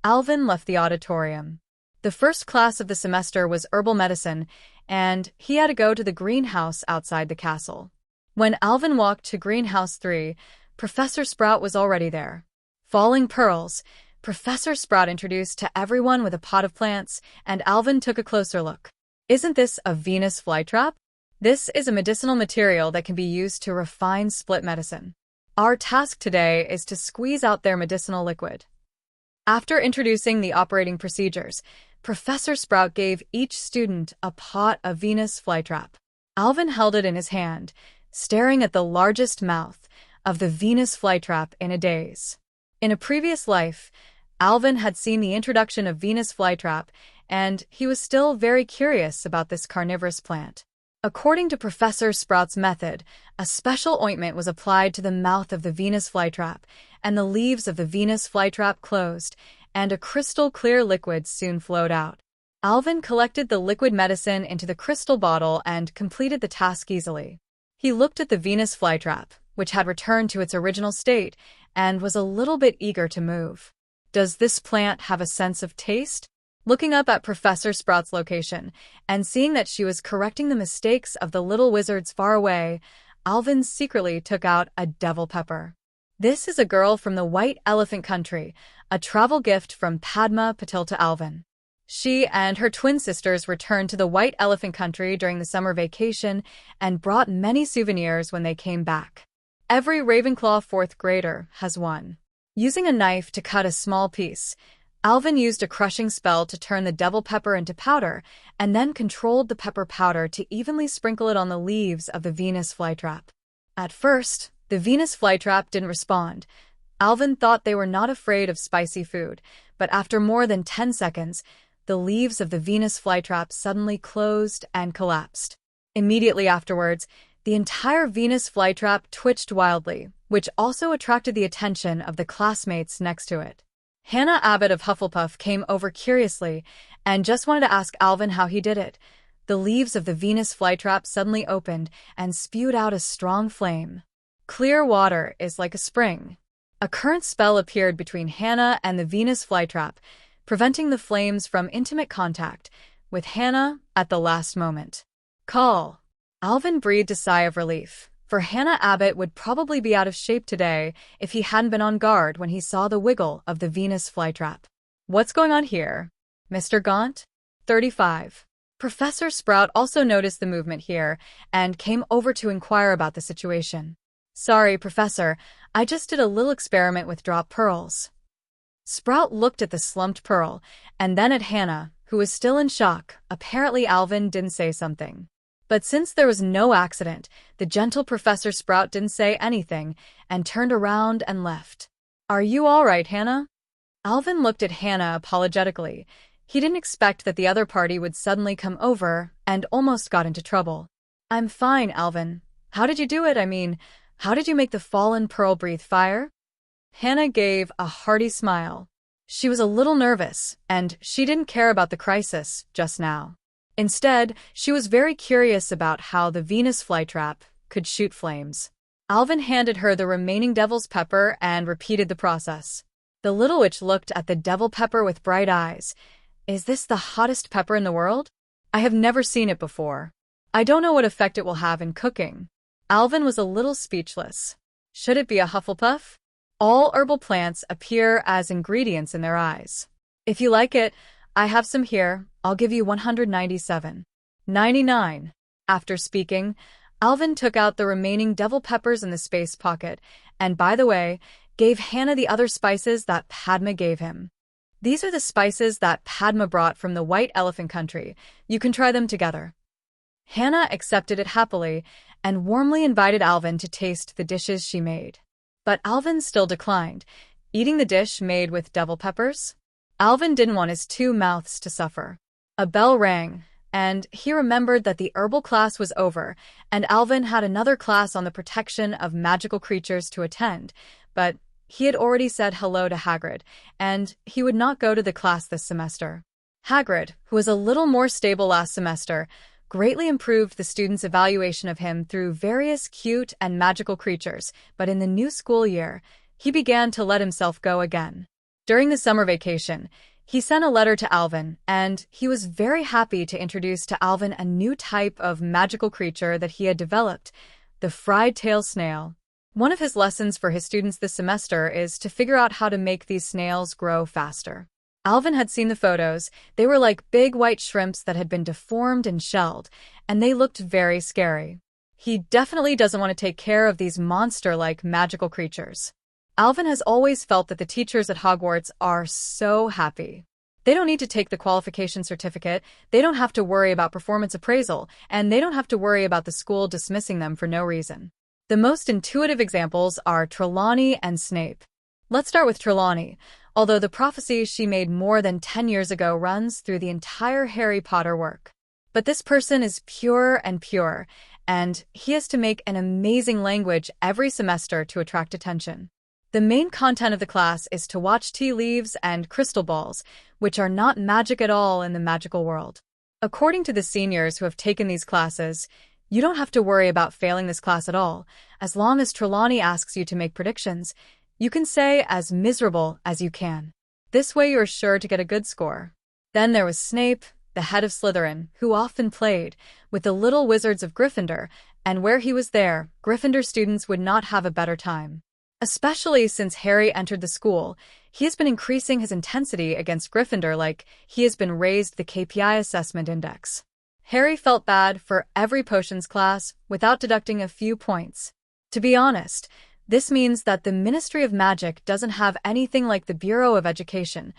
Alvin left the auditorium. The first class of the semester was herbal medicine, and he had to go to the greenhouse outside the castle. When Alvin walked to Greenhouse 3, Professor Sprout was already there. Falling pearls, Professor Sprout introduced to everyone with a pot of plants, and Alvin took a closer look. "Isn't this a Venus flytrap? This is a medicinal material that can be used to refine split medicine. Our task today is to squeeze out their medicinal liquid." After introducing the operating procedures, Professor Sprout gave each student a pot of Venus flytrap. Alvin held it in his hand, staring at the largest mouth of the Venus flytrap in a daze. In a previous life, Alvin had seen the introduction of Venus flytrap, and he was still very curious about this carnivorous plant. According to Professor Sprout's method, a special ointment was applied to the mouth of the Venus flytrap, and the leaves of the Venus flytrap closed, and a crystal-clear liquid soon flowed out. Alvin collected the liquid medicine into the crystal bottle and completed the task easily. He looked at the Venus flytrap, which had returned to its original state, and was a little bit eager to move. "Does this plant have a sense of taste?" Looking up at Professor Sprout's location, and seeing that she was correcting the mistakes of the little wizards far away, Alvin secretly took out a devil pepper. "This is a girl from the White Elephant Country, a travel gift from Padma Patil to Alvin." She and her twin sisters returned to the White Elephant Country during the summer vacation and brought many souvenirs when they came back. Every Ravenclaw 4th grader has one. Using a knife to cut a small piece, Alvin used a crushing spell to turn the devil pepper into powder, and then controlled the pepper powder to evenly sprinkle it on the leaves of the Venus flytrap. At first, the Venus flytrap didn't respond. Alvin thought they were not afraid of spicy food, but after more than 10 seconds, the leaves of the Venus flytrap suddenly closed and collapsed. Immediately afterwards, the entire Venus flytrap twitched wildly, which also attracted the attention of the classmates next to it. Hannah Abbott of Hufflepuff came over curiously and just wanted to ask Alvin how he did it. The leaves of the Venus flytrap suddenly opened and spewed out a strong flame. "Clear water is like a spring." A current spell appeared between Hannah and the Venus flytrap, preventing the flames from intimate contact with Hannah at the last moment. "Call." Alvin breathed a sigh of relief, for Hannah Abbott would probably be out of shape today if he hadn't been on guard when he saw the wiggle of the Venus flytrap. "What's going on here, Mr. Gaunt?" 35. Professor Sprout also noticed the movement here and came over to inquire about the situation. "Sorry, Professor, I just did a little experiment with drop pearls." Sprout looked at the slumped pearl, and then at Hannah, who was still in shock. Apparently Alvin didn't say something. But since there was no accident, the gentle Professor Sprout didn't say anything and turned around and left. "Are you all right, Hannah?" Alvin looked at Hannah apologetically. He didn't expect that the other party would suddenly come over and almost got into trouble. "I'm fine, Alvin. How did you do it? I mean, how did you make the fallen pearl breathe fire?" Hannah gave a hearty smile. She was a little nervous, and she didn't care about the crisis just now. Instead, she was very curious about how the Venus flytrap could shoot flames. Alvin handed her the remaining devil's pepper and repeated the process. The little witch looked at the devil pepper with bright eyes. Is this the hottest pepper in the world? I have never seen it before. I don't know what effect it will have in cooking. Alvin was a little speechless. Should it be a Hufflepuff? All herbal plants appear as ingredients in their eyes. If you like it, I have some here. I'll give you 197.99. After speaking, Alvin took out the remaining devil peppers in the space pocket, and by the way, gave Hannah the other spices that Padma gave him. These are the spices that Padma brought from the White Elephant Country. You can try them together. Hannah accepted it happily and warmly invited Alvin to taste the dishes she made. But Alvin still declined, eating the dish made with devil peppers. Alvin didn't want his two mouths to suffer. A bell rang, and he remembered that the herbal class was over, and Alvin had another class on the protection of magical creatures to attend, but he had already said hello to Hagrid, and he would not go to the class this semester. Hagrid, who was a little more stable last semester, greatly improved the students' evaluation of him through various cute and magical creatures, but in the new school year, he began to let himself go again. During the summer vacation, he sent a letter to Alvin, and he was very happy to introduce to Alvin a new type of magical creature that he had developed, the fried-tail snail. One of his lessons for his students this semester is to figure out how to make these snails grow faster. Alvin had seen the photos. They were like big white shrimps that had been deformed and shelled, and they looked very scary. He definitely doesn't want to take care of these monster-like magical creatures. Alvin has always felt that the teachers at Hogwarts are so happy. They don't need to take the qualification certificate, they don't have to worry about performance appraisal, and they don't have to worry about the school dismissing them for no reason. The most intuitive examples are Trelawney and Snape. Let's start with Trelawney. Although the prophecy she made more than 10 years ago runs through the entire Harry Potter work. But this person is pure, and he has to make an amazing language every semester to attract attention. The main content of the class is to watch tea leaves and crystal balls, which are not magic at all in the magical world. According to the seniors who have taken these classes, you don't have to worry about failing this class at all. As long as Trelawney asks you to make predictions, you can say as miserable as you can. This way you're sure to get a good score. Then there was Snape, the head of Slytherin, who often played with the little wizards of Gryffindor, and where he was there, Gryffindor students would not have a better time. Especially since Harry entered the school, he has been increasing his intensity against Gryffindor like he has been raised the KPI assessment index. Harry felt bad for every potions class without deducting a few points. To be honest, this means that the Ministry of Magic doesn't have anything like the Bureau of Education,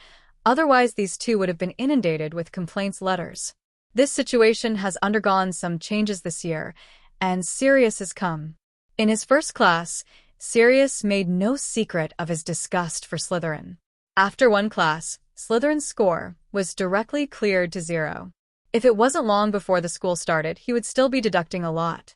otherwise these two would have been inundated with complaints letters. This situation has undergone some changes this year, and Sirius has come. In his first class, Sirius made no secret of his disgust for Slytherin. After one class, Slytherin's score was directly cleared to 0. If it wasn't long before the school started, he would still be deducting a lot.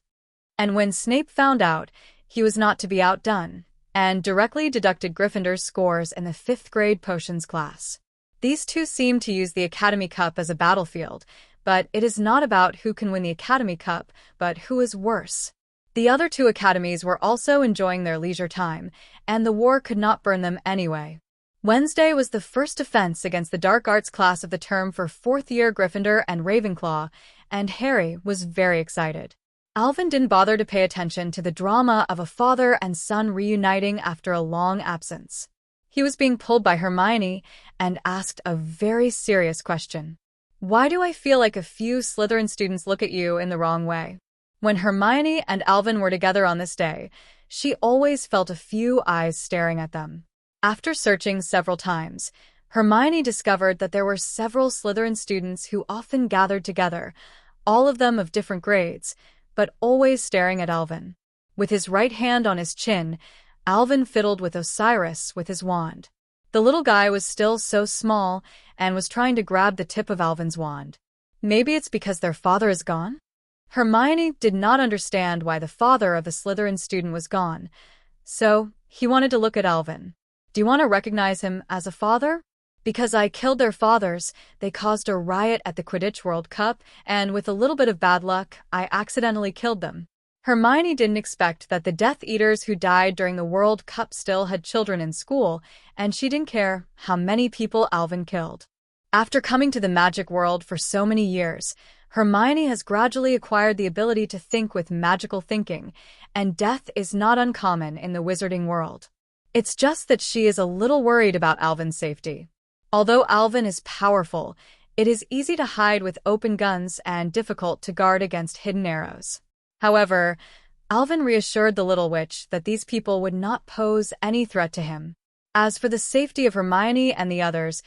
And when Snape found out, he was not to be outdone, and directly deducted Gryffindor's scores in the 5th grade potions class. These two seem to use the Academy Cup as a battlefield, but it is not about who can win the Academy Cup, but who is worse. The other two academies were also enjoying their leisure time, and the war could not burn them anyway. Wednesday was the first defense against the dark arts class of the term for 4th-year Gryffindor and Ravenclaw, and Harry was very excited. Alvin didn't bother to pay attention to the drama of a father and son reuniting after a long absence. He was being pulled by Hermione and asked a very serious question. Why do I feel like a few Slytherin students look at you in the wrong way? When Hermione and Alvin were together on this day, she always felt a few eyes staring at them. After searching several times, Hermione discovered that there were several Slytherin students who often gathered together, all of them of different grades, but always staring at Alvin. With his right hand on his chin, Alvin fiddled with Osiris with his wand. The little guy was still so small and was trying to grab the tip of Alvin's wand. Maybe it's because their father is gone? Hermione did not understand why the father of the Slytherin student was gone, so he wanted to look at Alvin. Do you want to recognize him as a father? Because I killed their fathers, they caused a riot at the Quidditch World Cup, and with a little bit of bad luck, I accidentally killed them. Hermione didn't expect that the Death Eaters who died during the World Cup still had children in school, and she didn't care how many people Alvin killed. After coming to the magic world for so many years, Hermione has gradually acquired the ability to think with magical thinking, and death is not uncommon in the wizarding world. It's just that she is a little worried about Alvin's safety. Although Alvin is powerful, it is easy to hide with open guns and difficult to guard against hidden arrows. However, Alvin reassured the little witch that these people would not pose any threat to him. As for the safety of Hermione and the others,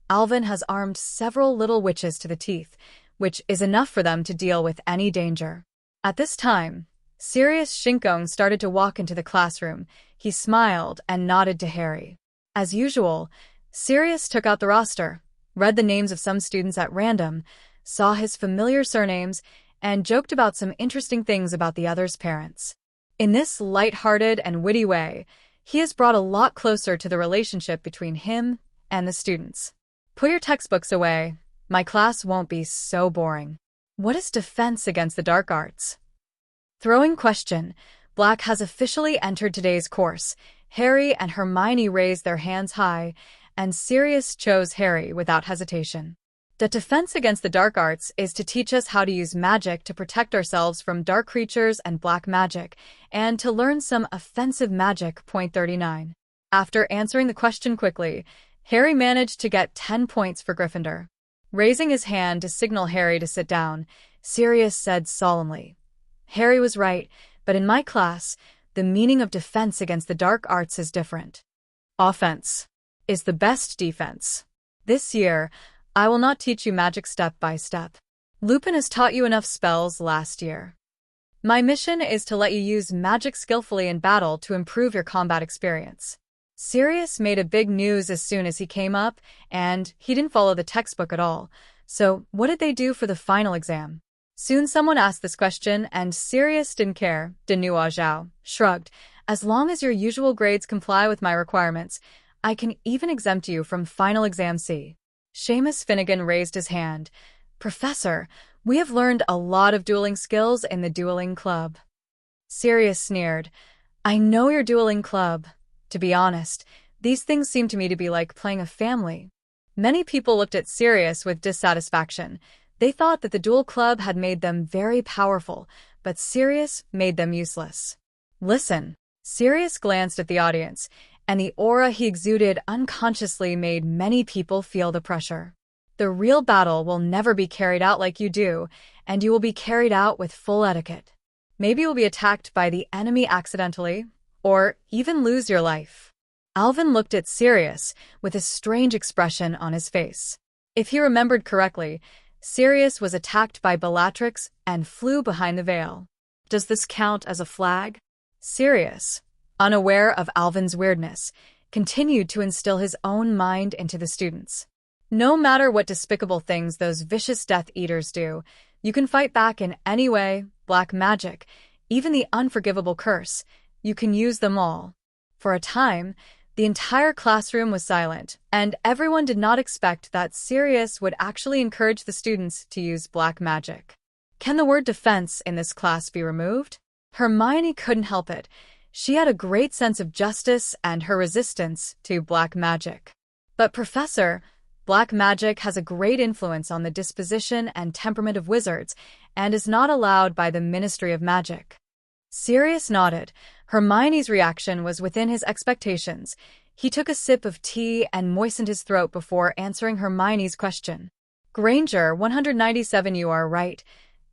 Alvin has armed several little witches to the teeth, which is enough for them to deal with any danger. At this time, Sirius Shinkong started to walk into the classroom. He smiled and nodded to Harry. As usual, Sirius took out the roster, read the names of some students at random, saw his familiar surnames, and joked about some interesting things about the others' parents. In this light-hearted and witty way, he has brought a lot closer to the relationship between him and the students. Put your textbooks away. My class won't be so boring. What is defense against the dark arts? Throwing question. Black has officially entered today's course. Harry and Hermione raised their hands high, and Sirius chose Harry without hesitation. The defense against the dark arts is to teach us how to use magic to protect ourselves from dark creatures and black magic, and to learn some offensive magic. Point 39. After answering the question quickly, Harry managed to get 10 points for Gryffindor. Raising his hand to signal Harry to sit down, Sirius said solemnly, "Harry was right, but in my class, the meaning of defense against the dark arts is different. Offense is the best defense. This year, I will not teach you magic step by step. Lupin has taught you enough spells last year. My mission is to let you use magic skillfully in battle to improve your combat experience." Sirius made a big news as soon as he came up, and he didn't follow the textbook at all. So what did they do for the final exam? Soon someone asked this question, and Sirius didn't care. Denua Zhao shrugged. "As long as your usual grades comply with my requirements, I can even exempt you from final exam C." Seamus Finnegan raised his hand. "Professor, we have learned a lot of dueling skills in the dueling club." Sirius sneered. "I know your dueling club. To be honest, these things seem to me to be like playing a family." Many people looked at Sirius with dissatisfaction. They thought that the duel club had made them very powerful, but Sirius made them useless. "Listen." Sirius glanced at the audience, and the aura he exuded unconsciously made many people feel the pressure. "The real battle will never be carried out like you do, and you will be carried out with full etiquette. Maybe you'll be attacked by the enemy accidentally, or even lose your life." Alvin looked at Sirius with a strange expression on his face. If he remembered correctly, Sirius was attacked by Bellatrix and flew behind the veil. Does this count as a flag? Sirius, unaware of Alvin's weirdness, continued to instill his own mind into the students. No matter what despicable things those vicious Death Eaters do, you can fight back in any way. Black magic, even the unforgivable curse, you can use them all. For a time, the entire classroom was silent, and everyone did not expect that Sirius would actually encourage the students to use black magic. Can the word defense in this class be removed? Hermione couldn't help it. She had a great sense of justice and her resistance to black magic. But Professor, black magic has a great influence on the disposition and temperament of wizards and is not allowed by the Ministry of Magic. Sirius nodded. Hermione's reaction was within his expectations. He took a sip of tea and moistened his throat before answering Hermione's question. Granger, 197. You are right.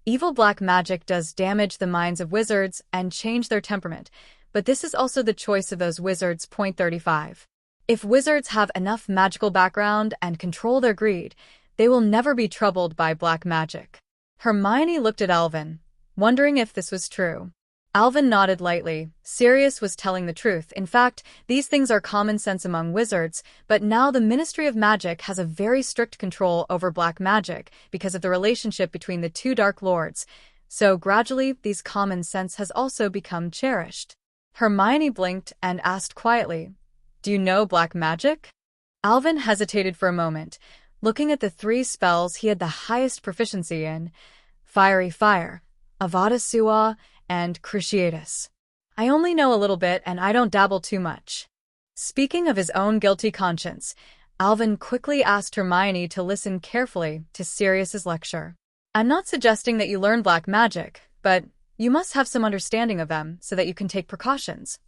Evil black magic does damage the minds of wizards and change their temperament, but this is also the choice of those wizards. Point 35. If wizards have enough magical background and control their greed, they will never be troubled by black magic. Hermione looked at Alvin, wondering if this was true. Alvin nodded lightly. Sirius was telling the truth. In fact, these things are common sense among wizards, but now the Ministry of Magic has a very strict control over black magic because of the relationship between the two Dark Lords. So gradually, these common sense has also become cherished. Hermione blinked and asked quietly, Do you know black magic? Alvin hesitated for a moment, looking at the 3 spells he had the highest proficiency in: Fiery Fire, Avada Kedavra, and Cruciatus. I only know a little bit and I don't dabble too much. Speaking of his own guilty conscience, Alvin quickly asked Hermione to listen carefully to Sirius's lecture. I'm not suggesting that you learn black magic, but you must have some understanding of them so that you can take precautions,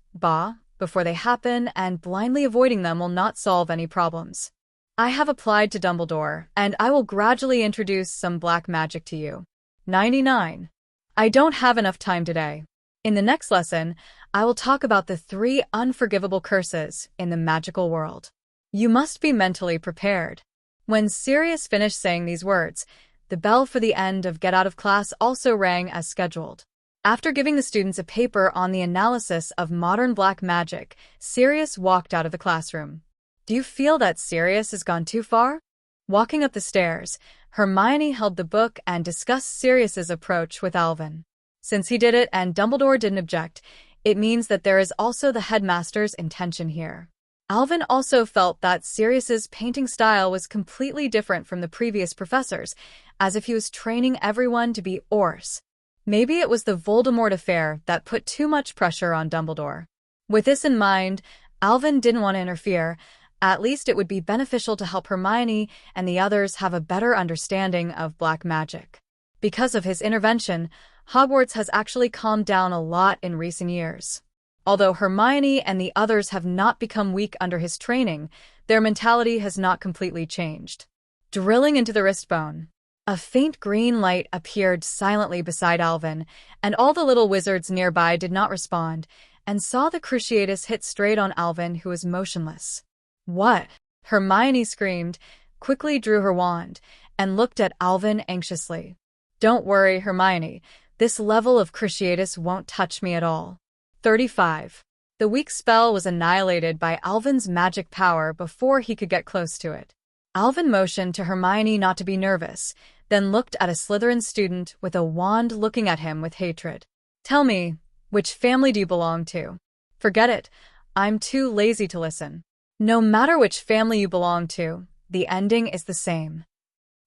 before they happen, and blindly avoiding them will not solve any problems. I have applied to Dumbledore, and I will gradually introduce some black magic to you. 99. I don't have enough time today. In the next lesson, I will talk about the 3 unforgivable curses in the magical world. You must be mentally prepared. When Sirius finished saying these words, the bell for the end of Get Out of Class also rang as scheduled. After giving the students a paper on the analysis of modern black magic, Sirius walked out of the classroom. Do you feel that Sirius has gone too far? Walking up the stairs, Hermione held the book and discussed Sirius's approach with Alvin. Since he did it and Dumbledore didn't object, it means that there is also the headmaster's intention here. Alvin also felt that Sirius's painting style was completely different from the previous professors, as if he was training everyone to be Ors. Maybe it was the Voldemort affair that put too much pressure on Dumbledore. With this in mind, Alvin didn't want to interfere. At least it would be beneficial to help Hermione and the others have a better understanding of black magic. Because of his intervention, Hogwarts has actually calmed down a lot in recent years. Although Hermione and the others have not become weak under his training, their mentality has not completely changed. Drilling into the wrist bone. A faint green light appeared silently beside Alvin, and all the little wizards nearby did not respond, and saw the Cruciatus hit straight on Alvin, who was motionless. What? Hermione screamed, quickly drew her wand, and looked at Alvin anxiously. Don't worry, Hermione. This level of Cruciatus won't touch me at all. 35. The weak spell was annihilated by Alvin's magic power before he could get close to it. Alvin motioned to Hermione not to be nervous, then looked at a Slytherin student with a wand looking at him with hatred. Tell me, which family do you belong to? Forget it. I'm too lazy to listen. No matter which family you belong to, the ending is the same.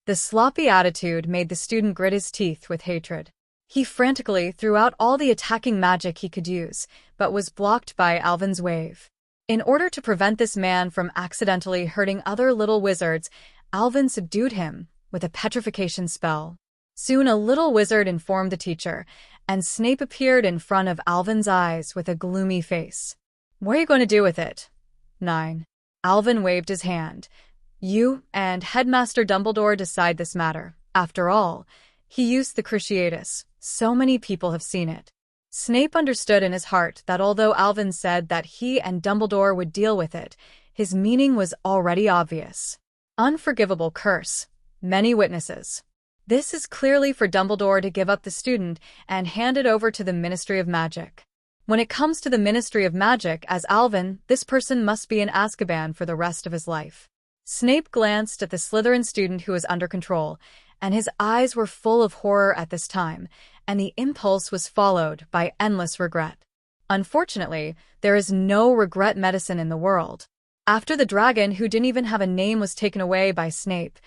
The sloppy attitude made the student grit his teeth with hatred. He frantically threw out all the attacking magic he could use, but was blocked by Alvin's wave. In order to prevent this man from accidentally hurting other little wizards, Alvin subdued him with a petrification spell. Soon a little wizard informed the teacher, and Snape appeared in front of Alvin's eyes with a gloomy face. What are you going to do with it? 9. Alvin waved his hand. You and Headmaster Dumbledore decide this matter. After all, he used the Cruciatus. So many people have seen it. Snape understood in his heart that although Alvin said that he and Dumbledore would deal with it, his meaning was already obvious. Unforgivable curse. Many witnesses. This is clearly for Dumbledore to give up the student and hand it over to the Ministry of Magic. When it comes to the Ministry of Magic, as Alvin, this person must be in Azkaban for the rest of his life. Snape glanced at the Slytherin student who was under control, and his eyes were full of horror at this time, and the impulse was followed by endless regret. Unfortunately, there is no regret medicine in the world. After the dragon who didn't even have a name was taken away by Snape,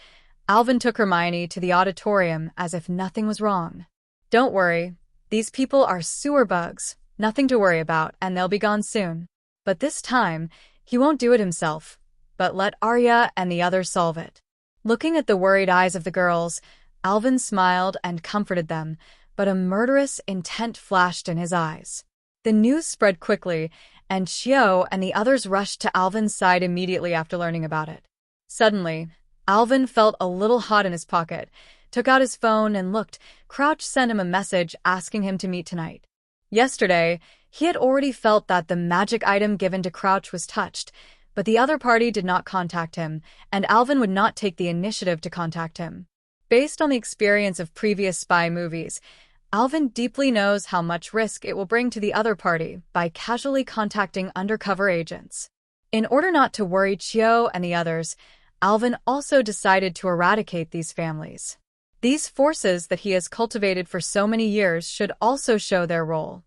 Alvin took Hermione to the auditorium as if nothing was wrong. Don't worry, these people are sewer bugs, nothing to worry about, and they'll be gone soon. But this time, he won't do it himself, but let Arya and the others solve it. Looking at the worried eyes of the girls, Alvin smiled and comforted them, but a murderous intent flashed in his eyes. The news spread quickly, and Chio and the others rushed to Alvin's side immediately after learning about it. Suddenly, Alvin felt a little hot in his pocket, took out his phone and looked. Crouch sent him a message asking him to meet tonight. Yesterday, he had already felt that the magic item given to Crouch was touched, but the other party did not contact him, and Alvin would not take the initiative to contact him. Based on the experience of previous spy movies, Alvin deeply knows how much risk it will bring to the other party by casually contacting undercover agents. In order not to worry Chio and the others, Alvin also decided to eradicate these families. These forces that he has cultivated for so many years should also show their role.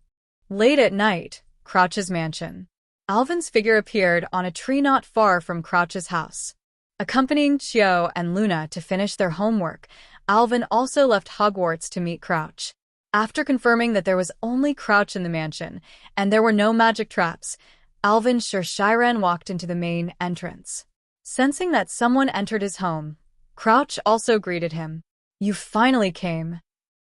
Late at night, Crouch's mansion. Alvin's figure appeared on a tree not far from Crouch's house. Accompanying Chio and Luna to finish their homework, Alvin also left Hogwarts to meet Crouch. After confirming that there was only Crouch in the mansion, and there were no magic traps, Alvin Shiran walked into the main entrance. Sensing that someone entered his home, Crouch also greeted him. "You finally came."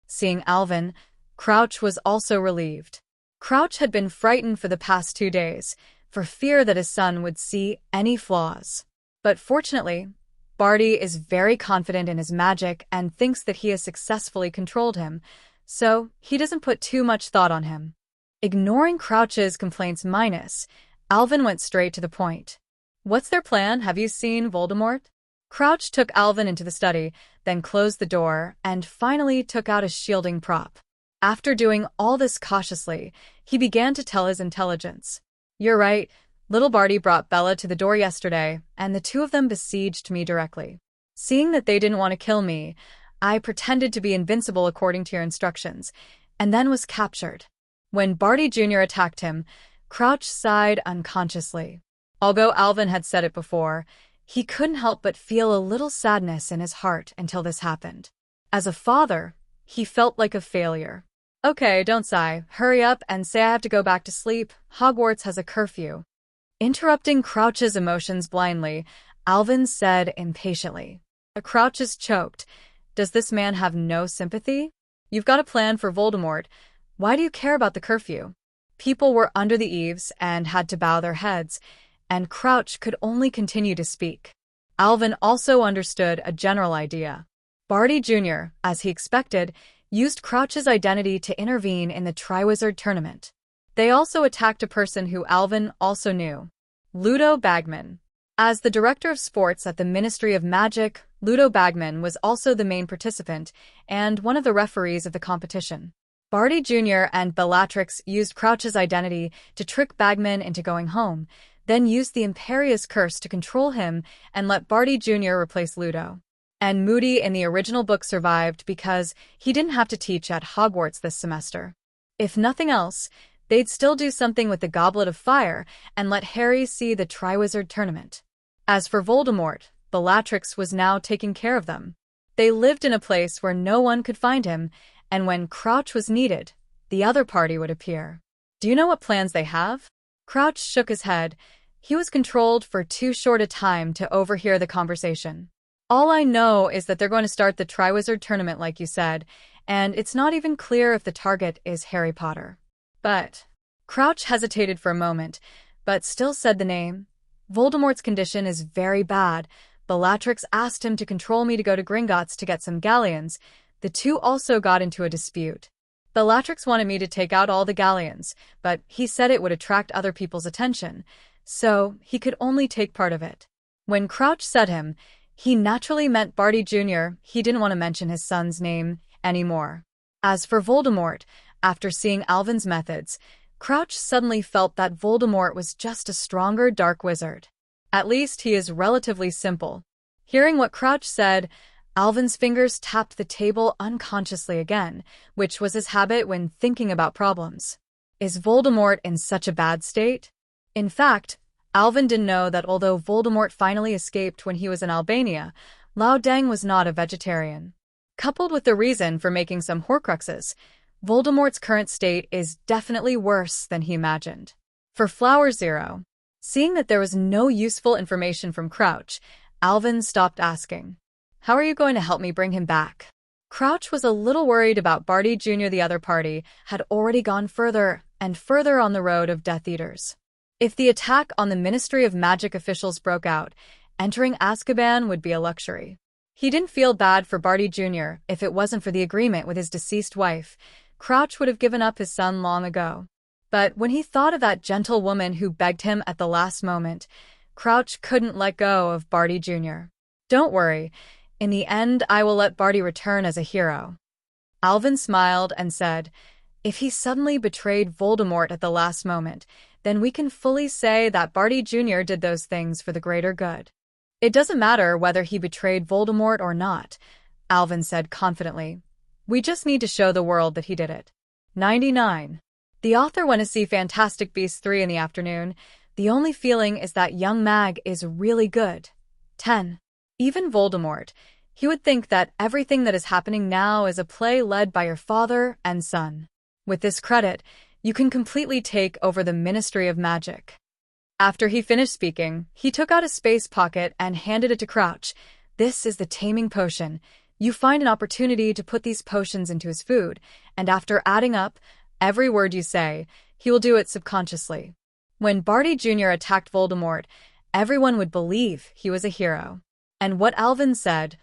Seeing Alvin, Crouch was also relieved. Crouch had been frightened for the past 2 days, for fear that his son would see any flaws. But fortunately, Barty is very confident in his magic and thinks that he has successfully controlled him, so he doesn't put too much thought on him. Ignoring Crouch's complaints Alvin went straight to the point. "What's their plan? Have you seen Voldemort?" Crouch took Alvin into the study, then closed the door, and finally took out a shielding prop. After doing all this cautiously, he began to tell his intelligence. "You're right. Little Barty brought Bella to the door yesterday, and the two of them besieged me directly. Seeing that they didn't want to kill me, I pretended to be invincible according to your instructions, and then was captured." When Barty Jr. attacked him, Crouch sighed unconsciously. Although Alvin had said it before, he couldn't help but feel a little sadness in his heart until this happened. As a father, he felt like a failure. "Okay, don't sigh. Hurry up and say I have to go back to sleep. Hogwarts has a curfew." Interrupting Crouch's emotions blindly, Alvin said impatiently. Crouch is choked. Does this man have no sympathy? "You've got a plan for Voldemort. Why do you care about the curfew?" People were under the eaves and had to bow their heads, and Crouch could only continue to speak. Alvin also understood a general idea. Barty Jr., as he expected, used Crouch's identity to intervene in the Triwizard Tournament. They also attacked a person who Alvin also knew, Ludo Bagman. As the director of sports at the Ministry of Magic, Ludo Bagman was also the main participant and one of the referees of the competition. Barty Jr. and Bellatrix used Crouch's identity to trick Bagman into going home, then used the Imperious Curse to control him and let Barty Jr. replace Ludo. And Moody in the original book survived because he didn't have to teach at Hogwarts this semester. If nothing else, they'd still do something with the Goblet of Fire and let Harry see the Triwizard Tournament. As for Voldemort, Bellatrix was now taking care of them. They lived in a place where no one could find him, and when Crouch was needed, the other party would appear. "Do you know what plans they have?" Crouch shook his head. He was controlled for too short a time to overhear the conversation. "All I know is that they're going to start the Triwizard Tournament like you said, and it's not even clear if the target is Harry Potter." "But..." Crouch hesitated for a moment, but still said the name. "Voldemort's condition is very bad. Bellatrix asked him to control me to go to Gringotts to get some galleons. The two also got into a dispute. Bellatrix wanted me to take out all the galleons, but he said it would attract other people's attention, so he could only take part of it." When Crouch said him, he naturally meant Barty Jr. He didn't want to mention his son's name anymore. As for Voldemort, after seeing Alvin's methods, Crouch suddenly felt that Voldemort was just a stronger dark wizard. At least he is relatively simple. Hearing what Crouch said, Alvin's fingers tapped the table unconsciously again, which was his habit when thinking about problems. Is Voldemort in such a bad state? In fact, Alvin didn't know that although Voldemort finally escaped when he was in Albania, Lao Deng was not a vegetarian. Coupled with the reason for making some Horcruxes, Voldemort's current state is definitely worse than he imagined. For Flower Zero, seeing that there was no useful information from Crouch, Alvin stopped asking. "How are you going to help me bring him back?" Crouch was a little worried about Barty Jr. The other party had already gone further and further on the road of Death Eaters. If the attack on the Ministry of Magic officials broke out, entering Azkaban would be a luxury. He didn't feel bad for Barty Jr. If it wasn't for the agreement with his deceased wife, Crouch would have given up his son long ago. But when he thought of that gentle woman who begged him at the last moment, Crouch couldn't let go of Barty Jr. "Don't worry. In the end, I will let Barty return as a hero." Alvin smiled and said, "If he suddenly betrayed Voldemort at the last moment, then we can fully say that Barty Jr. did those things for the greater good." "It doesn't matter whether he betrayed Voldemort or not," Alvin said confidently. "We just need to show the world that he did it." 99. The author went to see Fantastic Beasts 3 in the afternoon, The only feeling is that young Mag is really good. 10. Even Voldemort. He would think that everything that is happening now is a play led by your father and son. With this credit, you can completely take over the Ministry of Magic. After he finished speaking, he took out a space pocket and handed it to Crouch. This is the taming potion. You find an opportunity to put these potions into his food, and after adding up every word you say, he will do it subconsciously. When Barty Jr. attacked Voldemort, everyone would believe he was a hero. And what Alvin said,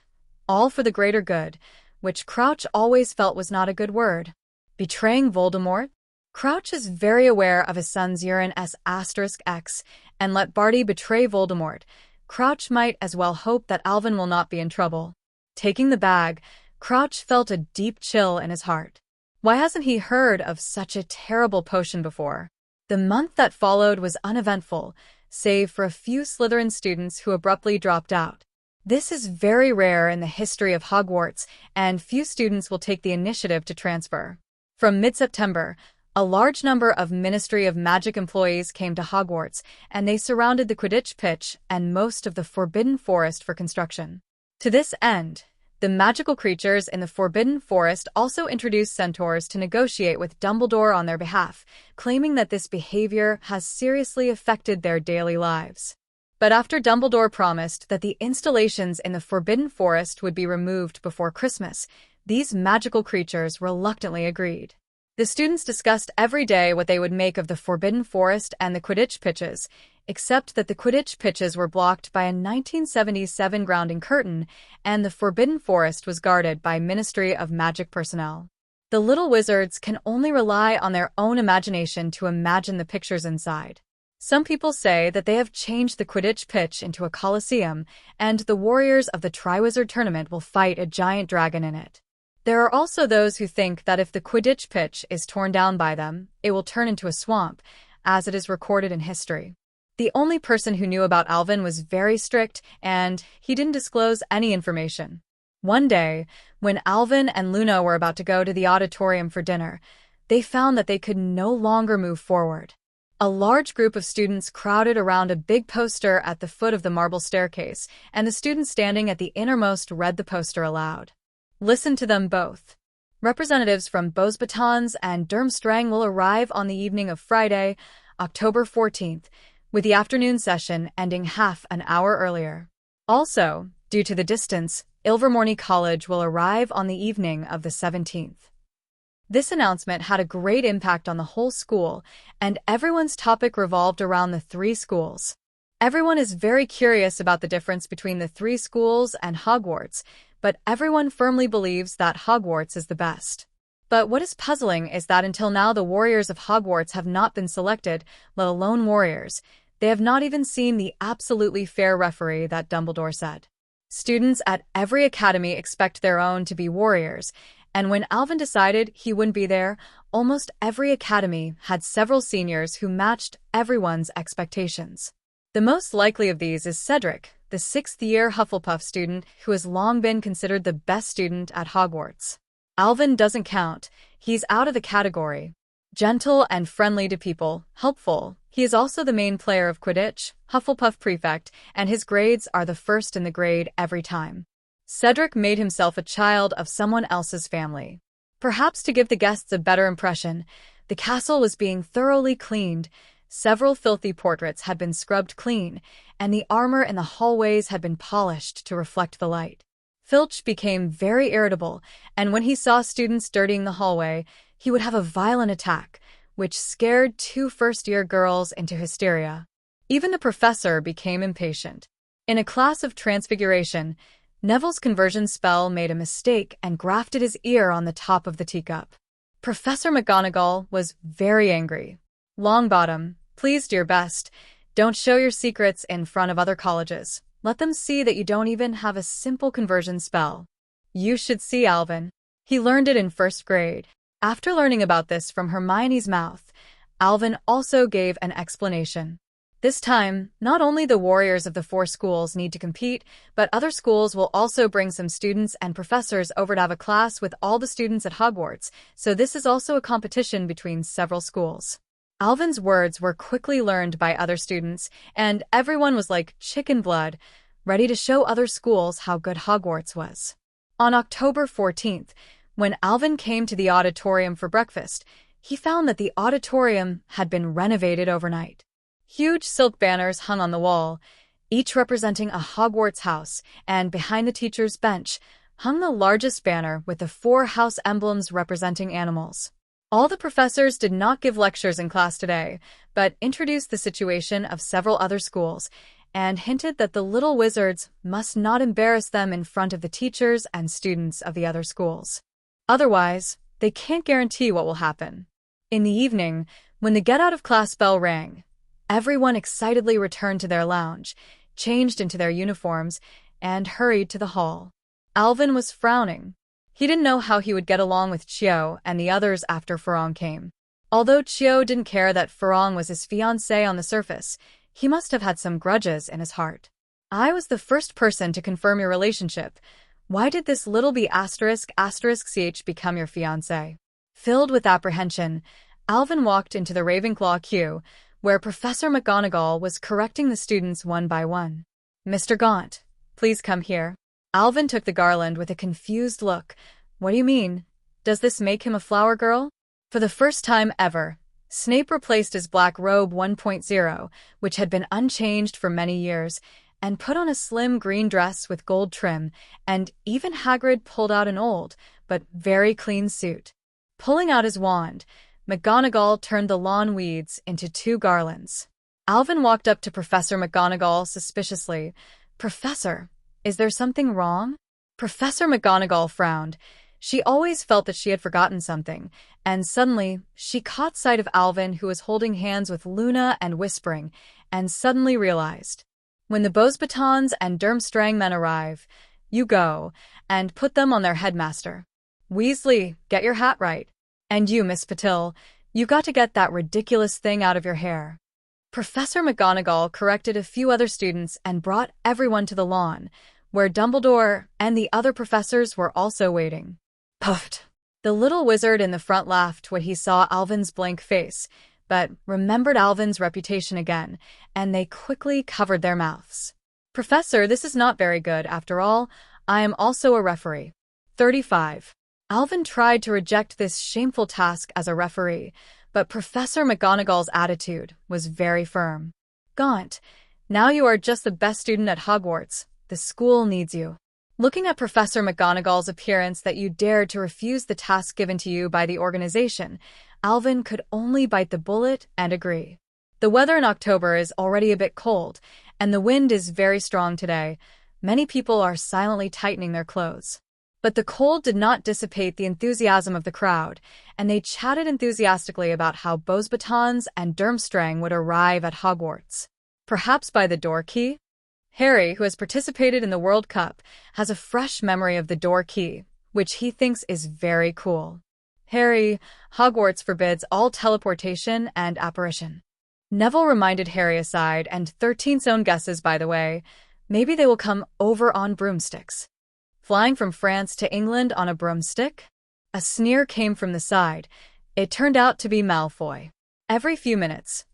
all for the greater good, which Crouch always felt was not a good word. Betraying Voldemort? Crouch is very aware of his son's Uranus*X, and let Barty betray Voldemort. Crouch might as well hope that Alvin will not be in trouble. Taking the bag, Crouch felt a deep chill in his heart. Why hasn't he heard of such a terrible potion before? The month that followed was uneventful, save for a few Slytherin students who abruptly dropped out. This is very rare in the history of Hogwarts, and few students will take the initiative to transfer. From mid-September, a large number of Ministry of Magic employees came to Hogwarts, and they surrounded the Quidditch pitch and most of the Forbidden Forest for construction. To this end, the magical creatures in the Forbidden Forest also introduced centaurs to negotiate with Dumbledore on their behalf, claiming that this behavior has seriously affected their daily lives. But after Dumbledore promised that the installations in the Forbidden Forest would be removed before Christmas, these magical creatures reluctantly agreed. The students discussed every day what they would make of the Forbidden Forest and the Quidditch pitches, except that the Quidditch pitches were blocked by a 1977 grounding curtain, and the Forbidden Forest was guarded by Ministry of Magic personnel. The little wizards can only rely on their own imagination to imagine the pictures inside. Some people say that they have changed the Quidditch pitch into a coliseum, and the warriors of the Triwizard Tournament will fight a giant dragon in it. There are also those who think that if the Quidditch pitch is torn down by them, it will turn into a swamp, as it is recorded in history. The only person who knew about Alvin was very strict, and he didn't disclose any information. One day, when Alvin and Luna were about to go to the auditorium for dinner, they found that they could no longer move forward. A large group of students crowded around a big poster at the foot of the marble staircase, and the student standing at the innermost read the poster aloud. Listen to them both. Representatives from Beauxbatons and Durmstrang will arrive on the evening of Friday, October 14th, with the afternoon session ending half an hour earlier. Also, due to the distance, Ilvermorny College will arrive on the evening of the 17th. This announcement had a great impact on the whole school, and everyone's topic revolved around the three schools. Everyone is very curious about the difference between the three schools and Hogwarts, but everyone firmly believes that Hogwarts is the best. But what is puzzling is that until now the warriors of Hogwarts have not been selected, let alone warriors. They have not even seen the absolutely fair referee that Dumbledore said. Students at every academy expect their own to be warriors, and when Alvin decided he wouldn't be there, almost every academy had several seniors who matched everyone's expectations. The most likely of these is Cedric, the sixth-year Hufflepuff student who has long been considered the best student at Hogwarts. Alvin doesn't count. He's out of the category. Gentle and friendly to people, helpful. He is also the main player of Quidditch, Hufflepuff prefect, and his grades are the first in the grade every time. Cedric made himself a child of someone else's family. Perhaps to give the guests a better impression, the castle was being thoroughly cleaned. Several filthy portraits had been scrubbed clean, and the armor in the hallways had been polished to reflect the light. Filch became very irritable, and when he saw students dirtying the hallway, he would have a violent attack, which scared two first-year girls into hysteria. Even the professor became impatient. In a class of transfiguration, Neville's conversion spell made a mistake and grafted his ear on the top of the teacup. Professor McGonagall was very angry. Longbottom, please do your best. Don't show your secrets in front of other colleges. Let them see that you don't even have a simple conversion spell. You should see Alvin. He learned it in first grade. After learning about this from Hermione's mouth, Alvin also gave an explanation. This time, not only the warriors of the four schools need to compete, but other schools will also bring some students and professors over to have a class with all the students at Hogwarts, so this is also a competition between several schools. Alvin's words were quickly learned by other students, and everyone was like chicken blood, ready to show other schools how good Hogwarts was. On October 14th, when Alvin came to the auditorium for breakfast, he found that the auditorium had been renovated overnight. Huge silk banners hung on the wall, each representing a Hogwarts house, and behind the teacher's bench hung the largest banner with the 4 house emblems representing animals. All the professors did not give lectures in class today, but introduced the situation of several other schools and hinted that the little wizards must not embarrass them in front of the teachers and students of the other schools. Otherwise, they can't guarantee what will happen. In the evening, when the get-out-of-class bell rang, everyone excitedly returned to their lounge, changed into their uniforms, and hurried to the hall. Alvin was frowning. He didn't know how he would get along with Chio and the others after Farong came. Although Chio didn't care that Farong was his fiancée on the surface, he must have had some grudges in his heart. I was the first person to confirm your relationship. Why did this little b***** ch become your fiancé? Filled with apprehension, Alvin walked into the Ravenclaw queue, where Professor McGonagall was correcting the students one by one. Mr. Gaunt, please come here. Alvin took the garland with a confused look. What do you mean? Does this make him a flower girl? For the first time ever, Snape replaced his black robe 1.0, which had been unchanged for many years, and put on a slim green dress with gold trim, and even Hagrid pulled out an old, but very clean suit. Pulling out his wand, McGonagall turned the lawn weeds into 2 garlands. Alvin walked up to Professor McGonagall suspiciously. Professor, is there something wrong? Professor McGonagall frowned. She always felt that she had forgotten something, and suddenly she caught sight of Alvin, who was holding hands with Luna and whispering, and suddenly realized. When the Beauxbatons and Durmstrang men arrive, you go and put them on their headmaster. Weasley, get your hat right. And you, Miss Patil, you got to get that ridiculous thing out of your hair. Professor McGonagall corrected a few other students and brought everyone to the lawn, where Dumbledore and the other professors were also waiting. Puffed. The little wizard in the front laughed when he saw Alvin's blank face, but remembered Alvin's reputation again, and they quickly covered their mouths. Professor, this is not very good. After all, I am also a referee. 35. Alvin tried to reject this shameful task as a referee, but Professor McGonagall's attitude was very firm. Gaunt, now you are just the best student at Hogwarts. The school needs you. Looking at Professor McGonagall's appearance that you dared to refuse the task given to you by the organization, Alvin could only bite the bullet and agree. The weather in October is already a bit cold, and the wind is very strong today. Many people are silently tightening their clothes. But the cold did not dissipate the enthusiasm of the crowd, and they chatted enthusiastically about how Beauxbatons and Durmstrang would arrive at Hogwarts. Perhaps by the door key? Harry, who has participated in the World Cup, has a fresh memory of the door key, which he thinks is very cool. Harry, Hogwarts forbids all teleportation and apparition. Neville reminded Harry aside, and 13's own guesses, by the way. Maybe they will come over on broomsticks. Flying from France to England on a broomstick? A sneer came from the side. It turned out to be Malfoy. Every few minutes,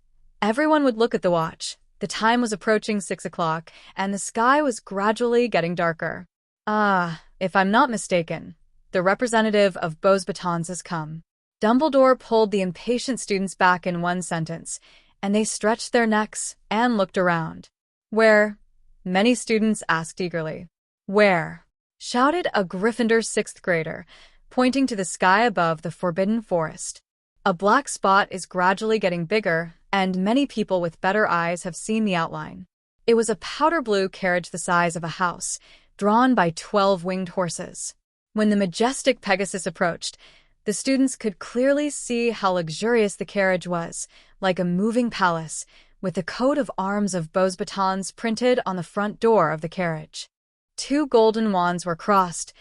everyone would look at the watch. The time was approaching 6 o'clock, and the sky was gradually getting darker. If I'm not mistaken, the representative of Beauxbatons has come. Dumbledore pulled the impatient students back in one sentence, and they stretched their necks and looked around. Where? Many students asked eagerly. Where? Shouted a Gryffindor 6th grader, pointing to the sky above the Forbidden Forest. A black spot is gradually getting bigger, and many people with better eyes have seen the outline. It was a powder blue carriage the size of a house, drawn by 12 winged horses. When the majestic Pegasus approached, the students could clearly see how luxurious the carriage was, like a moving palace, with the coat of arms of Beauxbatons printed on the front door of the carriage. 2 golden wands were crossed,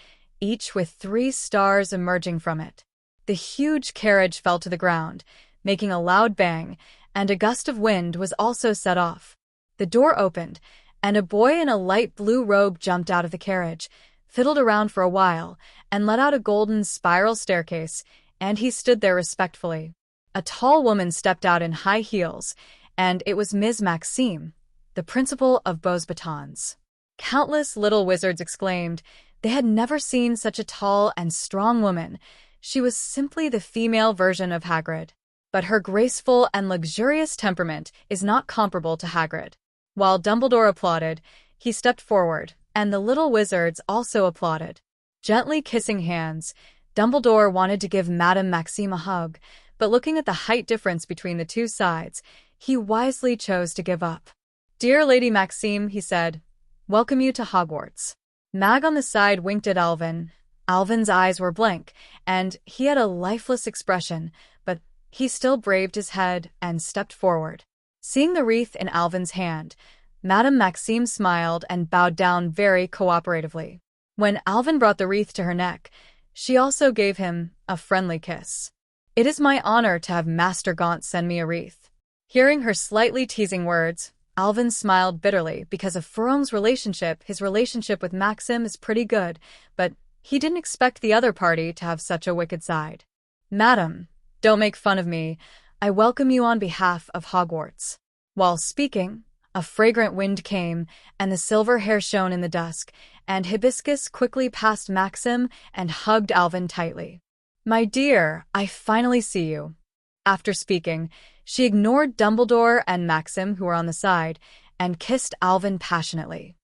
each with 3 stars emerging from it. The huge carriage fell to the ground, making a loud bang, and a gust of wind was also set off. The door opened, and a boy in a light blue robe jumped out of the carriage, fiddled around for a while, and let out a golden spiral staircase, and he stood there respectfully. A tall woman stepped out in high heels, and it was Ms. Maxime, the principal of Beauxbatons. Countless little wizards exclaimed. They had never seen such a tall and strong woman. She was simply the female version of Hagrid. But her graceful and luxurious temperament is not comparable to Hagrid. While Dumbledore applauded, he stepped forward, and the little wizards also applauded. Gently kissing hands, Dumbledore wanted to give Madame Maxime a hug, but looking at the height difference between the two sides, he wisely chose to give up. "Dear Lady Maxime," he said, "welcome you to Hogwarts." Mag on the side winked at Alvin. Alvin's eyes were blank, and he had a lifeless expression, but he still braved his head and stepped forward. Seeing the wreath in Alvin's hand, Madame Maxime smiled and bowed down very cooperatively. When Alvin brought the wreath to her neck, she also gave him a friendly kiss. "It is my honor to have Master Gaunt send me a wreath." Hearing her slightly teasing words, Alvin smiled bitterly because of Furong's relationship. His relationship with Maxim is pretty good, but he didn't expect the other party to have such a wicked side. "Madam, don't make fun of me. I welcome you on behalf of Hogwarts." While speaking, a fragrant wind came, and the silver hair shone in the dusk, and Hibiscus quickly passed Maxim and hugged Alvin tightly. "My dear, I finally see you." After speaking, she ignored Dumbledore and Maxim, who were on the side, and kissed Alvin passionately.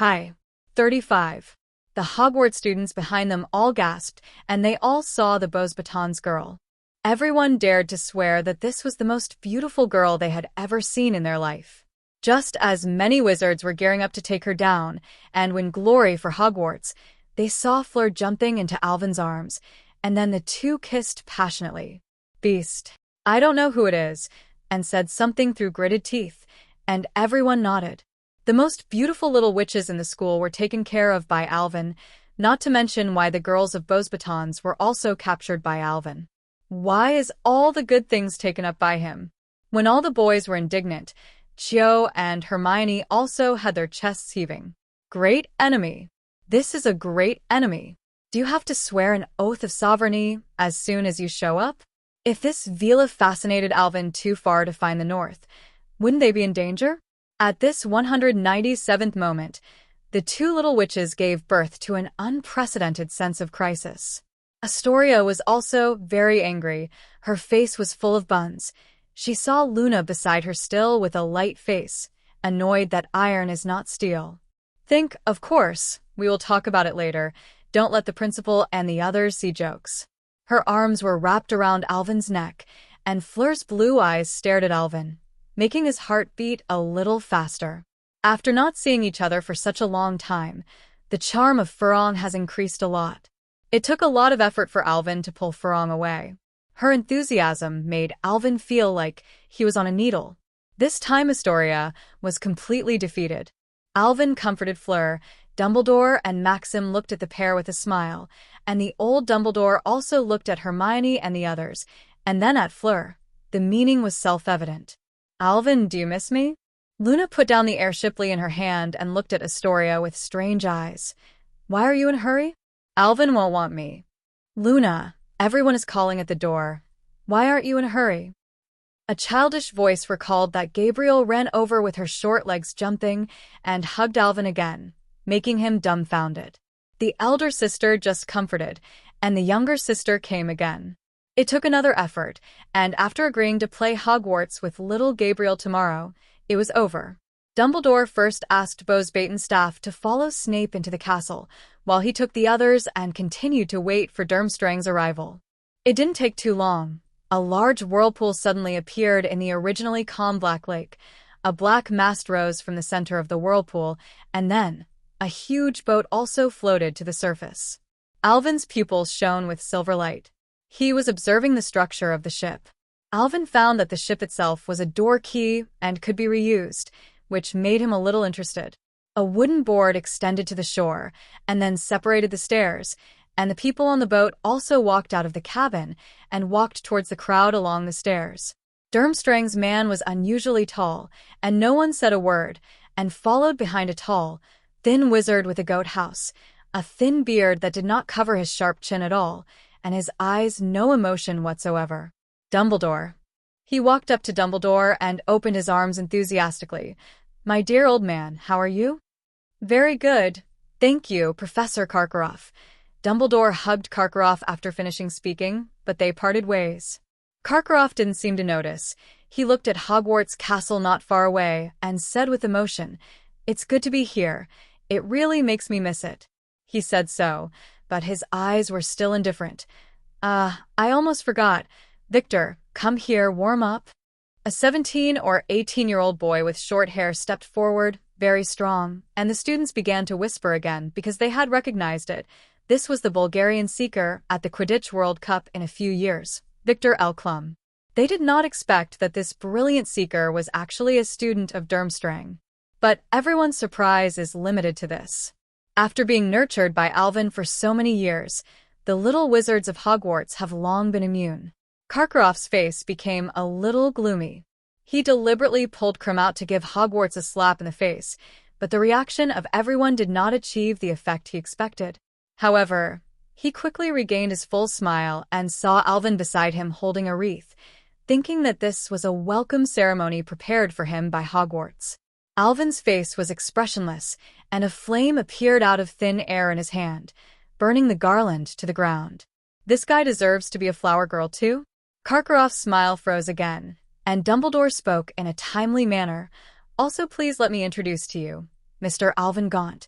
"Hi." 35. The Hogwarts students behind them all gasped, and they all saw the Beauxbatons girl. Everyone dared to swear that this was the most beautiful girl they had ever seen in their life. Just as many wizards were gearing up to take her down and win glory for Hogwarts, they saw Fleur jumping into Alvin's arms, and then the two kissed passionately. "Beast, I don't know who it is," and said something through gritted teeth, and everyone nodded. The most beautiful little witches in the school were taken care of by Alvin, not to mention why the girls of Beauxbatons were also captured by Alvin. Why is all the good things taken up by him? When all the boys were indignant, Cho and Hermione also had their chests heaving. "Great enemy. This is a great enemy. Do you have to swear an oath of sovereignty as soon as you show up?" If this veela fascinated Alvin too far to find the North, wouldn't they be in danger? At this 197th moment, the two little witches gave birth to an unprecedented sense of crisis. Astoria was also very angry. Her face was full of buns. She saw Luna beside her still with a light face, annoyed that iron is not steel. "Think, of course, we will talk about it later. Don't let the principal and the others see jokes." Her arms were wrapped around Alvin's neck, and Fleur's blue eyes stared at Alvin, making his heart beat a little faster. After not seeing each other for such a long time, the charm of Furong has increased a lot. It took a lot of effort for Alvin to pull Furong away. Her enthusiasm made Alvin feel like he was on a needle. This time Astoria was completely defeated. Alvin comforted Fleur. Dumbledore and Maxim looked at the pair with a smile, and the old Dumbledore also looked at Hermione and the others, and then at Fleur. The meaning was self-evident. "Alvin, do you miss me?" Luna put down the airshiply in her hand and looked at Astoria with strange eyes. "Why are you in a hurry?" "Alvin won't want me." "Luna, everyone is calling at the door. Why aren't you in a hurry?" A childish voice recalled that Gabriel ran over with her short legs jumping and hugged Alvin again, making him dumbfounded. The elder sister just comforted, and the younger sister came again. It took another effort, and after agreeing to play Hogwarts with little Gabriel tomorrow, it was over. Dumbledore first asked Beauxbatons staff to follow Snape into the castle, while he took the others and continued to wait for Durmstrang's arrival. It didn't take too long. A large whirlpool suddenly appeared in the originally calm Black Lake. A black mast rose from the center of the whirlpool, and then a huge boat also floated to the surface. Alvin's pupils shone with silver light. He was observing the structure of the ship. Alvin found that the ship itself was a door key and could be reused, which made him a little interested. A wooden board extended to the shore and then separated the stairs, and the people on the boat also walked out of the cabin and walked towards the crowd along the stairs. Durmstrang's man was unusually tall, and no one said a word, and followed behind a tall, thin wizard with a goat house, a thin beard that did not cover his sharp chin at all, and his eyes no emotion whatsoever. Dumbledore. He walked up to Dumbledore and opened his arms enthusiastically. My dear old man, how are you? Very good. Thank you, Professor Karkaroff. Dumbledore hugged Karkaroff after finishing speaking, but they parted ways. Karkaroff didn't seem to notice. He looked at Hogwarts Castle not far away and said with emotion, It's good to be here. It really makes me miss it. He said so, but his eyes were still indifferent. I almost forgot. Victor, come here, warm up. A 17 or 18-year-old boy with short hair stepped forward, very strong, and the students began to whisper again because they had recognized it. This was the Bulgarian seeker at the Quidditch World Cup in a few years, Victor Elclum. They did not expect that this brilliant seeker was actually a student of Durmstrang. But everyone's surprise is limited to this. After being nurtured by Alvin for so many years, the little wizards of Hogwarts have long been immune. Karkaroff's face became a little gloomy. He deliberately pulled Krum out to give Hogwarts a slap in the face, but the reaction of everyone did not achieve the effect he expected. However, he quickly regained his full smile and saw Alvin beside him holding a wreath, thinking that this was a welcome ceremony prepared for him by Hogwarts. Alvin's face was expressionless, and a flame appeared out of thin air in his hand, burning the garland to the ground. This guy deserves to be a flower girl too? Karkaroff's smile froze again, and Dumbledore spoke in a timely manner. Also, please let me introduce to you, Mr. Alvin Gaunt,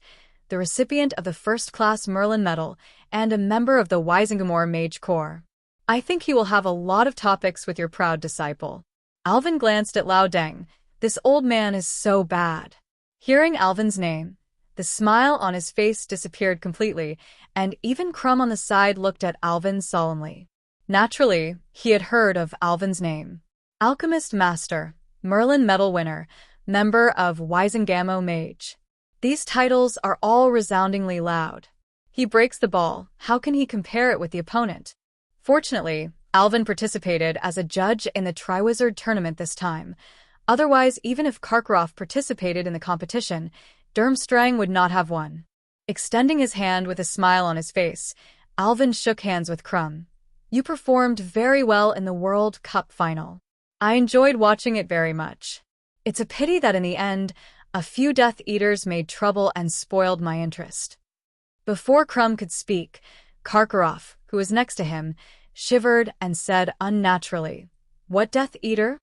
the recipient of the first-class Merlin Medal and a member of the Wisingamore Mage Corps. I think he will have a lot of topics with your proud disciple. Alvin glanced at Lao Deng. This old man is so bad. Hearing Alvin's name, the smile on his face disappeared completely, and even Krum on the side looked at Alvin solemnly. Naturally, he had heard of Alvin's name. Alchemist Master, Merlin Medal winner, member of Wisingamore Mage. These titles are all resoundingly loud. He breaks the ball. How can he compare it with the opponent? Fortunately, Alvin participated as a judge in the Triwizard Tournament this time. Otherwise, even if Karkaroff participated in the competition, Durmstrang would not have won. Extending his hand with a smile on his face, Alvin shook hands with Krum. You performed very well in the World Cup final. I enjoyed watching it very much. It's a pity that in the end, a few Death Eaters made trouble and spoiled my interest. Before Krum could speak, Karkaroff, who was next to him, shivered and said unnaturally, What Death Eater?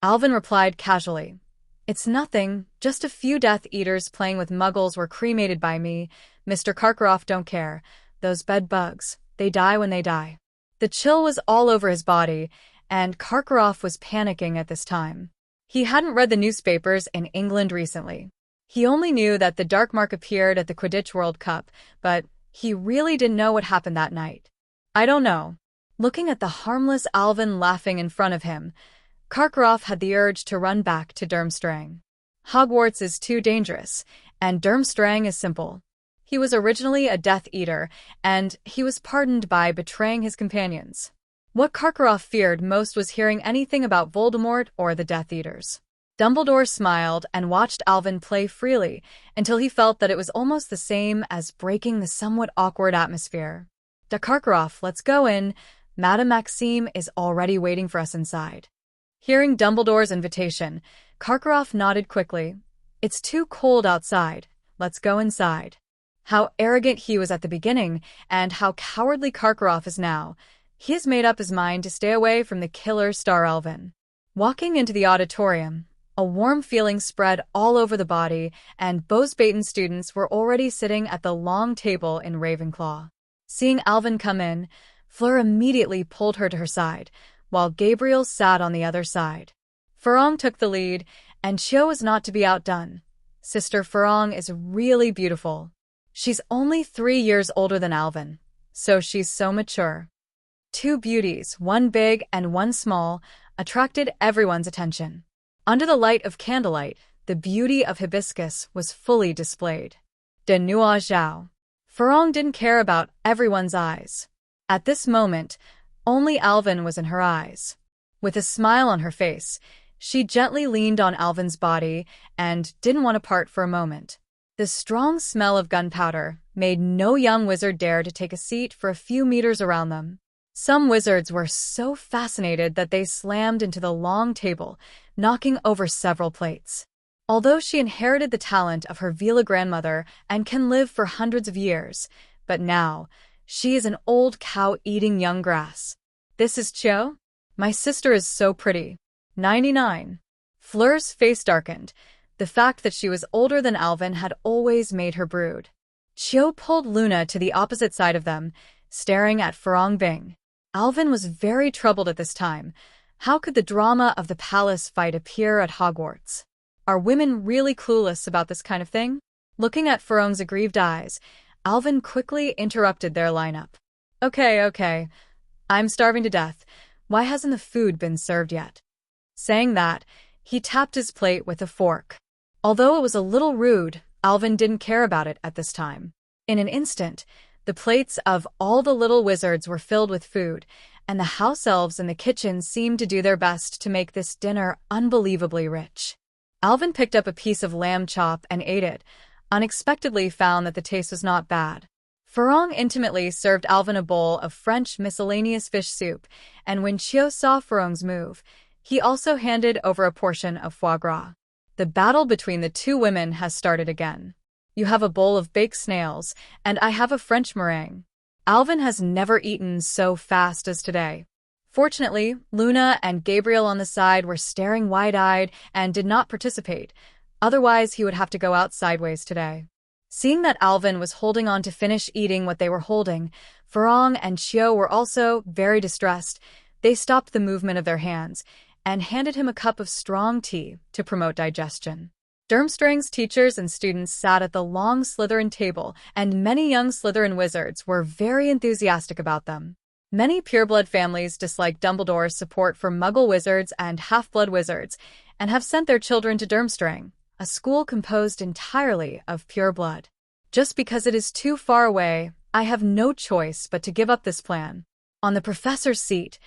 Alvin replied casually, It's nothing, just a few Death Eaters playing with muggles were cremated by me. Mr. Karkaroff don't care. Those bed bugs, they die when they die. The chill was all over his body, and Karkaroff was panicking at this time. He hadn't read the newspapers in England recently. He only knew that the Dark Mark appeared at the Quidditch World Cup, but he really didn't know what happened that night. I don't know. Looking at the harmless Alvin laughing in front of him, Karkaroff had the urge to run back to Durmstrang. Hogwarts is too dangerous, and Durmstrang is simple. He was originally a Death Eater, and he was pardoned by betraying his companions. What Karkaroff feared most was hearing anything about Voldemort or the Death Eaters. Dumbledore smiled and watched Alvin play freely until he felt that it was almost the same as breaking the somewhat awkward atmosphere. Karkaroff, let's go in. Madame Maxime is already waiting for us inside. Hearing Dumbledore's invitation, Karkaroff nodded quickly. It's too cold outside. Let's go inside. How arrogant he was at the beginning, and how cowardly Karkaroff is now. He has made up his mind to stay away from the killer Star Elven. Walking into the auditorium, a warm feeling spread all over the body, and Bosbaton students were already sitting at the long table in Ravenclaw. Seeing Alvin come in, Fleur immediately pulled her to her side, while Gabriel sat on the other side. Farong took the lead, and Chio was not to be outdone. Sister Farong is really beautiful. She's only 3 years older than Alvin, so she's so mature. Two beauties, one big and one small, attracted everyone's attention. Under the light of candlelight, the beauty of Hibiscus was fully displayed. De Nua Zhao. Farong didn't care about everyone's eyes. At this moment, only Alvin was in her eyes. With a smile on her face, she gently leaned on Alvin's body and didn't want to part for a moment. The strong smell of gunpowder made no young wizard dare to take a seat for a few meters around them. Some wizards were so fascinated that they slammed into the long table, knocking over several plates. Although she inherited the talent of her veela grandmother and can live for hundreds of years, but now, she is an old cow eating young grass. This is Chio? My sister is so pretty. 99. Fleur's face darkened. The fact that she was older than Alvin had always made her brood. Chio pulled Luna to the opposite side of them, staring at Farong Bing. Alvin was very troubled at this time. How could the drama of the palace fight appear at Hogwarts? Are women really clueless about this kind of thing? Looking at Farong's aggrieved eyes, Alvin quickly interrupted their lineup. Okay. I'm starving to death. Why hasn't the food been served yet? Saying that, he tapped his plate with a fork. Although it was a little rude, Alvin didn't care about it at this time. In an instant, the plates of all the little wizards were filled with food, and the house elves in the kitchen seemed to do their best to make this dinner unbelievably rich. Alvin picked up a piece of lamb chop and ate it, unexpectedly found that the taste was not bad. Farong intimately served Alvin a bowl of French miscellaneous fish soup, and when Chio saw Farong's move, he also handed over a portion of foie gras. The battle between the two women has started again. You have a bowl of baked snails, and I have a French meringue. Alvin has never eaten so fast as today. Fortunately, Luna and Gabriel on the side were staring wide-eyed and did not participate. Otherwise, he would have to go out sideways today. Seeing that Alvin was holding on to finish eating what they were holding, Farong and Chio were also very distressed. They stopped the movement of their hands and handed him a cup of strong tea to promote digestion. Durmstrang's teachers and students sat at the long Slytherin table, and many young Slytherin wizards were very enthusiastic about them. Many pureblood families dislike Dumbledore's support for Muggle wizards and half-blood wizards, and have sent their children to Durmstrang, a school composed entirely of pure blood. Just because it is too far away, I have no choice but to give up this plan. On the professor's seat,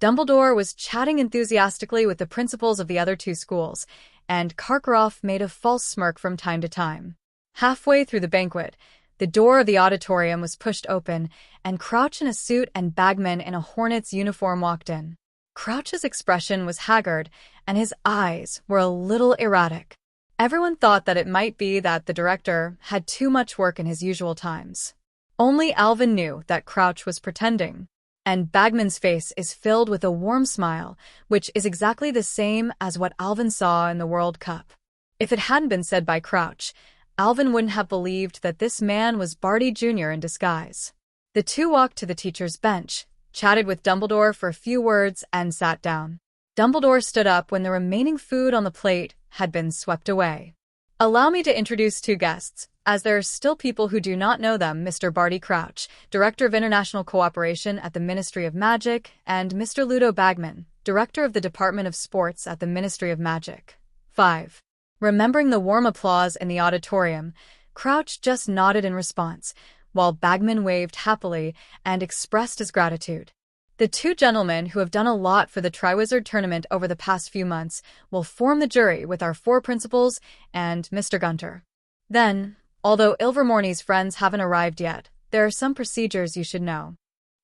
Dumbledore was chatting enthusiastically with the principals of the other two schools, and Karkaroff made a false smirk from time to time. Halfway through the banquet, the door of the auditorium was pushed open, and Crouch in a suit and Bagman in a Hornet's uniform walked in. Crouch's expression was haggard, and his eyes were a little erratic. Everyone thought that it might be that the director had too much work in his usual times. Only Alvin knew that Crouch was pretending. And Bagman's face is filled with a warm smile, which is exactly the same as what Alvin saw in the World Cup. If it hadn't been said by Crouch, Alvin wouldn't have believed that this man was Barty Jr. in disguise. The two walked to the teacher's bench, chatted with Dumbledore for a few words, and sat down. Dumbledore stood up when the remaining food on the plate had been swept away. Allow me to introduce two guests, as there are still people who do not know them: Mr. Barty Crouch, Director of International Cooperation at the Ministry of Magic, and Mr. Ludo Bagman, Director of the Department of Sports at the Ministry of Magic. 5. Remembering the warm applause in the auditorium, Crouch just nodded in response, while Bagman waved happily and expressed his gratitude. The two gentlemen who have done a lot for the Triwizard Tournament over the past few months will form the jury with our four principals and Mr. Gunter. Then, although Ilvermorny's friends haven't arrived yet, there are some procedures you should know.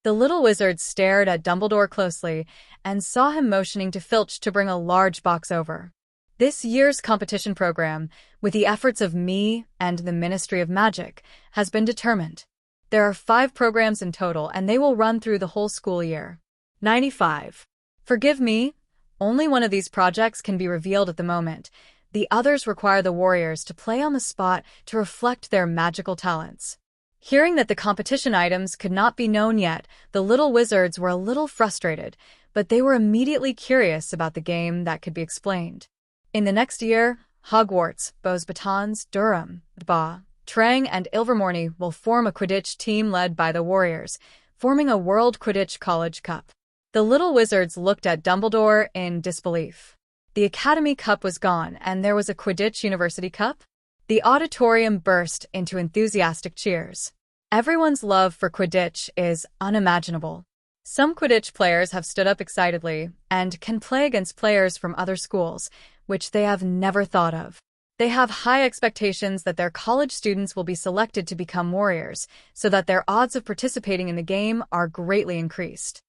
The little wizard stared at Dumbledore closely and saw him motioning to Filch to bring a large box over. This year's competition program, with the efforts of me and the Ministry of Magic, has been determined. There are 5 programs in total, and they will run through the whole school year. 95. Forgive me, only one of these projects can be revealed at the moment. The others require the warriors to play on the spot to reflect their magical talents. Hearing that the competition items could not be known yet, the little wizards were a little frustrated, but they were immediately curious about the game that could be explained. In the next year, Hogwarts, Beaux Batons, Durham, Ba, Trang and Ilvermorny will form a Quidditch team led by the Warriors, forming a World Quidditch College Cup. The little wizards looked at Dumbledore in disbelief. The Academy Cup was gone, and there was a Quidditch University Cup? The auditorium burst into enthusiastic cheers. Everyone's love for Quidditch is unimaginable. Some Quidditch players have stood up excitedly and can play against players from other schools, which they have never thought of. They have high expectations that their college students will be selected to become warriors, so that their odds of participating in the game are greatly increased.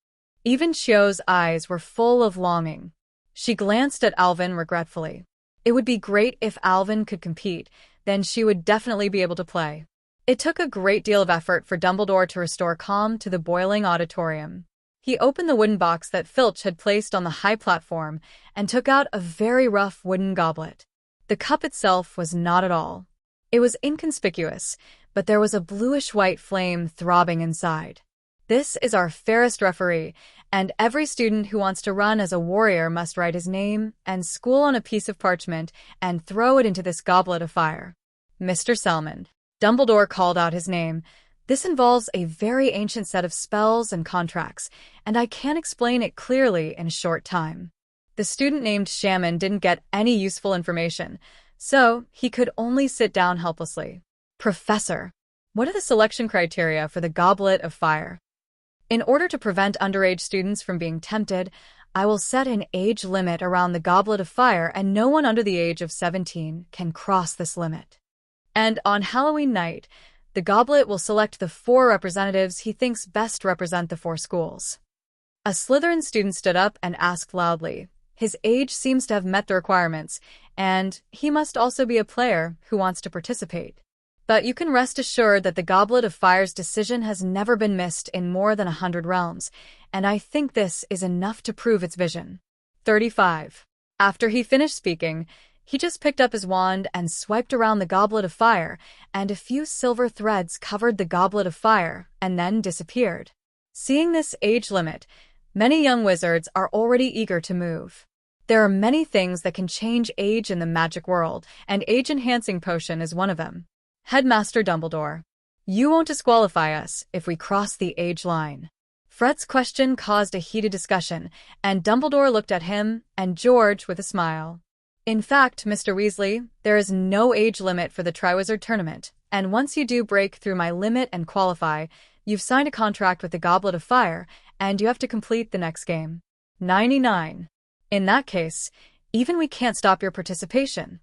Even Chio's eyes were full of longing. She glanced at Alvin regretfully. It would be great if Alvin could compete, then she would definitely be able to play. It took a great deal of effort for Dumbledore to restore calm to the boiling auditorium. He opened the wooden box that Filch had placed on the high platform and took out a very rough wooden goblet. The cup itself was not at all. It was inconspicuous, but there was a bluish-white flame throbbing inside. This is our fairest referee, and every student who wants to run as a warrior must write his name and school on a piece of parchment and throw it into this goblet of fire. Mr. Selmond. Dumbledore called out his name. This involves a very ancient set of spells and contracts, and I can't explain it clearly in a short time. The student named Shaman didn't get any useful information, so he could only sit down helplessly. Professor, what are the selection criteria for the Goblet of Fire? In order to prevent underage students from being tempted, I will set an age limit around the Goblet of Fire, and no one under the age of 17 can cross this limit. And on Halloween night, the Goblet will select the 4 representatives he thinks best represent the 4 schools. A Slytherin student stood up and asked loudly. His age seems to have met the requirements, and he must also be a player who wants to participate. But you can rest assured that the Goblet of Fire's decision has never been missed in more than 100 realms, and I think this is enough to prove its vision. 35. After he finished speaking, he just picked up his wand and swiped around the Goblet of Fire, and a few silver threads covered the Goblet of Fire and then disappeared. Seeing this age limit, many young wizards are already eager to move. There are many things that can change age in the magic world, and age-enhancing potion is one of them. Headmaster Dumbledore, you won't disqualify us if we cross the age line. Fred's question caused a heated discussion, and Dumbledore looked at him and George with a smile. In fact, Mr. Weasley, there is no age limit for the Triwizard Tournament, and once you do break through my limit and qualify, you've signed a contract with the Goblet of Fire, and you have to complete the next game. 99. In that case, even we can't stop your participation.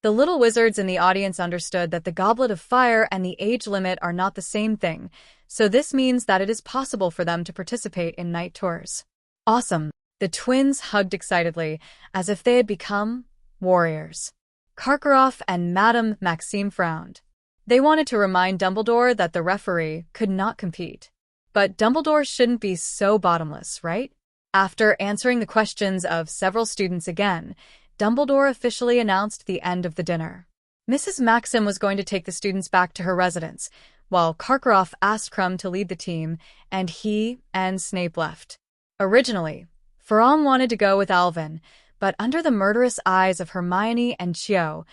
The little wizards in the audience understood that the Goblet of Fire and the age limit are not the same thing, so this means that it is possible for them to participate in night tours. Awesome! The twins hugged excitedly, as if they had become warriors. Karkaroff and Madame Maxime frowned. They wanted to remind Dumbledore that the referee could not compete. But Dumbledore shouldn't be so bottomless, right? After answering the questions of several students again, Dumbledore officially announced the end of the dinner. Mrs. Maxim was going to take the students back to her residence, while Karkaroff asked Krum to lead the team, and he and Snape left. Originally, Ferram wanted to go with Alvin, but under the murderous eyes of Hermione and Chio,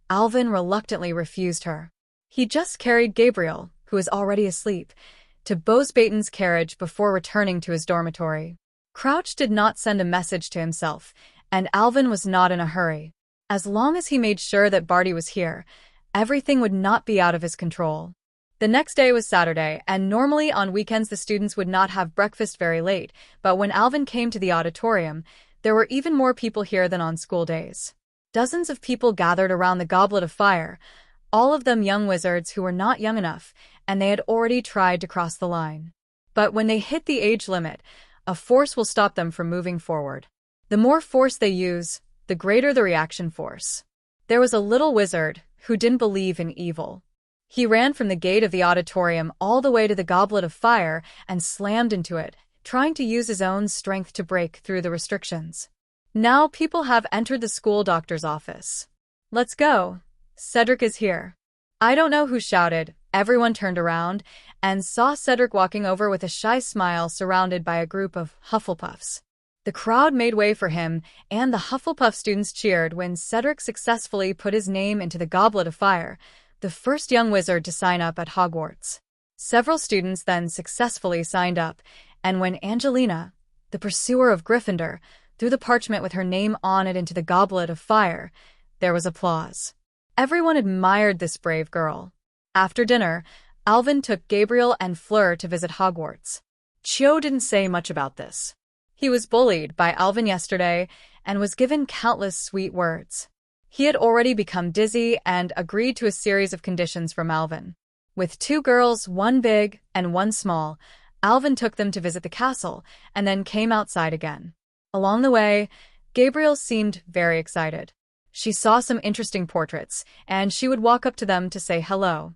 Alvin reluctantly refused her. He just carried Gabriel, who was already asleep, to Bosbaton's carriage before returning to his dormitory. Crouch did not send a message to himself, and Alvin was not in a hurry. As long as he made sure that Barty was here, everything would not be out of his control. The next day was Saturday, and normally on weekends the students would not have breakfast very late, but when Alvin came to the auditorium, there were even more people here than on school days. Dozens of people gathered around the Goblet of Fire, all of them young wizards who were not young enough, and they had already tried to cross the line. But when they hit the age limit, a force will stop them from moving forward. The more force they use, the greater the reaction force. There was a little wizard who didn't believe in evil. He ran from the gate of the auditorium all the way to the Goblet of Fire and slammed into it, trying to use his own strength to break through the restrictions. Now people have entered the school doctor's office. Let's go. Cedric is here. I don't know who shouted. Everyone turned around and saw Cedric walking over with a shy smile surrounded by a group of Hufflepuffs. The crowd made way for him, and the Hufflepuff students cheered when Cedric successfully put his name into the Goblet of Fire, the first young wizard to sign up at Hogwarts. Several students then successfully signed up, and when Angelina, the pursuer of Gryffindor, threw the parchment with her name on it into the Goblet of Fire, there was applause. Everyone admired this brave girl. After dinner, Alvin took Gabriel and Fleur to visit Hogwarts. Cho didn't say much about this. He was bullied by Alvin yesterday and was given countless sweet words. He had already become dizzy and agreed to a series of conditions from Alvin. With 2 girls, 1 big and 1 small, Alvin took them to visit the castle and then came outside again. Along the way, Gabriel seemed very excited. She saw some interesting portraits, and she would walk up to them to say hello.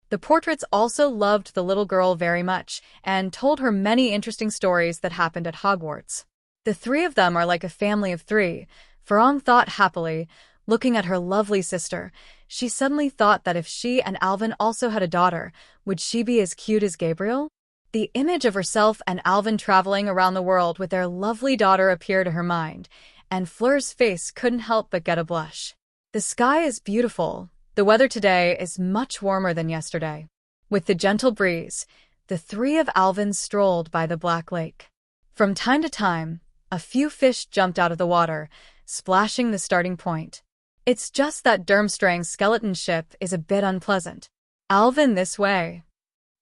The portraits also loved the little girl very much and told her many interesting stories that happened at Hogwarts. The three of them are like a family of three, Farong thought happily, looking at her lovely sister. She suddenly thought that if she and Alvin also had a daughter, would she be as cute as Gabriel? The image of herself and Alvin traveling around the world with their lovely daughter appeared to her mind, and Fleur's face couldn't help but get a blush. The sky is beautiful. The weather today is much warmer than yesterday. With the gentle breeze, the three of Alvin strolled by the Black Lake. From time to time, a few fish jumped out of the water, splashing the starting point. It's just that Durmstrang's skeleton ship is a bit unpleasant. Alvin, this way.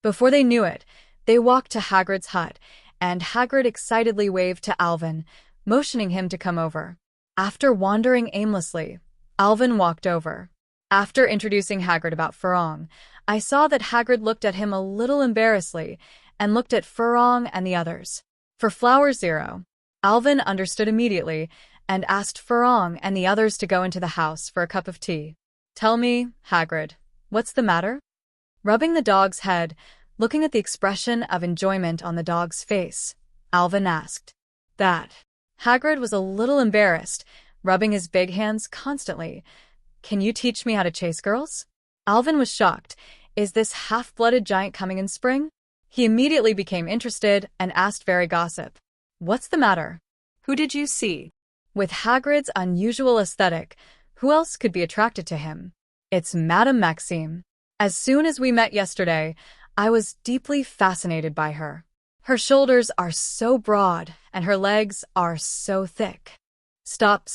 Before they knew it, they walked to Hagrid's hut, and Hagrid excitedly waved to Alvin, motioning him to come over. After wandering aimlessly, Alvin walked over. After introducing Hagrid about Farong, I saw that Hagrid looked at him a little embarrassedly and looked at Farong and the others. For Flower Zero, Alvin understood immediately and asked Farong and the others to go into the house for a cup of tea. Tell me, Hagrid, what's the matter? Rubbing the dog's head, looking at the expression of enjoyment on the dog's face, Alvin asked. That. Hagrid was a little embarrassed, rubbing his big hands constantly. Can you teach me how to chase girls? Alvin was shocked. Is this half-blooded giant coming in spring? He immediately became interested and asked very gossip. What's the matter? Who did you see? With Hagrid's unusual aesthetic, who else could be attracted to him? It's Madame Maxime. As soon as we met yesterday, I was deeply fascinated by her. Her shoulders are so broad, and her legs are so thick. Stop.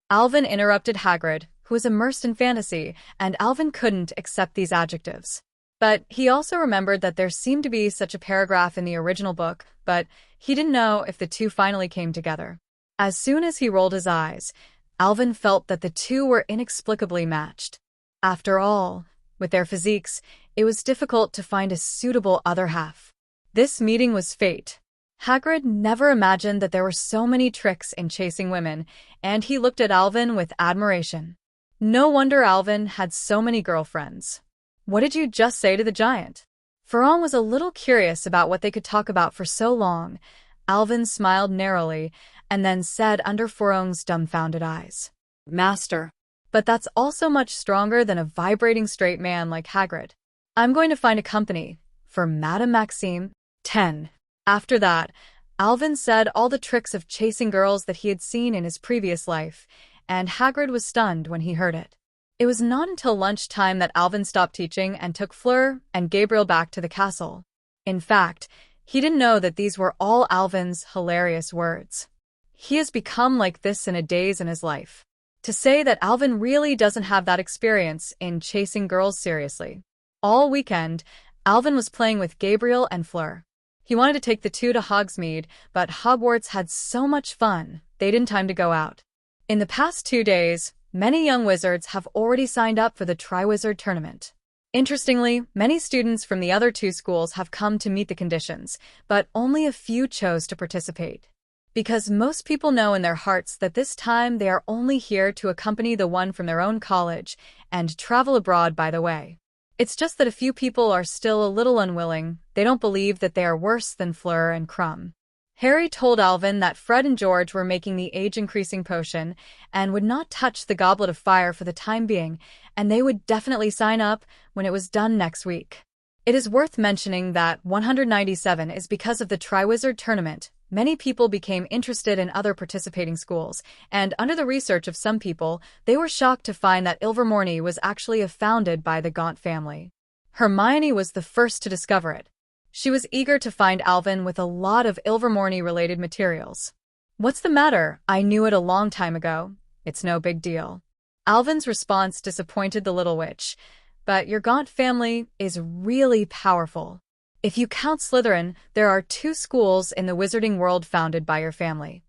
Alvin interrupted Hagrid, who was immersed in fantasy, and Alvin couldn't accept these adjectives. But he also remembered that there seemed to be such a paragraph in the original book, but he didn't know if the two finally came together. As soon as he rolled his eyes, Alvin felt that the two were inexplicably matched. After all, with their physiques, it was difficult to find a suitable other half. This meeting was fate. Hagrid never imagined that there were so many tricks in chasing women, and he looked at Alvin with admiration. No wonder Alvin had so many girlfriends. What did you just say to the giant? Farong was a little curious about what they could talk about for so long. Alvin smiled narrowly, and then said under Farong's dumbfounded eyes, Master. But that's also much stronger than a vibrating straight man like Hagrid. I'm going to find a company for Madame Maxime. 10. After that, Alvin said all the tricks of chasing girls that he had seen in his previous life, and Hagrid was stunned when he heard it. It was not until lunchtime that Alvin stopped teaching and took Fleur and Gabriel back to the castle. In fact, he didn't know that these were all Alvin's hilarious words. He has become like this in a daze in his life. To say that Alvin really doesn't have that experience in chasing girls seriously. All weekend, Alvin was playing with Gabriel and Fleur. He wanted to take the two to Hogsmeade, but Hogwarts had so much fun, they didn't have time to go out. In the past 2 days, many young wizards have already signed up for the Triwizard Tournament. Interestingly, many students from the other two schools have come to meet the conditions, but only a few chose to participate. Because most people know in their hearts that this time they are only here to accompany the one from their own college and travel abroad by the way. It's just that a few people are still a little unwilling. They don't believe that they are worse than Fleur and Crumb. Harry told Alvin that Fred and George were making the age-increasing potion and would not touch the Goblet of Fire for the time being, and they would definitely sign up when it was done next week. It is worth mentioning that 197 is because of the Triwizard Tournament. Many people became interested in other participating schools, and under the research of some people, they were shocked to find that Ilvermorny was actually founded by the Gaunt family. Hermione was the first to discover it. She was eager to find Alvin with a lot of Ilvermorny-related materials. What's the matter? I knew it a long time ago. It's no big deal. Alvin's response disappointed the little witch, but your Gaunt family is really powerful. If you count Slytherin, there are 2 schools in the wizarding world founded by your family.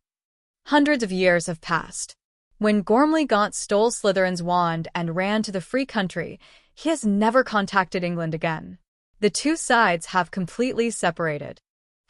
Hundreds of years have passed. When Gormley Gaunt stole Slytherin's wand and ran to the free country, he has never contacted England again. The two sides have completely separated.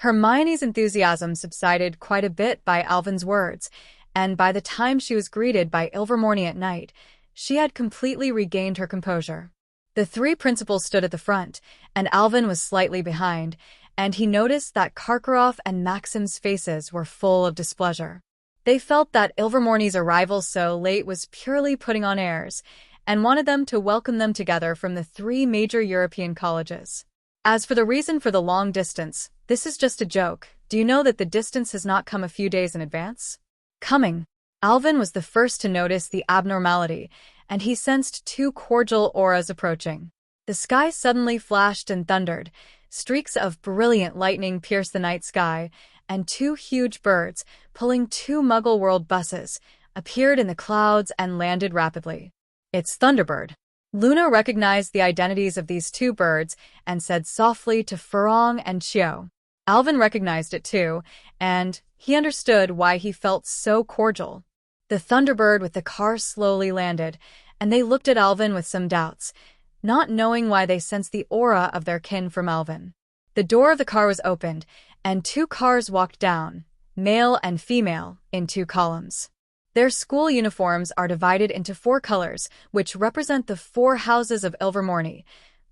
Hermione's enthusiasm subsided quite a bit by Alvin's words, and by the time she was greeted by Ilvermorny at night, she had completely regained her composure. The three principals stood at the front, and Alvin was slightly behind, and he noticed that Karkaroff and Maxim's faces were full of displeasure. They felt that Ilvermorny's arrival so late was purely putting on airs, and wanted them to welcome them together from the three major European colleges. As for the reason for the long distance, this is just a joke. Do you know that the distance has not come a few days in advance? Coming. Alvin was the first to notice the abnormality, and he sensed two cordial auras approaching. The sky suddenly flashed and thundered. Streaks of brilliant lightning pierced the night sky, and two huge birds, pulling two Muggle World buses, appeared in the clouds and landed rapidly. It's Thunderbird. Luna recognized the identities of these two birds and said softly to Furong and Chio. Alvin recognized it too, and he understood why he felt so cordial. The Thunderbird with the car slowly landed, and they looked at Alvin with some doubts, not knowing why they sensed the aura of their kin from Alvin. The door of the car was opened, and two cars walked down, male and female, in two columns. Their school uniforms are divided into 4 colors, which represent the 4 houses of Ilvermorny,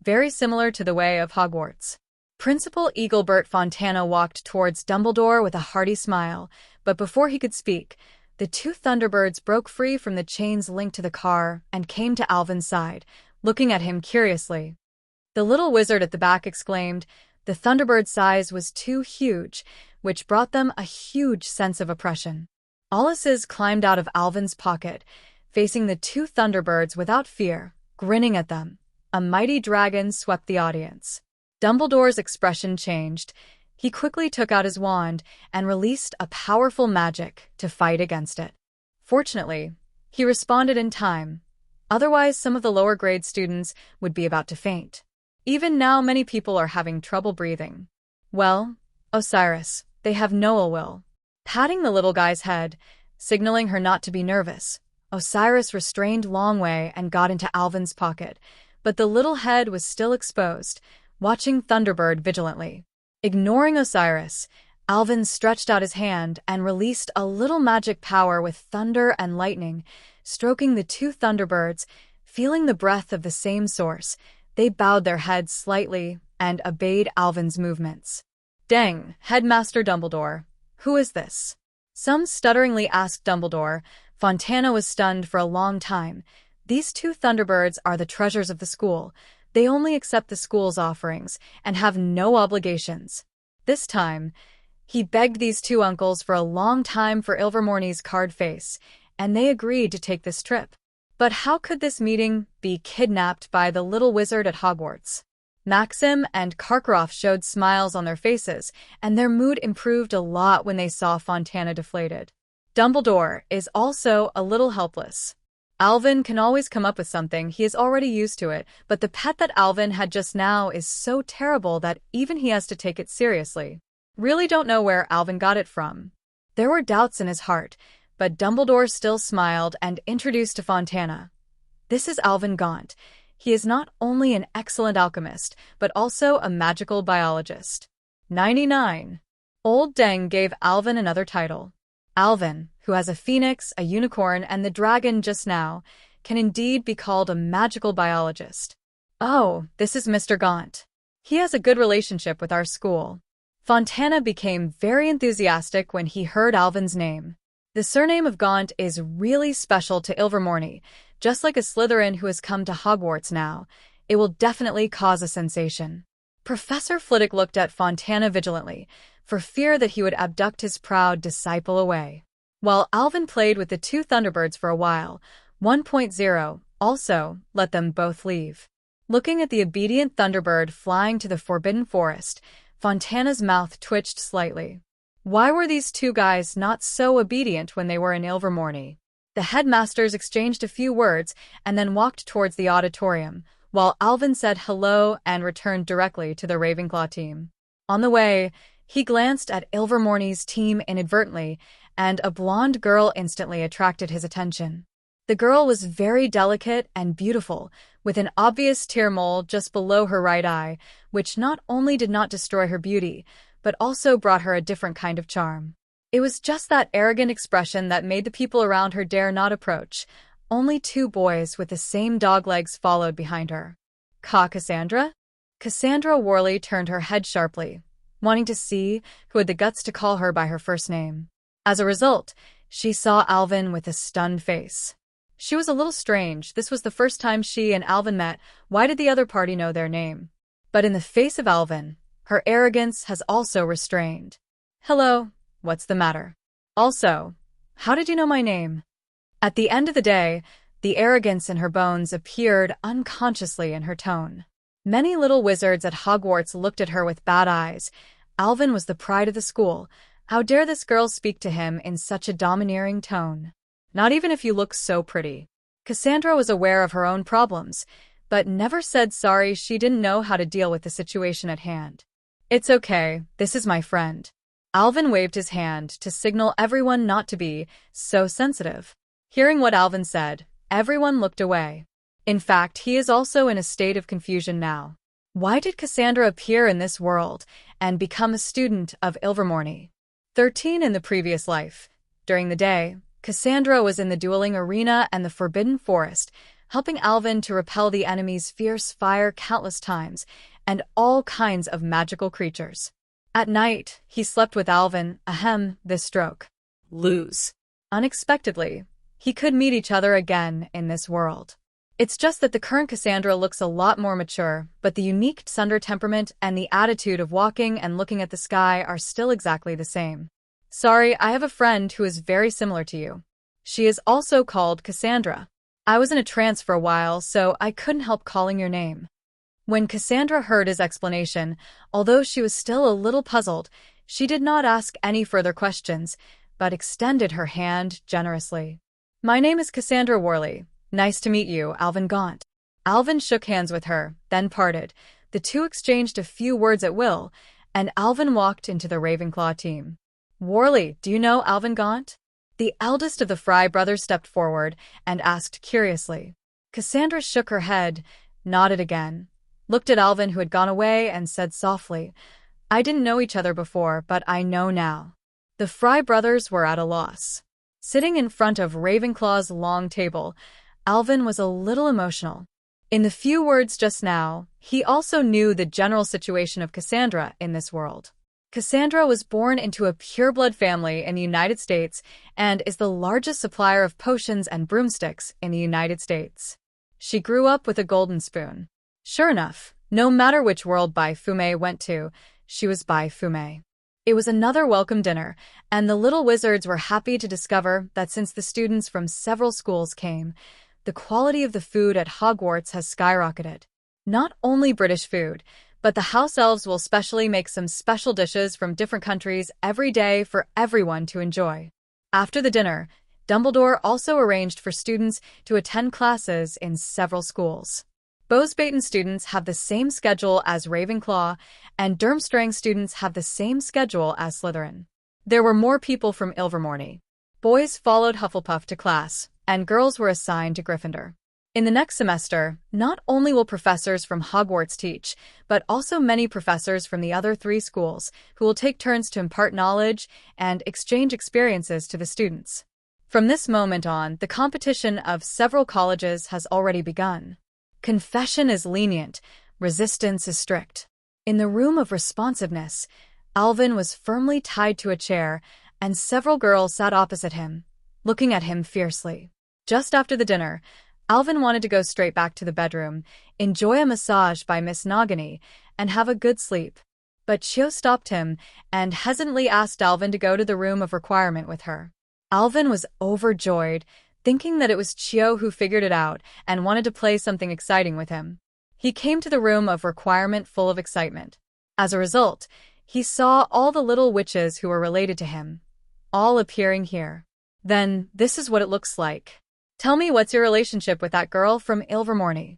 very similar to the way of Hogwarts. Principal Eaglebert Fontana walked towards Dumbledore with a hearty smile, but before he could speak, the two Thunderbirds broke free from the chains linked to the car and came to Alvin's side, looking at him curiously. The little wizard at the back exclaimed, the Thunderbird's size was too huge, which brought them a huge sense of oppression. Alice's climbed out of Alvin's pocket, facing the two Thunderbirds without fear, grinning at them. A mighty dragon swept the audience. Dumbledore's expression changed. He quickly took out his wand and released a powerful magic to fight against it. Fortunately, he responded in time. Otherwise, some of the lower-grade students would be about to faint. Even now, many people are having trouble breathing. Well, Osiris, they have no ill will. Patting the little guy's head, signaling her not to be nervous, Osiris restrained Longway and got into Alvin's pocket, but the little head was still exposed, watching Thunderbird vigilantly. Ignoring Osiris, Alvin stretched out his hand and released a little magic power with thunder and lightning, stroking the two Thunderbirds. Feeling the breath of the same source, they bowed their heads slightly and obeyed Alvin's movements. Dang, Headmaster Dumbledore. Who is this? Some stutteringly asked Dumbledore. Fontana was stunned for a long time. These two Thunderbirds are the treasures of the school. They only accept the school's offerings and have no obligations. This time, he begged these two uncles for a long time for Ilvermorny's card face, and they agreed to take this trip. But how could this meeting be kidnapped by the little wizard at Hogwarts? Maxim and Karkaroff showed smiles on their faces, and their mood improved a lot when they saw Fontana deflated. Dumbledore is also a little helpless. Alvin can always come up with something, he is already used to it, but the pet that Alvin had just now is so terrible that even he has to take it seriously. Really don't know where Alvin got it from. There were doubts in his heart, but Dumbledore still smiled and introduced to Fontana. This is Alvin Gaunt. He is not only an excellent alchemist, but also a magical biologist. 99. Old Deng gave Alvin another title. Alvin, who has a phoenix, a unicorn, and the dragon just now, can indeed be called a magical biologist. Oh, this is Mr. Gaunt. He has a good relationship with our school. Fontana became very enthusiastic when he heard Alvin's name. The surname of Gaunt is really special to Ilvermorny. Just like a Slytherin who has come to Hogwarts now, it will definitely cause a sensation. Professor Flitwick looked at Fontana vigilantly, for fear that he would abduct his proud disciple away. While Alvin played with the two Thunderbirds for a while, 1.0 also let them both leave. Looking at the obedient Thunderbird flying to the Forbidden Forest, Fontana's mouth twitched slightly. Why were these two guys not so obedient when they were in Ilvermorny? The headmasters exchanged a few words and then walked towards the auditorium, while Alvin said hello and returned directly to the Ravenclaw team. On the way, he glanced at Ilvermorny's team inadvertently, and a blonde girl instantly attracted his attention. The girl was very delicate and beautiful, with an obvious tear mole just below her right eye, which not only did not destroy her beauty, but also brought her a different kind of charm. It was just that arrogant expression that made the people around her dare not approach. Only 2 boys with the same dog legs followed behind her. Cassandra? Cassandra Worley turned her head sharply, wanting to see who had the guts to call her by her first name. As a result, she saw Alvin with a stunned face. She was a little strange. This was the first time she and Alvin met. Why did the other party know their name? But in the face of Alvin, her arrogance has also restrained. Hello, what's the matter? Also, how did you know my name? At the end of the day, the arrogance in her bones appeared unconsciously in her tone. Many little wizards at Hogwarts looked at her with bad eyes. Alvin was the pride of the school. How dare this girl speak to him in such a domineering tone? Not even if you look so pretty. Cassandra was aware of her own problems, but never said sorry. She didn't know how to deal with the situation at hand. It's okay, this is my friend. Alvin waved his hand to signal everyone not to be so sensitive. Hearing what Alvin said, everyone looked away. In fact, he is also in a state of confusion now. Why did Cassandra appear in this world and become a student of Ilvermorny? 13 in the previous life. During the day, Cassandra was in the dueling arena and the Forbidden Forest, helping Alvin to repel the enemy's fierce fire countless times and all kinds of magical creatures. At night, he slept with Alvin, this stroke. Lose. Unexpectedly, he could meet each other again in this world. It's just that the current Cassandra looks a lot more mature, but the unique Sunder temperament and the attitude of walking and looking at the sky are still exactly the same. Sorry, I have a friend who is very similar to you. She is also called Cassandra. I was in a trance for a while, so I couldn't help calling your name. When Cassandra heard his explanation, although she was still a little puzzled, she did not ask any further questions, but extended her hand generously. My name is Cassandra Worley. Nice to meet you, Alvin Gaunt. Alvin shook hands with her, then parted. The two exchanged a few words at will, and Alvin walked into the Ravenclaw team. Worley, do you know Alvin Gaunt? The eldest of the Fry brothers stepped forward and asked curiously. Cassandra shook her head, nodded again, looked at Alvin who had gone away and said softly, I didn't know each other before, but I know now. The Fry brothers were at a loss. Sitting in front of Ravenclaw's long table, Alvin was a little emotional. In the few words just now, he also knew the general situation of Cassandra in this world. Cassandra was born into a pureblood family in the United States and is the largest supplier of potions and broomsticks in the United States. She grew up with a golden spoon. Sure enough, no matter which world Bai Fume went to, she was Bai Fume. It was another welcome dinner, and the little wizards were happy to discover that since the students from several schools came, the quality of the food at Hogwarts has skyrocketed. Not only British food, but the house elves will specially make some special dishes from different countries every day for everyone to enjoy. After the dinner, Dumbledore also arranged for students to attend classes in several schools. Bosbaton students have the same schedule as Ravenclaw, and Durmstrang students have the same schedule as Slytherin. There were more people from Ilvermorny. Boys followed Hufflepuff to class, and girls were assigned to Gryffindor. In the next semester, not only will professors from Hogwarts teach, but also many professors from the other 3 schools, who will take turns to impart knowledge and exchange experiences to the students. From this moment on, the competition of several colleges has already begun. Confession is lenient, resistance is strict. In the room of responsiveness, Alvin was firmly tied to a chair, and several girls sat opposite him, looking at him fiercely. Just after the dinner, Alvin wanted to go straight back to the bedroom, enjoy a massage by Miss Nagini, and have a good sleep. But Chio stopped him and hesitantly asked Alvin to go to the room of requirement with her. Alvin was overjoyed, thinking that it was Chio who figured it out and wanted to play something exciting with him. He came to the room of requirement full of excitement. As a result, he saw all the little witches who were related to him, all appearing here. Then, this is what it looks like. Tell me, what's your relationship with that girl from Ilvermorny?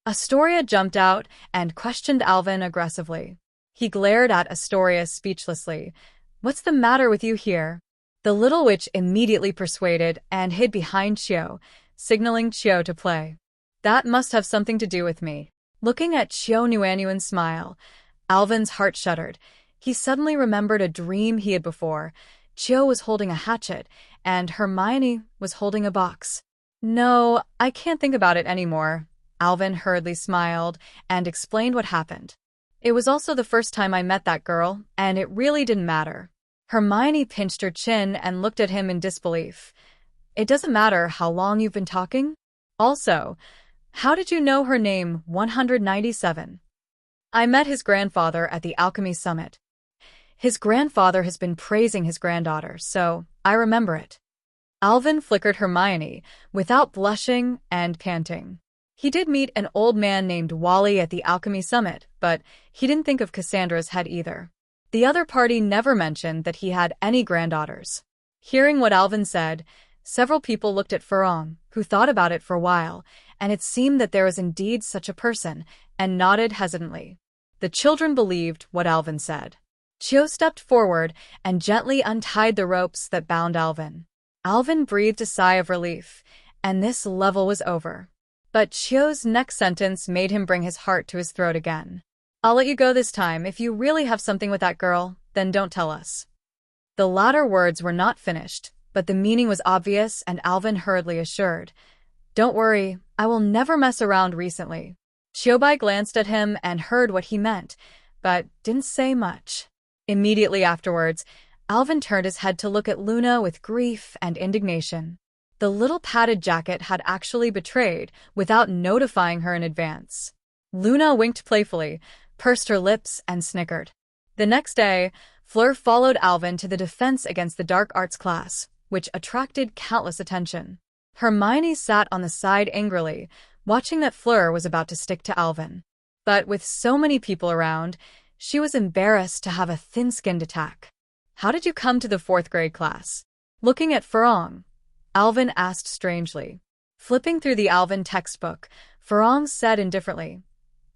Astoria jumped out and questioned Alvin aggressively. He glared at Astoria speechlessly. What's the matter with you here? The little witch immediately persuaded and hid behind Chio, signaling Chio to play. That must have something to do with me. Looking at Chio.Nuanuan's smile, Alvin's heart shuddered. He suddenly remembered a dream he had before. Chio was holding a hatchet, and Hermione was holding a box. No, I can't think about it anymore. Alvin hurriedly smiled and explained what happened. It was also the first time I met that girl, and it really didn't matter. Hermione pinched her chin and looked at him in disbelief. It doesn't matter how long you've been talking? Also, how did you know her name 197? I met his grandfather at the Alchemy Summit. His grandfather has been praising his granddaughter, so I remember it. Alvin flickered Hermione, without blushing and panting. He did meet an old man named Wally at the Alchemy Summit, but he didn't think of Cassandra's head either. The other party never mentioned that he had any granddaughters. Hearing what Alvin said, several people looked at Farong, who thought about it for a while, and it seemed that there was indeed such a person, and nodded hesitantly. The children believed what Alvin said. Chio stepped forward and gently untied the ropes that bound Alvin. Alvin breathed a sigh of relief, and this level was over. But Chio's next sentence made him bring his heart to his throat again. I'll let you go this time. If you really have something with that girl, then don't tell us. The latter words were not finished, but the meaning was obvious, and Alvin hurriedly assured, Don't worry, I will never mess around recently. Chiobai glanced at him and heard what he meant, but didn't say much. Immediately afterwards, Alvin turned his head to look at Luna with grief and indignation. The little padded jacket had actually betrayed without notifying her in advance. Luna winked playfully, pursed her lips, and snickered. The next day, Fleur followed Alvin to the Defense Against the Dark Arts class, which attracted countless attention. Hermione sat on the side angrily, watching that Fleur was about to stick to Alvin. But with so many people around, she was embarrassed to have a thin-skinned attack. How did you come to the 4th grade class? Looking at Farong, Alvin asked strangely. Flipping through the Alvin textbook, Farong said indifferently,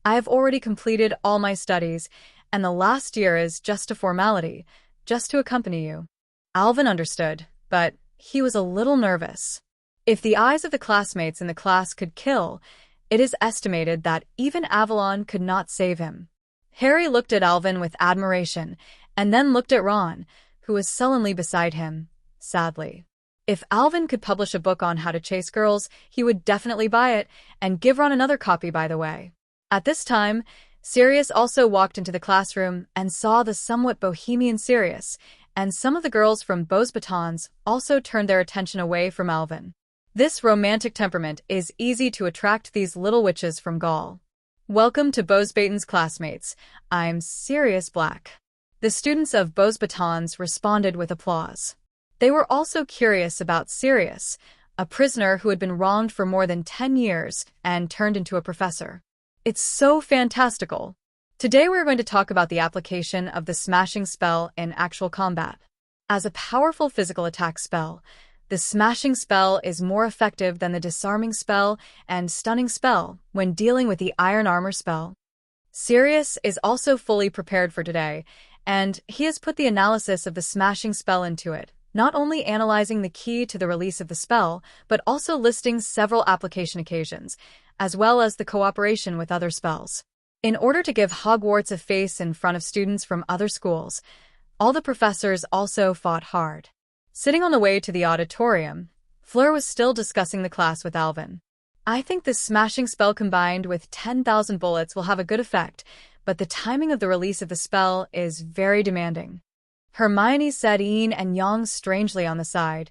I have already completed all my studies, and the last year is just a formality, just to accompany you. Alvin understood, but he was a little nervous. If the eyes of the classmates in the class could kill, it is estimated that even Avalon could not save him. Harry looked at Alvin with admiration, and then looked at Ron, who was sullenly beside him, sadly. If Alvin could publish a book on how to chase girls, he would definitely buy it, and give Ron another copy, by the way. At this time, Sirius also walked into the classroom and saw the somewhat bohemian Sirius, and some of the girls from Beau's Batons also turned their attention away from Alvin. This romantic temperament is easy to attract these little witches from Gaul. Welcome to Beau's Batons, classmates. I'm Sirius Black. The students of Beau's Batons responded with applause. They were also curious about Sirius, a prisoner who had been wronged for more than 10 years and turned into a professor. It's so fantastical. Today we're going to talk about the application of the smashing spell in actual combat. As a powerful physical attack spell, the smashing spell is more effective than the disarming spell and stunning spell when dealing with the iron armor spell. Sirius is also fully prepared for today, and he has put the analysis of the smashing spell into it, not only analyzing the key to the release of the spell, but also listing several application occasions, as well as the cooperation with other spells. In order to give Hogwarts a face in front of students from other schools, all the professors also fought hard. Sitting on the way to the auditorium, Fleur was still discussing the class with Alvin. I think this smashing spell combined with 10,000 bullets will have a good effect, but the timing of the release of the spell is very demanding. Hermione said yin and yang strangely on the side.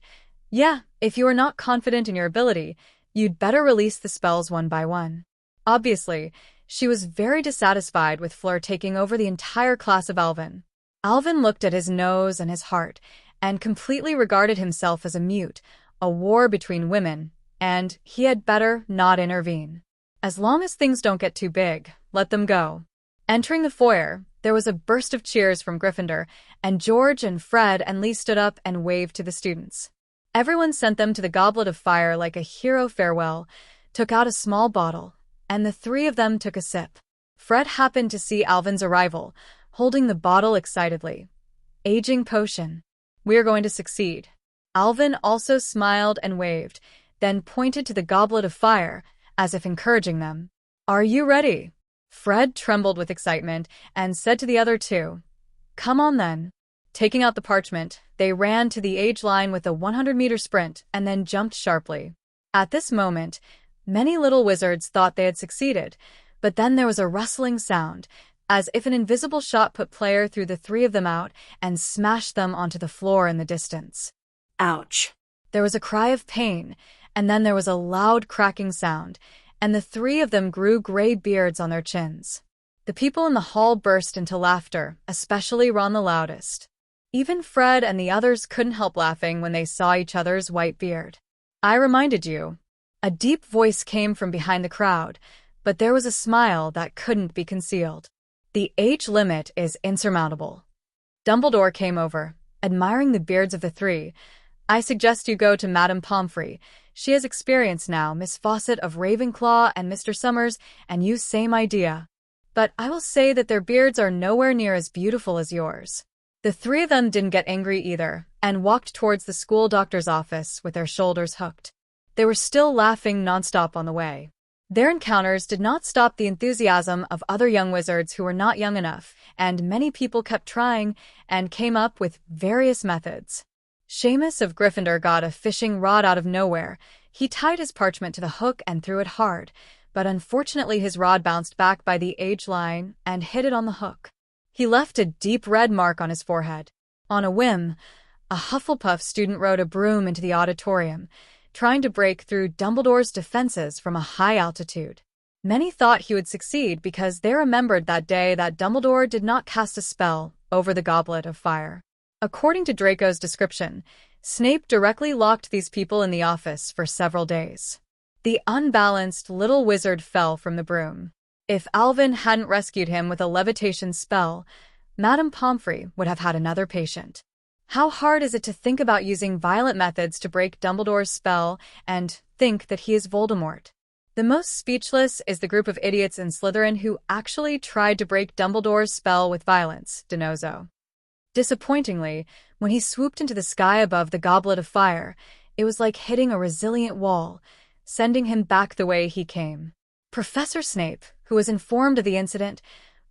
Yeah, if you are not confident in your ability, you'd better release the spells one by one. Obviously, she was very dissatisfied with Fleur taking over the entire class of Alvin. Alvin looked at his nose and his heart, and completely regarded himself as a mute, a war between women, and he had better not intervene. As long as things don't get too big, let them go. Entering the foyer, there was a burst of cheers from Gryffindor, and George and Fred and Lee stood up and waved to the students. Everyone sent them to the Goblet of Fire like a hero farewell, took out a small bottle, and the three of them took a sip. Fred happened to see Alvin's arrival, holding the bottle excitedly. Aging potion. We're going to succeed. Alvin also smiled and waved. then pointed to the goblet of fire, as if encouraging them. "Are you ready?" Fred trembled with excitement and said to the other two, "Come on then." Taking out the parchment, they ran to the age line with a 100-meter sprint and then jumped sharply. At this moment, many little wizards thought they had succeeded, but then there was a rustling sound, as if an invisible shot put player through the three of them out and smashed them onto the floor in the distance. Ouch. There was a cry of pain, and then there was a loud cracking sound, and the three of them grew gray beards on their chins. The people in the hall burst into laughter, especially Ron the loudest. Even Fred and the others couldn't help laughing when they saw each other's white beard. "I reminded you." A deep voice came from behind the crowd, but there was a smile that couldn't be concealed. "The age limit is insurmountable." Dumbledore came over, admiring the beards of the three. "I suggest you go to Madame Pomfrey. She has experience now, Miss Fawcett of Ravenclaw and Mr. Summers, and you same idea. But I will say that their beards are nowhere near as beautiful as yours." The three of them didn't get angry either, and walked towards the school doctor's office with their shoulders hooked. They were still laughing nonstop on the way. Their encounters did not stop the enthusiasm of other young wizards who were not young enough, and many people kept trying and came up with various methods. Seamus of Gryffindor got a fishing rod out of nowhere. He tied his parchment to the hook and threw it hard, but unfortunately his rod bounced back by the age line and hit it on the hook. He left a deep red mark on his forehead. On a whim, a Hufflepuff student rode a broom into the auditorium, trying to break through Dumbledore's defenses from a high altitude. Many thought he would succeed because they remembered that day that Dumbledore did not cast a spell over the goblet of fire. According to Draco's description, Snape directly locked these people in the office for several days. The unbalanced little wizard fell from the broom. If Alvin hadn't rescued him with a levitation spell, Madame Pomfrey would have had another patient. How hard is it to think about using violent methods to break Dumbledore's spell and think that he is Voldemort? The most speechless is the group of idiots in Slytherin who actually tried to break Dumbledore's spell with violence, Denozo. Disappointingly, when he swooped into the sky above the goblet of fire, it was like hitting a resilient wall, sending him back the way he came. Professor Snape, who was informed of the incident,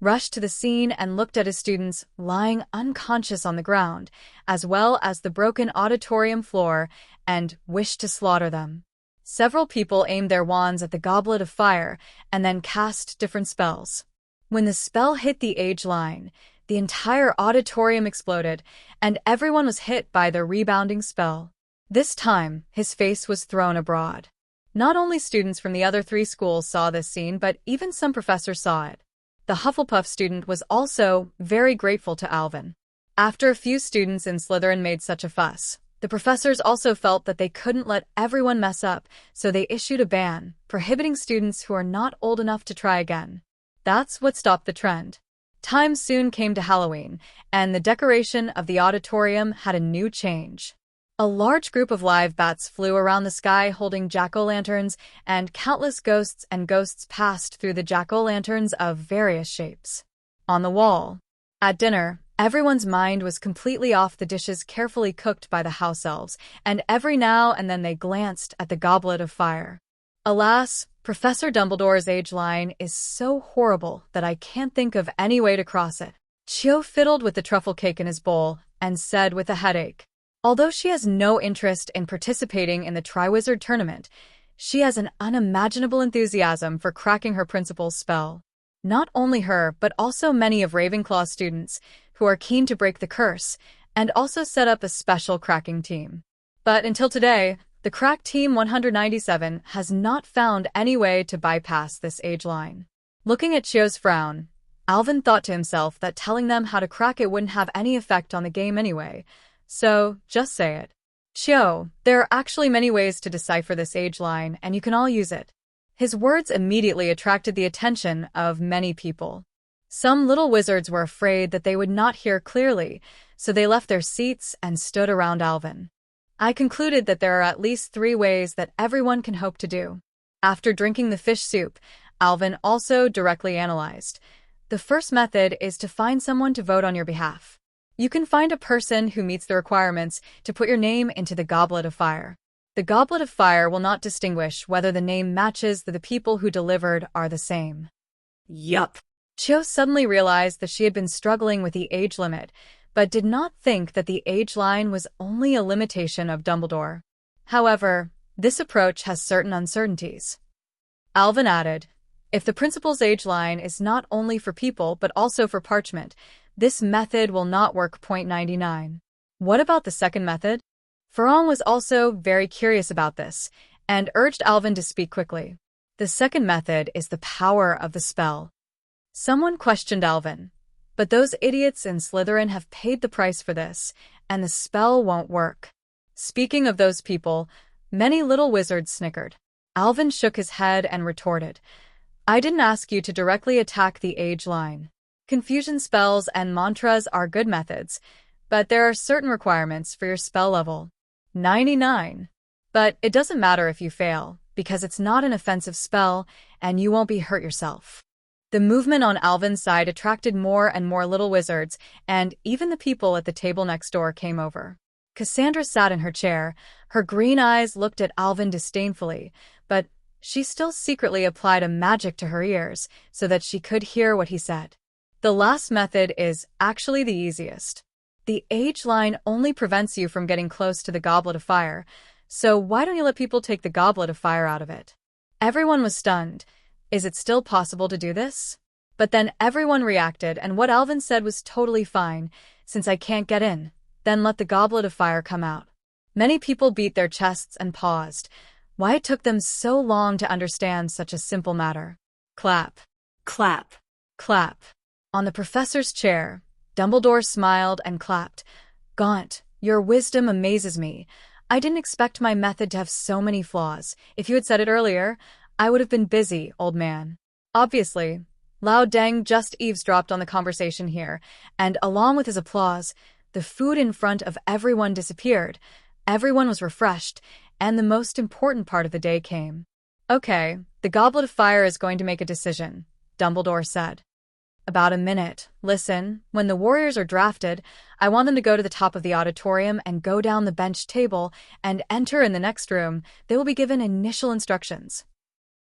rushed to the scene and looked at his students lying unconscious on the ground, as well as the broken auditorium floor, and wished to slaughter them. Several people aimed their wands at the goblet of fire and then cast different spells. When the spell hit the age line, the entire auditorium exploded, and everyone was hit by the rebounding spell. This time, his face was thrown abroad. Not only students from the other three schools saw this scene, but even some professors saw it. The Hufflepuff student was also very grateful to Alvin. After a few students in Slytherin made such a fuss, the professors also felt that they couldn't let everyone mess up, so they issued a ban, prohibiting students who are not old enough to try again. That's what stopped the trend. Time soon came to Halloween, and the decoration of the auditorium had a new change. A large group of live bats flew around the sky holding jack-o'-lanterns, and countless ghosts and ghosts passed through the jack-o'-lanterns of various shapes. On the wall, at dinner, everyone's mind was completely off the dishes carefully cooked by the house elves, and every now and then they glanced at the goblet of fire. Alas, Professor Dumbledore's age line is so horrible that I can't think of any way to cross it. Cho fiddled with the truffle cake in his bowl and said with a headache, although she has no interest in participating in the Triwizard Tournament, she has an unimaginable enthusiasm for cracking her principal's spell. Not only her, but also many of Ravenclaw's students, who are keen to break the curse, and also set up a special cracking team. But until today, the Crack Team 197 has not found any way to bypass this age line. Looking at Chio's frown, Alvin thought to himself that telling them how to crack it wouldn't have any effect on the game anyway, so just say it. Chio, there are actually many ways to decipher this age line, and you can all use it. His words immediately attracted the attention of many people. Some little wizards were afraid that they would not hear clearly, so they left their seats and stood around Alvin. I concluded that there are at least 3 ways that everyone can hope to do. After drinking the fish soup, Alvin also directly analyzed. The first method is to find someone to vote on your behalf. You can find a person who meets the requirements to put your name into the goblet of fire. The Goblet of Fire will not distinguish whether the name matches the people who delivered are the same. Yup. Cho suddenly realized that she had been struggling with the age limit, but did not think that the age line was only a limitation of Dumbledore. However, this approach has certain uncertainties. Alvin added, if the principal's age line is not only for people but also for parchment, this method will not work. 99. What about the second method? Farong was also very curious about this, and urged Alvin to speak quickly. The second method is the power of the spell. Someone questioned Alvin, but those idiots in Slytherin have paid the price for this, and the spell won't work. Speaking of those people, many little wizards snickered. Alvin shook his head and retorted, I didn't ask you to directly attack the age line. Confusion spells and mantras are good methods, but there are certain requirements for your spell level. 99. But it doesn't matter if you fail, because it's not an offensive spell, and you won't be hurt yourself. The movement on Alvin's side attracted more and more little wizards, and even the people at the table next door came over. Cassandra sat in her chair. Her green eyes looked at Alvin disdainfully, but she still secretly applied a magic to her ears so that she could hear what he said. The last method is actually the easiest. The age line only prevents you from getting close to the Goblet of Fire, so why don't you let people take the Goblet of Fire out of it? Everyone was stunned. Is it still possible to do this? But then everyone reacted, and what Alvin said was totally fine. Since I can't get in, then let the Goblet of Fire come out. Many people beat their chests and paused. Why it took them so long to understand such a simple matter. Clap. Clap. Clap. On the professor's chair, Dumbledore smiled and clapped. Gaunt, your wisdom amazes me. I didn't expect my method to have so many flaws. If you had said it earlier, I would have been busy, old man. Obviously, Lao Deng just eavesdropped on the conversation here, and along with his applause, the food in front of everyone disappeared. Everyone was refreshed, and the most important part of the day came. Okay, the Goblet of Fire is going to make a decision, Dumbledore said. About a minute. Listen, when the warriors are drafted, I want them to go to the top of the auditorium and go down the bench table and enter in the next room. They will be given initial instructions.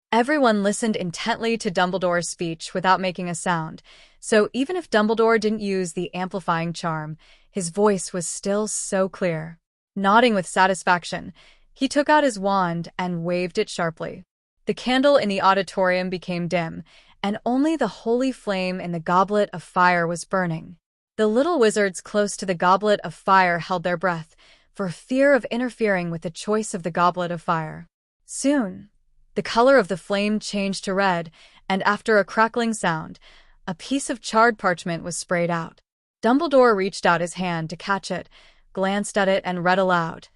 Everyone listened intently to Dumbledore's speech without making a sound, so even if Dumbledore didn't use the amplifying charm, his voice was still so clear. Nodding with satisfaction, he took out his wand and waved it sharply. The candle in the auditorium became dim, and only the holy flame in the Goblet of Fire was burning. The little wizards close to the Goblet of Fire held their breath, for fear of interfering with the choice of the Goblet of Fire. Soon, the color of the flame changed to red, and after a crackling sound, a piece of charred parchment was sprayed out. Dumbledore reached out his hand to catch it, glanced at it, and read aloud,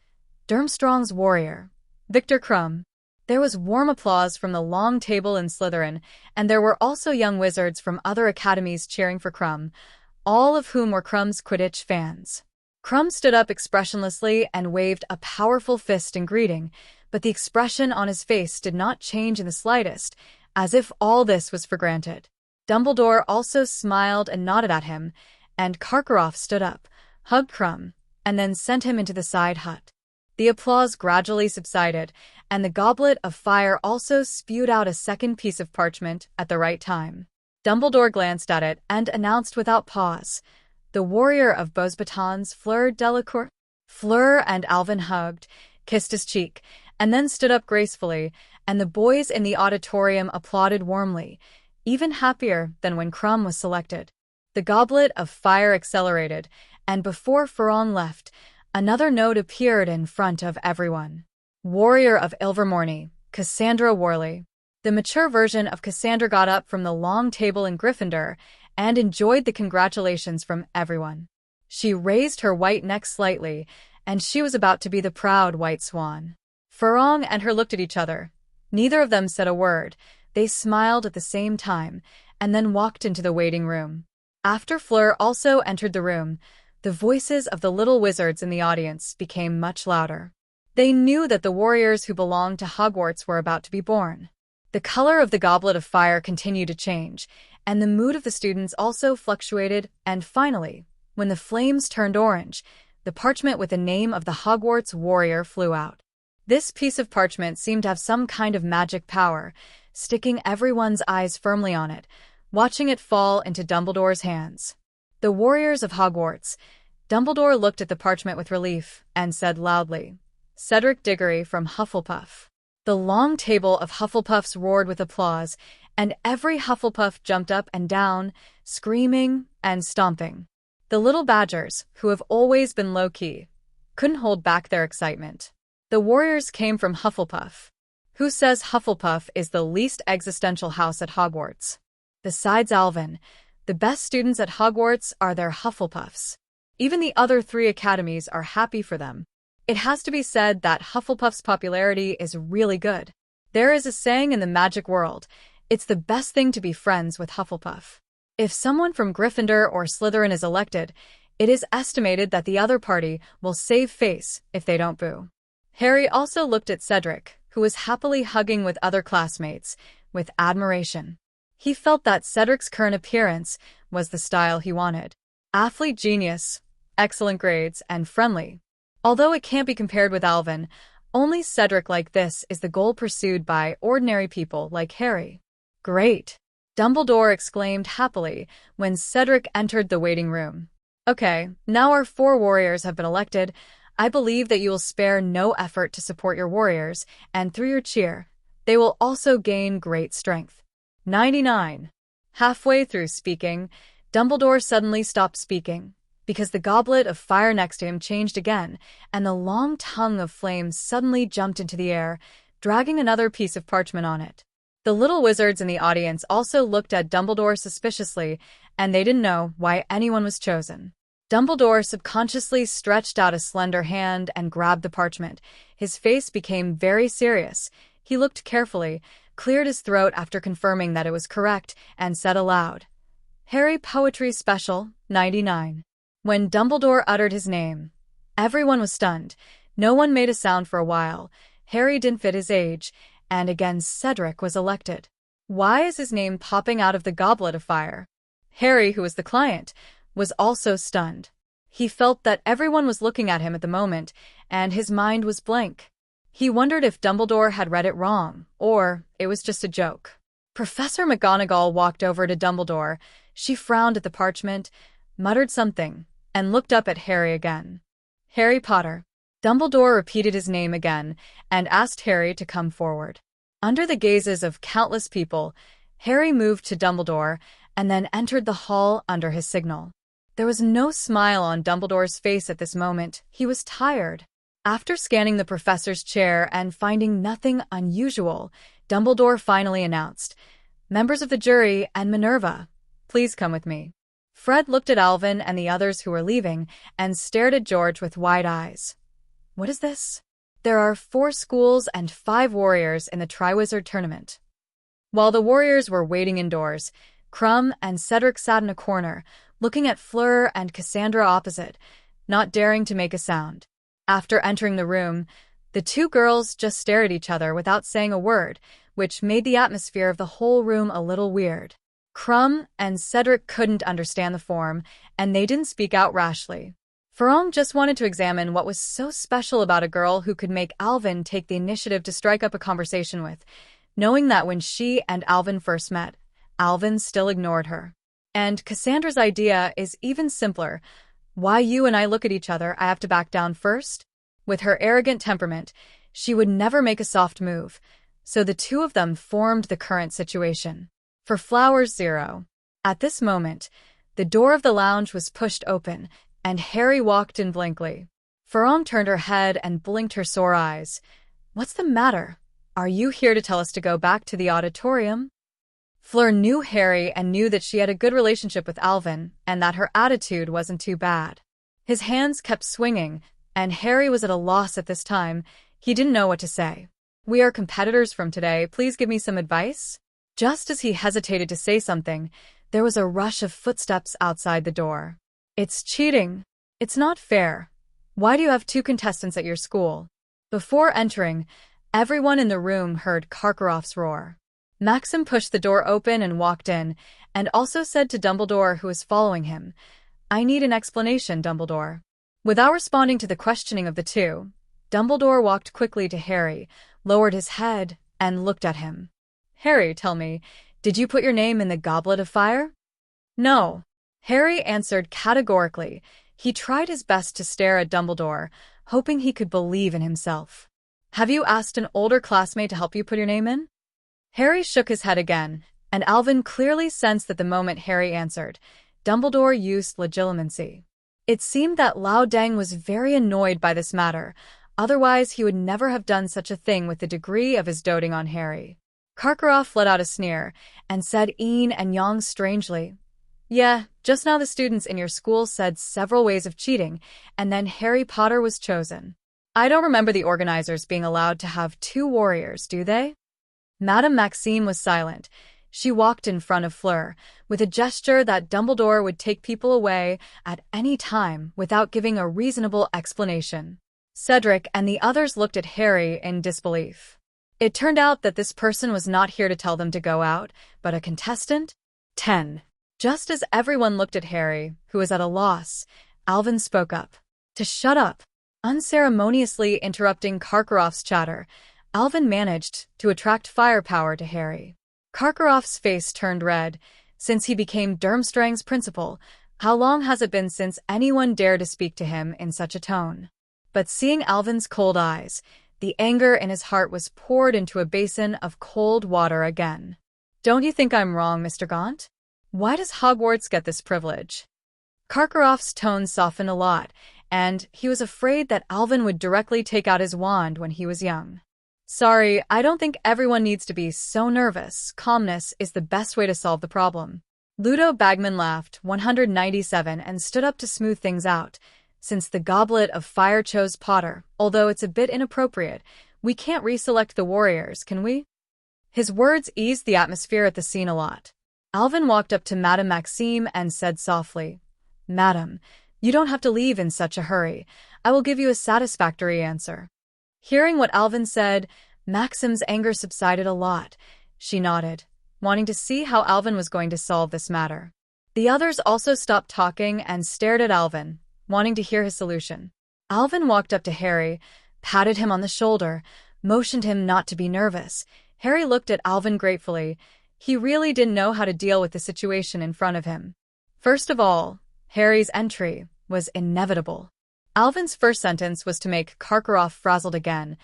Durmstrong's warrior, Victor Krum. There was warm applause from the long table in Slytherin, and there were also young wizards from other academies cheering for Krum, all of whom were Krum's Quidditch fans. Krum stood up expressionlessly and waved a powerful fist in greeting, but the expression on his face did not change in the slightest, as if all this was for granted. Dumbledore also smiled and nodded at him, and Karkaroff stood up, hugged Krum, and then sent him into the side hut. The applause gradually subsided, and the Goblet of Fire also spewed out a second piece of parchment at the right time. Dumbledore glanced at it and announced without pause, the warrior of Beauxbatons, Fleur Delacour. Fleur and Alvin hugged, kissed his cheek, and then stood up gracefully, and the boys in the auditorium applauded warmly, even happier than when Krum was selected. The Goblet of Fire accelerated, and before Farong left, another note appeared in front of everyone. Warrior of Ilvermorny, Cassandra Worley. The mature version of Cassandra got up from the long table in Gryffindor and enjoyed the congratulations from everyone. She raised her white neck slightly, and she was about to be the proud white swan. Farong and her looked at each other. Neither of them said a word. They smiled at the same time, and then walked into the waiting room. After Fleur also entered the room, the voices of the little wizards in the audience became much louder. They knew that the warriors who belonged to Hogwarts were about to be born. The color of the Goblet of Fire continued to change, and the mood of the students also fluctuated, and finally, when the flames turned orange, the parchment with the name of the Hogwarts warrior flew out. This piece of parchment seemed to have some kind of magic power, sticking everyone's eyes firmly on it, watching it fall into Dumbledore's hands. The warriors of Hogwarts. Dumbledore looked at the parchment with relief and said loudly, "Cedric Diggory from Hufflepuff." The long table of Hufflepuffs roared with applause, and every Hufflepuff jumped up and down, screaming and stomping. The little Badgers, who have always been low-key, couldn't hold back their excitement. The warriors came from Hufflepuff. Who says Hufflepuff is the least existential house at Hogwarts? Besides Alvin, the best students at Hogwarts are their Hufflepuffs. Even the other 3 academies are happy for them. It has to be said that Hufflepuff's popularity is really good. There is a saying in the magic world, it's the best thing to be friends with Hufflepuff. If someone from Gryffindor or Slytherin is elected, it is estimated that the other party will save face if they don't boo. Harry also looked at Cedric, who was happily hugging with other classmates, with admiration. He felt that Cedric's current appearance was the style he wanted. Athlete genius, excellent grades, and friendly. Although it can't be compared with Alvin, only Cedric like this is the goal pursued by ordinary people like Harry. Great! Dumbledore exclaimed happily when Cedric entered the waiting room. Okay, now our 4 warriors have been elected. I believe that you will spare no effort to support your warriors, and through your cheer, they will also gain great strength. 99. Halfway through speaking, Dumbledore suddenly stopped speaking, because the goblet of fire next to him changed again, and the long tongue of flame suddenly jumped into the air, dragging another piece of parchment on it. The little wizards in the audience also looked at Dumbledore suspiciously, and they didn't know why anyone was chosen. Dumbledore subconsciously stretched out a slender hand and grabbed the parchment. His face became very serious. He looked carefully, cleared his throat after confirming that it was correct, and said aloud, "Harry Poetry Special, 99. When Dumbledore uttered his name, everyone was stunned. No one made a sound for a while. Harry didn't fit his age, and again Cedric was elected. Why is his name popping out of the goblet of fire? Harry, who was the client, was also stunned. He felt that everyone was looking at him at the moment, and his mind was blank. He wondered if Dumbledore had read it wrong, or it was just a joke. Professor McGonagall walked over to Dumbledore. She frowned at the parchment, muttered something, and looked up at Harry again. "Harry Potter." Dumbledore repeated his name again and asked Harry to come forward. Under the gazes of countless people, Harry moved to Dumbledore and then entered the hall under his signal. There was no smile on Dumbledore's face at this moment. He was tired. After scanning the professor's chair and finding nothing unusual, Dumbledore finally announced, "Members of the jury and Minerva, please come with me." Fred looked at Alvin and the others who were leaving and stared at George with wide eyes. What is this? There are 4 schools and 5 warriors in the Triwizard Tournament. While the warriors were waiting indoors, Krum and Cedric sat in a corner, looking at Fleur and Cassandra opposite, not daring to make a sound. After entering the room, the 2 girls just stared at each other without saying a word, which made the atmosphere of the whole room a little weird. Krum and Cedric couldn't understand the form, and they didn't speak out rashly. Ferong just wanted to examine what was so special about a girl who could make Alvin take the initiative to strike up a conversation with, knowing that when she and Alvin first met, Alvin still ignored her. And Cassandra's idea is even simpler. Why you and I look at each other, I have to back down first? With her arrogant temperament, she would never make a soft move, so the 2 of them formed the current situation. For Flowers 0. At this moment, the door of the lounge was pushed open, and Harry walked in blankly. Ferong turned her head and blinked her sore eyes. "What's the matter? Are you here to tell us to go back to the auditorium?" Fleur knew Harry and knew that she had a good relationship with Alvin and that her attitude wasn't too bad. His hands kept swinging, and Harry was at a loss at this time. He didn't know what to say. "We are competitors from today. Please give me some advice?" Just as he hesitated to say something, there was a rush of footsteps outside the door. "It's cheating. It's not fair. Why do you have 2 contestants at your school?" Before entering, everyone in the room heard Karkaroff's roar. Maxim pushed the door open and walked in, and also said to Dumbledore, who was following him, "I need an explanation, Dumbledore." Without responding to the questioning of the 2, Dumbledore walked quickly to Harry, lowered his head, and looked at him. "Harry, tell me, did you put your name in the Goblet of Fire?" "No," Harry answered categorically. He tried his best to stare at Dumbledore, hoping he could believe in himself. "Have you asked an older classmate to help you put your name in?" Harry shook his head again, and Alvin clearly sensed that the moment Harry answered, Dumbledore used legitimacy. It seemed that Lao Deng was very annoyed by this matter, otherwise he would never have done such a thing with the degree of his doting on Harry. Karkaroff let out a sneer, and said een and yang strangely. "Yeah, just now the students in your school said several ways of cheating, and then Harry Potter was chosen. I don't remember the organizers being allowed to have 2 warriors, do they?" Madame Maxime was silent. She walked in front of Fleur, with a gesture that Dumbledore would take people away at any time without giving a reasonable explanation. Cedric and the others looked at Harry in disbelief. It turned out that this person was not here to tell them to go out, but a contestant? 10. Just as everyone looked at Harry, who was at a loss, Alvin spoke up. To shut up. Unceremoniously interrupting Karkaroff's chatter, Alvin managed to attract firepower to Harry. Karkaroff's face turned red. Since he became Durmstrang's principal, how long has it been since anyone dared to speak to him in such a tone? But seeing Alvin's cold eyes, the anger in his heart was poured into a basin of cold water again. "Don't you think I'm wrong, Mr. Gaunt? Why does Hogwarts get this privilege?" Karkaroff's tone softened a lot, and he was afraid that Alvin would directly take out his wand when he was young. "Sorry, I don't think everyone needs to be so nervous. Calmness is the best way to solve the problem." Ludo Bagman laughed 197 and stood up to smooth things out. "Since the Goblet of Fire chose Potter, although it's a bit inappropriate, we can't reselect the warriors, can we?" His words eased the atmosphere at the scene a lot. Alvin walked up to Madame Maxime and said softly, "Madam, you don't have to leave in such a hurry. I will give you a satisfactory answer." Hearing what Alvin said, Maxime's anger subsided a lot. She nodded, wanting to see how Alvin was going to solve this matter. The others also stopped talking and stared at Alvin, wanting to hear his solution. Alvin walked up to Harry, patted him on the shoulder, motioned him not to be nervous. Harry looked at Alvin gratefully. He really didn't know how to deal with the situation in front of him. First of all, Harry's entry was inevitable. Alvin's first sentence was to make Karkaroff frazzled again.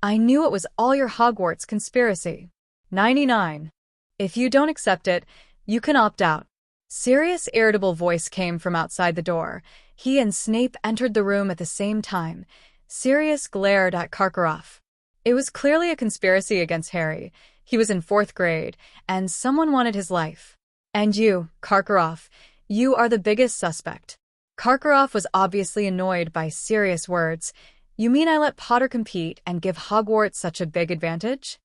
"I knew it was all your Hogwarts conspiracy." 99. "If you don't accept it, you can opt out." Sirius' irritable voice came from outside the door. He and Snape entered the room at the same time. Sirius glared at Karkaroff. It was clearly a conspiracy against Harry. He was in 4th grade, and someone wanted his life. "And you, Karkaroff, you are the biggest suspect." Karkaroff was obviously annoyed by Sirius' words. "You mean I let Potter compete and give Hogwarts such a big advantage?"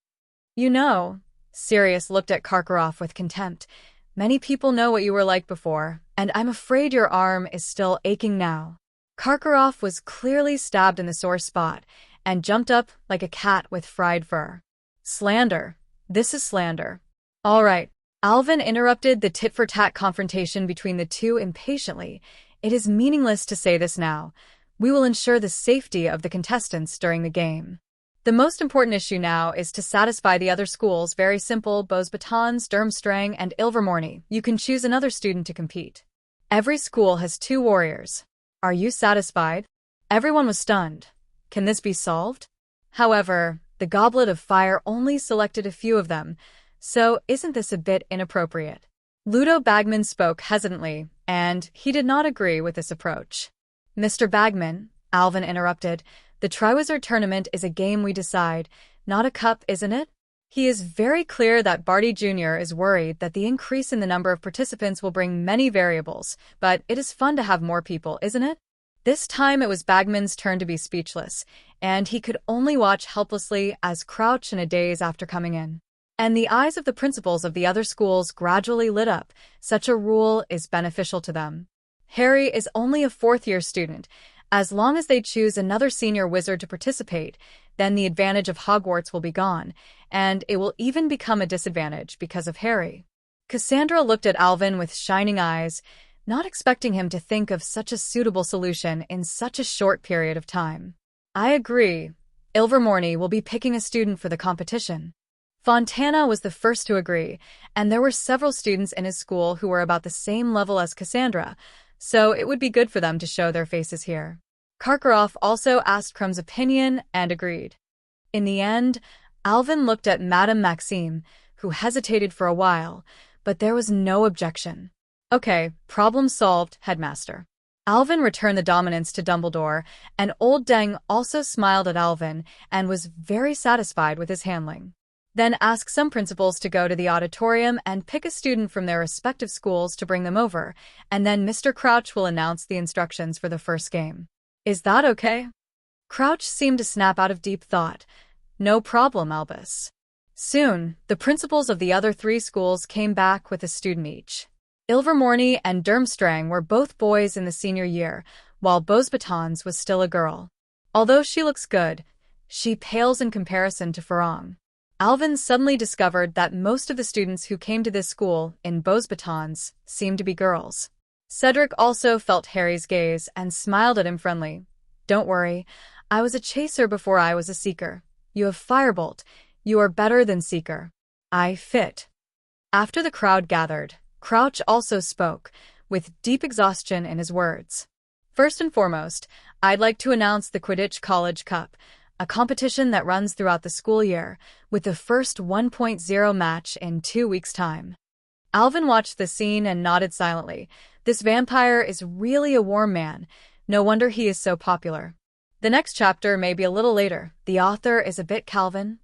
"You know," Sirius looked at Karkaroff with contempt, "many people know what you were like before, and I'm afraid your arm is still aching now." Karkaroff was clearly stabbed in the sore spot, and jumped up like a cat with fried fur. "Slander. This is slander." "All right." Alvin interrupted the tit-for-tat confrontation between the two impatiently. "It is meaningless to say this now. We will ensure the safety of the contestants during the game. The most important issue now is to satisfy the other schools. Very simple, Beauxbatons, Durmstrang, and Ilvermorny. You can choose another student to compete. Every school has 2 warriors. Are you satisfied?" Everyone was stunned. Can this be solved? However, the Goblet of Fire only selected a few of them, so isn't this a bit inappropriate? Ludo Bagman spoke hesitantly, and he did not agree with this approach. "Mr. Bagman," Alvin interrupted, "the Triwizard Tournament is a game we decide, not a cup, isn't it?" He is very clear that Barty Jr. is worried that the increase in the number of participants will bring many variables, but it is fun to have more people, isn't it? This time it was Bagman's turn to be speechless, and he could only watch helplessly as Crouch in a daze after coming in. And the eyes of the principals of the other schools gradually lit up. Such a rule is beneficial to them. Harry is only a 4th-year student. As long as they choose another senior wizard to participate, then the advantage of Hogwarts will be gone, and it will even become a disadvantage because of Harry. Cassandra looked at Alvin with shining eyes, not expecting him to think of such a suitable solution in such a short period of time. I agree. Ilvermorny will be picking a student for the competition. Fontana was the first to agree, and there were several students in his school who were about the same level as Cassandra, so it would be good for them to show their faces here. Karkaroff also asked Crumb's opinion and agreed. In the end, Alvin looked at Madame Maxime, who hesitated for a while, but there was no objection. Okay, problem solved, Headmaster. Alvin returned the dominance to Dumbledore, and Old Deng also smiled at Alvin and was very satisfied with his handling. Then ask some principals to go to the auditorium and pick a student from their respective schools to bring them over, and then Mr. Crouch will announce the instructions for the first game. Is that okay? Crouch seemed to snap out of deep thought. No problem, Albus. Soon, the principals of the other 3 schools came back with a student each. Ilvermorny and Durmstrang were both boys in the senior year, while Beauxbatons was still a girl. Although she looks good, she pales in comparison to Farong. Alvin suddenly discovered that most of the students who came to this school in Beauxbatons seemed to be girls. Cedric also felt Harry's gaze and smiled at him friendly. Don't worry, I was a chaser before I was a seeker. You have Firebolt. You are better than Seeker. I fit. After the crowd gathered, Crouch also spoke, with deep exhaustion in his words. First and foremost, I'd like to announce the Quidditch College Cup, a competition that runs throughout the school year, with the first 1.0 match in 2 weeks' time. Alvin watched the scene and nodded silently. This vampire is really a warm man. No wonder he is so popular. The next chapter may be a little later. The author is a bit Calvin.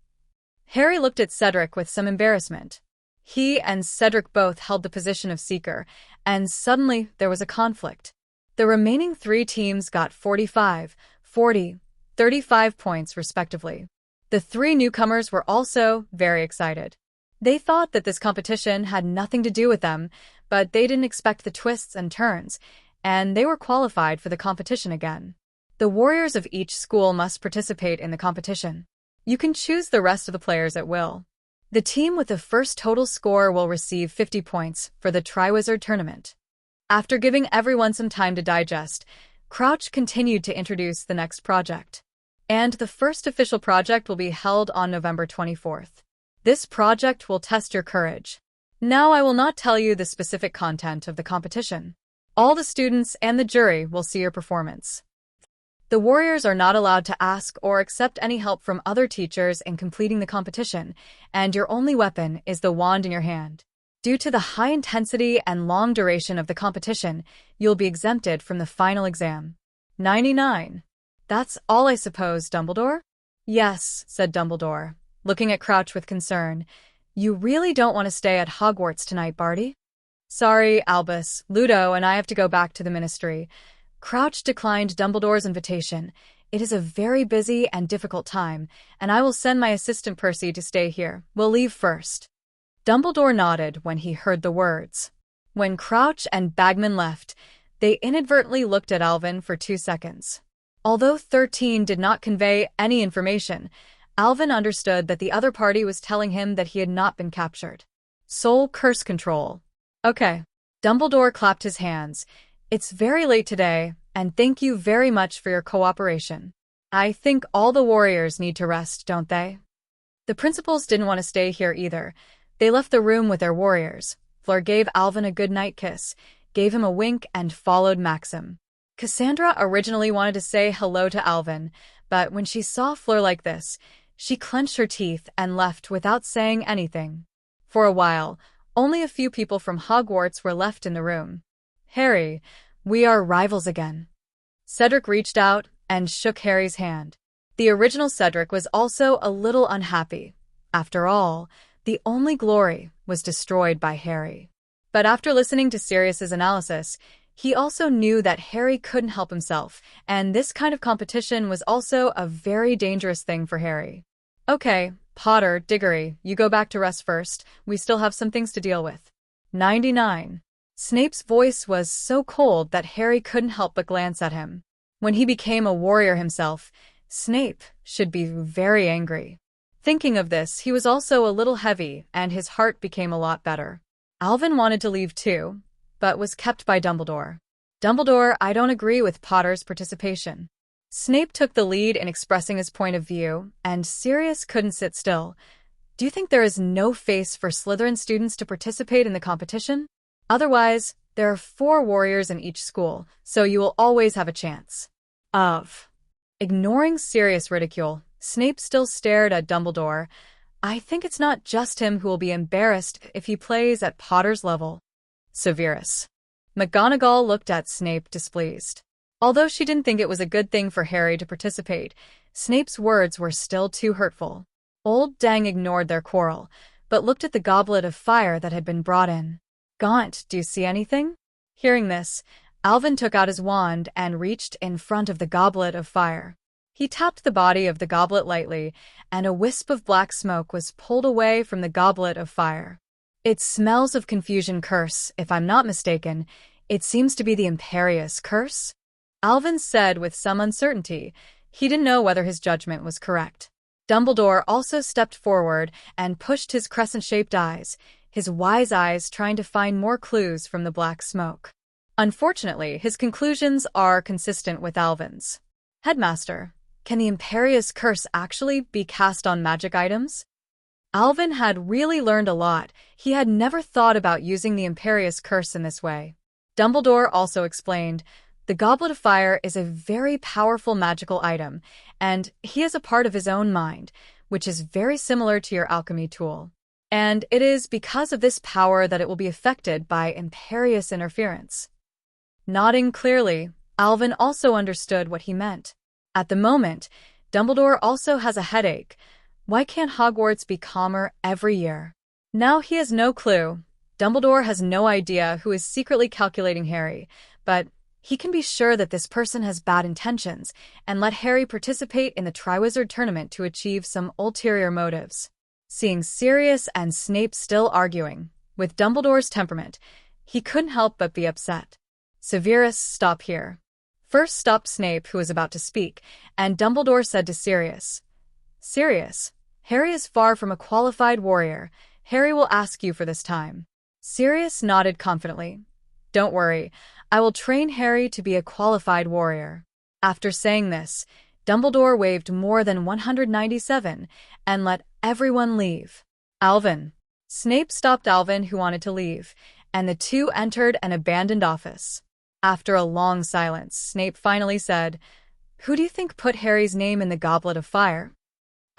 Harry looked at Cedric with some embarrassment. He and Cedric both held the position of Seeker, and suddenly there was a conflict. The remaining 3 teams got 45, 40, 35 points respectively. The 3 newcomers were also very excited. They thought that this competition had nothing to do with them, but they didn't expect the twists and turns, and they were qualified for the competition again. The warriors of each school must participate in the competition. You can choose the rest of the players at will. The team with the first total score will receive 50 points for the Triwizard Tournament. After giving everyone some time to digest, Crouch continued to introduce the next project. And the first official project will be held on November 24th. This project will test your courage. Now I will not tell you the specific content of the competition. All the students and the jury will see your performance. The warriors are not allowed to ask or accept any help from other teachers in completing the competition, and your only weapon is the wand in your hand. Due to the high intensity and long duration of the competition, you'll be exempted from the final exam. 99. That's all, I suppose, Dumbledore? Yes, said Dumbledore, looking at Crouch with concern. You really don't want to stay at Hogwarts tonight, Barty? Sorry, Albus, Ludo and I have to go back to the Ministry. Crouch declined Dumbledore's invitation. It is a very busy and difficult time, and I will send my assistant Percy to stay here. We'll leave first. Dumbledore nodded when he heard the words. When Crouch and Bagman left, they inadvertently looked at Alvin for 2 seconds. Although 13 did not convey any information, Alvin understood that the other party was telling him that he had not been captured. Soul curse control. Okay. Dumbledore clapped his hands. It's very late today, and thank you very much for your cooperation. I think all the warriors need to rest, don't they? The principals didn't want to stay here either. They left the room with their warriors. Fleur gave Alvin a good-night kiss, gave him a wink, and followed Maxim. Cassandra originally wanted to say hello to Alvin, but when she saw Fleur like this, she clenched her teeth and left without saying anything. For a while, only a few people from Hogwarts were left in the room. Harry, we are rivals again. Cedric reached out and shook Harry's hand. The original Cedric was also a little unhappy. After all, the only glory was destroyed by Harry. But after listening to Sirius's analysis, he also knew that Harry couldn't help himself, and this kind of competition was also a very dangerous thing for Harry. Okay, Potter, Diggory, you go back to rest first. We still have some things to deal with. 99. Snape's voice was so cold that Harry couldn't help but glance at him. When he became a warrior himself, Snape should be very angry. Thinking of this, he was also a little heavy, and his heart became a lot better. Alvin wanted to leave too, but was kept by Dumbledore. Dumbledore, I don't agree with Potter's participation. Snape took the lead in expressing his point of view, and Sirius couldn't sit still. Do you think there is no face for Slytherin students to participate in the competition? Otherwise, there are 4 warriors in each school, so you will always have a chance. Ignoring Sirius' ridicule, Snape still stared at Dumbledore. I think it's not just him who will be embarrassed if he plays at Potter's level. Severus. McGonagall looked at Snape displeased. Although she didn't think it was a good thing for Harry to participate, Snape's words were still too hurtful. Old Dang ignored their quarrel, but looked at the goblet of fire that had been brought in. Gaunt, do you see anything? Hearing this, Alvin took out his wand and reached in front of the goblet of fire. He tapped the body of the goblet lightly, and a wisp of black smoke was pulled away from the goblet of fire. It smells of confusion curse, if I'm not mistaken. It seems to be the Imperious Curse? Alvin said with some uncertainty. He didn't know whether his judgment was correct. Dumbledore also stepped forward and pushed his crescent-shaped eyes, his wise eyes trying to find more clues from the black smoke. Unfortunately, his conclusions are consistent with Alvin's. Headmaster, can the Imperious Curse actually be cast on magic items? Alvin had really learned a lot. He had never thought about using the Imperious Curse in this way. Dumbledore also explained, the Goblet of Fire is a very powerful magical item, and he has a part of his own mind, which is very similar to your alchemy tool. And it is because of this power that it will be affected by Imperious interference. Nodding clearly, Alvin also understood what he meant. At the moment, Dumbledore also has a headache. Why can't Hogwarts be calmer every year? Now he has no clue. Dumbledore has no idea who is secretly calculating Harry, but he can be sure that this person has bad intentions and let Harry participate in the Triwizard Tournament to achieve some ulterior motives. Seeing Sirius and Snape still arguing, with Dumbledore's temperament, he couldn't help but be upset. Severus, stop here. First stopped Snape, who was about to speak, and Dumbledore said to Sirius, Sirius, Harry is far from a qualified warrior. Harry will ask you for this time. Sirius nodded confidently. Don't worry, I will train Harry to be a qualified warrior. After saying this, Dumbledore waved more than 197 and let everyone leave. Alvin. Snape stopped Alvin, who wanted to leave, and the two entered an abandoned office. After a long silence, Snape finally said, Who do you think put Harry's name in the Goblet of Fire?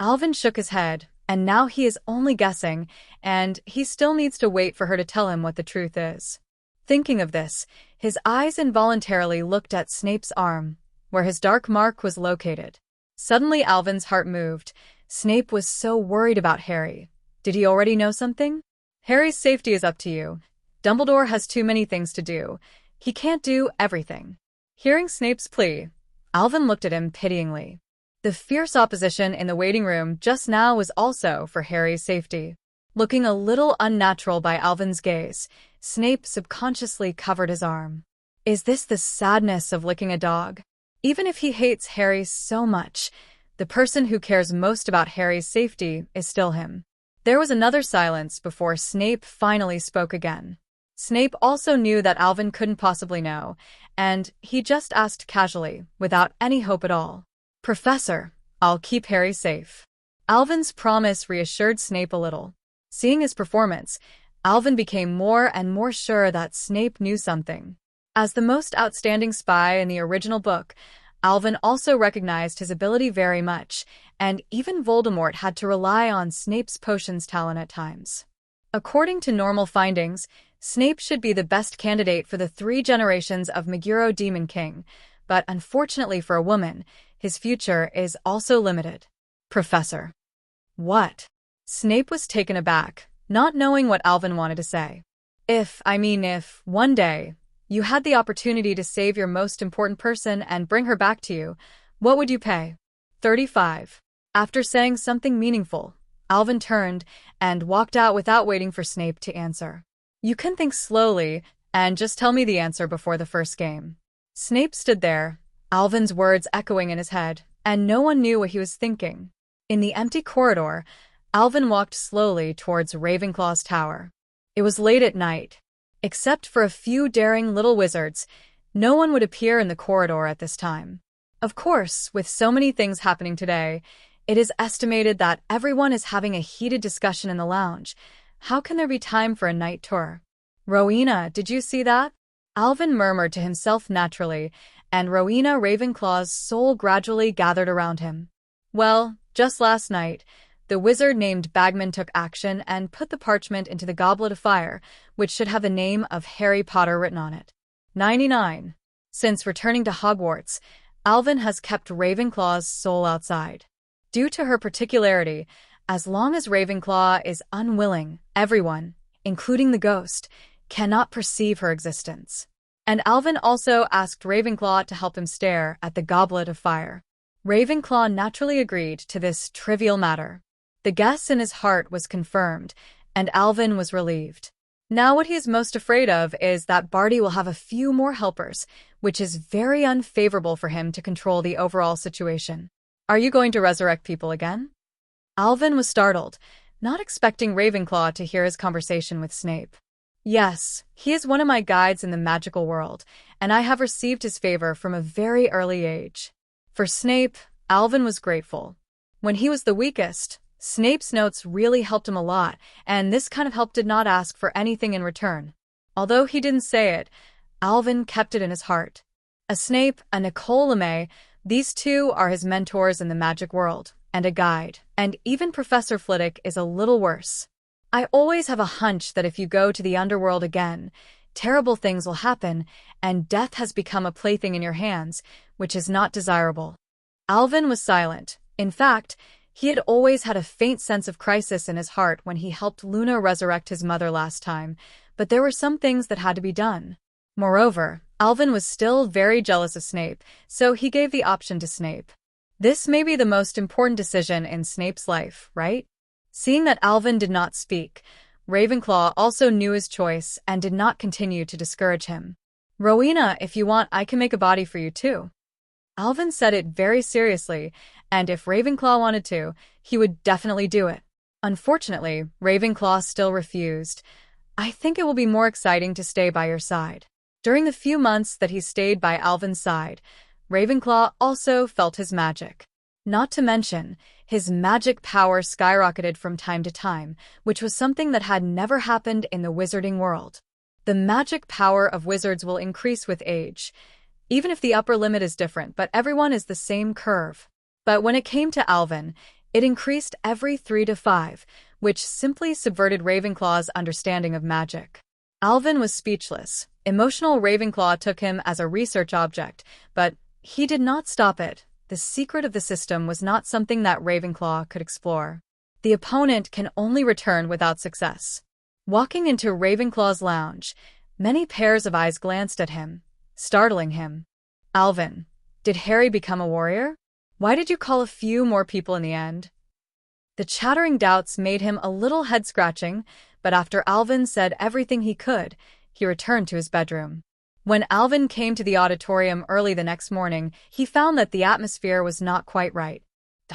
Alvin shook his head, and now he is only guessing, and he still needs to wait for her to tell him what the truth is. Thinking of this, his eyes involuntarily looked at Snape's arm, where his dark mark was located. Suddenly Alvin's heart moved. Snape was so worried about Harry. Did he already know something? Harry's safety is up to you. Dumbledore has too many things to do. He can't do everything. Hearing Snape's plea, Alvin looked at him pityingly. The fierce opposition in the waiting room just now was also for Harry's safety. Looking a little unnatural by Alvin's gaze, Snape subconsciously covered his arm. Is this the sadness of licking a dog? Even if he hates Harry so much, the person who cares most about Harry's safety is still him. There was another silence before Snape finally spoke again. Snape also knew that Alvin couldn't possibly know, and he just asked casually, without any hope at all. Professor, I'll keep Harry safe. Alvin's promise reassured Snape a little. Seeing his performance, Alvin became more and more sure that Snape knew something. As the most outstanding spy in the original book, Alvin also recognized his ability very much, and even Voldemort had to rely on Snape's potions talent at times. According to normal findings, Snape should be the best candidate for the 3 generations of Meguro Demon King, but unfortunately for a woman, his future is also limited. Professor. What? Snape was taken aback, not knowing what Alvin wanted to say. If one day, you had the opportunity to save your most important person and bring her back to you, what would you pay? 35. After saying something meaningful, Alvin turned and walked out without waiting for Snape to answer. You can think slowly and just tell me the answer before the first game. Snape stood there, Alvin's words echoing in his head, and no one knew what he was thinking. In the empty corridor, Alvin walked slowly towards Ravenclaw's tower. It was late at night. Except for a few daring little wizards, no one would appear in the corridor at this time. Of course, with so many things happening today, it is estimated that everyone is having a heated discussion in the lounge. How can there be time for a night tour? Rowena, did you see that? Alvin murmured to himself naturally, and Rowena Ravenclaw's soul gradually gathered around him. Well, just last night, the wizard named Bagman took action and put the parchment into the goblet of fire, which should have the name of Harry Potter written on it. 99. Since returning to Hogwarts, Alvin has kept Ravenclaw's soul outside. Due to her particularity, as long as Ravenclaw is unwilling, everyone, including the ghost, cannot perceive her existence. And Alvin also asked Ravenclaw to help him stare at the goblet of fire. Ravenclaw naturally agreed to this trivial matter. The guess in his heart was confirmed, and Alvin was relieved. Now what he is most afraid of is that Barty will have a few more helpers, which is very unfavorable for him to control the overall situation. Are you going to resurrect people again? Alvin was startled, not expecting Ravenclaw to hear his conversation with Snape. Yes, he is one of my guides in the magical world, and I have received his favor from a very early age. For Snape, Alvin was grateful. When he was the weakest, Snape's notes really helped him a lot, and this kind of help did not ask for anything in return. Although he didn't say it, Alvin kept it in his heart. A Snape, a Nicole LeMay, these two are his mentors in the magic world, and a guide, and even Professor Flitwick is a little worse. I always have a hunch that if you go to the underworld again, terrible things will happen, and death has become a plaything in your hands, which is not desirable. Alvin was silent. In fact, he had always had a faint sense of crisis in his heart when he helped Luna resurrect his mother last time, but there were some things that had to be done. Moreover, Alvin was still very jealous of Snape, so he gave the option to Snape. This may be the most important decision in Snape's life, right? Seeing that Alvin did not speak, Ravenclaw also knew his choice and did not continue to discourage him. Rowena, if you want, I can make a body for you too. Alvin said it very seriously, and if Ravenclaw wanted to, he would definitely do it. Unfortunately, Ravenclaw still refused. I think it will be more exciting to stay by your side. During the few months that he stayed by Alvin's side, Ravenclaw also felt his magic. Not to mention, his magic power skyrocketed from time to time, which was something that had never happened in the wizarding world. The magic power of wizards will increase with age, even if the upper limit is different, but everyone is the same curve. But when it came to Alvin, it increased every 3 to 5, which simply subverted Ravenclaw's understanding of magic. Alvin was speechless. Emotional Ravenclaw took him as a research object, but he did not stop it. The secret of the system was not something that Ravenclaw could explore. The opponent can only return without success. Walking into Ravenclaw's lounge, many pairs of eyes glanced at him, startling him. Alvin, did Harry become a warrior? Why did you call a few more people in the end? The chattering doubts made him a little head-scratching, but after Alvin said everything he could, he returned to his bedroom. When Alvin came to the auditorium early the next morning, he found that the atmosphere was not quite right.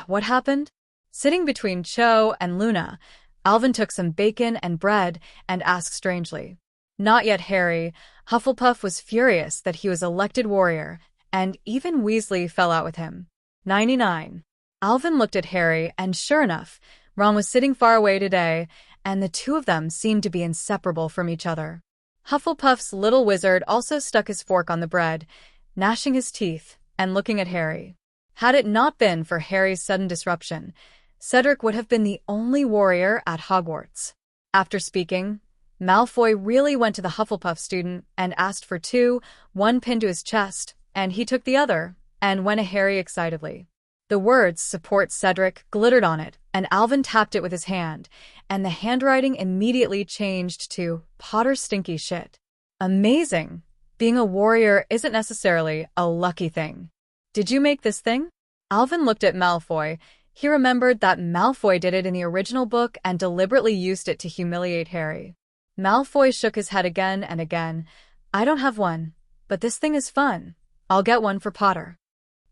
What happened? Sitting between Cho and Luna, Alvin took some bacon and bread and asked strangely. Not yet, Harry. Hufflepuff was furious that he was elected warrior, and even Weasley fell out with him. 99. Alvin looked at Harry, and sure enough, Ron was sitting far away today, and the two of them seemed to be inseparable from each other. Hufflepuff's little wizard also stuck his fork on the bread, gnashing his teeth and looking at Harry. Had it not been for Harry's sudden disruption, Cedric would have been the only warrior at Hogwarts. After speaking, Malfoy really went to the Hufflepuff student and asked for 2, one pinned to his chest, and he took the other, and went at Harry excitedly. The words "support Cedric" glittered on it, and Alvin tapped it with his hand, and the handwriting immediately changed to "Potter stinky shit." Amazing! Being a warrior isn't necessarily a lucky thing. Did you make this thing? Alvin looked at Malfoy. He remembered that Malfoy did it in the original book and deliberately used it to humiliate Harry. Malfoy shook his head again and again. I don't have one, but this thing is fun. I'll get one for Potter.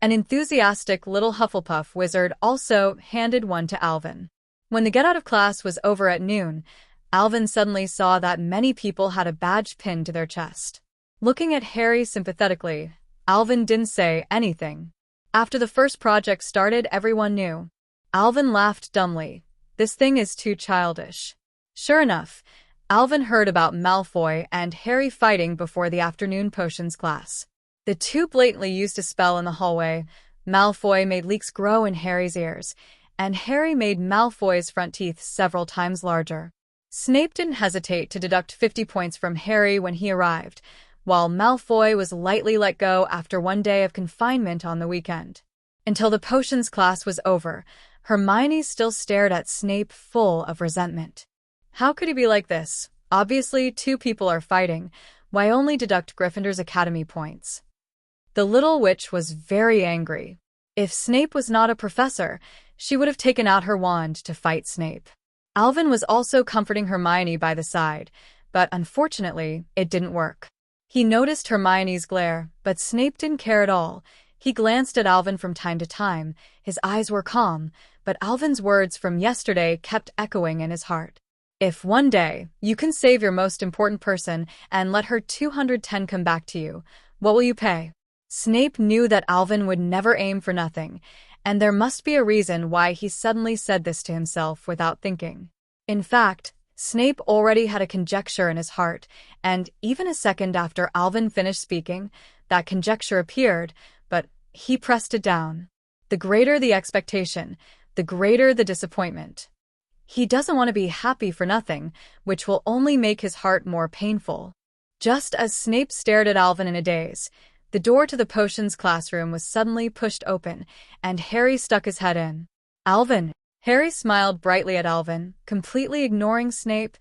An enthusiastic little Hufflepuff wizard also handed one to Alvin. When the get-out of class was over at noon, Alvin suddenly saw that many people had a badge pinned to their chest. Looking at Harry sympathetically, Alvin didn't say anything. After the first project started, everyone knew. Alvin laughed dumbly. This thing is too childish. Sure enough, Alvin heard about Malfoy and Harry fighting before the afternoon potions class. The two blatantly used a spell in the hallway. Malfoy made leeks grow in Harry's ears, and Harry made Malfoy's front teeth several times larger. Snape didn't hesitate to deduct 50 points from Harry when he arrived, while Malfoy was lightly let go after one day of confinement on the weekend. Until the potions class was over, Hermione still stared at Snape full of resentment. How could he be like this? Obviously, two people are fighting. Why only deduct Gryffindor's academy points? The little witch was very angry. If Snape was not a professor, she would have taken out her wand to fight Snape. Alvin was also comforting Hermione by the side, but unfortunately, it didn't work. He noticed Hermione's glare, but Snape didn't care at all. He glanced at Alvin from time to time. His eyes were calm, but Alvin's words from yesterday kept echoing in his heart. If one day you can save your most important person and let her 210 come back to you, what will you pay? Snape knew that Alvin would never aim for nothing, and there must be a reason why he suddenly said this to himself without thinking. In fact, Snape already had a conjecture in his heart, and even a second after Alvin finished speaking, that conjecture appeared, but he pressed it down. The greater the expectation, the greater the disappointment. He doesn't want to be happy for nothing, which will only make his heart more painful. Just as Snape stared at Alvin in a daze, the door to the potions classroom was suddenly pushed open, and Harry stuck his head in. Alvin! Harry smiled brightly at Alvin, completely ignoring Snape.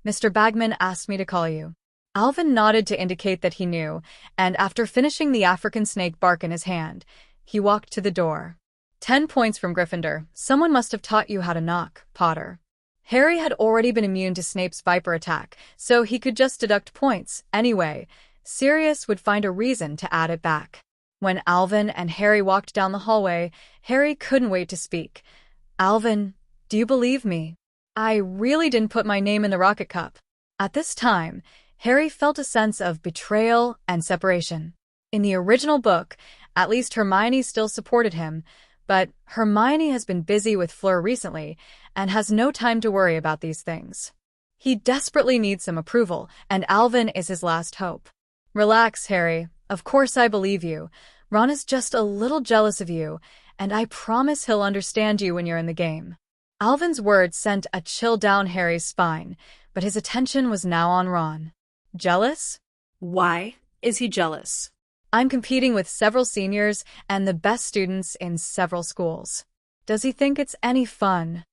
Mr. Bagman asked me to call you. Alvin nodded to indicate that he knew, and after finishing the African snake bark in his hand, he walked to the door. 10 points from Gryffindor. Someone must have taught you how to knock, Potter. Harry had already been immune to Snape's viper attack, so he could just deduct points. Anyway, Sirius would find a reason to add it back. When Alvin and Harry walked down the hallway, Harry couldn't wait to speak. Alvin, do you believe me? I really didn't put my name in the rocket cup. At this time, Harry felt a sense of betrayal and separation. In the original book, at least Hermione still supported him, but Hermione has been busy with Fleur recently and has no time to worry about these things. He desperately needs some approval, and Alvin is his last hope. Relax, Harry. Of course I believe you. Ron is just a little jealous of you, and I promise he'll understand you when you're in the game. Alvin's words sent a chill down Harry's spine, but his attention was now on Ron. Jealous? Why is he jealous? I'm competing with several seniors and the best students in several schools. Does he think it's any fun?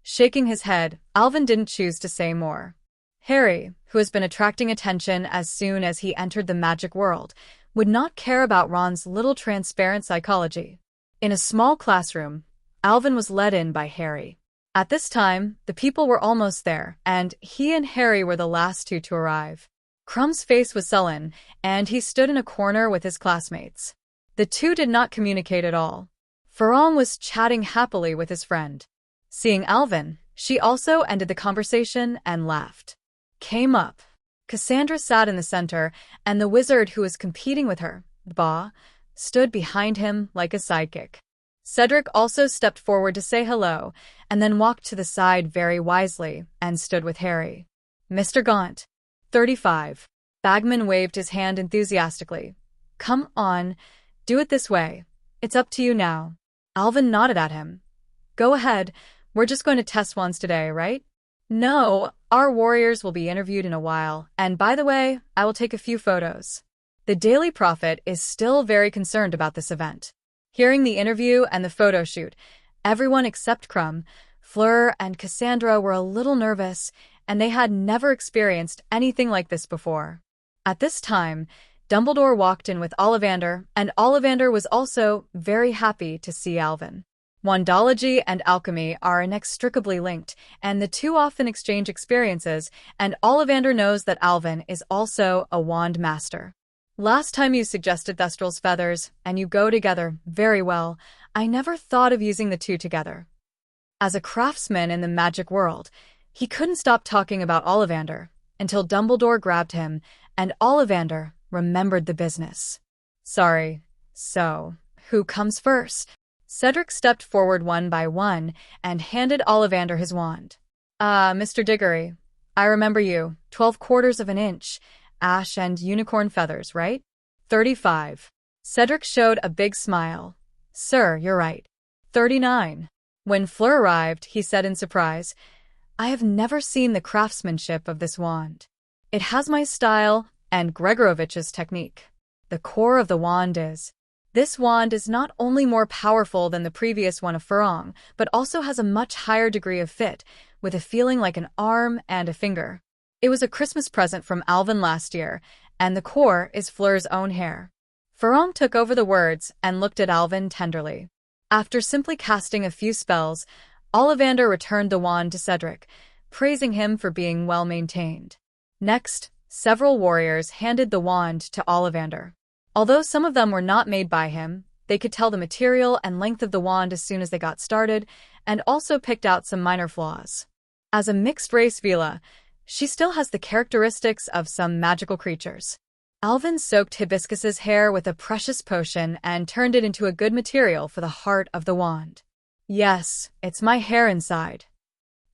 Shaking his head, Alvin didn't choose to say more. Harry, who has been attracting attention as soon as he entered the magic world, would not care about Ron's little transparent psychology. In a small classroom, Alvin was led in by Harry. At this time, the people were almost there, and he and Harry were the last two to arrive. Crumb's face was sullen, and he stood in a corner with his classmates. The two did not communicate at all. Farong was chatting happily with his friend. Seeing Alvin, she also ended the conversation and laughed. Came up. Cassandra sat in the center, and the wizard who was competing with her, Ba, stood behind him like a sidekick. Cedric also stepped forward to say hello, and then walked to the side very wisely and stood with Harry. Mr. Gaunt, 35. Bagman waved his hand enthusiastically. Come on, do it this way. It's up to you now. Alvin nodded at him. Go ahead, we're just going to test wands today, right? No, our warriors will be interviewed in a while, and by the way, I will take a few photos. The Daily Prophet is still very concerned about this event. Hearing the interview and the photo shoot, everyone except Crumb, Fleur, and Cassandra were a little nervous, and they had never experienced anything like this before. At this time, Dumbledore walked in with Ollivander, and Ollivander was also very happy to see Alvin. Wandology and alchemy are inextricably linked, and the two often exchange experiences, and Ollivander knows that Alvin is also a wand master. Last time you suggested Thestral's feathers, and you go together very well. I never thought of using the two together. As a craftsman in the magic world, he couldn't stop talking about Ollivander until Dumbledore grabbed him, and Ollivander remembered the business. Sorry, so, Who comes first? Cedric stepped forward one by one and handed Ollivander his wand. Mr. Diggory, I remember you. 12/4 of an inch, ash and unicorn feathers, right? 35. Cedric showed a big smile. Sir, you're right. 39. When Fleur arrived, he said in surprise, I have never seen the craftsmanship of this wand. It has my style and Gregorovich's technique. The core of the wand is. This wand is not only more powerful than the previous one of Farong, but also has a much higher degree of fit, with a feeling like an arm and a finger. It was a Christmas present from Alvin last year, and the core is Fleur's own hair. Farong took over the words and looked at Alvin tenderly. After simply casting a few spells, Ollivander returned the wand to Cedric, praising him for being well-maintained. Next, several warriors handed the wand to Ollivander. Although some of them were not made by him, they could tell the material and length of the wand as soon as they got started, and also picked out some minor flaws. As a mixed-race veela, she still has the characteristics of some magical creatures. Alvin soaked Hibiscus's hair with a precious potion and turned it into a good material for the heart of the wand. Yes, it's my hair inside.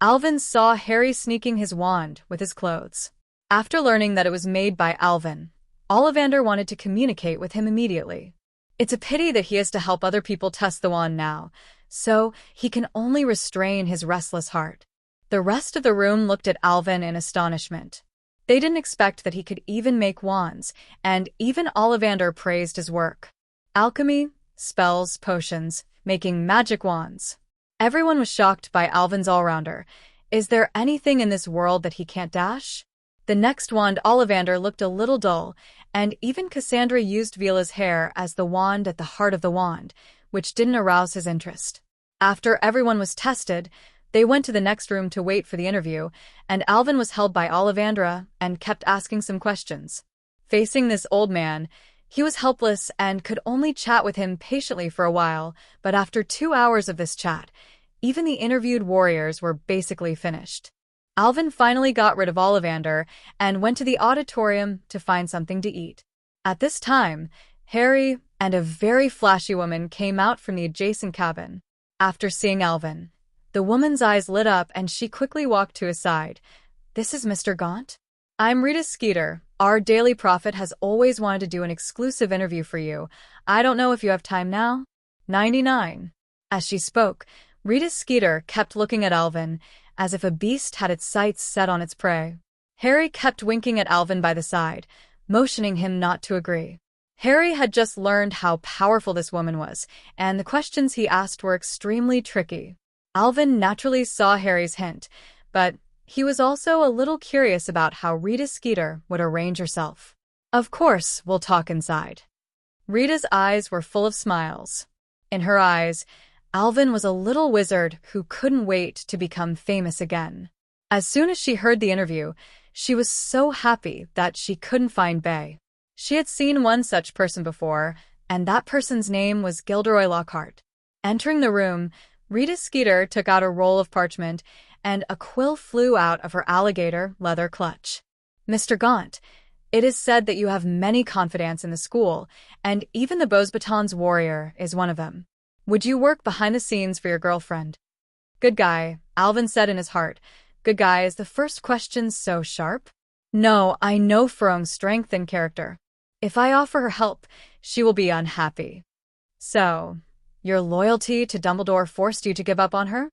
Alvin saw Harry sneaking his wand with his clothes. After learning that it was made by Alvin, Ollivander wanted to communicate with him immediately. It's a pity that he has to help other people test the wand now, so he can only restrain his restless heart. The rest of the room looked at Alvin in astonishment. They didn't expect that he could even make wands, and even Ollivander praised his work. Alchemy, spells, potions, making magic wands. Everyone was shocked by Alvin's all-rounder. Is there anything in this world that he can't dash? The next wand Ollivander looked a little dull, and even Cassandra used Veela's hair as the wand at the heart of the wand, which didn't arouse his interest. After everyone was tested, they went to the next room to wait for the interview, and Alvin was held by Ollivander and kept asking some questions. Facing this old man, he was helpless and could only chat with him patiently for a while, but after 2 hours of this chat, even the interviewed warriors were basically finished. Alvin finally got rid of Ollivander and went to the auditorium to find something to eat. At this time, Harry and a very flashy woman came out from the adjacent cabin. After seeing Alvin, the woman's eyes lit up and she quickly walked to his side. This is Mr. Gaunt? I'm Rita Skeeter. Our Daily Prophet has always wanted to do an exclusive interview for you. I don't know if you have time now? 99. As she spoke, Rita Skeeter kept looking at Alvin, as if a beast had its sights set on its prey. Harry kept winking at Alvin by the side, motioning him not to agree. Harry had just learned how powerful this woman was, and the questions he asked were extremely tricky. Alvin naturally saw Harry's hint, but he was also a little curious about how Rita Skeeter would arrange herself. Of course, we'll talk inside. Rita's eyes were full of smiles. In her eyes, Alvin was a little wizard who couldn't wait to become famous again. As soon as she heard the interview, she was so happy that she couldn't find Bay. She had seen one such person before, and that person's name was Gilderoy Lockhart. Entering the room, Rita Skeeter took out a roll of parchment, and a quill flew out of her alligator leather clutch. Mr. Gaunt, it is said that you have many confidants in the school, and even the Beauxbatons warrior is one of them. Would you work behind the scenes for your girlfriend? Good guy, Alvin said in his heart. Good guy, is the first question so sharp? No, I know Farong's strength and character. If I offer her help, she will be unhappy. So, your loyalty to Dumbledore forced you to give up on her?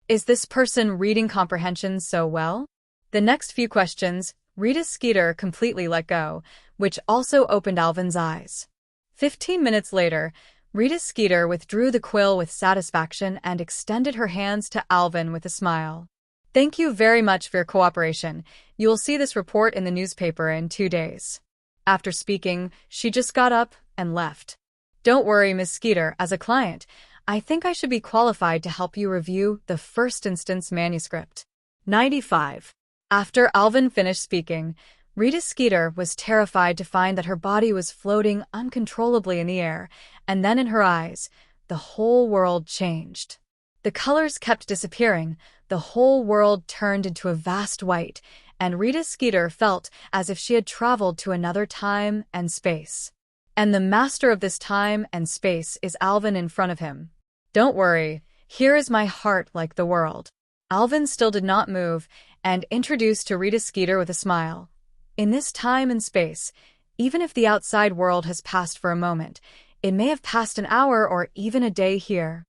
Is this person reading comprehension so well? The next few questions, Rita Skeeter completely let go, which also opened Alvin's eyes. 15 minutes later, Rita Skeeter withdrew the quill with satisfaction and extended her hands to Alvin with a smile. Thank you very much for your cooperation. You will see this report in the newspaper in 2 days. After speaking, she just got up and left. Don't worry, Miss Skeeter, as a client, I think I should be qualified to help you review the first instance manuscript. 95. After Alvin finished speaking, Rita Skeeter was terrified to find that her body was floating uncontrollably in the air, and then in her eyes, the whole world changed. The colors kept disappearing, the whole world turned into a vast white, and Rita Skeeter felt as if she had traveled to another time and space. And the master of this time and space is Alvin in front of him. Don't worry, here is my heart like the world. Alvin still did not move, and introduced to Rita Skeeter with a smile. In this time and space, even if the outside world has passed for a moment, it may have passed an hour or even a day here.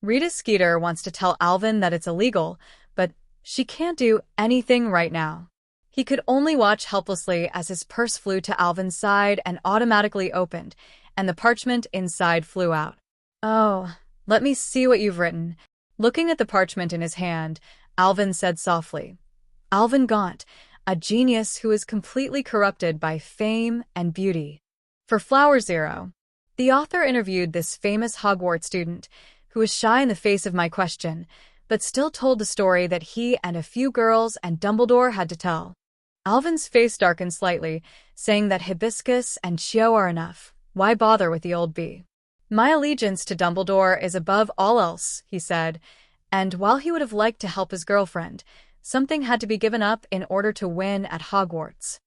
Rita Skeeter wants to tell Alvin that it's illegal, but she can't do anything right now. He could only watch helplessly as his purse flew to Alvin's side and automatically opened, and the parchment inside flew out. Oh, let me see what you've written. Looking at the parchment in his hand, Alvin said softly. Alvin Gaunt, a genius who is completely corrupted by fame and beauty. For Flower Zero, the author interviewed this famous Hogwarts student who was shy in the face of my question, but still told the story that he and a few girls and Dumbledore had to tell. Alvin's face darkened slightly, saying that hibiscus and Chio are enough. Why bother with the old bee? My allegiance to Dumbledore is above all else, he said, and while he would have liked to help his girlfriend, something had to be given up in order to win at Hogwarts.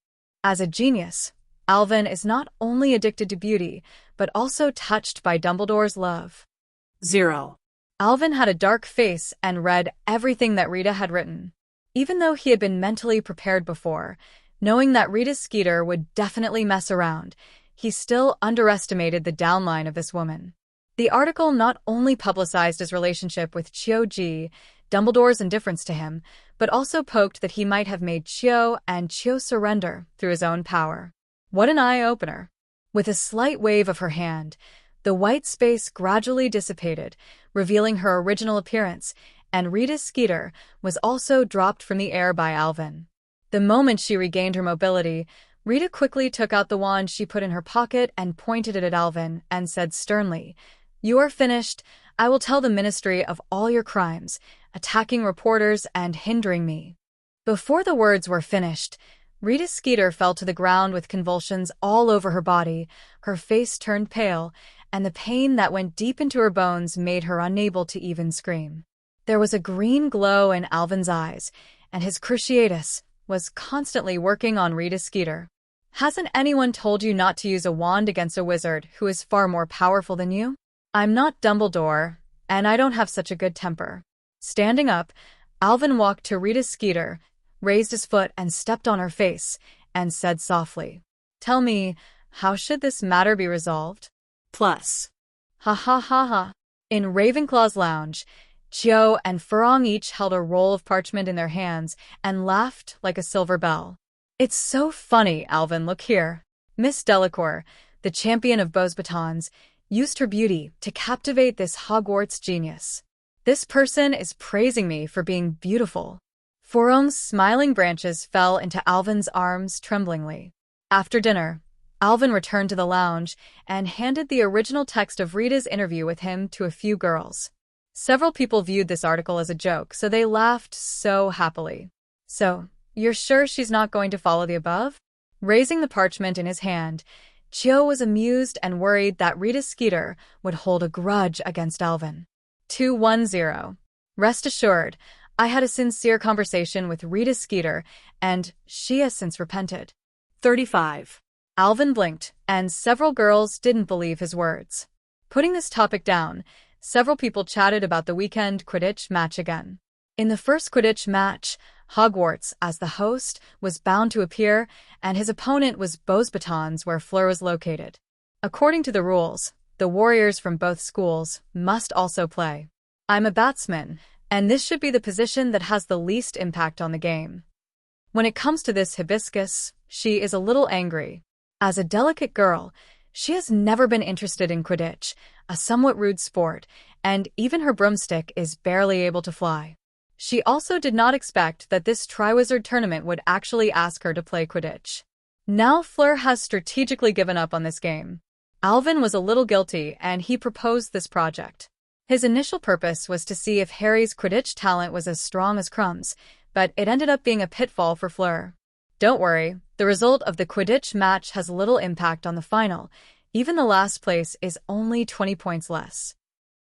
As a genius, Alvin is not only addicted to beauty, but also touched by Dumbledore's love. 0. Alvin had a dark face and read everything that Rita had written. Even though he had been mentally prepared before, knowing that Rita Skeeter would definitely mess around, he still underestimated the downline of this woman. The article not only publicized his relationship with Chio Ji, Dumbledore's indifference to him, but also poked that he might have made Chio and Chio surrender through his own power. What an eye-opener. With a slight wave of her hand, the white space gradually dissipated, revealing her original appearance, and Rita Skeeter was also dropped from the air by Alvin. The moment she regained her mobility, Rita quickly took out the wand she put in her pocket and pointed it at Alvin and said sternly, "You are finished. I will tell the Ministry of all your crimes, attacking reporters and hindering me." Before the words were finished, Rita Skeeter fell to the ground with convulsions all over her body, her face turned pale, and the pain that went deep into her bones made her unable to even scream. There was a green glow in Alvin's eyes, and his cruciatus was constantly working on Rita Skeeter. Hasn't anyone told you not to use a wand against a wizard who is far more powerful than you? I'm not Dumbledore, and I don't have such a good temper. Standing up, Alvin walked to Rita Skeeter, raised his foot and stepped on her face, and said softly, "Tell me, how should this matter be resolved?" Plus. Ha ha ha ha. In Ravenclaw's lounge, Chio and Furong each held a roll of parchment in their hands and laughed like a silver bell. "It's so funny, Alvin, look here." Miss Delacour, the champion of Beau's batons, used her beauty to captivate this Hogwarts genius. This person is praising me for being beautiful. Furong's smiling branches fell into Alvin's arms tremblingly. After dinner, Alvin returned to the lounge and handed the original text of Rita's interview with him to a few girls. Several people viewed this article as a joke, so they laughed so happily. "So, you're sure she's not going to follow the above?" Raising the parchment in his hand, Chio was amused and worried that Rita Skeeter would hold a grudge against Alvin. 210. Rest assured, I had a sincere conversation with Rita Skeeter, and she has since repented. 35. Alvin blinked, and several girls didn't believe his words. Putting this topic down, several people chatted about the weekend Quidditch match again. In the first Quidditch match, Hogwarts, as the host, was bound to appear, and his opponent was Beau's batons where Fleur was located. According to the rules, the warriors from both schools must also play. I'm a batsman, and this should be the position that has the least impact on the game. When it comes to this hibiscus, she is a little angry. As a delicate girl, she has never been interested in Quidditch, a somewhat rude sport, and even her broomstick is barely able to fly. She also did not expect that this Triwizard tournament would actually ask her to play Quidditch. Now Fleur has strategically given up on this game. Alvin was a little guilty, and he proposed this project. His initial purpose was to see if Harry's Quidditch talent was as strong as Crumb's, but it ended up being a pitfall for Fleur. Don't worry, the result of the Quidditch match has little impact on the final. Even the last place is only 20 points less.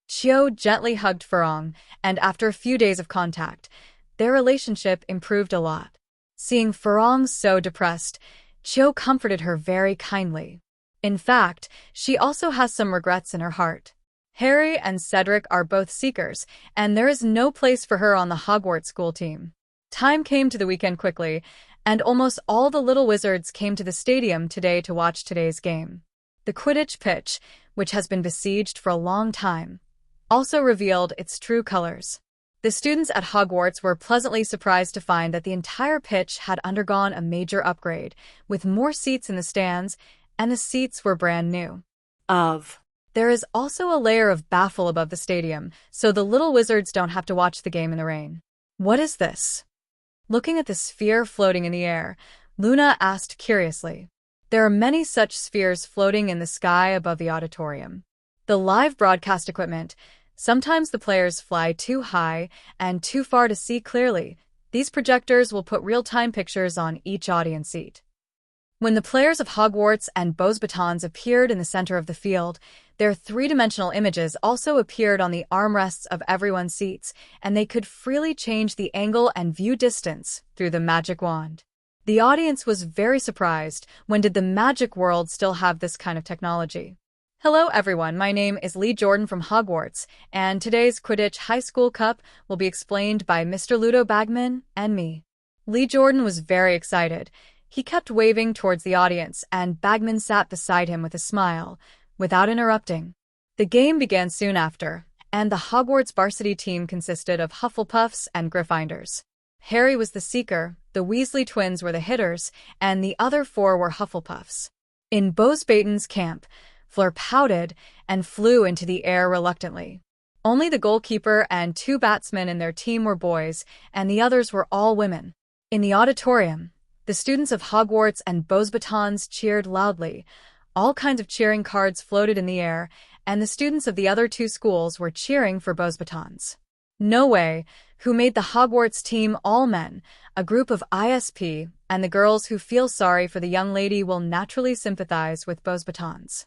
Chio gently hugged Furong, and after a few days of contact, their relationship improved a lot. Seeing Furong so depressed, Chio comforted her very kindly. In fact, she also has some regrets in her heart. Harry and Cedric are both seekers, and there is no place for her on the Hogwarts school team. Time came to the weekend quickly, and almost all the little wizards came to the stadium today to watch today's game. The Quidditch pitch, which has been besieged for a long time, also revealed its true colors. The students at Hogwarts were pleasantly surprised to find that the entire pitch had undergone a major upgrade, with more seats in the stands, and the seats were brand new. There is also a layer of baffle above the stadium, so the little wizards don't have to watch the game in the rain. What is this? Looking at the sphere floating in the air, Luna asked curiously. There are many such spheres floating in the sky above the auditorium. The live broadcast equipment. Sometimes the players fly too high and too far to see clearly. These projectors will put real-time pictures on each audience seat. When the players of Hogwarts and Beauxbatons appeared in the center of the field, their three-dimensional images also appeared on the armrests of everyone's seats, and they could freely change the angle and view distance through the magic wand. The audience was very surprised. When did the magic world still have this kind of technology? Hello everyone, my name is Lee Jordan from Hogwarts, and today's Quidditch High School Cup will be explained by Mr. Ludo Bagman and me. Lee Jordan was very excited. He kept waving towards the audience, and Bagman sat beside him with a smile, without interrupting. The game began soon after, and the Hogwarts varsity team consisted of Hufflepuffs and Gryffindors. Harry was the seeker, the Weasley twins were the hitters, and the other four were Hufflepuffs. In Beauxbaton's camp, Fleur pouted and flew into the air reluctantly. Only the goalkeeper and two batsmen in their team were boys, and the others were all women. In the auditorium, the students of Hogwarts and Beauxbatons cheered loudly. All kinds of cheering cards floated in the air, and the students of the other two schools were cheering for Beauxbatons. No Way, who made the Hogwarts team all men, a group of ISP, and the girls who feel sorry for the young lady will naturally sympathize with Beauxbatons.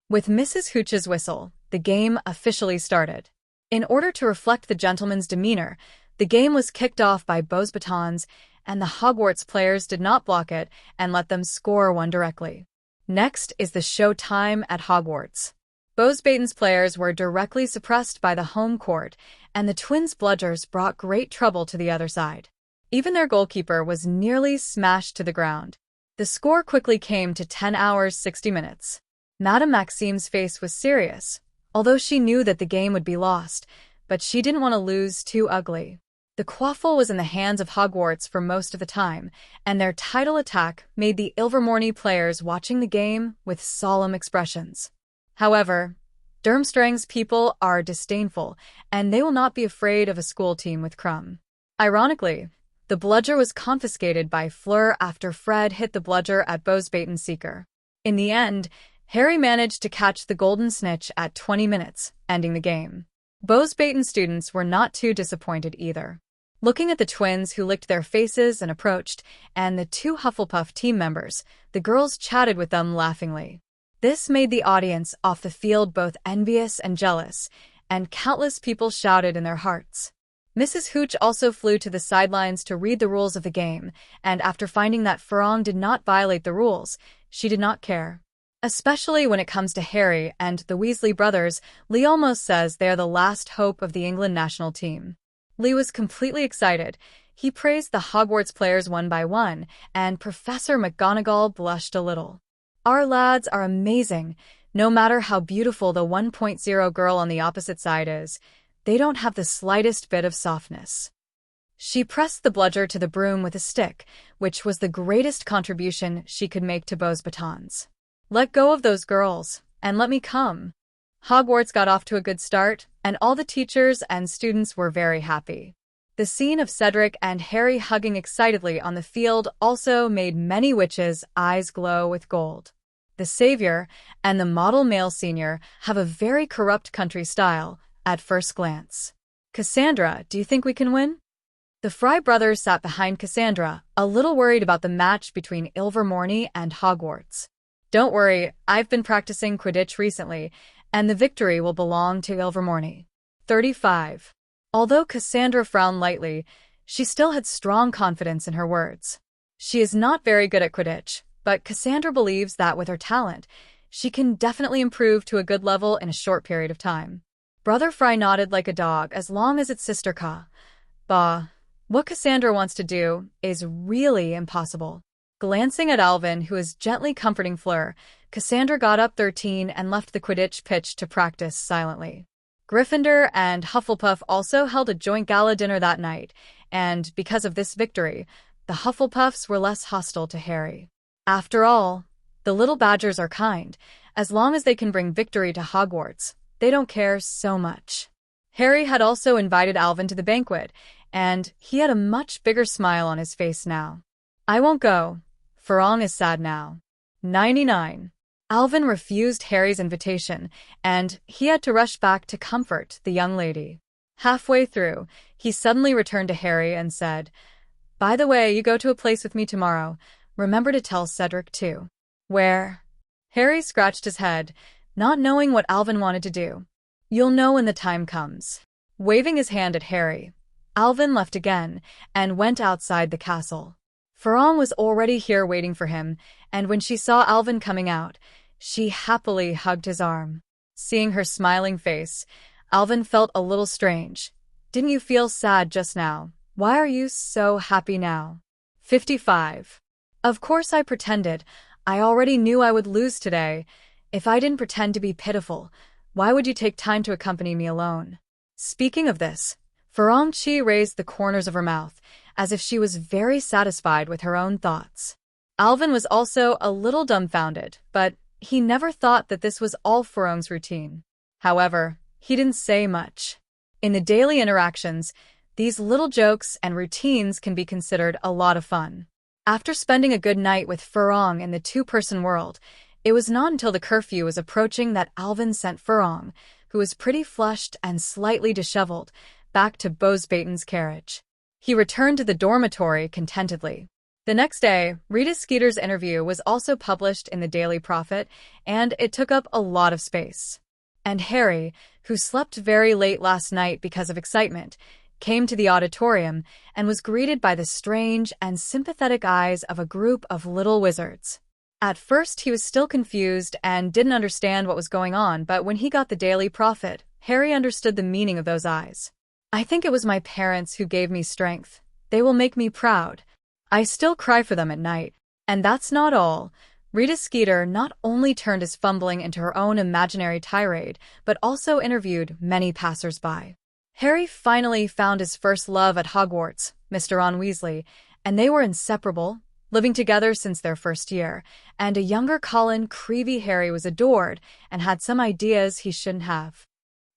With Mrs. Hooch's whistle, the game officially started. In order to reflect the gentleman's demeanor, the game was kicked off by Beauxbatons, and the Hogwarts players did not block it and let them score one directly. Next is the show time at Hogwarts. Beauxbaton's players were directly suppressed by the home court, and the twins' bludgers brought great trouble to the other side. Even their goalkeeper was nearly smashed to the ground. The score quickly came to 10 hours 60 minutes. Madame Maxime's face was serious, although she knew that the game would be lost, but she didn't want to lose too ugly. The quaffle was in the hands of Hogwarts for most of the time, and their tidal attack made the Ilvermorny players watching the game with solemn expressions. However, Durmstrang's people are disdainful, and they will not be afraid of a school team with Crumb. Ironically, the bludger was confiscated by Fleur after Fred hit the bludger at Beauxbaton's seeker. In the end, Harry managed to catch the golden snitch at 20 minutes, ending the game. Beauxbaton students were not too disappointed either. Looking at the twins who licked their faces and approached, and the two Hufflepuff team members, the girls chatted with them laughingly. This made the audience off the field both envious and jealous, and countless people shouted in their hearts. Mrs. Hooch also flew to the sidelines to read the rules of the game, and after finding that Farong did not violate the rules, she did not care. Especially when it comes to Harry and the Weasley brothers, Lee almost says they are the last hope of the England national team. Lee was completely excited. He praised the Hogwarts players one by one, and Professor McGonagall blushed a little. Our lads are amazing. No matter how beautiful the 1.0 girl on the opposite side is, they don't have the slightest bit of softness. She pressed the bludger to the broom with a stick, which was the greatest contribution she could make to Beauxbatons. Let go of those girls, and let me come. Hogwarts got off to a good start, and all the teachers and students were very happy. The scene of Cedric and Harry hugging excitedly on the field also made many witches' eyes glow with gold. The Savior and the model male senior have a very corrupt country style, at first glance. Cassandra, do you think we can win? The Fry brothers sat behind Cassandra, a little worried about the match between Ilvermorny and Hogwarts. Don't worry, I've been practicing Quidditch recently, and the victory will belong to Ilvermorny. 35. Although Cassandra frowned lightly, she still had strong confidence in her words. She is not very good at Quidditch, but Cassandra believes that with her talent, she can definitely improve to a good level in a short period of time. Brother Fry nodded like a dog as long as it's Sister Ka. Bah, what Cassandra wants to do is really impossible. Glancing at Alvin, who is gently comforting Fleur, Cassandra got up 13 and left the Quidditch pitch to practice silently. Gryffindor and Hufflepuff also held a joint gala dinner that night, and because of this victory, the Hufflepuffs were less hostile to Harry. After all, the little badgers are kind. As long as they can bring victory to Hogwarts, they don't care so much. Harry had also invited Alvin to the banquet, and he had a much bigger smile on his face now. I won't go. Farong is sad now. 99. Alvin refused Harry's invitation, and he had to rush back to comfort the young lady. Halfway through, he suddenly returned to Harry and said, "By the way, you go to a place with me tomorrow. Remember to tell Cedric too." "Where?" Harry scratched his head, not knowing what Alvin wanted to do. "You'll know when the time comes." Waving his hand at Harry, Alvin left again and went outside the castle. Farong was already here waiting for him, and when she saw Alvin coming out, she happily hugged his arm. Seeing her smiling face, Alvin felt a little strange. "Didn't you feel sad just now? Why are you so happy now?" 55. Of course I pretended. I already knew I would lose today. If I didn't pretend to be pitiful, why would you take time to accompany me alone? Speaking of this, Farong Chi raised the corners of her mouth, as if she was very satisfied with her own thoughts. Alvin was also a little dumbfounded, but he never thought that this was all Farong's routine. However, he didn't say much. In the daily interactions, these little jokes and routines can be considered a lot of fun. After spending a good night with Farong in the two-person world, it was not until the curfew was approaching that Alvin sent Farong, who was pretty flushed and slightly disheveled, back to Bosbaton's carriage. He returned to the dormitory contentedly. The next day, Rita Skeeter's interview was also published in the Daily Prophet, and it took up a lot of space. And Harry, who slept very late last night because of excitement, came to the auditorium and was greeted by the strange and sympathetic eyes of a group of little wizards. At first, he was still confused and didn't understand what was going on, but when he got the Daily Prophet, Harry understood the meaning of those eyes. "I think it was my parents who gave me strength. They will make me proud. I still cry for them at night." And that's not all. Rita Skeeter not only turned his fumbling into her own imaginary tirade, but also interviewed many passers-by. Harry finally found his first love at Hogwarts, Mr. Ron Weasley, and they were inseparable, living together since their first year, and a younger Colin Creevy Harry was adored and had some ideas he shouldn't have.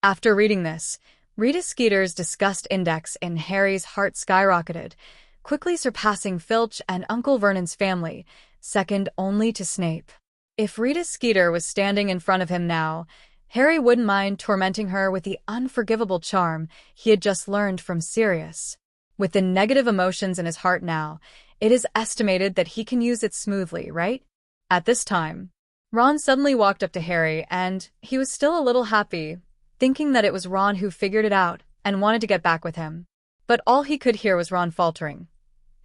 After reading this, Rita Skeeter's disgust index in Harry's heart skyrocketed, quickly surpassing Filch and Uncle Vernon's family, second only to Snape. If Rita Skeeter was standing in front of him now, Harry wouldn't mind tormenting her with the unforgivable charm he had just learned from Sirius. With the negative emotions in his heart now, it is estimated that he can use it smoothly, right? At this time, Ron suddenly walked up to Harry, and he was still a little happy, thinking that it was Ron who figured it out and wanted to get back with him. But all he could hear was Ron faltering.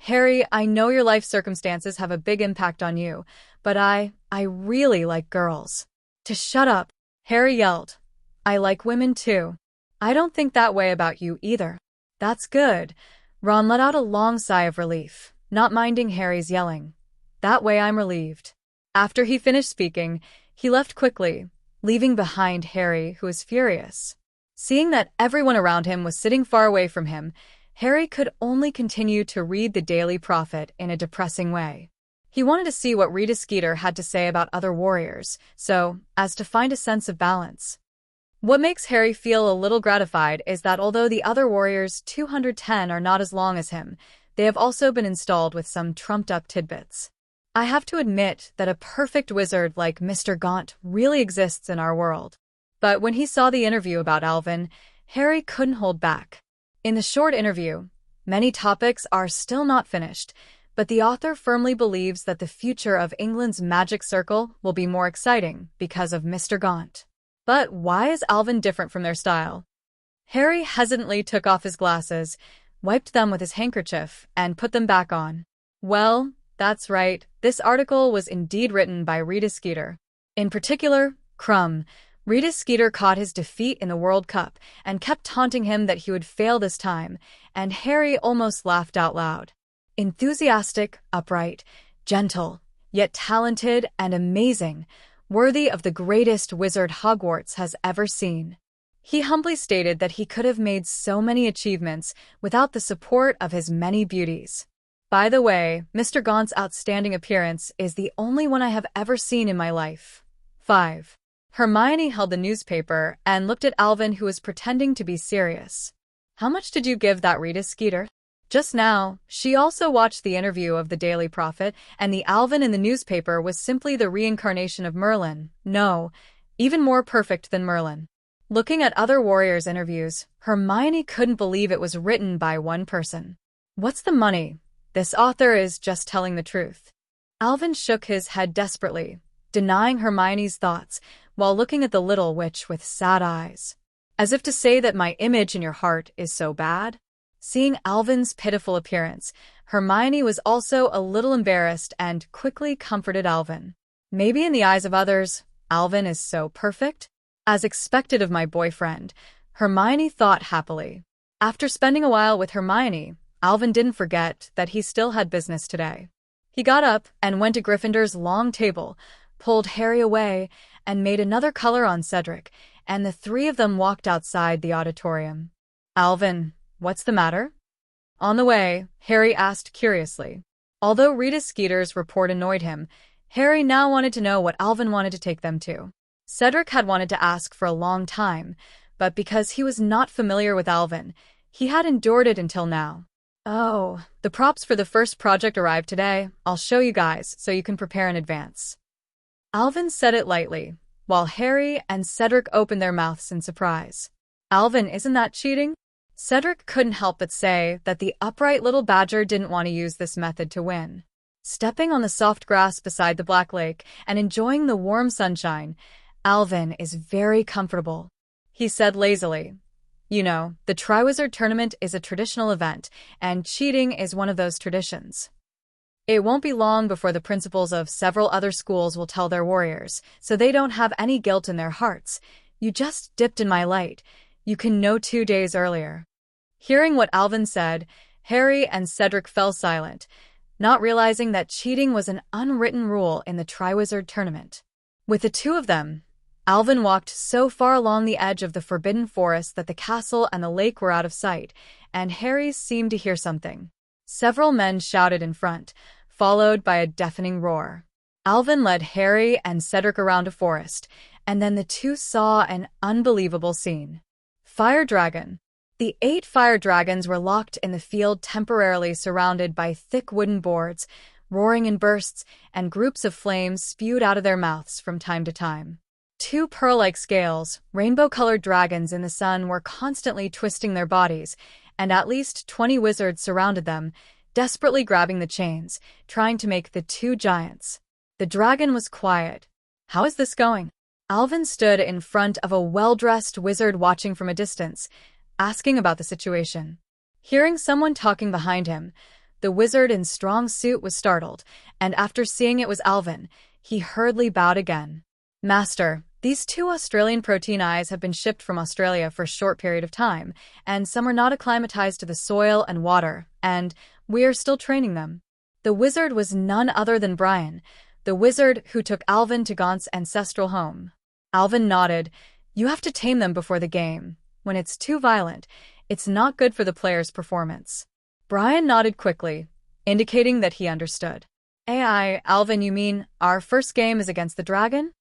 "Harry, I know your life circumstances have a big impact on you, but I really like girls." "To shut up," Harry yelled. "I like women too. I don't think that way about you either." "That's good." Ron let out a long sigh of relief, not minding Harry's yelling. "That way I'm relieved." After he finished speaking, he left quickly, leaving behind Harry, who was furious. Seeing that everyone around him was sitting far away from him, Harry could only continue to read the Daily Prophet in a depressing way. He wanted to see what Rita Skeeter had to say about other warriors, so as to find a sense of balance. What makes Harry feel a little gratified is that although the other warriors 210 are not as long as him, they have also been installed with some trumped-up tidbits. I have to admit that a perfect wizard like Mr. Gaunt really exists in our world. But when he saw the interview about Alvin, Harry couldn't hold back. In the short interview, many topics are still not finished, but the author firmly believes that the future of England's magic circle will be more exciting because of Mr. Gaunt. But why is Alvin different from their style? Harry hesitantly took off his glasses, wiped them with his handkerchief, and put them back on. Well, That's right, this article was indeed written by Rita Skeeter. In particular, Crumb. Rita Skeeter caught his defeat in the World Cup and kept taunting him that he would fail this time, and Harry almost laughed out loud. Enthusiastic, upright, gentle, yet talented and amazing, worthy of the greatest wizard Hogwarts has ever seen. He humbly stated that he could have made so many achievements without the support of his many beauties. By the way, Mr. Gaunt's outstanding appearance is the only one I have ever seen in my life. 5. Hermione held the newspaper and looked at Alvin, who was pretending to be serious. How much did you give that, Rita Skeeter? Just now, she also watched the interview of the Daily Prophet, and the Alvin in the newspaper was simply the reincarnation of Merlin. No, even more perfect than Merlin. Looking at other warriors' interviews, Hermione couldn't believe it was written by one person. What's the money? This author is just telling the truth. Alvin shook his head desperately, denying Hermione's thoughts, while looking at the little witch with sad eyes. As if to say that my image in your heart is so bad? Seeing Alvin's pitiful appearance, Hermione was also a little embarrassed and quickly comforted Alvin. Maybe in the eyes of others, Alvin is so perfect? As expected of my boyfriend, Hermione thought happily. After spending a while with Hermione, Alvin didn't forget that he still had business today. He got up and went to Gryffindor's long table, pulled Harry away, and made another color on Cedric, and the three of them walked outside the auditorium. Alvin, what's the matter? On the way, Harry asked curiously. Although Rita Skeeter's report annoyed him, Harry now wanted to know what Alvin wanted to take them to. Cedric had wanted to ask for a long time, but because he was not familiar with Alvin, he had endured it until now. Oh, the props for the first project arrived today. I'll show you guys so you can prepare in advance. Alvin said it lightly, while Harry and Cedric opened their mouths in surprise. Alvin, isn't that cheating? Cedric couldn't help but say that the upright little badger didn't want to use this method to win. Stepping on the soft grass beside the Black Lake and enjoying the warm sunshine, Alvin is very comfortable. He said lazily, "You know, the Triwizard Tournament is a traditional event, and cheating is one of those traditions. It won't be long before the principals of several other schools will tell their warriors, so they don't have any guilt in their hearts. You just dipped in my light. You can know 2 days earlier." Hearing what Alvin said, Harry and Cedric fell silent, not realizing that cheating was an unwritten rule in the Triwizard Tournament. With the two of them, Alvin walked so far along the edge of the Forbidden Forest that the castle and the lake were out of sight, and Harry seemed to hear something. Several men shouted in front, followed by a deafening roar. Alvin led Harry and Cedric around a forest, and then the two saw an unbelievable scene. Fire Dragon. The 8 fire dragons were locked in the field, temporarily surrounded by thick wooden boards, roaring in bursts, and groups of flames spewed out of their mouths from time to time. 2 pearl-like scales, rainbow-colored dragons in the sun, were constantly twisting their bodies, and at least 20 wizards surrounded them, desperately grabbing the chains, trying to make the 2 giants. The dragon was quiet. How is this going? Alvin stood in front of a well-dressed wizard watching from a distance, asking about the situation. Hearing someone talking behind him, the wizard in strong suit was startled, and after seeing it was Alvin, he hurriedly bowed again. "Master, these 2 Australian protein eyes have been shipped from Australia for a short period of time, and some are not acclimatized to the soil and water, and we are still training them." The wizard was none other than Brian, the wizard who took Alvin to Gaunt's ancestral home. Alvin nodded. "You have to tame them before the game. When it's too violent, it's not good for the player's performance." Brian nodded quickly, indicating that he understood. "AI, Alvin, you mean our first game is against the dragon?"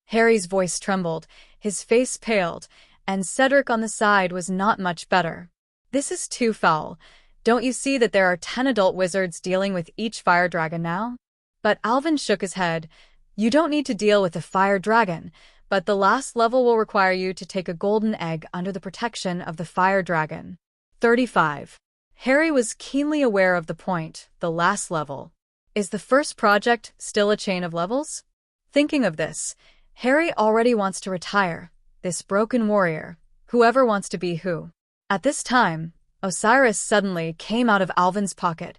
Harry's voice trembled, his face paled, and Cedric on the side was not much better. "This is too foul. Don't you see that there are 10 adult wizards dealing with each fire dragon now?" But Alvin shook his head. "You don't need to deal with the fire dragon, but the last level will require you to take a golden egg under the protection of the fire dragon." 35. Harry was keenly aware of the point, the last level. Is the first project still a chain of levels? Thinking of this, Harry already wants to retire, this broken warrior, whoever wants to be who. At this time, Osiris suddenly came out of Alvin's pocket.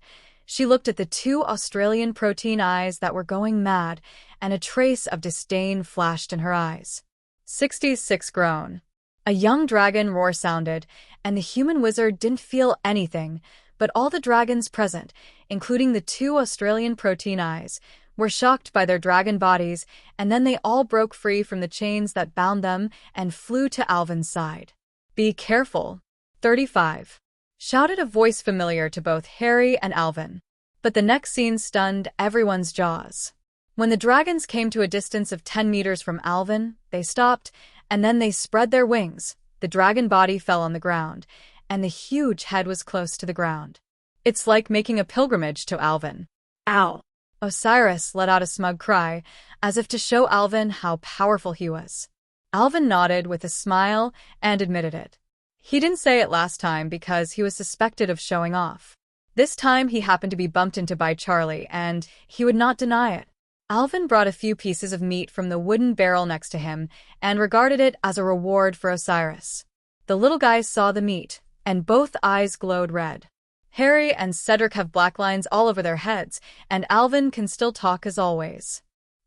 She looked at the two Australian protein eyes that were going mad, and a trace of disdain flashed in her eyes. 66 groan. A young dragon roar sounded, and the human wizard didn't feel anything, but all the dragons present, including the two Australian protein eyes, were shocked by their dragon bodies, and then they all broke free from the chains that bound them and flew to Alvin's side. "Be careful!" 35. Shouted a voice familiar to both Harry and Alvin. But the next scene stunned everyone's jaws. When the dragons came to a distance of 10 meters from Alvin, they stopped, and then they spread their wings. The dragon body fell on the ground, and the huge head was close to the ground. "It's like making a pilgrimage to Alvin." Ow! Osiris let out a smug cry, as if to show Alvin how powerful he was. Alvin nodded with a smile and admitted it. He didn't say it last time because he was suspected of showing off. This time he happened to be bumped into by Charlie, and he would not deny it. Alvin brought a few pieces of meat from the wooden barrel next to him and regarded it as a reward for Osiris. The little guys saw the meat, and both eyes glowed red. Harry and Cedric have black lines all over their heads, and Alvin can still talk as always.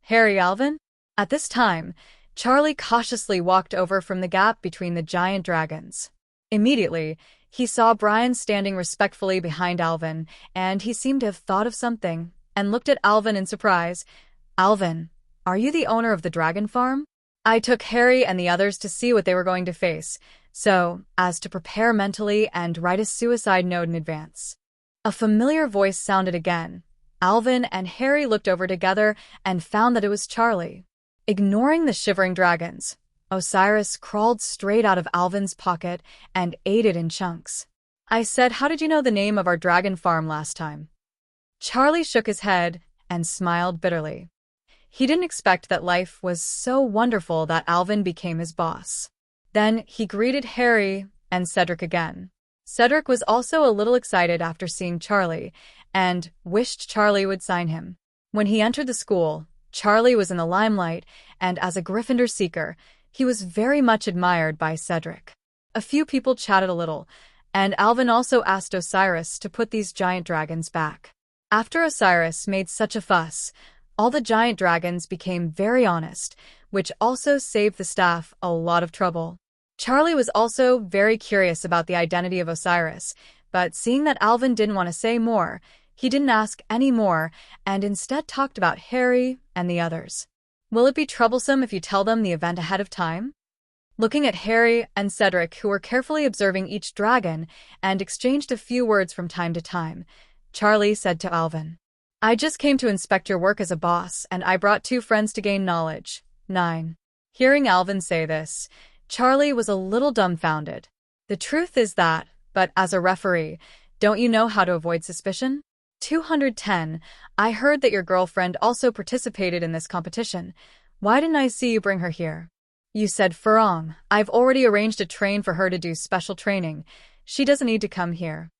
"Harry, Alvin?" At this time, Charlie cautiously walked over from the gap between the giant dragons. Immediately, he saw Brian standing respectfully behind Alvin, and he seemed to have thought of something, and looked at Alvin in surprise. "Alvin, are you the owner of the dragon farm?" I took Harry and the others to see what they were going to face, so as to prepare mentally and write a suicide note in advance. A familiar voice sounded again. Alvin and Harry looked over together and found that it was Charlie. Ignoring the shivering dragons, Osiris crawled straight out of Alvin's pocket and ate it in chunks. I said, "How did you know the name of our dragon farm last time?" Charlie shook his head and smiled bitterly. He didn't expect that life was so wonderful that Alvin became his boss. Then he greeted Harry and Cedric again. Cedric was also a little excited after seeing Charlie, and wished Charlie would sign him. When he entered the school, Charlie was in the limelight, and as a Gryffindor seeker, he was very much admired by Cedric. A few people chatted a little, and Alvin also asked Osiris to put these giant dragons back. After Osiris made such a fuss, all the giant dragons became very honest, which also saved the staff a lot of trouble. Charlie was also very curious about the identity of Osiris, but seeing that Alvin didn't want to say more, he didn't ask any more and instead talked about Harry and the others. "Will it be troublesome if you tell them the event ahead of time?" Looking at Harry and Cedric, who were carefully observing each dragon and exchanged a few words from time to time, Charlie said to Alvin, "I just came to inspect your work as a boss, and I brought 2 friends to gain knowledge." 9. Hearing Alvin say this, Charlie was a little dumbfounded. "The truth is that, but as a referee, don't you know how to avoid suspicion?" 210. I heard that your girlfriend also participated in this competition. Why didn't I see you bring her here? You said Farong. I've already arranged a train for her to do special training. She doesn't need to come here.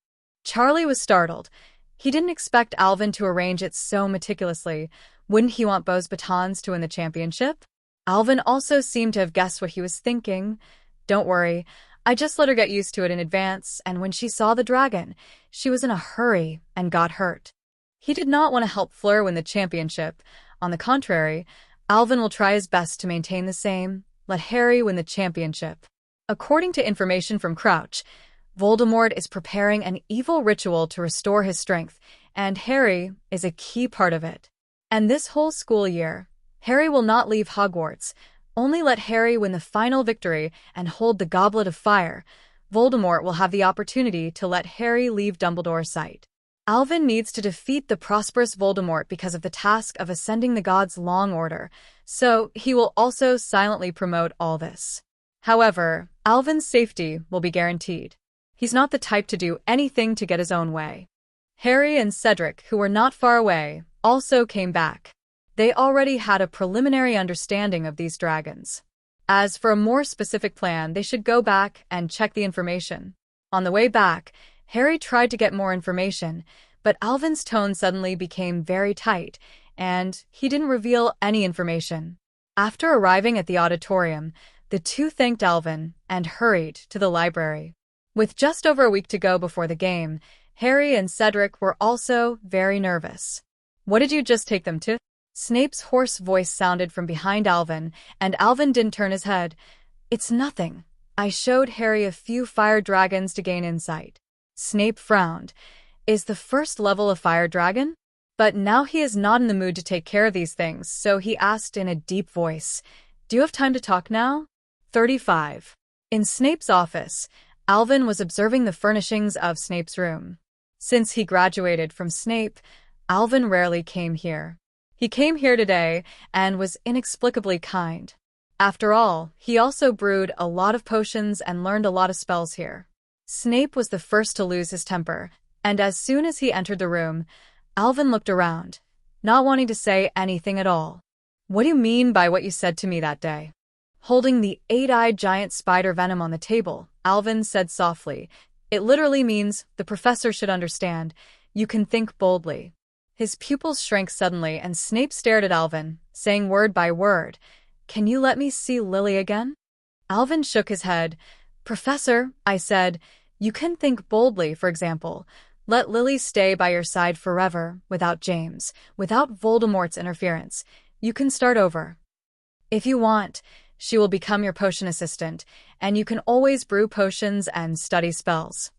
Charlie was startled. He didn't expect Alvin to arrange it so meticulously. Wouldn't he want Beau's batons to win the championship? Alvin also seemed to have guessed what he was thinking. "Don't worry. I just let her get used to it in advance, and when she saw the dragon, she was in a hurry and got hurt." He did not want to help Fleur win the championship. On the contrary, Alvin will try his best to maintain the same. Let Harry win the championship. According to information from Crouch, Voldemort is preparing an evil ritual to restore his strength, and Harry is a key part of it. And this whole school year, Harry will not leave Hogwarts. Only let Harry win the final victory and hold the Goblet of Fire. Voldemort will have the opportunity to let Harry leave Dumbledore's sight. Alvin needs to defeat the prosperous Voldemort because of the task of ascending the God's Long Order, so he will also silently promote all this. However, Alvin's safety will be guaranteed. He's not the type to do anything to get his own way. Harry and Cedric, who were not far away, also came back. They already had a preliminary understanding of these dragons. As for a more specific plan, they should go back and check the information. On the way back, Harry tried to get more information, but Alvin's tone suddenly became very tight, and he didn't reveal any information. After arriving at the auditorium, the two thanked Alvin and hurried to the library. With just over a week to go before the game, Harry and Cedric were also very nervous. What did you just take them to? Snape's hoarse voice sounded from behind Alvin, and Alvin didn't turn his head. It's nothing. I showed Harry a few fire dragons to gain insight. Snape frowned. Is the first level a fire dragon? But now he is not in the mood to take care of these things, so he asked in a deep voice, Do you have time to talk now? 35. In Snape's office, Alvin was observing the furnishings of Snape's room. Since he graduated from Snape, Alvin rarely came here. He came here today and was inexplicably kind. After all, he also brewed a lot of potions and learned a lot of spells here. Snape was the first to lose his temper, and as soon as he entered the room, Alvin looked around, not wanting to say anything at all. What do you mean by what you said to me that day? Holding the 8-eyed giant spider venom on the table, Alvin said softly, It literally means, the professor should understand, you can think boldly. His pupils shrank suddenly and Snape stared at Alvin, saying word by word, Can you let me see Lily again? Alvin shook his head. Professor, I said, you can think boldly, for example. Let Lily stay by your side forever, without James, without Voldemort's interference. You can start over. If you want, she will become your potion assistant, and you can always brew potions and study spells.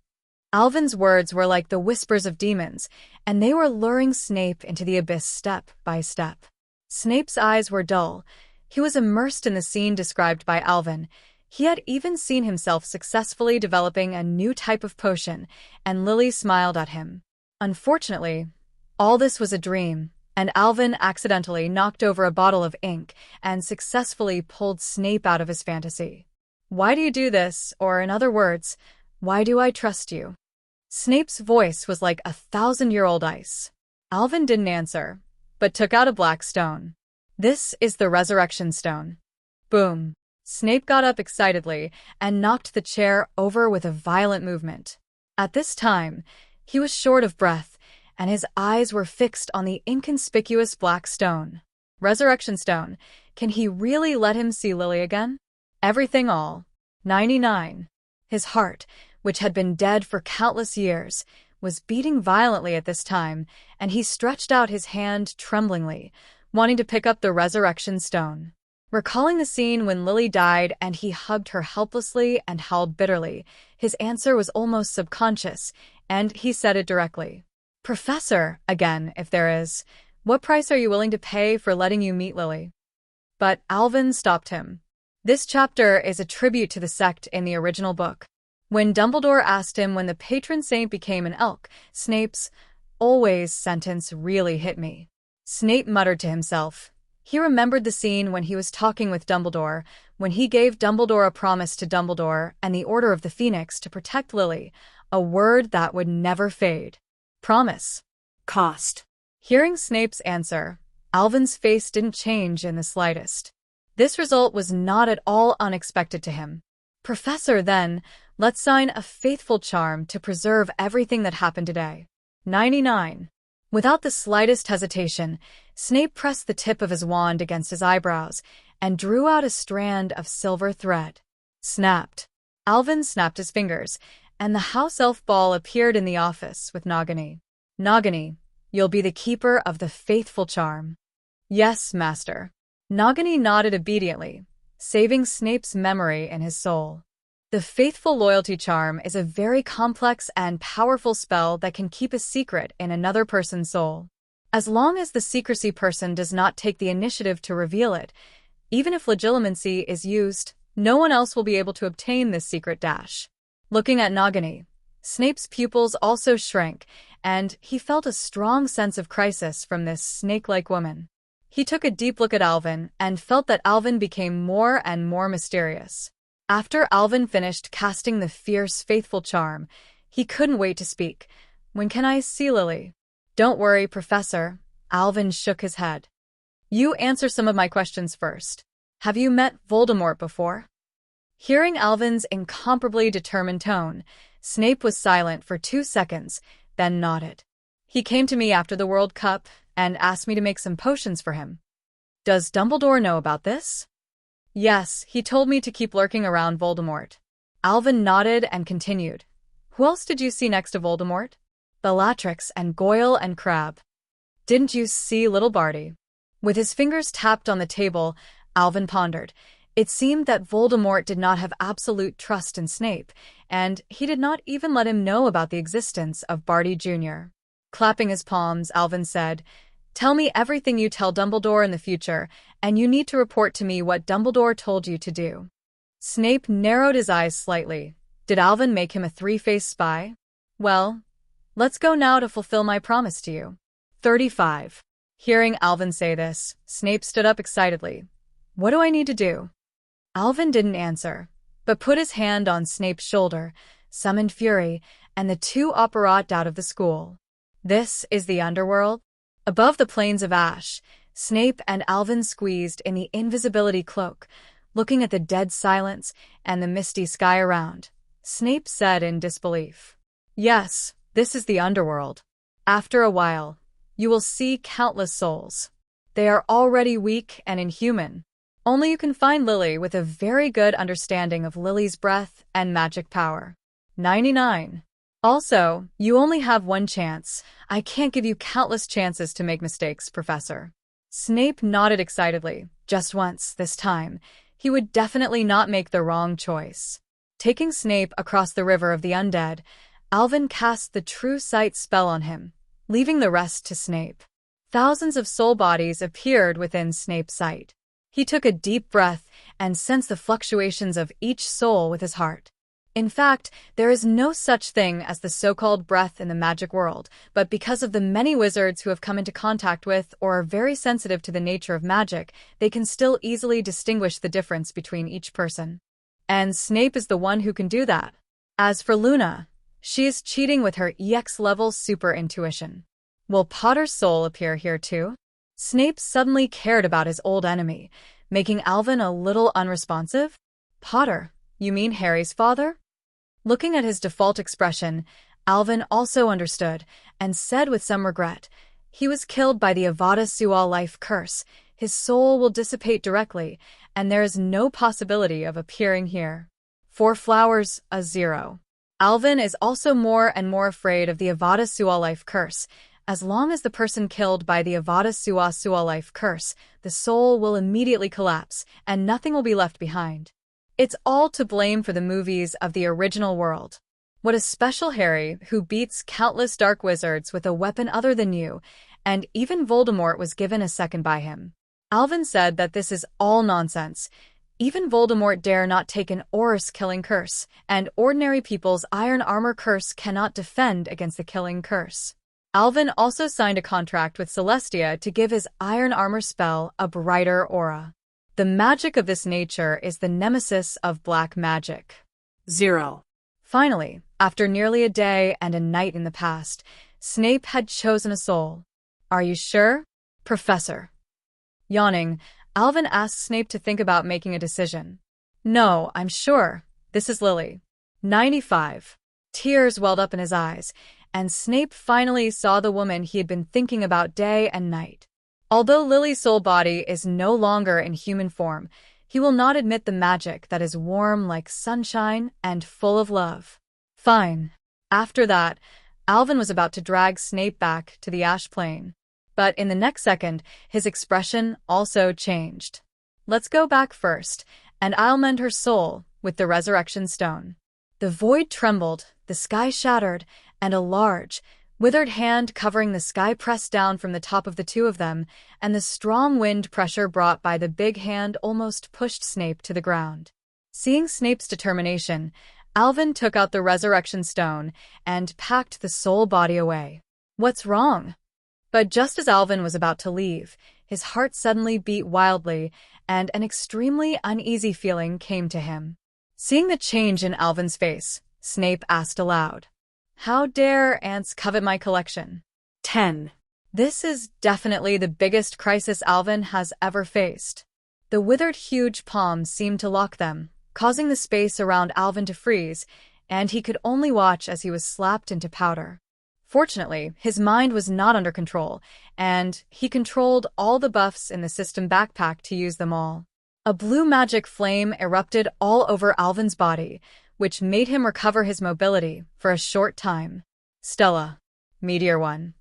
Alvin's words were like the whispers of demons, and they were luring Snape into the abyss step by step. Snape's eyes were dull. He was immersed in the scene described by Alvin. He had even seen himself successfully developing a new type of potion, and Lily smiled at him. Unfortunately, all this was a dream, and Alvin accidentally knocked over a bottle of ink and successfully pulled Snape out of his fantasy. Why do you do this? Or in other words, why do I trust you? Snape's voice was like 1,000-year-old ice. Alvin didn't answer, but took out a black stone. This is the Resurrection Stone. Boom. Snape got up excitedly and knocked the chair over with a violent movement. At this time, he was short of breath, and his eyes were fixed on the inconspicuous black stone. Resurrection Stone. Can he really let him see Lily again? Everything all. 99. His heart, which had been dead for countless years, was beating violently at this time, and he stretched out his hand tremblingly, wanting to pick up the Resurrection Stone. Recalling the scene when Lily died and he hugged her helplessly and howled bitterly, his answer was almost subconscious, and he said it directly. Professor, again, if there is, what price are you willing to pay for letting you meet Lily? But Alvin stopped him. This chapter is a tribute to the sect in the original book. When Dumbledore asked him when the patron saint became an elk, Snape's always sentence really hit me. Snape muttered to himself. He remembered the scene when he was talking with Dumbledore, when he gave Dumbledore a promise to Dumbledore and the Order of the Phoenix to protect Lily, a word that would never fade. Promise. Cost. Hearing Snape's answer, Alvin's face didn't change in the slightest. This result was not at all unexpected to him. Professor, then, let's sign a faithful charm to preserve everything that happened today. 99. Without the slightest hesitation, Snape pressed the tip of his wand against his eyebrows and drew out a strand of silver thread. Snapped. Alvin snapped his fingers, and the house elf ball appeared in the office with Nagini. Nagini, you'll be the keeper of the faithful charm. Yes, master. Nagini nodded obediently, saving Snape's memory in his soul. The Faithful Loyalty Charm is a very complex and powerful spell that can keep a secret in another person's soul. As long as the secrecy person does not take the initiative to reveal it, even if legilimency is used, no one else will be able to obtain this secret dash. Looking at Nagini, Snape's pupils also shrank, and he felt a strong sense of crisis from this snake-like woman. He took a deep look at Alvin and felt that Alvin became more and more mysterious. After Alvin finished casting the fierce, faithful charm, he couldn't wait to speak. When can I see Lily? Don't worry, Professor. Alvin shook his head. You answer some of my questions first. Have you met Voldemort before? Hearing Alvin's incomparably determined tone, Snape was silent for 2 seconds, then nodded. He came to me after the World Cup and asked me to make some potions for him. Does Dumbledore know about this? Yes, he told me to keep lurking around Voldemort. Alvin nodded and continued. Who else did you see next to Voldemort? Bellatrix, and Goyle and Crabbe. Didn't you see little Barty? With his fingers tapped on the table, Alvin pondered. It seemed that Voldemort did not have absolute trust in Snape, and he did not even let him know about the existence of Barty Jr. Clapping his palms, Alvin said, "Tell me everything you tell Dumbledore in the future, and you need to report to me what Dumbledore told you to do." Snape narrowed his eyes slightly. Did Alvin make him a three-faced spy? Well, let's go now to fulfill my promise to you. 35. Hearing Alvin say this, Snape stood up excitedly. What do I need to do? Alvin didn't answer, but put his hand on Snape's shoulder, summoned fury, and the two operated out of the school. This is the underworld. Above the plains of ash, Snape and Alvin squeezed in the invisibility cloak, looking at the dead silence and the misty sky around. Snape said in disbelief, "Yes, this is the underworld. After a while, you will see countless souls. They are already weak and inhuman. Only you can find Lily with a very good understanding of Lily's breath and magic power. 99. Also, you only have one chance. I can't give you countless chances to make mistakes, Professor." Snape nodded excitedly. Just once, this time. He would definitely not make the wrong choice. Taking Snape across the river of the undead, Alvin cast the True Sight spell on him, leaving the rest to Snape. Thousands of soul bodies appeared within Snape's sight. He took a deep breath and sensed the fluctuations of each soul with his heart. In fact, there is no such thing as the so-called breath in the magic world, but because of the many wizards who have come into contact with or are very sensitive to the nature of magic, they can still easily distinguish the difference between each person. And Snape is the one who can do that. As for Luna, she is cheating with her EX-level super intuition. Will Potter's soul appear here too? Snape suddenly cared about his old enemy, making Alvin a little unresponsive. Potter, you mean Harry's father? Looking at his default expression, Alvin also understood and said with some regret, he was killed by the Avada Kedavra life curse. His soul will dissipate directly, and there is no possibility of appearing here. 4 flowers, a 0. Alvin is also more and more afraid of the Avada Kedavra life curse. As long as the person killed by the Avada Kedavra life curse, the soul will immediately collapse, and nothing will be left behind. It's all to blame for the movies of the original world. What a special Harry, who beats countless dark wizards with a weapon other than you, and even Voldemort was given a second by him. Alvin said that this is all nonsense. Even Voldemort dare not take an Aurus-killing curse, and ordinary people's iron armor curse cannot defend against the killing curse. Alvin also signed a contract with Celestia to give his iron armor spell a brighter aura. The magic of this nature is the nemesis of black magic. 0. Finally, after nearly a day and a night in the past, Snape had chosen a soul. Are you sure, Professor? Yawning, Alvin asked Snape to think about making a decision. No, I'm sure. This is Lily. 95. Tears welled up in his eyes, and Snape finally saw the woman he had been thinking about day and night. Although Lily's soul body is no longer in human form, he will not admit the magic that is warm like sunshine and full of love. Fine. After that, Alvin was about to drag Snape back to the ash plane. But in the next second, his expression also changed. Let's go back first, and I'll mend her soul with the resurrection stone. The void trembled, the sky shattered, and a large, withered hand covering the sky pressed down from the top of the two of them, and the strong wind pressure brought by the big hand almost pushed Snape to the ground. Seeing Snape's determination, Alvin took out the resurrection stone and packed the soul body away. What's wrong? But just as Alvin was about to leave, his heart suddenly beat wildly, and an extremely uneasy feeling came to him. Seeing the change in Alvin's face, Snape asked aloud, "How dare ants covet my collection?" 10. This is definitely the biggest crisis Alvin has ever faced. The withered huge palms seemed to lock them, causing the space around Alvin to freeze, and he could only watch as he was slapped into powder. Fortunately, his mind was not under control, and he controlled all the buffs in the system backpack to use them all. A blue magic flame erupted all over Alvin's body, which made him recover his mobility for a short time. Stella. Meteor 1.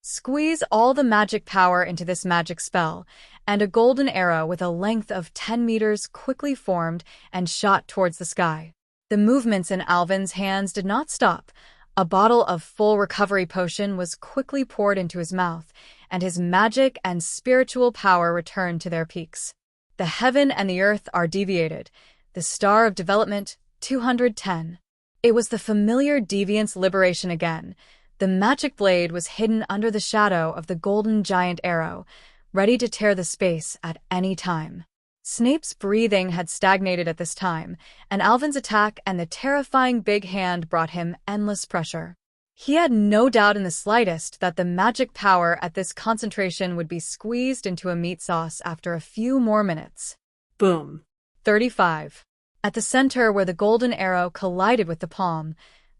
Squeeze all the magic power into this magic spell, and a golden arrow with a length of 10 meters quickly formed and shot towards the sky. The movements in Alvin's hands did not stop. A bottle of full recovery potion was quickly poured into his mouth, and his magic and spiritual power returned to their peaks. The heaven and the earth are deviated. The star of development, 210. It was the familiar deviant's liberation again. The magic blade was hidden under the shadow of the golden giant arrow, ready to tear the space at any time. Snape's breathing had stagnated at this time, and Alvin's attack and the terrifying big hand brought him endless pressure. He had no doubt in the slightest that the magic power at this concentration would be squeezed into a meat sauce after a few more minutes. Boom. 35. At the center where the golden arrow collided with the palm,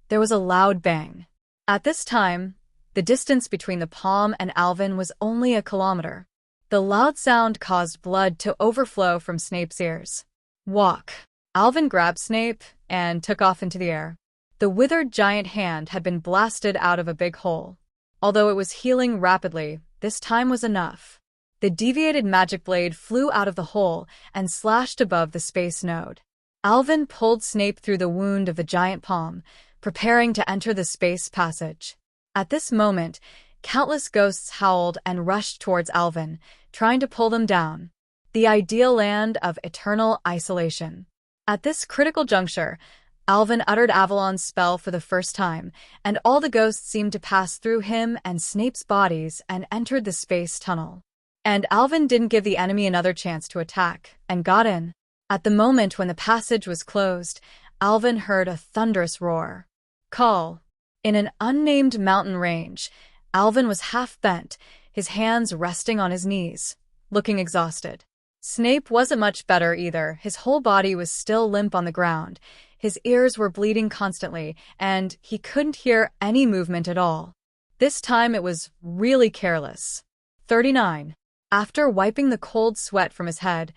there was a loud bang. At this time, the distance between the palm and Alvin was only a kilometer. The loud sound caused blood to overflow from Snape's ears. Walk. Alvin grabbed Snape and took off into the air. The withered giant hand had been blasted out of a big hole. Although it was healing rapidly, this time was enough. The deviated magic blade flew out of the hole and slashed above the space node. Alvin pulled Snape through the wound of the giant palm, preparing to enter the space passage. At this moment, countless ghosts howled and rushed towards Alvin, trying to pull them down. The ideal land of eternal isolation. At this critical juncture, Alvin uttered Avalon's spell for the first time, and all the ghosts seemed to pass through him and Snape's bodies and entered the space tunnel. And Alvin didn't give the enemy another chance to attack, and got in. At the moment when the passage was closed, Alvin heard a thunderous roar. Call. In an unnamed mountain range, Alvin was half bent, his hands resting on his knees, looking exhausted. Snape wasn't much better either. His whole body was still limp on the ground. His ears were bleeding constantly, and he couldn't hear any movement at all. This time it was really careless. 39. After wiping the cold sweat from his head,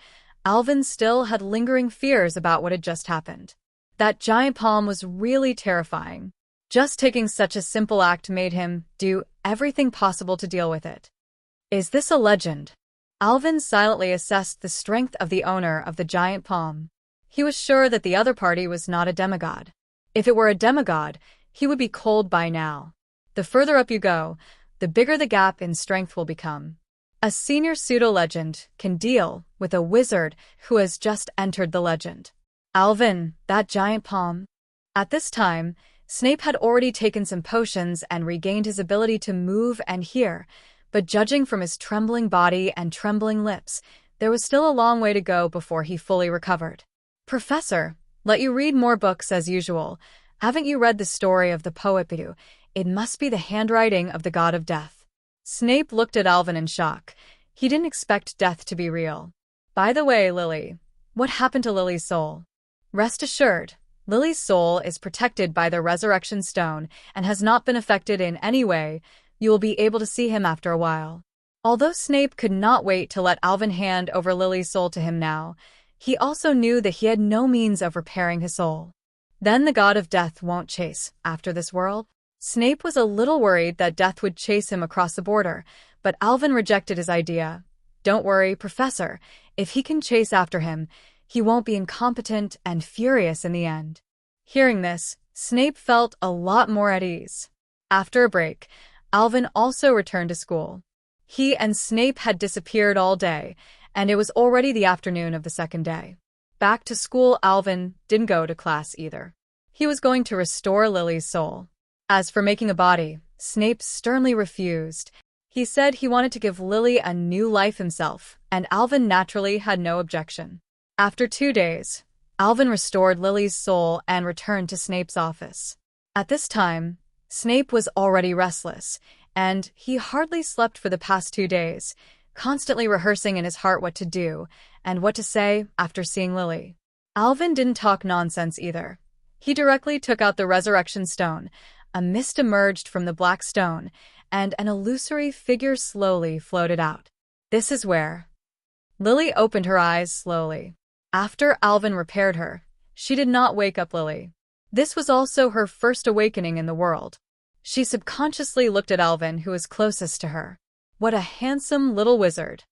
Alvin still had lingering fears about what had just happened. That giant palm was really terrifying. Just taking such a simple act made him do everything possible to deal with it. Is this a legend? Alvin silently assessed the strength of the owner of the giant palm. He was sure that the other party was not a demigod. If it were a demigod, he would be cold by now. The further up you go, the bigger the gap in strength will become. A senior pseudo-legend can deal with a wizard who has just entered the legend. Alvin, that giant palm. At this time, Snape had already taken some potions and regained his ability to move and hear, but judging from his trembling body and trembling lips, there was still a long way to go before he fully recovered. Professor, let you read more books as usual. Haven't you read the story of the poet Bidu? It must be the handwriting of the god of death. Snape looked at Alvin in shock. He didn't expect death to be real. By the way, Lily, what happened to Lily's soul? Rest assured, Lily's soul is protected by the resurrection stone and has not been affected in any way. You will be able to see him after a while. Although Snape could not wait to let Alvin hand over Lily's soul to him now, he also knew that he had no means of repairing his soul. Then the god of death won't chase after this world? Snape was a little worried that death would chase him across the border, but Alvin rejected his idea. Don't worry, Professor. If he can chase after him, he won't be incompetent and furious in the end. Hearing this, Snape felt a lot more at ease. After a break, Alvin also returned to school. He and Snape had disappeared all day, and it was already the afternoon of the second day. Back to school, Alvin didn't go to class either. He was going to restore Lily's soul. As for making a body, Snape sternly refused. He said he wanted to give Lily a new life himself, and Alvin naturally had no objection. After 2 days, Alvin restored Lily's soul and returned to Snape's office. At this time, Snape was already restless, and he hardly slept for the past 2 days, constantly rehearsing in his heart what to do and what to say after seeing Lily. Alvin didn't talk nonsense either. He directly took out the resurrection stone. A mist emerged from the black stone, and an illusory figure slowly floated out. This is where. Lily opened her eyes slowly. After Alvin repaired her, she did not wake up Lily. This was also her first awakening in the world. She subconsciously looked at Alvin, who was closest to her. What a handsome little wizard.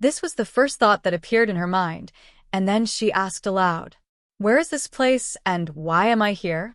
This was the first thought that appeared in her mind, and then she asked aloud, "Where is this place, and why am I here?"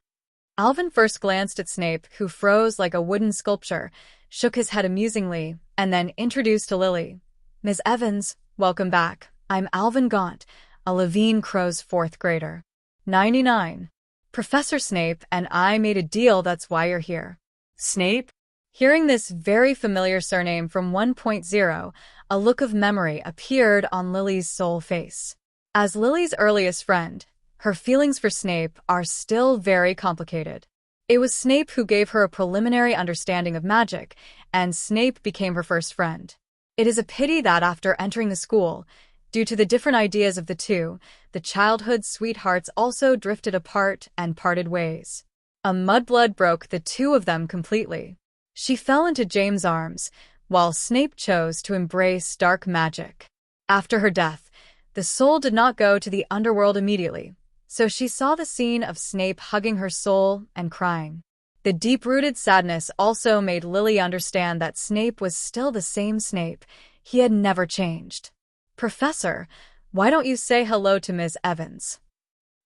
Alvin first glanced at Snape, who froze like a wooden sculpture, shook his head amusingly, and then introduced to Lily. "Ms. Evans, welcome back. I'm Alvin Gaunt, a Levine Crow's 4th grader. 99. Professor Snape and I made a deal, that's why you're here." Snape? Hearing this very familiar surname from 1.0, a look of memory appeared on Lily's soul face. As Lily's earliest friend, her feelings for Snape are still very complicated. It was Snape who gave her a preliminary understanding of magic, and Snape became her first friend. It is a pity that after entering the school, due to the different ideas of the two, the childhood sweethearts also drifted apart and parted ways. A mudblood broke the two of them completely. She fell into James' arms, while Snape chose to embrace dark magic. After her death, the soul did not go to the underworld immediately, so she saw the scene of Snape hugging her soul and crying. The deep-rooted sadness also made Lily understand that Snape was still the same Snape. He had never changed. "Professor, why don't you say hello to Ms. Evans?"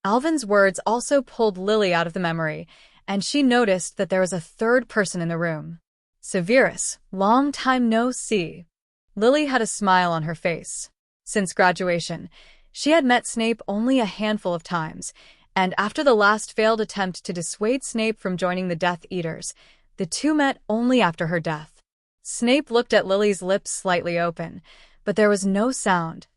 Alvin's words also pulled Lily out of the memory, and she noticed that there was a third person in the room. "Severus, long time no see." Lily had a smile on her face. Since graduation, she had met Snape only a handful of times, and after the last failed attempt to dissuade Snape from joining the Death Eaters, the two met only after her death. Snape looked at Lily's lips slightly open, but there was no sound,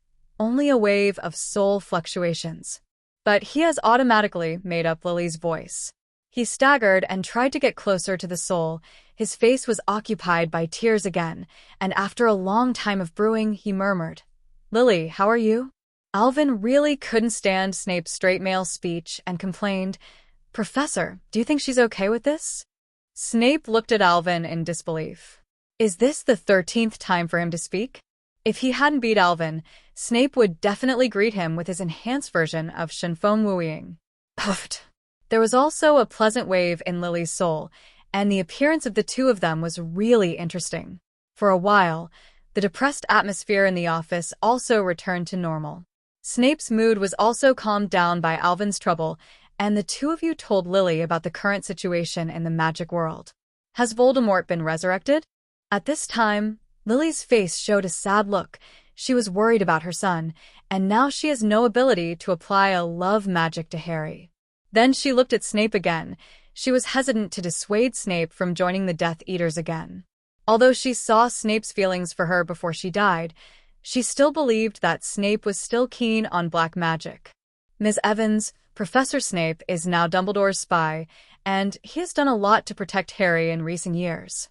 only a wave of soul fluctuations. But he has automatically made up Lily's voice. He staggered and tried to get closer to the soul. His face was occupied by tears again, and after a long time of brewing, he murmured, "Lily, how are you?" Alvin really couldn't stand Snape's straight male speech and complained, "Professor, do you think she's okay with this?" Snape looked at Alvin in disbelief. Is this the 13th time for him to speak? If he hadn't beat Alvin, Snape would definitely greet him with his enhanced version of Shenfeng wooing. Puffed. There was also a pleasant wave in Lily's soul, and the appearance of the two of them was really interesting. For a while, the depressed atmosphere in the office also returned to normal. Snape's mood was also calmed down by Alvin's trouble, and the two of you told Lily about the current situation in the magic world. Has Voldemort been resurrected? At this time, Lily's face showed a sad look. She was worried about her son, and now she has no ability to apply a love magic to Harry. Then she looked at Snape again. She was hesitant to dissuade Snape from joining the Death Eaters again. Although she saw Snape's feelings for her before she died, she still believed that Snape was still keen on black magic. "Ms. Evans, Professor Snape is now Dumbledore's spy, and he has done a lot to protect Harry in recent years."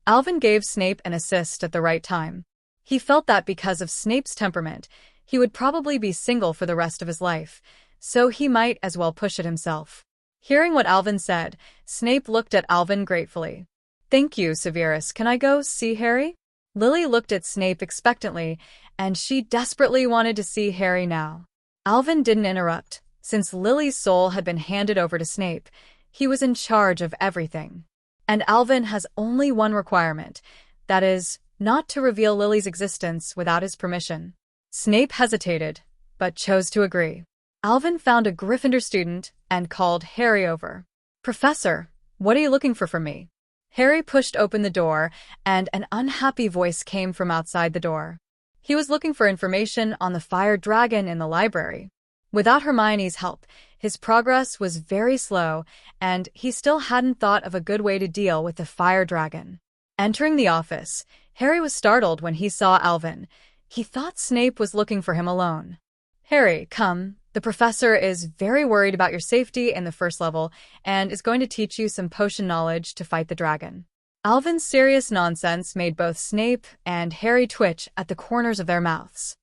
Alvin gave Snape an assist at the right time. He felt that because of Snape's temperament, he would probably be single for the rest of his life, so he might as well push it himself. Hearing what Alvin said, Snape looked at Alvin gratefully. "Thank you, Severus. Can I go see Harry?" Lily looked at Snape expectantly, and she desperately wanted to see Harry now. Alvin didn't interrupt. Since Lily's soul had been handed over to Snape, he was in charge of everything. And Alvin has only one requirement, that is, not to reveal Lily's existence without his permission. Snape hesitated, but chose to agree. Alvin found a Gryffindor student and called Harry over. "Professor, what are you looking for from me?" Harry pushed open the door, and an unhappy voice came from outside the door. He was looking for information on the fire dragon in the library. Without Hermione's help, his progress was very slow, and he still hadn't thought of a good way to deal with the fire dragon. Entering the office, Harry was startled when he saw Alvin. He thought Snape was looking for him alone. "Harry, come. The professor is very worried about your safety in the first level and is going to teach you some potion knowledge to fight the dragon." Alvin's serious nonsense made both Snape and Harry twitch at the corners of their mouths.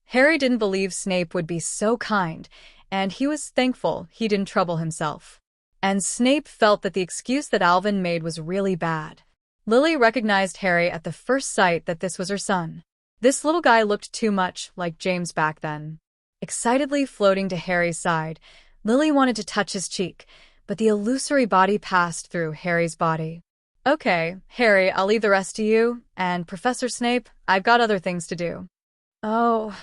Harry didn't believe Snape would be so kind, and he was thankful he didn't trouble himself. And Snape felt that the excuse that Alvin made was really bad. Lily recognized Harry at the first sight that this was her son. This little guy looked too much like James back then. Excitedly floating to Harry's side, Lily wanted to touch his cheek, but the illusory body passed through Harry's body. Okay, Harry, I'll leave the rest to you, and Professor Snape, I've got other things to do. Oh,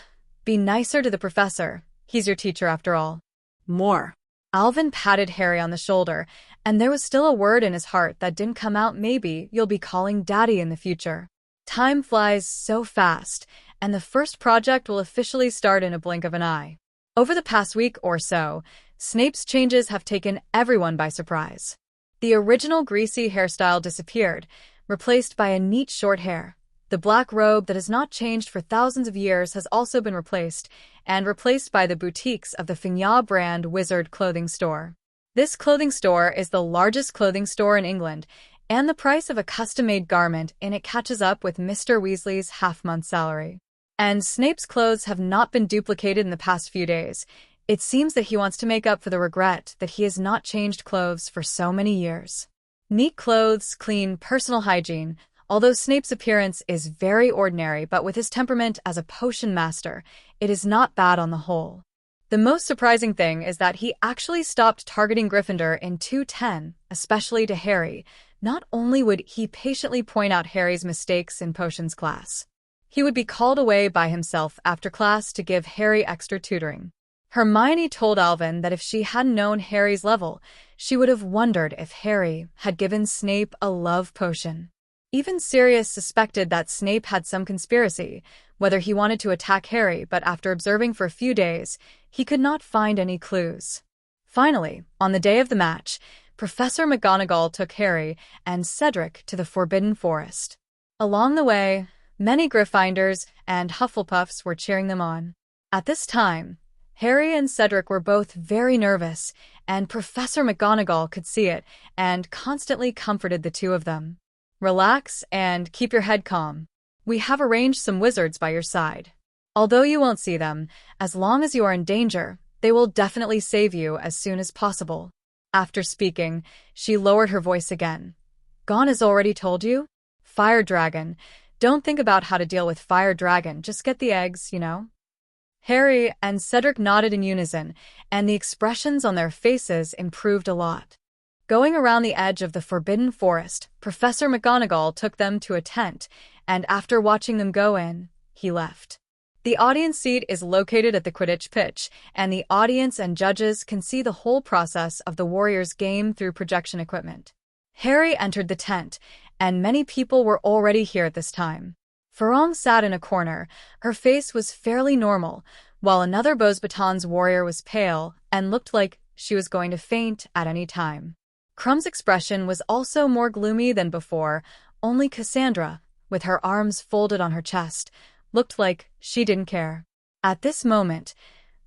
be nicer to the professor. He's your teacher after all. More. Alvin patted Harry on the shoulder, and there was still a word in his heart that didn't come out. Maybe you'll be calling Daddy in the future. Time flies so fast, and the first project will officially start in a blink of an eye. Over the past week or so, Snape's changes have taken everyone by surprise. The original greasy hairstyle disappeared, replaced by a neat short hair. The black robe that has not changed for thousands of years has also been replaced by the boutiques of the fun.Spending wizard clothing store. This clothing store is the largest clothing store in England, and the price of a custom-made garment in it catches up with Mr. Weasley's half-month salary. And Snape's clothes have not been duplicated in the past few days. It seems that he wants to make up for the regret that he has not changed clothes for so many years. Neat clothes, clean personal hygiene. Although Snape's appearance is very ordinary, but with his temperament as a potion master, it is not bad on the whole. The most surprising thing is that he actually stopped targeting Gryffindor in 210, especially to Harry. Not only would he patiently point out Harry's mistakes in potions class, he would be called away by himself after class to give Harry extra tutoring. Hermione told Alvin that if she hadn't known Harry's level, she would have wondered if Harry had given Snape a love potion. Even Sirius suspected that Snape had some conspiracy, whether he wanted to attack Harry, but after observing for a few days, he could not find any clues. Finally, on the day of the match, Professor McGonagall took Harry and Cedric to the Forbidden Forest. Along the way, many Gryffindors and Hufflepuffs were cheering them on. At this time, Harry and Cedric were both very nervous, and Professor McGonagall could see it and constantly comforted the two of them. Relax and keep your head calm. We have arranged some wizards by your side. Although you won't see them, as long as you are in danger, they will definitely save you as soon as possible. After speaking, she lowered her voice again. Gon has already told you? Fire Dragon. Don't think about how to deal with Fire Dragon, just get the eggs, you know? Harry and Cedric nodded in unison, and the expressions on their faces improved a lot. Going around the edge of the Forbidden Forest, Professor McGonagall took them to a tent, and after watching them go in, he left. The audience seat is located at the Quidditch pitch, and the audience and judges can see the whole process of the Warriors' game through projection equipment. Harry entered the tent, and many people were already here at this time. Farong sat in a corner. Her face was fairly normal, while another Beauxbatons warrior was pale and looked like she was going to faint at any time. Crumb's expression was also more gloomy than before. Only Cassandra, with her arms folded on her chest, looked like she didn't care. At this moment,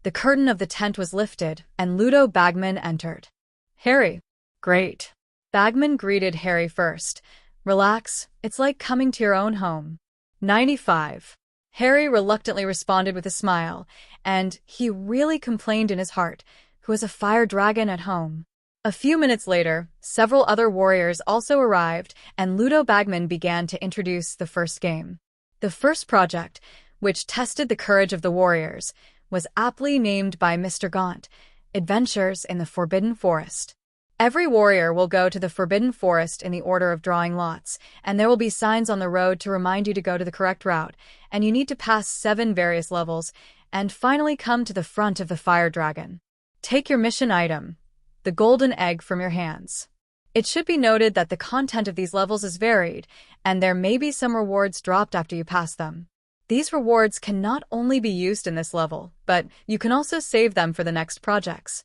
the curtain of the tent was lifted, and Ludo Bagman entered. Harry. Great. Bagman greeted Harry first. Relax, it's like coming to your own home. 95. Harry reluctantly responded with a smile, and he really complained in his heart, who has a fire dragon at home. A few minutes later, several other warriors also arrived, and Ludo Bagman began to introduce the first game. The first project, which tested the courage of the warriors, was aptly named by Mr. Gaunt, Adventures in the Forbidden Forest. Every warrior will go to the Forbidden Forest in the order of drawing lots, and there will be signs on the road to remind you to go to the correct route, and you need to pass 7 various levels, and finally come to the front of the fire dragon. Take your mission item, the golden egg, from your hands. It should be noted that the content of these levels is varied, and there may be some rewards dropped after you pass them. These rewards can not only be used in this level, but you can also save them for the next projects.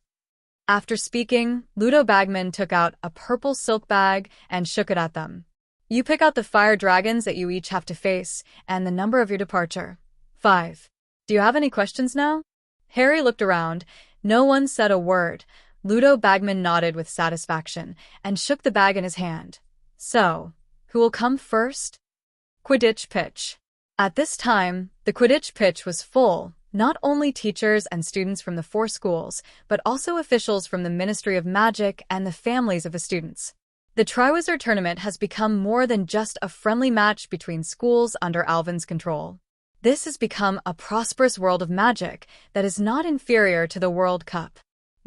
After speaking, Ludo Bagman took out a purple silk bag and shook it at them. You pick out the fire dragons that you each have to face, and the number of your departure. 5. Do you have any questions now? Harry looked around. No one said a word. Ludo Bagman nodded with satisfaction and shook the bag in his hand. So, who will come first? Quidditch pitch. At this time, the Quidditch pitch was full. Not only teachers and students from the 4 schools, but also officials from the Ministry of Magic and the families of the students. The Triwizard Tournament has become more than just a friendly match between schools under Alvin's control. This has become a prosperous world of magic that is not inferior to the World Cup.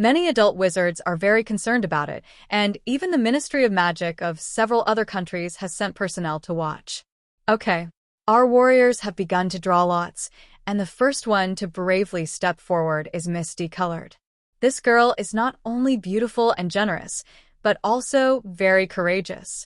Many adult wizards are very concerned about it, and even the Ministry of Magic of several other countries has sent personnel to watch. Okay, our warriors have begun to draw lots, and the first one to bravely step forward is Miss Decolored. This girl is not only beautiful and generous, but also very courageous.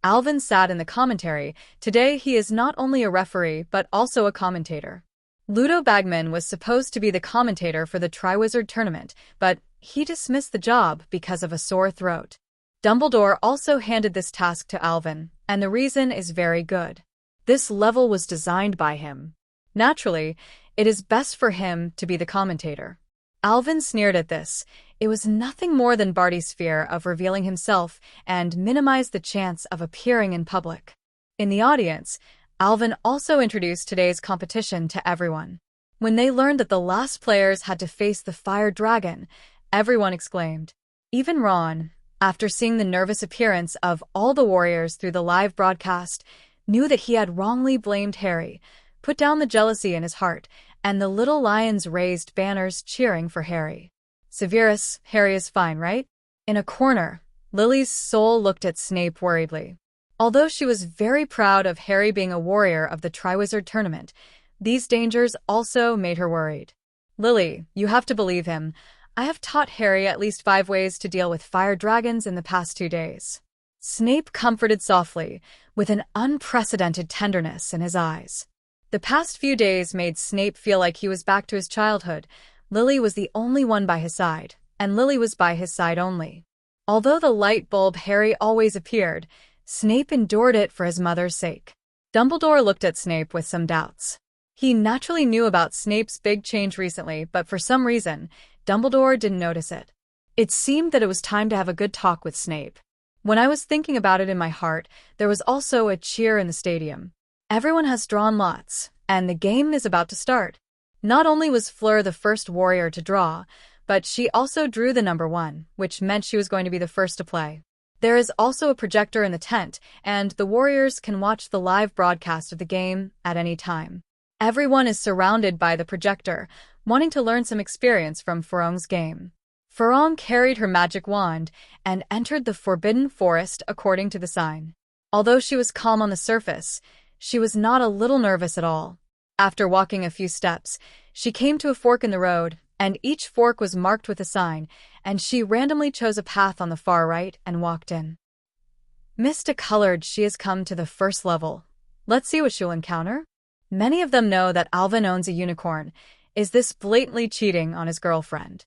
Alvin sat in the commentary. Today he is not only a referee, but also a commentator. Ludo Bagman was supposed to be the commentator for the Triwizard Tournament, but he dismissed the job because of a sore throat. Dumbledore also handed this task to Alvin, and the reason is very good. This level was designed by him. Naturally, it is best for him to be the commentator. Alvin sneered at this. It was nothing more than Barty's fear of revealing himself and minimized the chance of appearing in public. In the audience, Alvin also introduced today's competition to everyone. When they learned that the last players had to face the fire dragon, everyone exclaimed. Even Ron, after seeing the nervous appearance of all the warriors through the live broadcast, knew that he had wrongly blamed Harry, put down the jealousy in his heart, and the little lions raised banners cheering for Harry. Severus, Harry is fine, right? In a corner, Lily's soul looked at Snape worriedly. Although she was very proud of Harry being a warrior of the Triwizard Tournament, these dangers also made her worried. Lily, you have to believe him. I have taught Harry at least 5 ways to deal with fire dragons in the past 2 days. Snape comforted softly, with an unprecedented tenderness in his eyes. The past few days made Snape feel like he was back to his childhood. Lily was the only one by his side, and Lily was by his side only. Although the light bulb Harry always appeared, Snape endured it for his mother's sake. Dumbledore looked at Snape with some doubts. He naturally knew about Snape's big change recently, but for some reason, Dumbledore didn't notice it. It seemed that it was time to have a good talk with Snape. When I was thinking about it in my heart, there was also a cheer in the stadium. Everyone has drawn lots, and the game is about to start. Not only was Fleur the first warrior to draw, but she also drew the number 1, which meant she was going to be the first to play. There is also a projector in the tent, and the warriors can watch the live broadcast of the game at any time. Everyone is surrounded by the projector, wanting to learn some experience from Farong's game. Farong carried her magic wand and entered the Forbidden Forest according to the sign. Although she was calm on the surface, she was not a little nervous at all. After walking a few steps, she came to a fork in the road, and each fork was marked with a sign, and she randomly chose a path on the far right and walked in. Miss Decolored, she has come to the first level. Let's see what she'll encounter. Many of them know that Alvin owns a unicorn. Is this blatantly cheating on his girlfriend?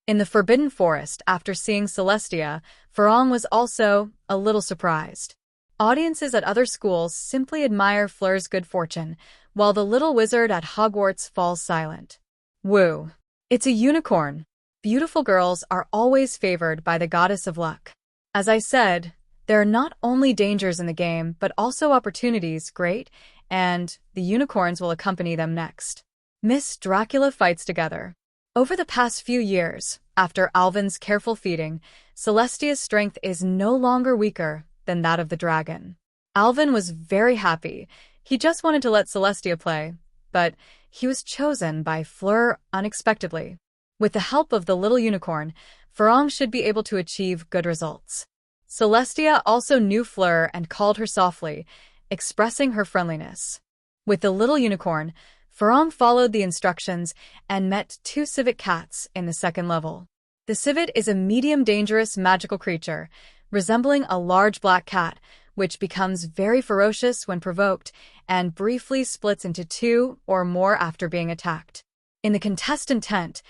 In the Forbidden Forest, after seeing Celestia, Farong was also a little surprised. Audiences at other schools simply admire Fleur's good fortune, while the little wizard at Hogwarts falls silent. Woo! It's a unicorn. Beautiful girls are always favored by the goddess of luck. As I said, there are not only dangers in the game, but also opportunities, great, and the unicorns will accompany them next. Miss Dracula fights together. Over the past few years, after Alvin's careful feeding, Celestia's strength is no longer weaker than that of the dragon. Alvin was very happy. He just wanted to let Celestia play, but he was chosen by Fleur unexpectedly. With the help of the little unicorn, Farong should be able to achieve good results. Celestia also knew Fleur and called her softly, expressing her friendliness. With the little unicorn, Farong followed the instructions and met 2 civet cats in the 2nd level. The civet is a medium dangerous magical creature, resembling a large black cat, which becomes very ferocious when provoked and briefly splits into 2 or more after being attacked. In the contestant tent,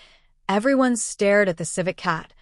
everyone stared at the civet cat,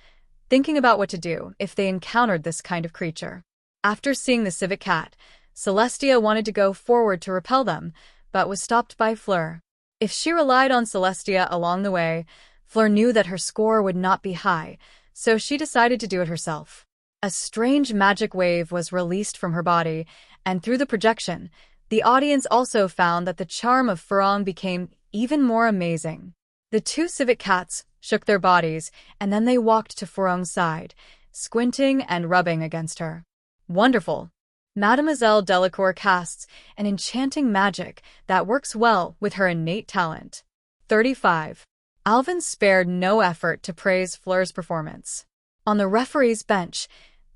thinking about what to do if they encountered this kind of creature. After seeing the civet cat, Celestia wanted to go forward to repel them, but was stopped by Fleur. If she relied on Celestia along the way, Fleur knew that her score would not be high, so she decided to do it herself. A strange magic wave was released from her body, and through the projection, the audience also found that the charm of Farong became even more amazing. The 2 civet cats shook their bodies, and then they walked to Farong's side, squinting and rubbing against her. Wonderful! Mademoiselle Delacour casts an enchanting magic that works well with her innate talent. 35. Alvin spared no effort to praise Fleur's performance. On the referee's bench,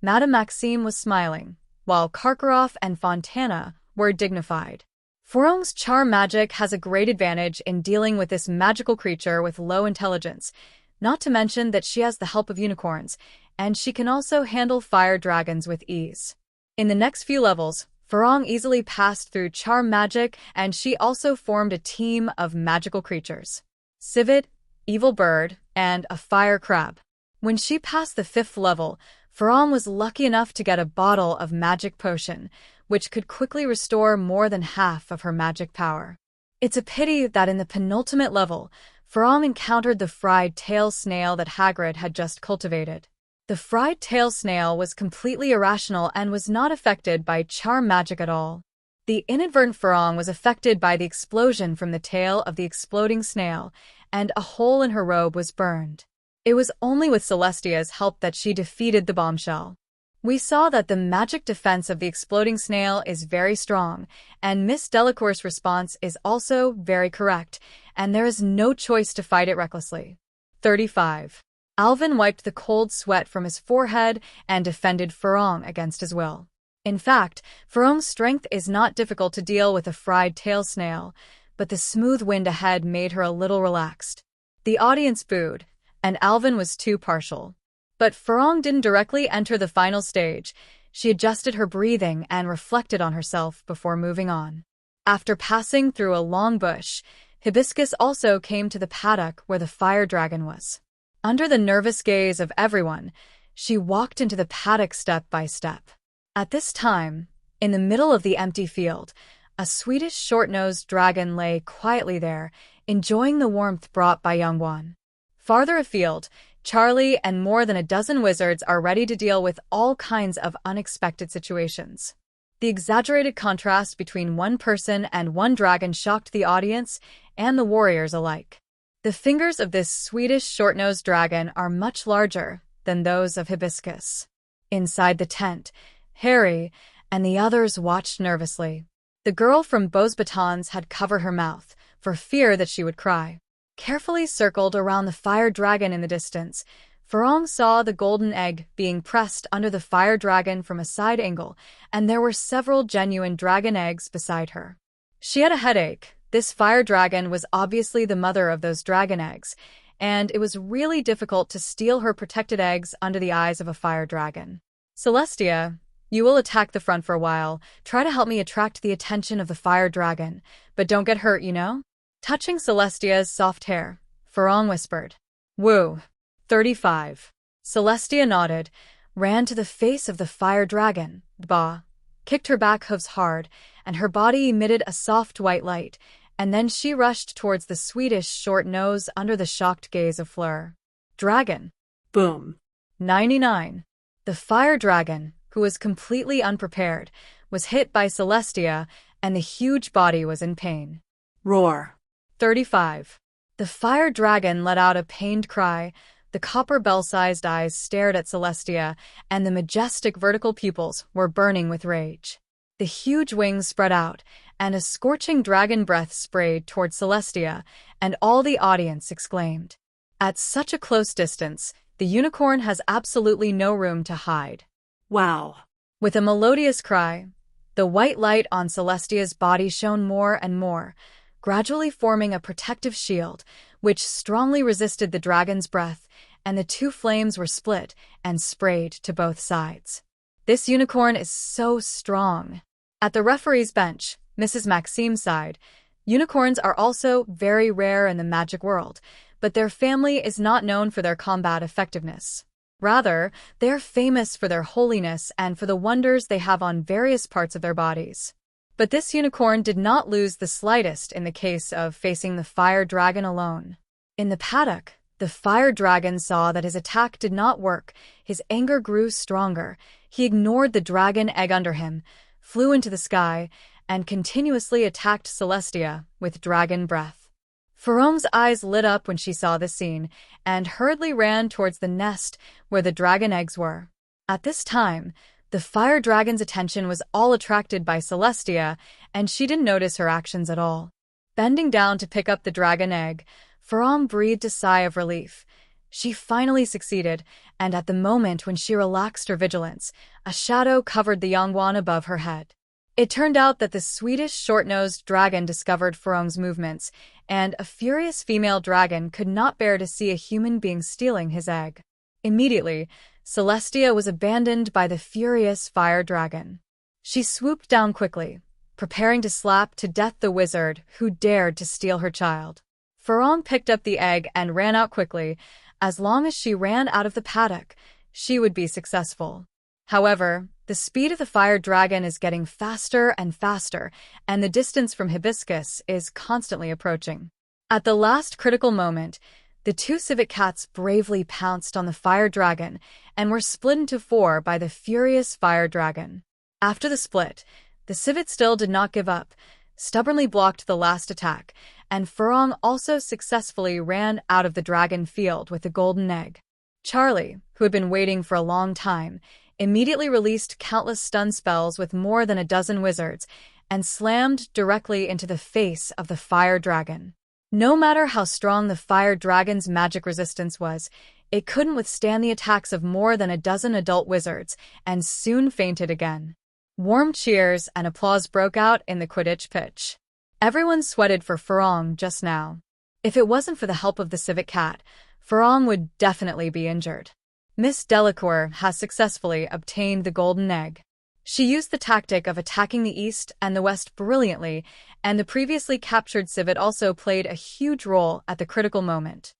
Madame Maxime was smiling, while Karkaroff and Fontana were dignified. Ferong's charm magic has a great advantage in dealing with this magical creature with low intelligence, not to mention that she has the help of unicorns, and she can also handle fire dragons with ease. In the next few levels, Ferong easily passed through charm magic, and she also formed a team of magical creatures: Civet, Evil Bird, and a fire crab. When she passed the 5th level, Ferong was lucky enough to get a bottle of magic potion, which could quickly restore more than half of her magic power. It's a pity that in the penultimate level, Ferong encountered the fried tail snail that Hagrid had just cultivated. The fried tail snail was completely irrational and was not affected by charm magic at all. The inadvertent Ferong was affected by the explosion from the tail of the exploding snail, and a hole in her robe was burned. It was only with Celestia's help that she defeated the bombshell. We saw that the magic defense of the exploding snail is very strong, and Miss Delacour's response is also very correct, and there is no choice to fight it recklessly. 35. Alvin wiped the cold sweat from his forehead and defended Ferong against his will. In fact, Ferong's strength is not difficult to deal with a fried tail snail, but the smooth wind ahead made her a little relaxed. The audience booed, and Alvin was too partial. But Ferong didn't directly enter the final stage. She adjusted her breathing and reflected on herself before moving on. After passing through a long bush, Hibiscus also came to the paddock where the fire dragon was. Under the nervous gaze of everyone, she walked into the paddock step by step. At this time, in the middle of the empty field, a Swedish short-nosed dragon lay quietly there, enjoying the warmth brought by young one. Farther afield, Charlie and more than a dozen wizards are ready to deal with all kinds of unexpected situations. The exaggerated contrast between one person and one dragon shocked the audience and the warriors alike. The fingers of this Swedish short-nosed dragon are much larger than those of Hibiscus. Inside the tent, Harry and the others watched nervously. The girl from Beaux Batons had covered her mouth, for fear that she would cry. Carefully circled around the fire dragon in the distance, Ferong saw the golden egg being pressed under the fire dragon from a side angle, and there were several genuine dragon eggs beside her. She had a headache. This fire dragon was obviously the mother of those dragon eggs, and it was really difficult to steal her protected eggs under the eyes of a fire dragon. Celestia, you will attack the front for a while. Try to help me attract the attention of the fire dragon, but don't get hurt, you know? Touching Celestia's soft hair, Ferong whispered, "Woo." 35. Celestia nodded, ran to the face of the fire dragon, bah, kicked her back hooves hard, and her body emitted a soft white light, and then she rushed towards the Swedish short nose under the shocked gaze of Fleur. Dragon. Boom. 99. The fire dragon, who was completely unprepared, was hit by Celestia, and the huge body was in pain. Roar. 35. The fire dragon let out a pained cry. The copper bell-sized eyes stared at Celestia, and the majestic vertical pupils were burning with rage. The huge wings spread out, and a scorching dragon breath sprayed toward Celestia, and all the audience exclaimed. At such a close distance, the unicorn has absolutely no room to hide. Wow. With a melodious cry, the white light on Celestia's body shone more and more, gradually forming a protective shield, which strongly resisted the dragon's breath, and the two flames were split and sprayed to both sides. This unicorn is so strong. At the referee's bench, Mrs. Maxime sighed. Unicorns are also very rare in the magic world, but their family is not known for their combat effectiveness. Rather, they are famous for their holiness and for the wonders they have on various parts of their bodies. But this unicorn did not lose the slightest in the case of facing the fire dragon alone. In the paddock, the fire dragon saw that his attack did not work. His anger grew stronger. He ignored the dragon egg under him, flew into the sky, and continuously attacked Celestia with dragon breath. Ferong's eyes lit up when she saw this scene, and hurriedly ran towards the nest where the dragon eggs were. At this time, the fire dragon's attention was all attracted by Celestia, and she didn't notice her actions at all. Bending down to pick up the dragon egg, Faram breathed a sigh of relief. She finally succeeded, and at the moment when she relaxed her vigilance, a shadow covered the Yangwan above her head. It turned out that the Swedish short-nosed dragon discovered Farong's movements, and a furious female dragon could not bear to see a human being stealing his egg. Immediately, Celestia was abandoned by the furious fire dragon. She swooped down quickly, preparing to slap to death the wizard who dared to steal her child. Farong picked up the egg and ran out quickly. As long as she ran out of the paddock, she would be successful. However, the speed of the fire dragon is getting faster and faster, and the distance from Hibiscus is constantly approaching. At the last critical moment, the two civet cats bravely pounced on the fire dragon and were split into four by the furious fire dragon. After the split, the civet still did not give up, stubbornly blocked the last attack, and Farong also successfully ran out of the dragon field with the golden egg. Charlie, who had been waiting for a long time, immediately released countless stun spells with more than a dozen wizards and slammed directly into the face of the fire dragon. No matter how strong the fire dragon's magic resistance was, it couldn't withstand the attacks of more than a dozen adult wizards and soon fainted again. Warm cheers and applause broke out in the Quidditch pitch. Everyone sweated for Farong just now. If it wasn't for the help of the civet cat, Farong would definitely be injured. Miss Delacour has successfully obtained the golden egg. She used the tactic of attacking the east and the west brilliantly, and the previously captured civet also played a huge role at the critical moment.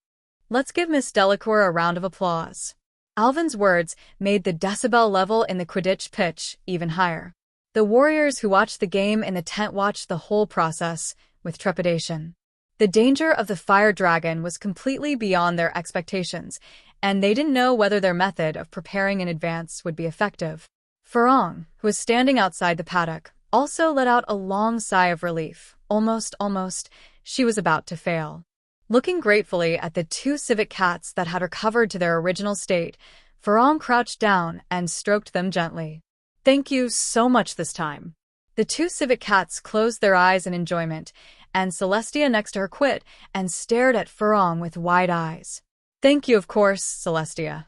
Let's give Miss Delacour a round of applause. Alvin's words made the decibel level in the Quidditch pitch even higher. The warriors who watched the game in the tent watched the whole process with trepidation. The danger of the fire dragon was completely beyond their expectations, and they didn't know whether their method of preparing in advance would be effective. Farong, who was standing outside the paddock, also let out a long sigh of relief. Almost, she was about to fail. Looking gratefully at the two civet cats that had recovered to their original state, Farong crouched down and stroked them gently. "Thank you so much this time." The two civet cats closed their eyes in enjoyment, and Celestia next to her quit and stared at Farong with wide eyes. "Thank you, of course, Celestia."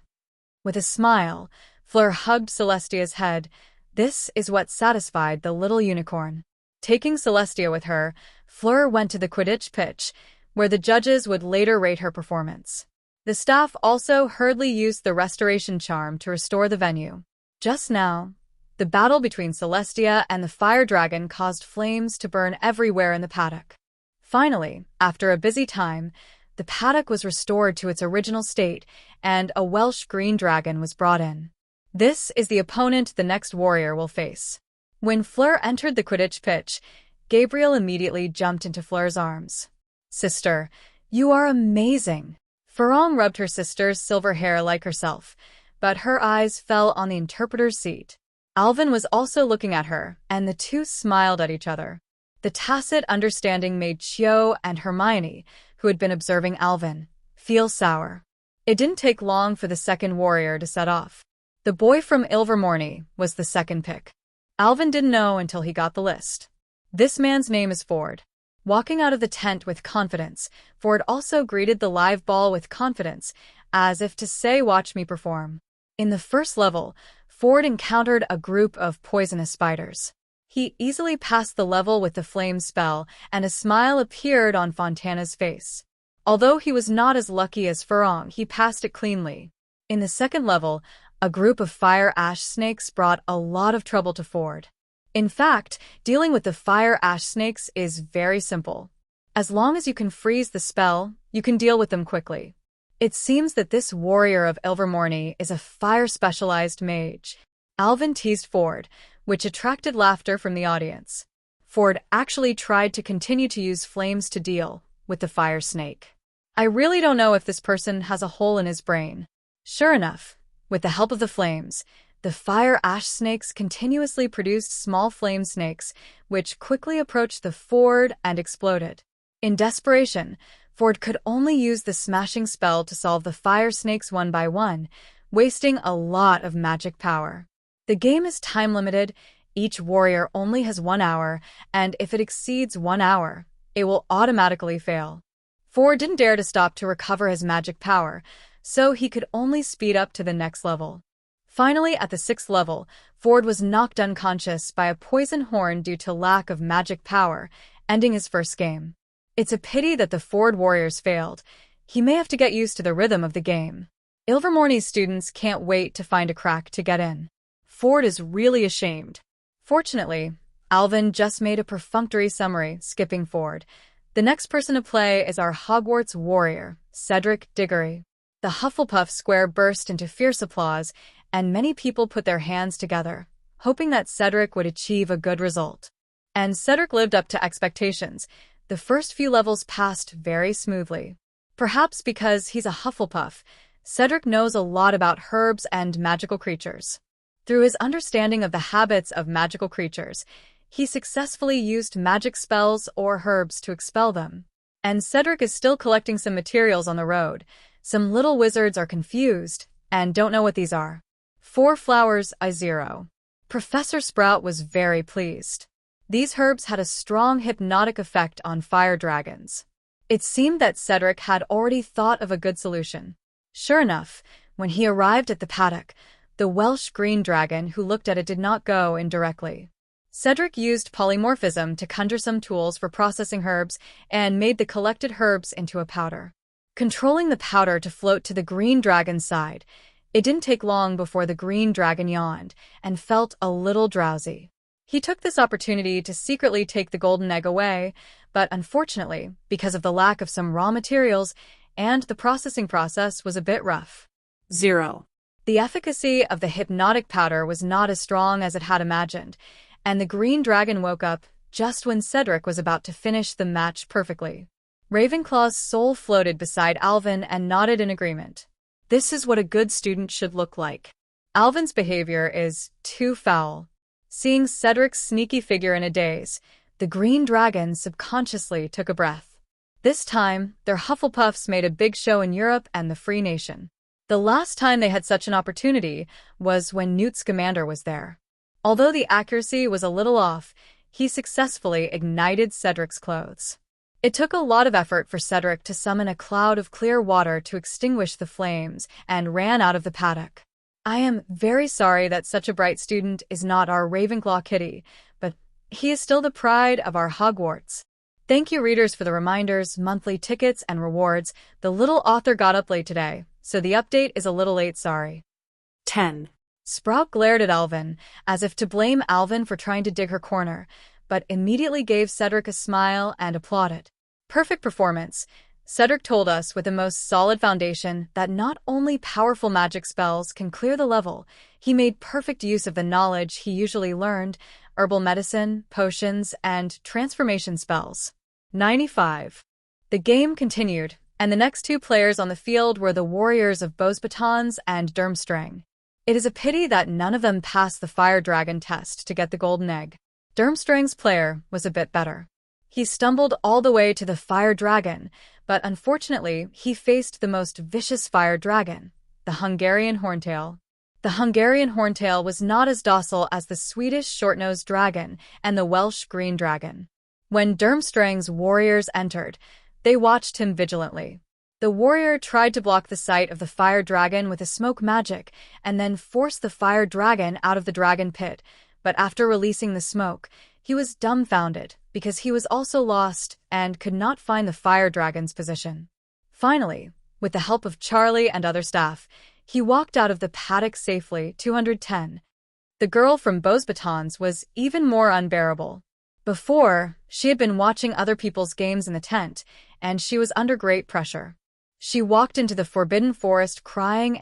With a smile, Fleur hugged Celestia's head. This is what satisfied the little unicorn. Taking Celestia with her, Fleur went to the Quidditch pitch, where the judges would later rate her performance. The staff also hurriedly used the restoration charm to restore the venue. Just now, the battle between Celestia and the fire dragon caused flames to burn everywhere in the paddock. Finally, after a busy time, the paddock was restored to its original state, and a Welsh green dragon was brought in. This is the opponent the next warrior will face. When Fleur entered the Quidditch pitch, Gabriel immediately jumped into Fleur's arms. "Sister, you are amazing." Farong rubbed her sister's silver hair like herself, but her eyes fell on the interpreter's seat. Alvin was also looking at her, and the two smiled at each other. The tacit understanding made Cho and Hermione, who had been observing Alvin, feel sour. It didn't take long for the second warrior to set off. The boy from Ilvermorny was the second pick. Alvin didn't know until he got the list. This man's name is Ford. Walking out of the tent with confidence, Ford also greeted the live ball with confidence, as if to say, "Watch me perform." In the first level, Ford encountered a group of poisonous spiders. He easily passed the level with the flame spell, and a smile appeared on Fontana's face. Although he was not as lucky as Farong, he passed it cleanly. In the second level, a group of fire ash snakes brought a lot of trouble to Ford. In fact, dealing with the fire ash snakes is very simple. As long as you can freeze the spell, you can deal with them quickly. It seems that this warrior of Ilvermorny is a fire-specialized mage. Alvin teased Ford, which attracted laughter from the audience. Ford actually tried to continue to use flames to deal with the fire snake. "I really don't know if this person has a hole in his brain." Sure enough, with the help of the flames, the fire ash snakes continuously produced small flame snakes, which quickly approached the Ford and exploded. In desperation, Ford could only use the smashing spell to solve the fire snakes one by one, wasting a lot of magic power. The game is time-limited, each warrior only has 1 hour, and if it exceeds 1 hour, it will automatically fail. Ford didn't dare to stop to recover his magic power, so he could only speed up to the next level. Finally, at the 6th level, Ford was knocked unconscious by a poison horn due to lack of magic power, ending his first game. It's a pity that the Ford Warriors failed. He may have to get used to the rhythm of the game. Ilvermorny's students can't wait to find a crack to get in. Ford is really ashamed. Fortunately, Alvin just made a perfunctory summary, skipping Ford. The next person to play is our Hogwarts warrior, Cedric Diggory. The Hufflepuff square burst into fierce applause, and many people put their hands together, hoping that Cedric would achieve a good result. And Cedric lived up to expectations. The first few levels passed very smoothly. Perhaps because he's a Hufflepuff, Cedric knows a lot about herbs and magical creatures. Through his understanding of the habits of magical creatures, he successfully used magic spells or herbs to expel them. And Cedric is still collecting some materials on the road. Some little wizards are confused and don't know what these are. 4 flowers, a 0. Professor Sprout was very pleased. These herbs had a strong hypnotic effect on fire dragons. It seemed that Cedric had already thought of a good solution. Sure enough, when he arrived at the paddock, the Welsh green dragon who looked at it did not go in directly. Cedric used polymorphism to conjure some tools for processing herbs and made the collected herbs into a powder. Controlling the powder to float to the green dragon's side, it didn't take long before the green dragon yawned and felt a little drowsy. He took this opportunity to secretly take the golden egg away, but unfortunately, because of the lack of some raw materials, and the processing process was a bit rough. 0. The efficacy of the hypnotic powder was not as strong as it had imagined, and the green dragon woke up just when Cedric was about to finish the match perfectly. Ravenclaw's soul floated beside Alvin and nodded in agreement. This is what a good student should look like. Alvin's behavior is too foul. Seeing Cedric's sneaky figure in a daze, the green dragon subconsciously took a breath. This time, their Hufflepuffs made a big show in Europe and the Free Nation. The last time they had such an opportunity was when Newt Scamander was there. Although the accuracy was a little off, he successfully ignited Cedric's clothes. It took a lot of effort for Cedric to summon a cloud of clear water to extinguish the flames and ran out of the paddock. I am very sorry that such a bright student is not our Ravenclaw kitty, but he is still the pride of our Hogwarts. Thank you, readers, for the reminders, monthly tickets, and rewards. The little author got up late today, so the update is a little late, sorry. 10. Sprout glared at Alvin, as if to blame Alvin for trying to dig her corner, but immediately gave Cedric a smile and applauded. Perfect performance. Cedric told us with the most solid foundation that not only powerful magic spells can clear the level, he made perfect use of the knowledge he usually learned, herbal medicine, potions, and transformation spells. 95. The game continued, and the next 2 players on the field were the warriors of Beauxbatons and Durmstrang. It is a pity that none of them passed the fire dragon test to get the golden egg. Durmstrang's player was a bit better. He stumbled all the way to the fire dragon, but unfortunately he faced the most vicious fire dragon, the Hungarian Horntail. The Hungarian Horntail was not as docile as the Swedish short-nosed dragon and the Welsh green dragon. When Durmstrang's warriors entered, they watched him vigilantly. The warrior tried to block the sight of the fire dragon with a smoke magic and then forced the fire dragon out of the dragon pit, but after releasing the smoke, he was dumbfounded because he was also lost and could not find the fire dragon's position. Finally, with the help of Charlie and other staff, he walked out of the paddock safely. 210. The girl from Beauxbatons was even more unbearable. Before, she had been watching other people's games in the tent, and she was under great pressure. She walked into the Forbidden Forest crying,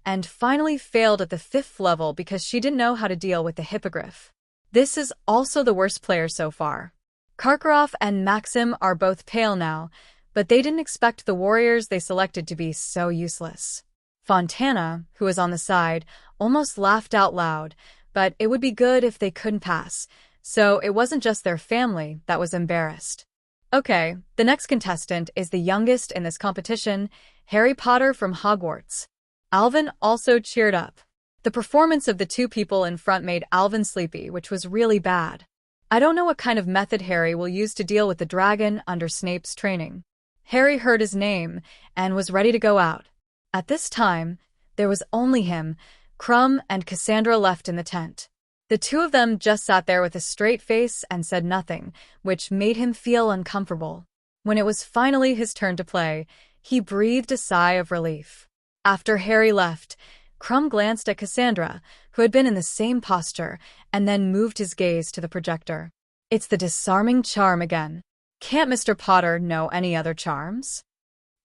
and finally failed at the 5th level because she didn't know how to deal with the hippogriff. This is also the worst player so far. Karkaroff and Maxim are both pale now, but they didn't expect the warriors they selected to be so useless. Fontana, who was on the side, almost laughed out loud, but it would be good if they couldn't pass, so it wasn't just their family that was embarrassed. Okay, the next contestant is the youngest in this competition, Harry Potter from Hogwarts. Alvin also cheered up. The performance of the 2 people in front made Alvin sleepy, which was really bad. I don't know what kind of method Harry will use to deal with the dragon under Snape's training. Harry heard his name and was ready to go out. At this time, there was only him, Krum, and Cassandra left in the tent. The two of them just sat there with a straight face and said nothing, which made him feel uncomfortable. When it was finally his turn to play, he breathed a sigh of relief. After Harry left, Krum glanced at Cassandra, who had been in the same posture, and then moved his gaze to the projector. It's the disarming charm again. Can't Mr. Potter know any other charms?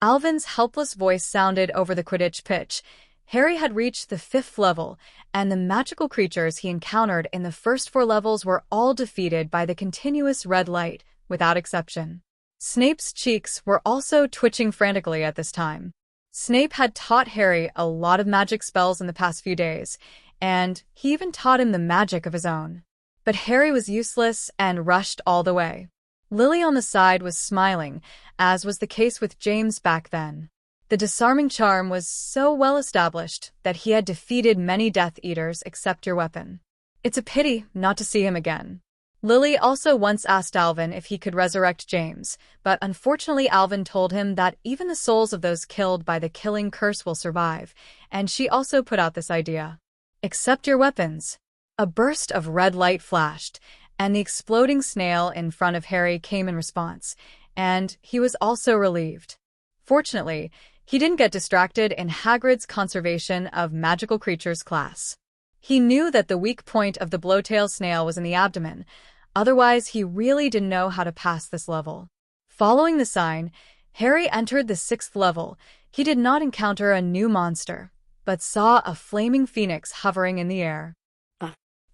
Alvin's helpless voice sounded over the Quidditch pitch. Harry had reached the 5th level, and the magical creatures he encountered in the first 4 levels were all defeated by the continuous red light, without exception. Snape's cheeks were also twitching frantically at this time. Snape had taught Harry a lot of magic spells in the past few days, and he even taught him the magic of his own. But Harry was useless and rushed all the way. Lily on the side was smiling, as was the case with James back then. The disarming charm was so well established that he had defeated many Death Eaters except your weapon. It's a pity not to see him again. Lily also once asked Alvin if he could resurrect James, but unfortunately Alvin told him that even the souls of those killed by the killing curse will survive, and she also put out this idea. Except your weapons. A burst of red light flashed, and the exploding snail in front of Harry came in response, and he was also relieved. Fortunately, he didn't get distracted in Hagrid's conservation of magical creatures class. He knew that the weak point of the blowtail snail was in the abdomen, otherwise he really didn't know how to pass this level. Following the sign, Harry entered the 6th level. He did not encounter a new monster, but saw a flaming phoenix hovering in the air.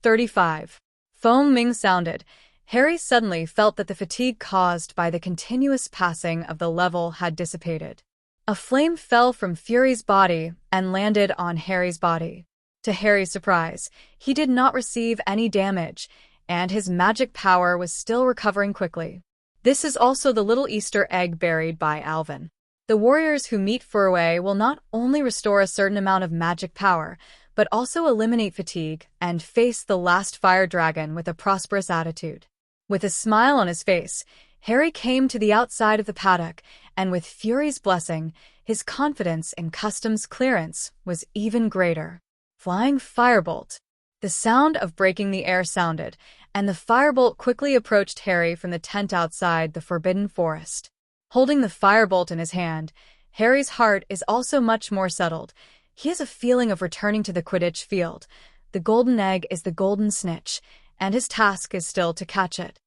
35. Foaming sounded. Harry suddenly felt that the fatigue caused by the continuous passing of the level had dissipated. A flame fell from Fury's body and landed on Harry's body. To Harry's surprise, he did not receive any damage, and his magic power was still recovering quickly. This is also the little Easter egg buried by Alvin. The warriors who meet Furway will not only restore a certain amount of magic power, but also eliminate fatigue and face the last fire dragon with a prosperous attitude. With a smile on his face, Harry came to the outside of the paddock, and with Fury's blessing, his confidence in customs clearance was even greater. Flying firebolt. The sound of breaking the air sounded, and the firebolt quickly approached Harry from the tent outside the Forbidden Forest. Holding the firebolt in his hand, Harry's heart is also much more settled. He has a feeling of returning to the Quidditch field. The golden egg is the golden snitch, and his task is still to catch it.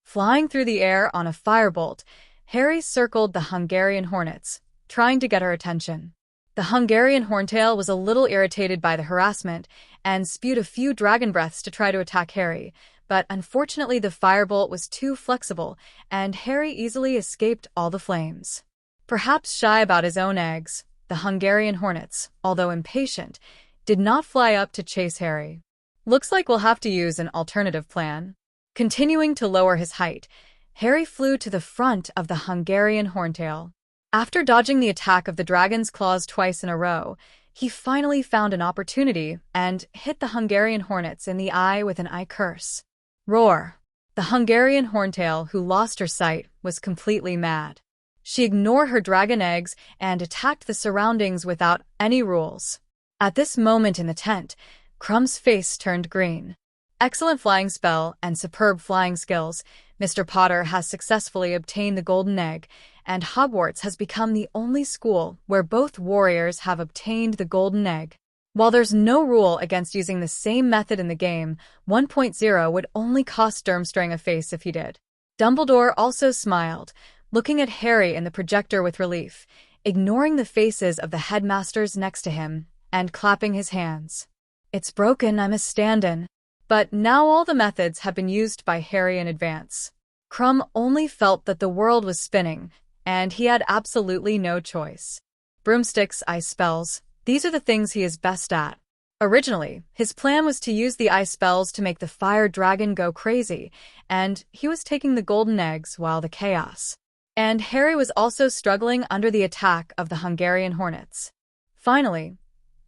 Flying through the air on a firebolt, Harry circled the Hungarian hornets, trying to get her attention. The Hungarian horntail was a little irritated by the harassment and spewed a few dragon breaths to try to attack Harry, but unfortunately the firebolt was too flexible, and Harry easily escaped all the flames. Perhaps shy about his own eggs, the Hungarian hornets, although impatient, did not fly up to chase Harry. Looks like we'll have to use an alternative plan. Continuing to lower his height, Harry flew to the front of the Hungarian horntail. After dodging the attack of the dragon's claws twice in a row, he finally found an opportunity and hit the Hungarian hornets in the eye with an eye curse. Roar! The Hungarian horntail, who lost her sight, was completely mad. She ignored her dragon eggs and attacked the surroundings without any rules. At this moment in the tent, Krum's face turned green. Excellent flying spell and superb flying skills, Mr. Potter has successfully obtained the golden egg, and Hogwarts has become the only school where both warriors have obtained the golden egg. While there's no rule against using the same method in the game, 1.0 would only cost Durmstrang a face if he did. Dumbledore also smiled, looking at Harry in the projector with relief, ignoring the faces of the headmasters next to him, and clapping his hands. It's broken, I'm a stand-in. But now all the methods have been used by Harry in advance. Krum only felt that the world was spinning, and he had absolutely no choice. Broomsticks, ice spells, these are the things he is best at. Originally, his plan was to use the ice spells to make the fire dragon go crazy, and he was taking the golden eggs while the chaos. And Harry was also struggling under the attack of the Hungarian hornets. Finally,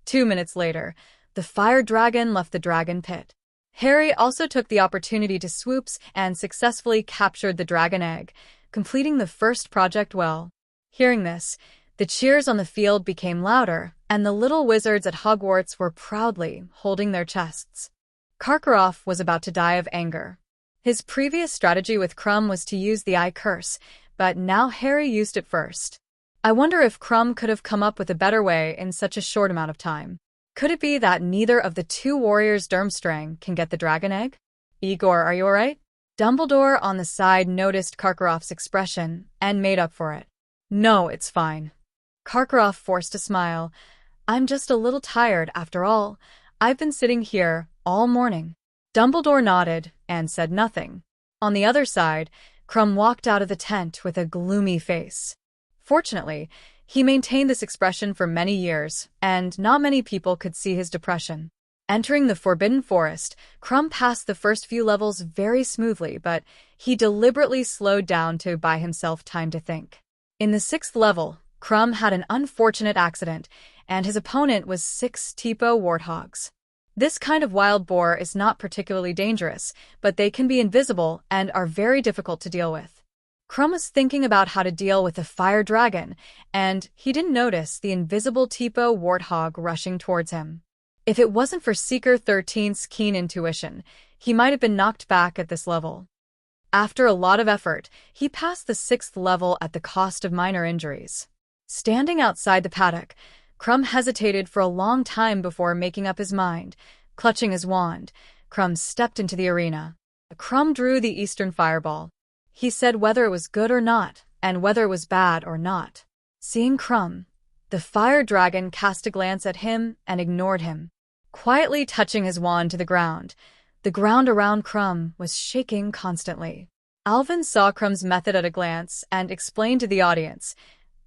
2 minutes later, the fire dragon left the dragon pit. Harry also took the opportunity to swoops and successfully captured the dragon egg, completing the first project well. Hearing this, the cheers on the field became louder, and the little wizards at Hogwarts were proudly holding their chests. Karkaroff was about to die of anger. His previous strategy with Krum was to use the Eye Curse, but now Harry used it first. I wonder if Krum could have come up with a better way in such a short amount of time. Could it be that neither of the two warriors Durmstrang can get the dragon egg? Igor, are you alright? Dumbledore on the side noticed Karkaroff's expression and made up for it. No, it's fine. Karkaroff forced a smile. I'm just a little tired, after all. I've been sitting here all morning. Dumbledore nodded and said nothing. On the other side, Krum walked out of the tent with a gloomy face. Fortunately, he maintained this expression for many years, and not many people could see his depression. Entering the Forbidden Forest, Krum passed the first few levels very smoothly, but he deliberately slowed down to buy himself time to think. In the 6th level, Krum had an unfortunate accident, and his opponent was 6 Tipo warthogs. This kind of wild boar is not particularly dangerous, but they can be invisible and are very difficult to deal with. Krum was thinking about how to deal with the fire dragon, and he didn't notice the invisible Tipo warthog rushing towards him. If it wasn't for Seeker 13's keen intuition, he might have been knocked back at this level. After a lot of effort, he passed the 6th level at the cost of minor injuries. Standing outside the paddock, Krum hesitated for a long time before making up his mind. Clutching his wand, Krum stepped into the arena. Krum drew the Eastern Fireball. He said whether it was good or not, and whether it was bad or not. Seeing Krum, the fire dragon cast a glance at him and ignored him. Quietly touching his wand to the ground around Krum was shaking constantly. Alvin saw Krum's method at a glance and explained to the audience,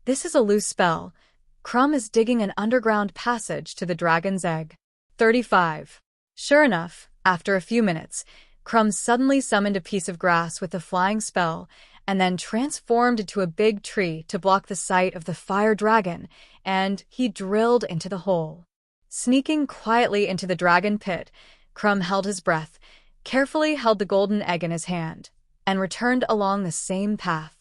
"This is a loose spell. Krum is digging an underground passage to the dragon's egg." 35. Sure enough, after a few minutes, Krum suddenly summoned a piece of grass with a flying spell, and then transformed into a big tree to block the sight of the fire dragon, and he drilled into the hole. Sneaking quietly into the dragon pit, Krum held his breath, carefully held the golden egg in his hand, and returned along the same path.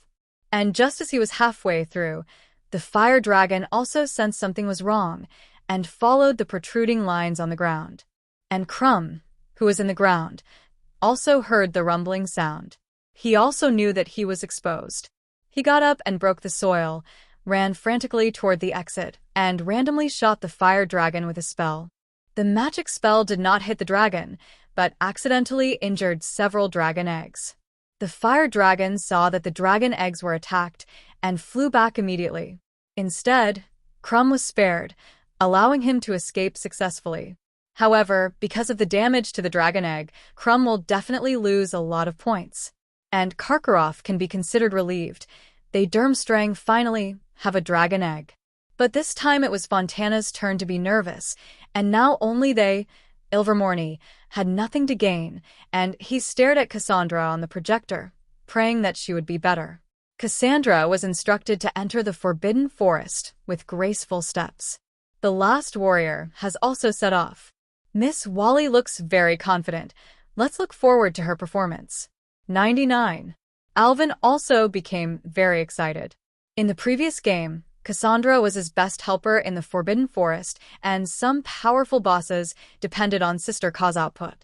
And just as he was halfway through, the fire dragon also sensed something was wrong, and followed the protruding lines on the ground. And Krum, who was in the ground, also heard the rumbling sound. He also knew that he was exposed. He got up and broke the soil, ran frantically toward the exit, and randomly shot the fire dragon with a spell. The magic spell did not hit the dragon, but accidentally injured several dragon eggs. The fire dragon saw that the dragon eggs were attacked and flew back immediately. Instead, Krum was spared, allowing him to escape successfully. However, because of the damage to the dragon egg, Krum will definitely lose a lot of points. And Karkaroff can be considered relieved. They Durmstrang finally have a dragon egg. But this time it was Fontana's turn to be nervous, and now only they, Ilvermorny, had nothing to gain, and he stared at Cassandra on the projector, praying that she would be better. Cassandra was instructed to enter the Forbidden Forest with graceful steps. The last warrior has also set off. Miss Wally looks very confident. Let's look forward to her performance. 99. Alvin also became very excited. In the previous game, Cassandra was his best helper in the Forbidden Forest, and some powerful bosses depended on Sister K's output.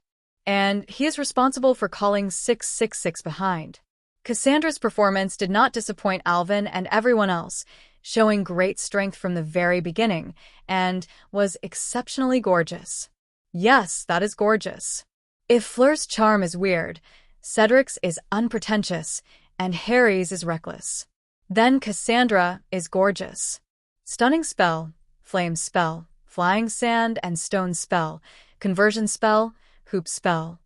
And he is responsible for calling 666 behind. Cassandra's performance did not disappoint Alvin and everyone else, showing great strength from the very beginning, and was exceptionally gorgeous. Yes, that is gorgeous. If Fleur's charm is weird, Cedric's is unpretentious, and Harry's is reckless. Then Cassandra is gorgeous. Stunning spell, flame spell, flying sand and stone spell, conversion spell, hoop spell.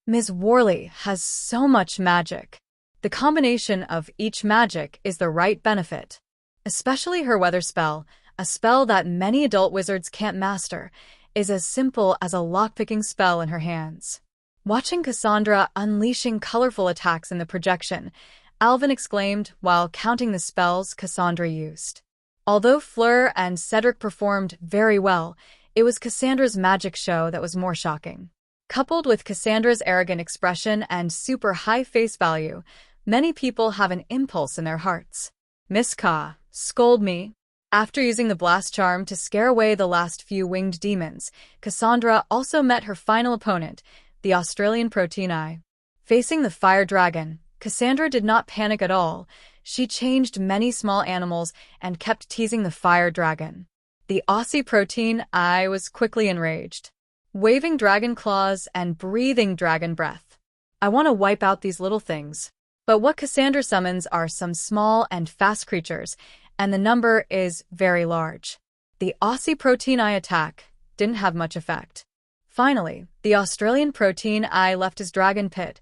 Ms. Worley has so much magic. The combination of each magic is the right benefit. Especially her weather spell, a spell that many adult wizards can't master, is as simple as a lockpicking spell in her hands. Watching Cassandra unleashing colorful attacks in the projection, Alvin exclaimed while counting the spells Cassandra used. Although Fleur and Cedric performed very well, it was Cassandra's magic show that was more shocking. Coupled with Cassandra's arrogant expression and super high face value, many people have an impulse in their hearts. Miss Ka, Scold me. After using the blast charm to scare away the last few winged demons, Cassandra also met her final opponent, the Australian protein eye. Facing the fire dragon, Cassandra did not panic at all. She changed many small animals and kept teasing the fire dragon. The Aussie protein eye was quickly enraged, waving dragon claws and breathing dragon breath. I want to wipe out these little things. But what Cassandra summons are some small and fast creatures, and the number is very large. The Aussie protein eye attack didn't have much effect. Finally, the Australian protein eye left his dragon pit,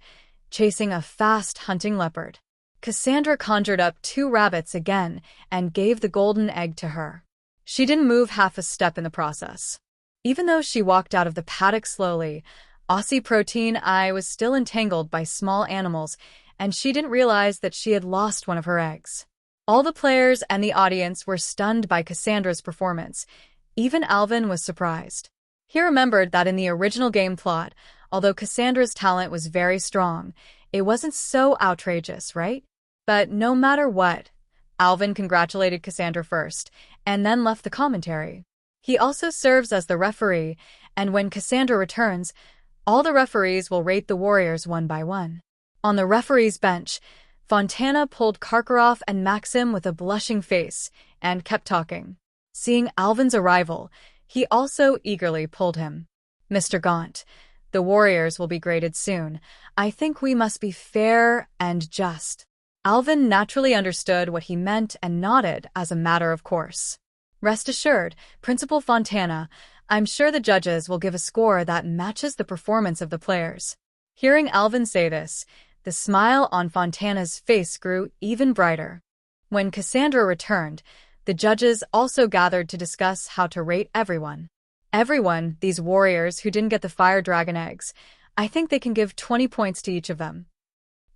chasing a fast hunting leopard. Cassandra conjured up 2 rabbits again and gave the golden egg to her. She didn't move half a step in the process. Even though she walked out of the paddock slowly, Aussie protein eye was still entangled by small animals, and she didn't realize that she had lost one of her eggs. All the players and the audience were stunned by Cassandra's performance. Even Alvin was surprised. He remembered that in the original game plot, although Cassandra's talent was very strong, it wasn't so outrageous, right? But no matter what, Alvin congratulated Cassandra first, and then left the commentary. He also serves as the referee, and when Cassandra returns, all the referees will rate the warriors one by one. On the referee's bench, Fontana pulled Karkaroff and Maxim with a blushing face and kept talking. Seeing Alvin's arrival, he also eagerly pulled him. Mr. Gaunt, the warriors will be graded soon. I think we must be fair and just. Alvin naturally understood what he meant and nodded as a matter of course. Rest assured, Principal Fontana, I'm sure the judges will give a score that matches the performance of the players. Hearing Alvin say this, the smile on Fontana's face grew even brighter. When Cassandra returned, the judges also gathered to discuss how to rate everyone. Everyone, these warriors who didn't get the fire dragon eggs, I think they can give 20 points to each of them.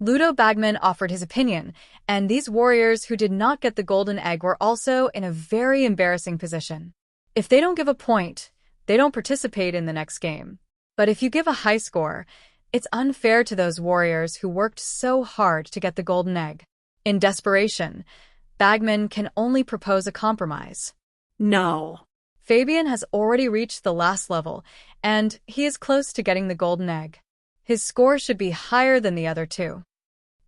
Ludo Bagman offered his opinion, and these warriors who did not get the golden egg were also in a very embarrassing position. If they don't give a point, they don't participate in the next game. But if you give a high score, it's unfair to those warriors who worked so hard to get the golden egg. In desperation, Bagman can only propose a compromise. No. Fabian has already reached the last level, and he is close to getting the golden egg. His score should be higher than the other 2.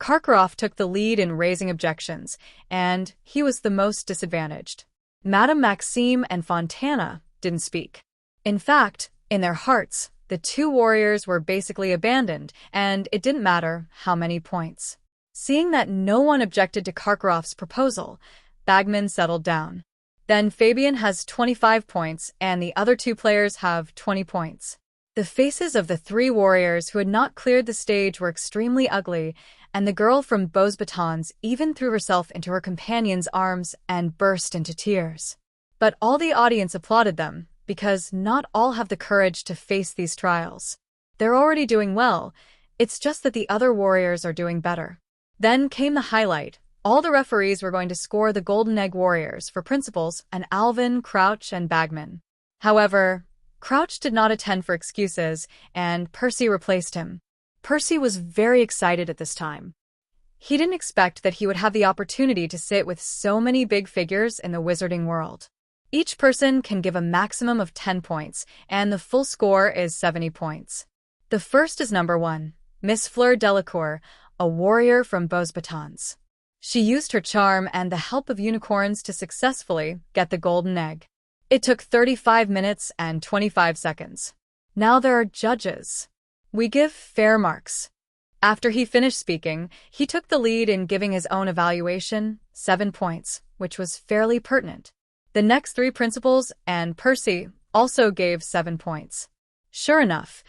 Karkaroff took the lead in raising objections, and he was the most disadvantaged. Madame Maxime and Fontana didn't speak. In fact, in their hearts, the 2 warriors were basically abandoned, and it didn't matter how many points. Seeing that no one objected to Karkaroff's proposal, Bagman settled down. Then Fabian has 25 points, and the other 2 players have 20 points. The faces of the 3 warriors who had not cleared the stage were extremely ugly, and the girl from Beau's Batons even threw herself into her companion's arms and burst into tears. But all the audience applauded them, because not all have the courage to face these trials. They're already doing well, it's just that the other warriors are doing better. Then came the highlight. All the referees were going to score the Golden Egg Warriors for principals and Alvin, Crouch, and Bagman. However, Crouch did not attend for excuses, and Percy replaced him. Percy was very excited at this time. He didn't expect that he would have the opportunity to sit with so many big figures in the wizarding world. Each person can give a maximum of 10 points, and the full score is 70 points. The first is number 1, Miss Fleur Delacour, a warrior from Beau's Batons. She used her charm and the help of unicorns to successfully get the golden egg. It took 35 minutes and 25 seconds. Now there are judges. We give fair marks. After he finished speaking, he took the lead in giving his own evaluation, 7 points, which was fairly pertinent. The next 3 principals and Percy also gave 7 points. Sure enough,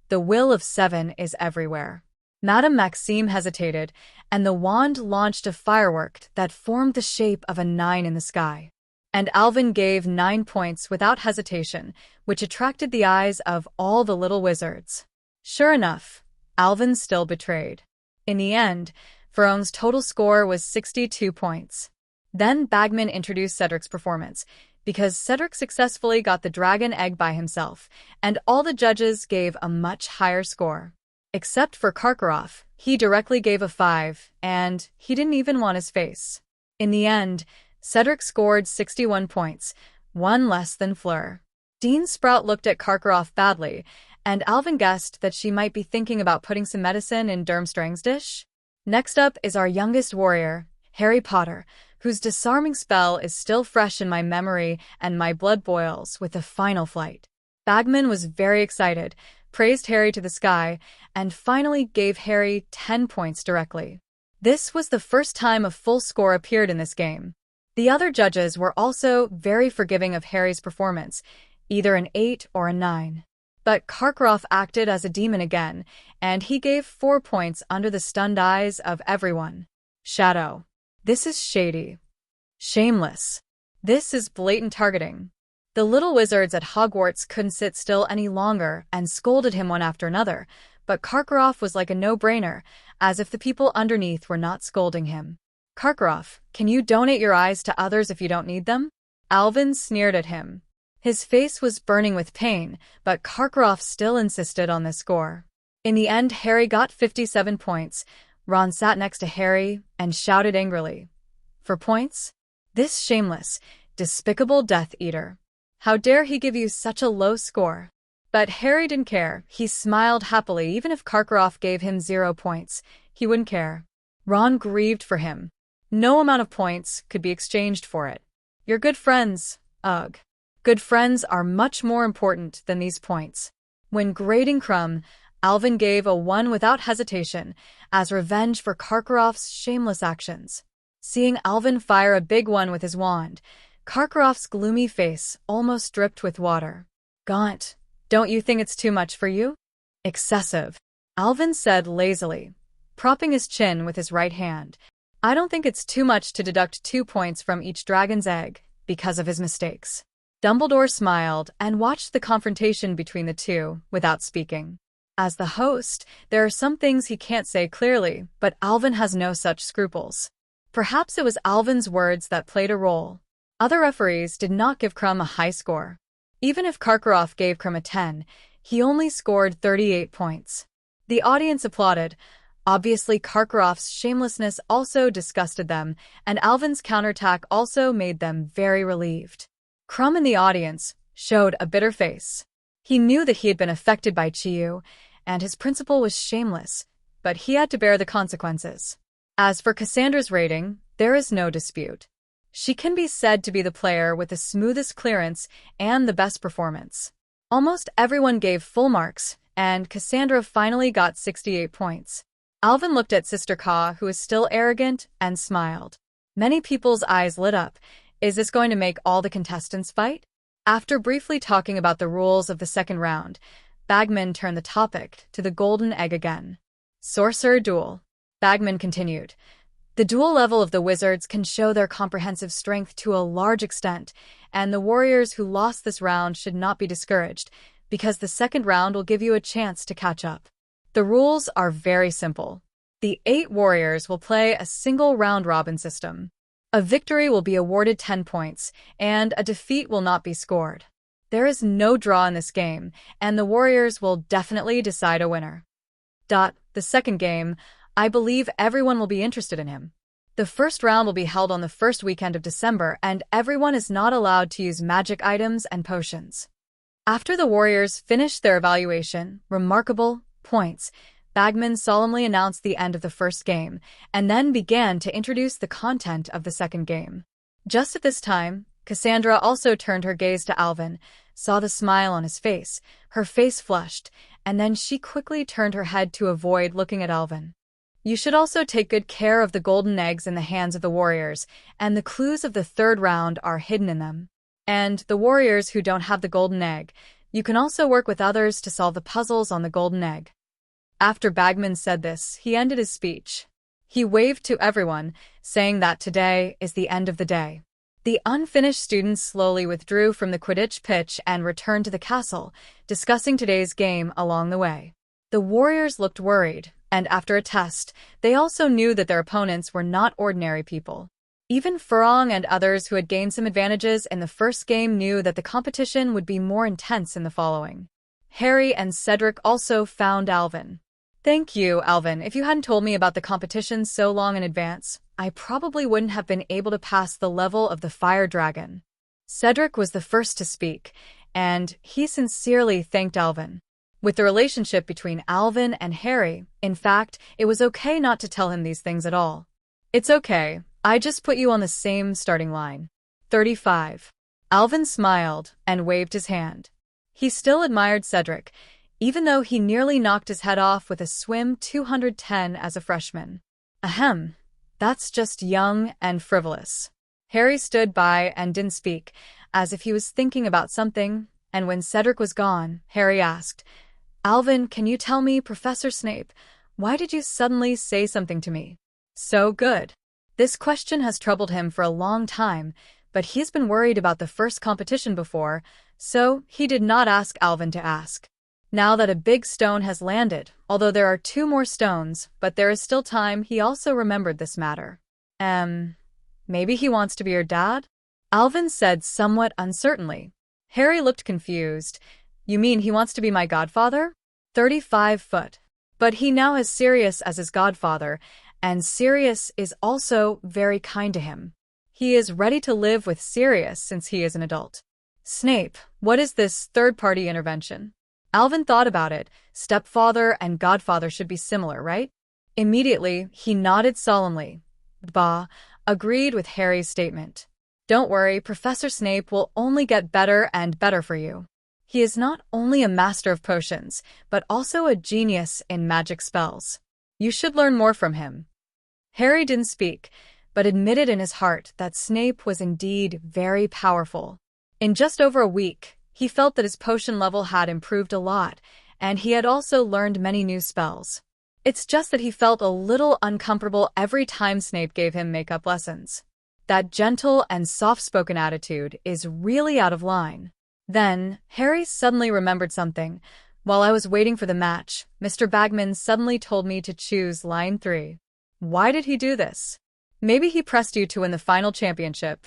the will of 7 is everywhere. Madame Maxime hesitated, and the wand launched a firework that formed the shape of a 9 in the sky. And Alvin gave 9 points without hesitation, which attracted the eyes of all the little wizards. Sure enough, Alvin still betrayed. In the end, Feron's total score was 62 points. Then Bagman introduced Cedric's performance, because Cedric successfully got the dragon egg by himself, and all the judges gave a much higher score. Except for Karkaroff, he directly gave a 5, and he didn't even want his face. In the end, Cedric scored 61 points, one less than Fleur. Dean Sprout looked at Karkaroff badly, and Alvin guessed that she might be thinking about putting some medicine in Durmstrang's dish. Next up is our youngest warrior, Harry Potter, whose disarming spell is still fresh in my memory and my blood boils with the final flight. Bagman was very excited, praised Harry to the sky, and finally gave Harry 10 points directly. This was the first time a full score appeared in this game. The other judges were also very forgiving of Harry's performance, either an 8 or a 9. But Karkaroff acted as a demon again, and he gave 4 points under the stunned eyes of everyone. Shadow. This is shady. Shameless. This is blatant targeting. The little wizards at Hogwarts couldn't sit still any longer and scolded him one after another, but Karkaroff was like a no-brainer, as if the people underneath were not scolding him. Karkaroff, can you donate your eyes to others if you don't need them? Alvin sneered at him. His face was burning with pain, but Karkaroff still insisted on the score. In the end, Harry got 57 points. Ron sat next to Harry and shouted angrily, "For points? This shameless, despicable Death Eater. How dare he give you such a low score?" But Harry didn't care. He smiled happily. Even if Karkaroff gave him 0 points, he wouldn't care. Ron grieved for him. No amount of points could be exchanged for it. You're good friends. Ugh. Good friends are much more important than these points. When grading Krum, Alvin gave a 1 without hesitation, as revenge for Karkaroff's shameless actions. Seeing Alvin fire a big 1 with his wand, Karkaroff's gloomy face almost dripped with water. "Gaunt, don't you think it's too much for you?" "Excessive," Alvin said lazily, propping his chin with his right hand. "I don't think it's too much to deduct 2 points from each dragon's egg because of his mistakes." Dumbledore smiled and watched the confrontation between the two without speaking. As the host, there are some things he can't say clearly, but Alvin has no such scruples. Perhaps it was Alvin's words that played a role. Other referees did not give Krum a high score. Even if Karkaroff gave Krum a 10, he only scored 38 points. The audience applauded. Obviously, Karkaroff's shamelessness also disgusted them, and Alvin's counterattack also made them very relieved. Krum in the audience showed a bitter face. He knew that he had been affected by Chiyu, and his principal was shameless, but he had to bear the consequences. As for Cassandra's rating, there is no dispute. She can be said to be the player with the smoothest clearance and the best performance. Almost everyone gave full marks, and Cassandra finally got 68 points. Alvin looked at Sister Ka, who was still arrogant, and smiled. Many people's eyes lit up. Is this going to make all the contestants fight? After briefly talking about the rules of the second round, Bagman turned the topic to the golden egg again. Sorcerer duel. Bagman continued. The duel level of the wizards can show their comprehensive strength to a large extent, and the warriors who lost this round should not be discouraged, because the second round will give you a chance to catch up. The rules are very simple. The 8 warriors will play a single round-robin system. A victory will be awarded 10 points, and a defeat will not be scored. There is no draw in this game, and the warriors will definitely decide a winner. The second game, I believe everyone will be interested in him. The first round will be held on the first weekend of December, and everyone is not allowed to use magic items and potions. After the warriors finished their evaluation, remarkable points, Bagman solemnly announced the end of the first game, and then began to introduce the content of the second game. Just at this time, Cassandra also turned her gaze to Alvin, saw the smile on his face, her face flushed, and then she quickly turned her head to avoid looking at Alvin. You should also take good care of the golden eggs in the hands of the warriors, and the clues of the third round are hidden in them. And the warriors who don't have the golden egg, you can also work with others to solve the puzzles on the golden egg. After Bagman said this, he ended his speech. He waved to everyone, saying that today is the end of the day. The unfinished students slowly withdrew from the Quidditch pitch and returned to the castle, discussing today's game along the way. The warriors looked worried, and after a test, they also knew that their opponents were not ordinary people. Even Furong and others who had gained some advantages in the first game knew that the competition would be more intense in the following. Harry and Cedric also found Alvin. Thank you, Alvin. If you hadn't told me about the competition so long in advance, I probably wouldn't have been able to pass the level of the fire dragon. Cedric was the first to speak, and he sincerely thanked Alvin. With the relationship between Alvin and Harry, in fact, it was okay not to tell him these things at all. It's okay, I just put you on the same starting line. 35. Alvin smiled and waved his hand. He still admired Cedric, even though he nearly knocked his head off with a swim 210 as a freshman. Ahem, that's just young and frivolous. Harry stood by and didn't speak, as if he was thinking about something, and when Cedric was gone, Harry asked, "Alvin, can you tell me, Professor Snape, why did you suddenly say something to me? So good." This question has troubled him for a long time, but he's been worried about the first competition before, so he did not ask Alvin to ask. Now that a big stone has landed, although there are 2 more stones, but there is still time, he also remembered this matter. Maybe he wants to be your dad? Alvin said somewhat uncertainly. Harry looked confused. You mean he wants to be my godfather? 35 foot. But he now has Sirius as his godfather, and Sirius is also very kind to him. He is ready to live with Sirius since he is an adult. Snape, what is this third-party intervention? Alvin thought about it. Stepfather and godfather should be similar, right? Immediately, he nodded solemnly. Bah, agreed with Harry's statement. Don't worry, Professor Snape will only get better and better for you. He is not only a master of potions, but also a genius in magic spells. You should learn more from him. Harry didn't speak, but admitted in his heart that Snape was indeed very powerful. In just over a week, he felt that his potion level had improved a lot, and he had also learned many new spells. It's just that he felt a little uncomfortable every time Snape gave him makeup lessons. That gentle and soft-spoken attitude is really out of line. Then, Harry suddenly remembered something. While I was waiting for the match, Mr. Bagman suddenly told me to choose line 3. Why did he do this? Maybe he pressed you to win the final championship.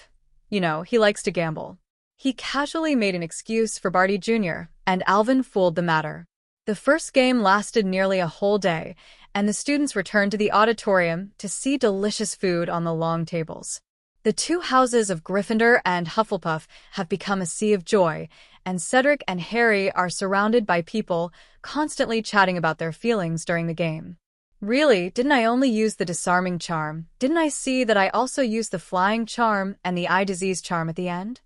You know, he likes to gamble. He casually made an excuse for Barty Jr., and Alvin fooled the matter. The first game lasted nearly a whole day, and the students returned to the auditorium to see delicious food on the long tables. The 2 houses of Gryffindor and Hufflepuff have become a sea of joy, and Cedric and Harry are surrounded by people constantly chatting about their feelings during the game. Really, didn't I only use the disarming charm? Didn't I see that I also used the flying charm and the eye disease charm at the end?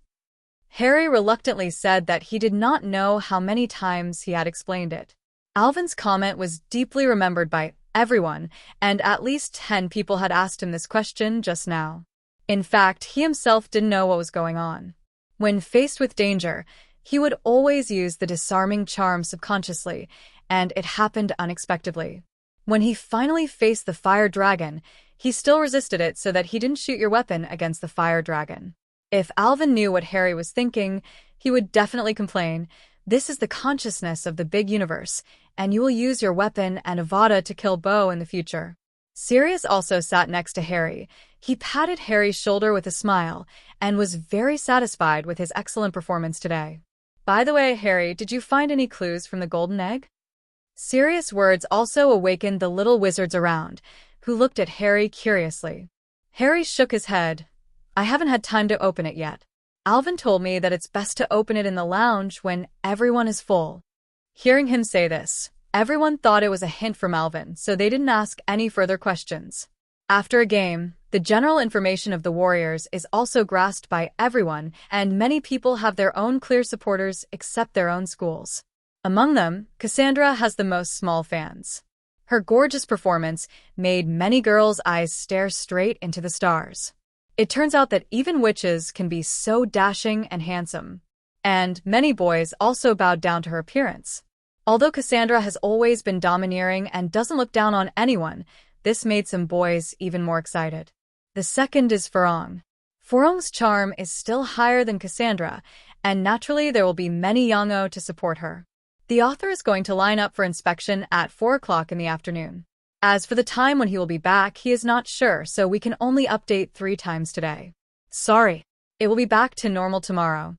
Harry reluctantly said that he did not know how many times he had explained it. Alvin's comment was deeply remembered by everyone, and at least 10 people had asked him this question just now. In fact, he himself didn't know what was going on. When faced with danger, he would always use the disarming charm subconsciously, and it happened unexpectedly. When he finally faced the fire dragon, he still resisted it so that he didn't shoot your weapon against the fire dragon. If Alvin knew what Harry was thinking, he would definitely complain. This is the consciousness of the big universe, and you will use your weapon and Avada to kill Bo in the future. Sirius also sat next to Harry. He patted Harry's shoulder with a smile, and was very satisfied with his excellent performance today. By the way, Harry, did you find any clues from the golden egg? Sirius' words also awakened the little wizards around, who looked at Harry curiously. Harry shook his head. I haven't had time to open it yet. Alvin told me that it's best to open it in the lounge when everyone is full. Hearing him say this, everyone thought it was a hint from Alvin, so they didn't ask any further questions. After a game, the general information of the Warriors is also grasped by everyone, and many people have their own clear supporters except their own schools. Among them, Cassandra has the most small fans. Her gorgeous performance made many girls' eyes stare straight into the stars. It turns out that even witches can be so dashing and handsome. And many boys also bowed down to her appearance. Although Cassandra has always been domineering and doesn't look down on anyone, this made some boys even more excited. The second is Furong. Furong's charm is still higher than Cassandra, and naturally there will be many Yongo to support her. The author is going to line up for inspection at 4 o'clock in the afternoon. As for the time when he will be back, he is not sure, so we can only update 3 times today. Sorry. It will be back to normal tomorrow.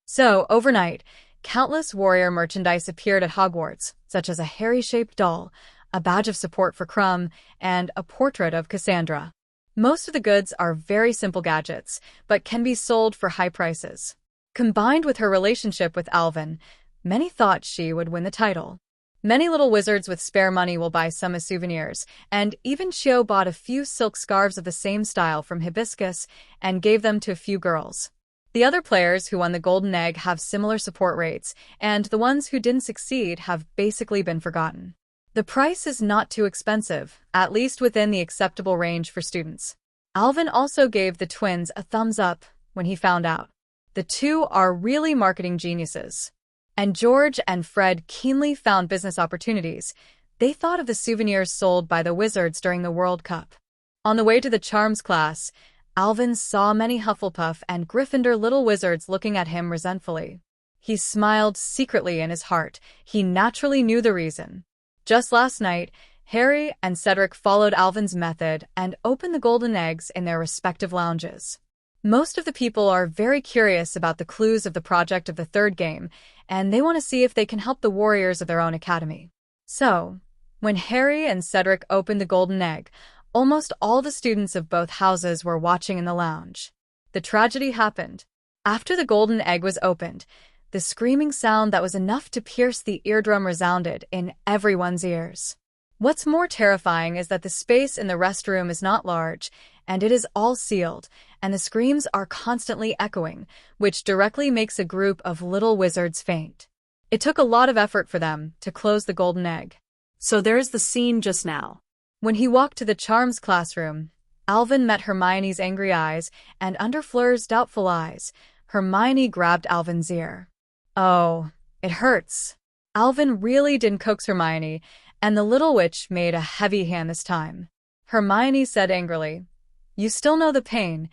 So, overnight, countless warrior merchandise appeared at Hogwarts, such as a Harry-shaped doll, a badge of support for Krum, and a portrait of Cassandra. Most of the goods are very simple gadgets, but can be sold for high prices. Combined with her relationship with Alvin, many thought she would win the title. Many little wizards with spare money will buy some as souvenirs, and even Chio bought a few silk scarves of the same style from Hibiscus and gave them to a few girls. The other players who won the Golden Egg have similar support rates, and the ones who didn't succeed have basically been forgotten. The price is not too expensive, at least within the acceptable range for students. Alvin also gave the twins a thumbs up when he found out. The two are really marketing geniuses. And George and Fred keenly found business opportunities. They thought of the souvenirs sold by the wizards during the World Cup. On the way to the Charms class, Alvin saw many Hufflepuff and Gryffindor little wizards looking at him resentfully. He smiled secretly in his heart. He naturally knew the reason. Just last night, Harry and Cedric followed Alvin's method and opened the golden eggs in their respective lounges. Most of the people are very curious about the clues of the project of the third game, and they want to see if they can help the warriors of their own academy. So, when Harry and Cedric opened the golden egg, almost all the students of both houses were watching in the lounge. The tragedy happened. After the golden egg was opened, the screaming sound that was enough to pierce the eardrum resounded in everyone's ears. What's more terrifying is that the space in the restroom is not large, and it is all sealed, and the screams are constantly echoing, which directly makes a group of little wizards faint. It took a lot of effort for them to close the golden egg. So there's the scene just now. When he walked to the Charms classroom, Alvin met Hermione's angry eyes, and under Fleur's doubtful eyes, Hermione grabbed Alvin's ear. "Oh, it hurts." Alvin really didn't coax Hermione, and the little witch made a heavy hand this time. Hermione said angrily, "You still know the pain.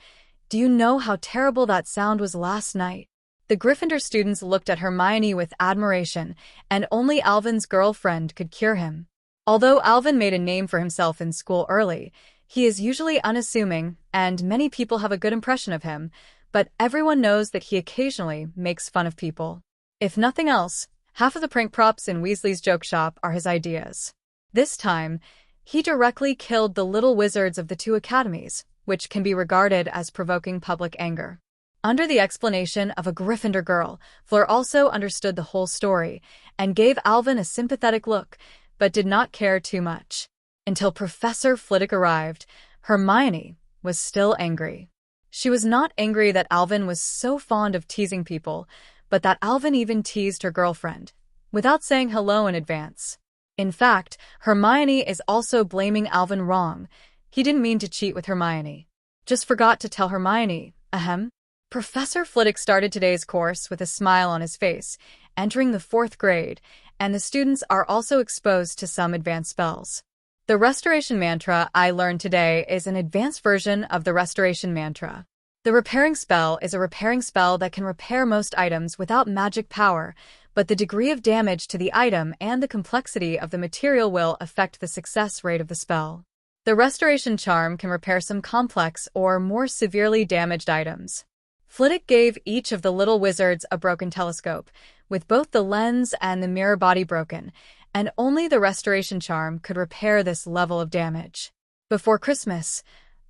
Do you know how terrible that sound was last night?" The Gryffindor students looked at Hermione with admiration, and only Alvin's girlfriend could cure him. Although Alvin made a name for himself in school early, he is usually unassuming, and many people have a good impression of him, but everyone knows that he occasionally makes fun of people. If nothing else, half of the prank props in Weasley's joke shop are his ideas. This time, he directly killed the little wizards of the two academies, which can be regarded as provoking public anger. Under the explanation of a Gryffindor girl, Fleur also understood the whole story and gave Alvin a sympathetic look, but did not care too much. Until Professor Flitwick arrived, Hermione was still angry. She was not angry that Alvin was so fond of teasing people, but that Alvin even teased her girlfriend, without saying hello in advance. In fact, Hermione is also blaming Alvin wrong. He didn't mean to cheat with Hermione. Just forgot to tell Hermione, ahem. Professor Flitwick started today's course with a smile on his face, entering the 4th grade, and the students are also exposed to some advanced spells. The Restoration Mantra I learned today is an advanced version of the Restoration Mantra. The repairing spell is a repairing spell that can repair most items without magic power, but the degree of damage to the item and the complexity of the material will affect the success rate of the spell. The Restoration Charm can repair some complex or more severely damaged items. Flitwick gave each of the little wizards a broken telescope, with both the lens and the mirror body broken, and only the Restoration Charm could repair this level of damage. Before Christmas,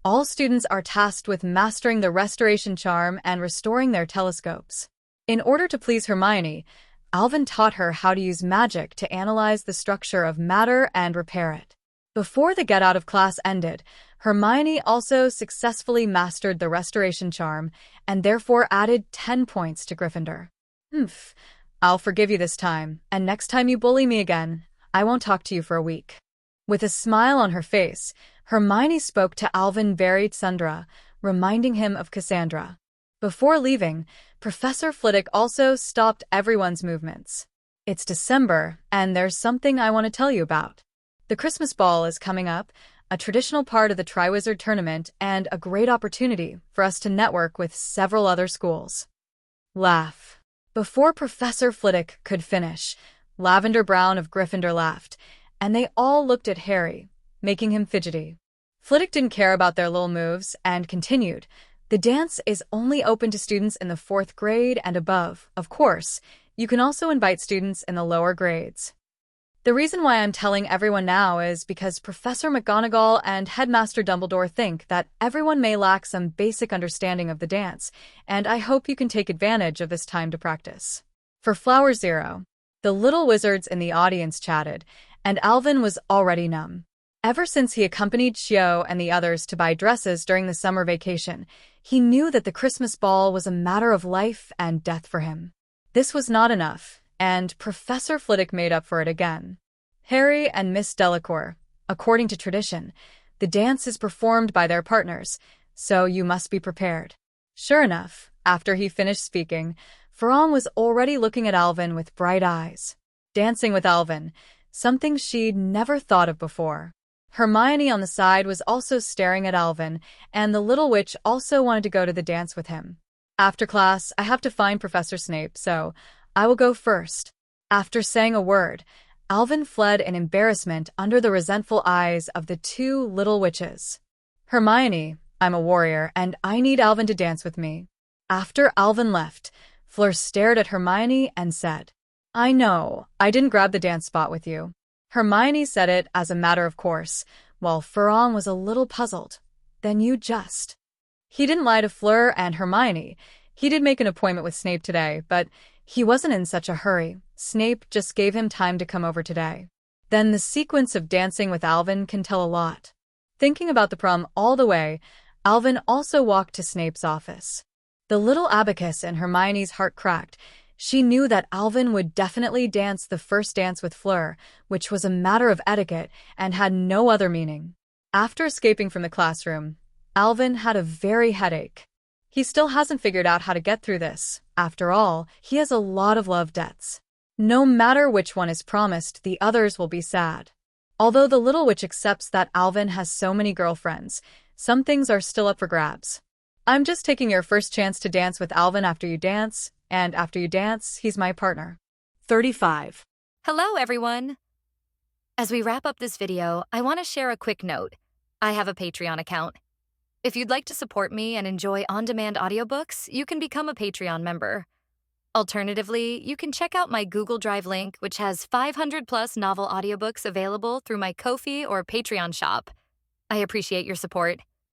all students are tasked with mastering the Restoration Charm and restoring their telescopes. In order to please Hermione, Alvin taught her how to use magic to analyze the structure of matter and repair it. Before the get out of class ended, Hermione also successfully mastered the Restoration Charm and therefore added 10 points to Gryffindor. I'll forgive you this time, and next time you bully me again, I won't talk to you for a week." With a smile on her face, Hermione spoke to Alvin Veritundra, reminding him of Cassandra. Before leaving, Professor Flitwick also stopped everyone's movements. "It's December, and there's something I want to tell you about. The Christmas Ball is coming up, a traditional part of the Triwizard Tournament and a great opportunity for us to network with several other schools." Laugh. Before Professor Flitwick could finish, Lavender Brown of Gryffindor laughed, and they all looked at Harry, making him fidgety. Flitwick didn't care about their little moves and continued, "The dance is only open to students in the 4th grade and above. Of course, you can also invite students in the lower grades." The reason why I'm telling everyone now is because Professor McGonagall and Headmaster Dumbledore think that everyone may lack some basic understanding of the dance, and I hope you can take advantage of this time to practice. For Flower Zero, the little wizards in the audience chatted, and Alvin was already numb. Ever since he accompanied Shio and the others to buy dresses during the summer vacation, he knew that the Christmas ball was a matter of life and death for him. This was not enough, and Professor Flitwick made up for it again. Harry and Miss Delacour, according to tradition, the dance is performed by their partners, so you must be prepared. Sure enough, after he finished speaking, Farong was already looking at Alvin with bright eyes. Dancing with Alvin, something she'd never thought of before. Hermione on the side was also staring at Alvin, and the little witch also wanted to go to the dance with him. After class, I have to find Professor Snape, so I will go first. After saying a word, Alvin fled in embarrassment under the resentful eyes of the two little witches. Hermione, I'm a warrior, and I need Alvin to dance with me. After Alvin left, Fleur stared at Hermione and said, I know, I didn't grab the dance spot with you. Hermione said it as a matter of course, while Farong was a little puzzled. Then you just... He didn't lie to Fleur and Hermione. He did make an appointment with Snape today, but he wasn't in such a hurry. Snape just gave him time to come over today. Then the sequence of dancing with Alvin can tell a lot. Thinking about the prom all the way, Alvin also walked to Snape's office. The little abacus in Hermione's heart cracked. She knew that Alvin would definitely dance the first dance with Fleur, which was a matter of etiquette and had no other meaning. After escaping from the classroom, Alvin had a very headache. He still hasn't figured out how to get through this. After all, he has a lot of love debts. No matter which one is promised, the others will be sad. Although the little witch accepts that Alvin has so many girlfriends, some things are still up for grabs. I'm just taking your first chance to dance with Alvin after you dance, and after you dance, he's my partner. 35. Hello, everyone. As we wrap up this video, I want to share a quick note. I have a Patreon account. If you'd like to support me and enjoy on-demand audiobooks, you can become a Patreon member. Alternatively, you can check out my Google Drive link, which has 500+ novel audiobooks available through my Ko-fi or Patreon shop. I appreciate your support.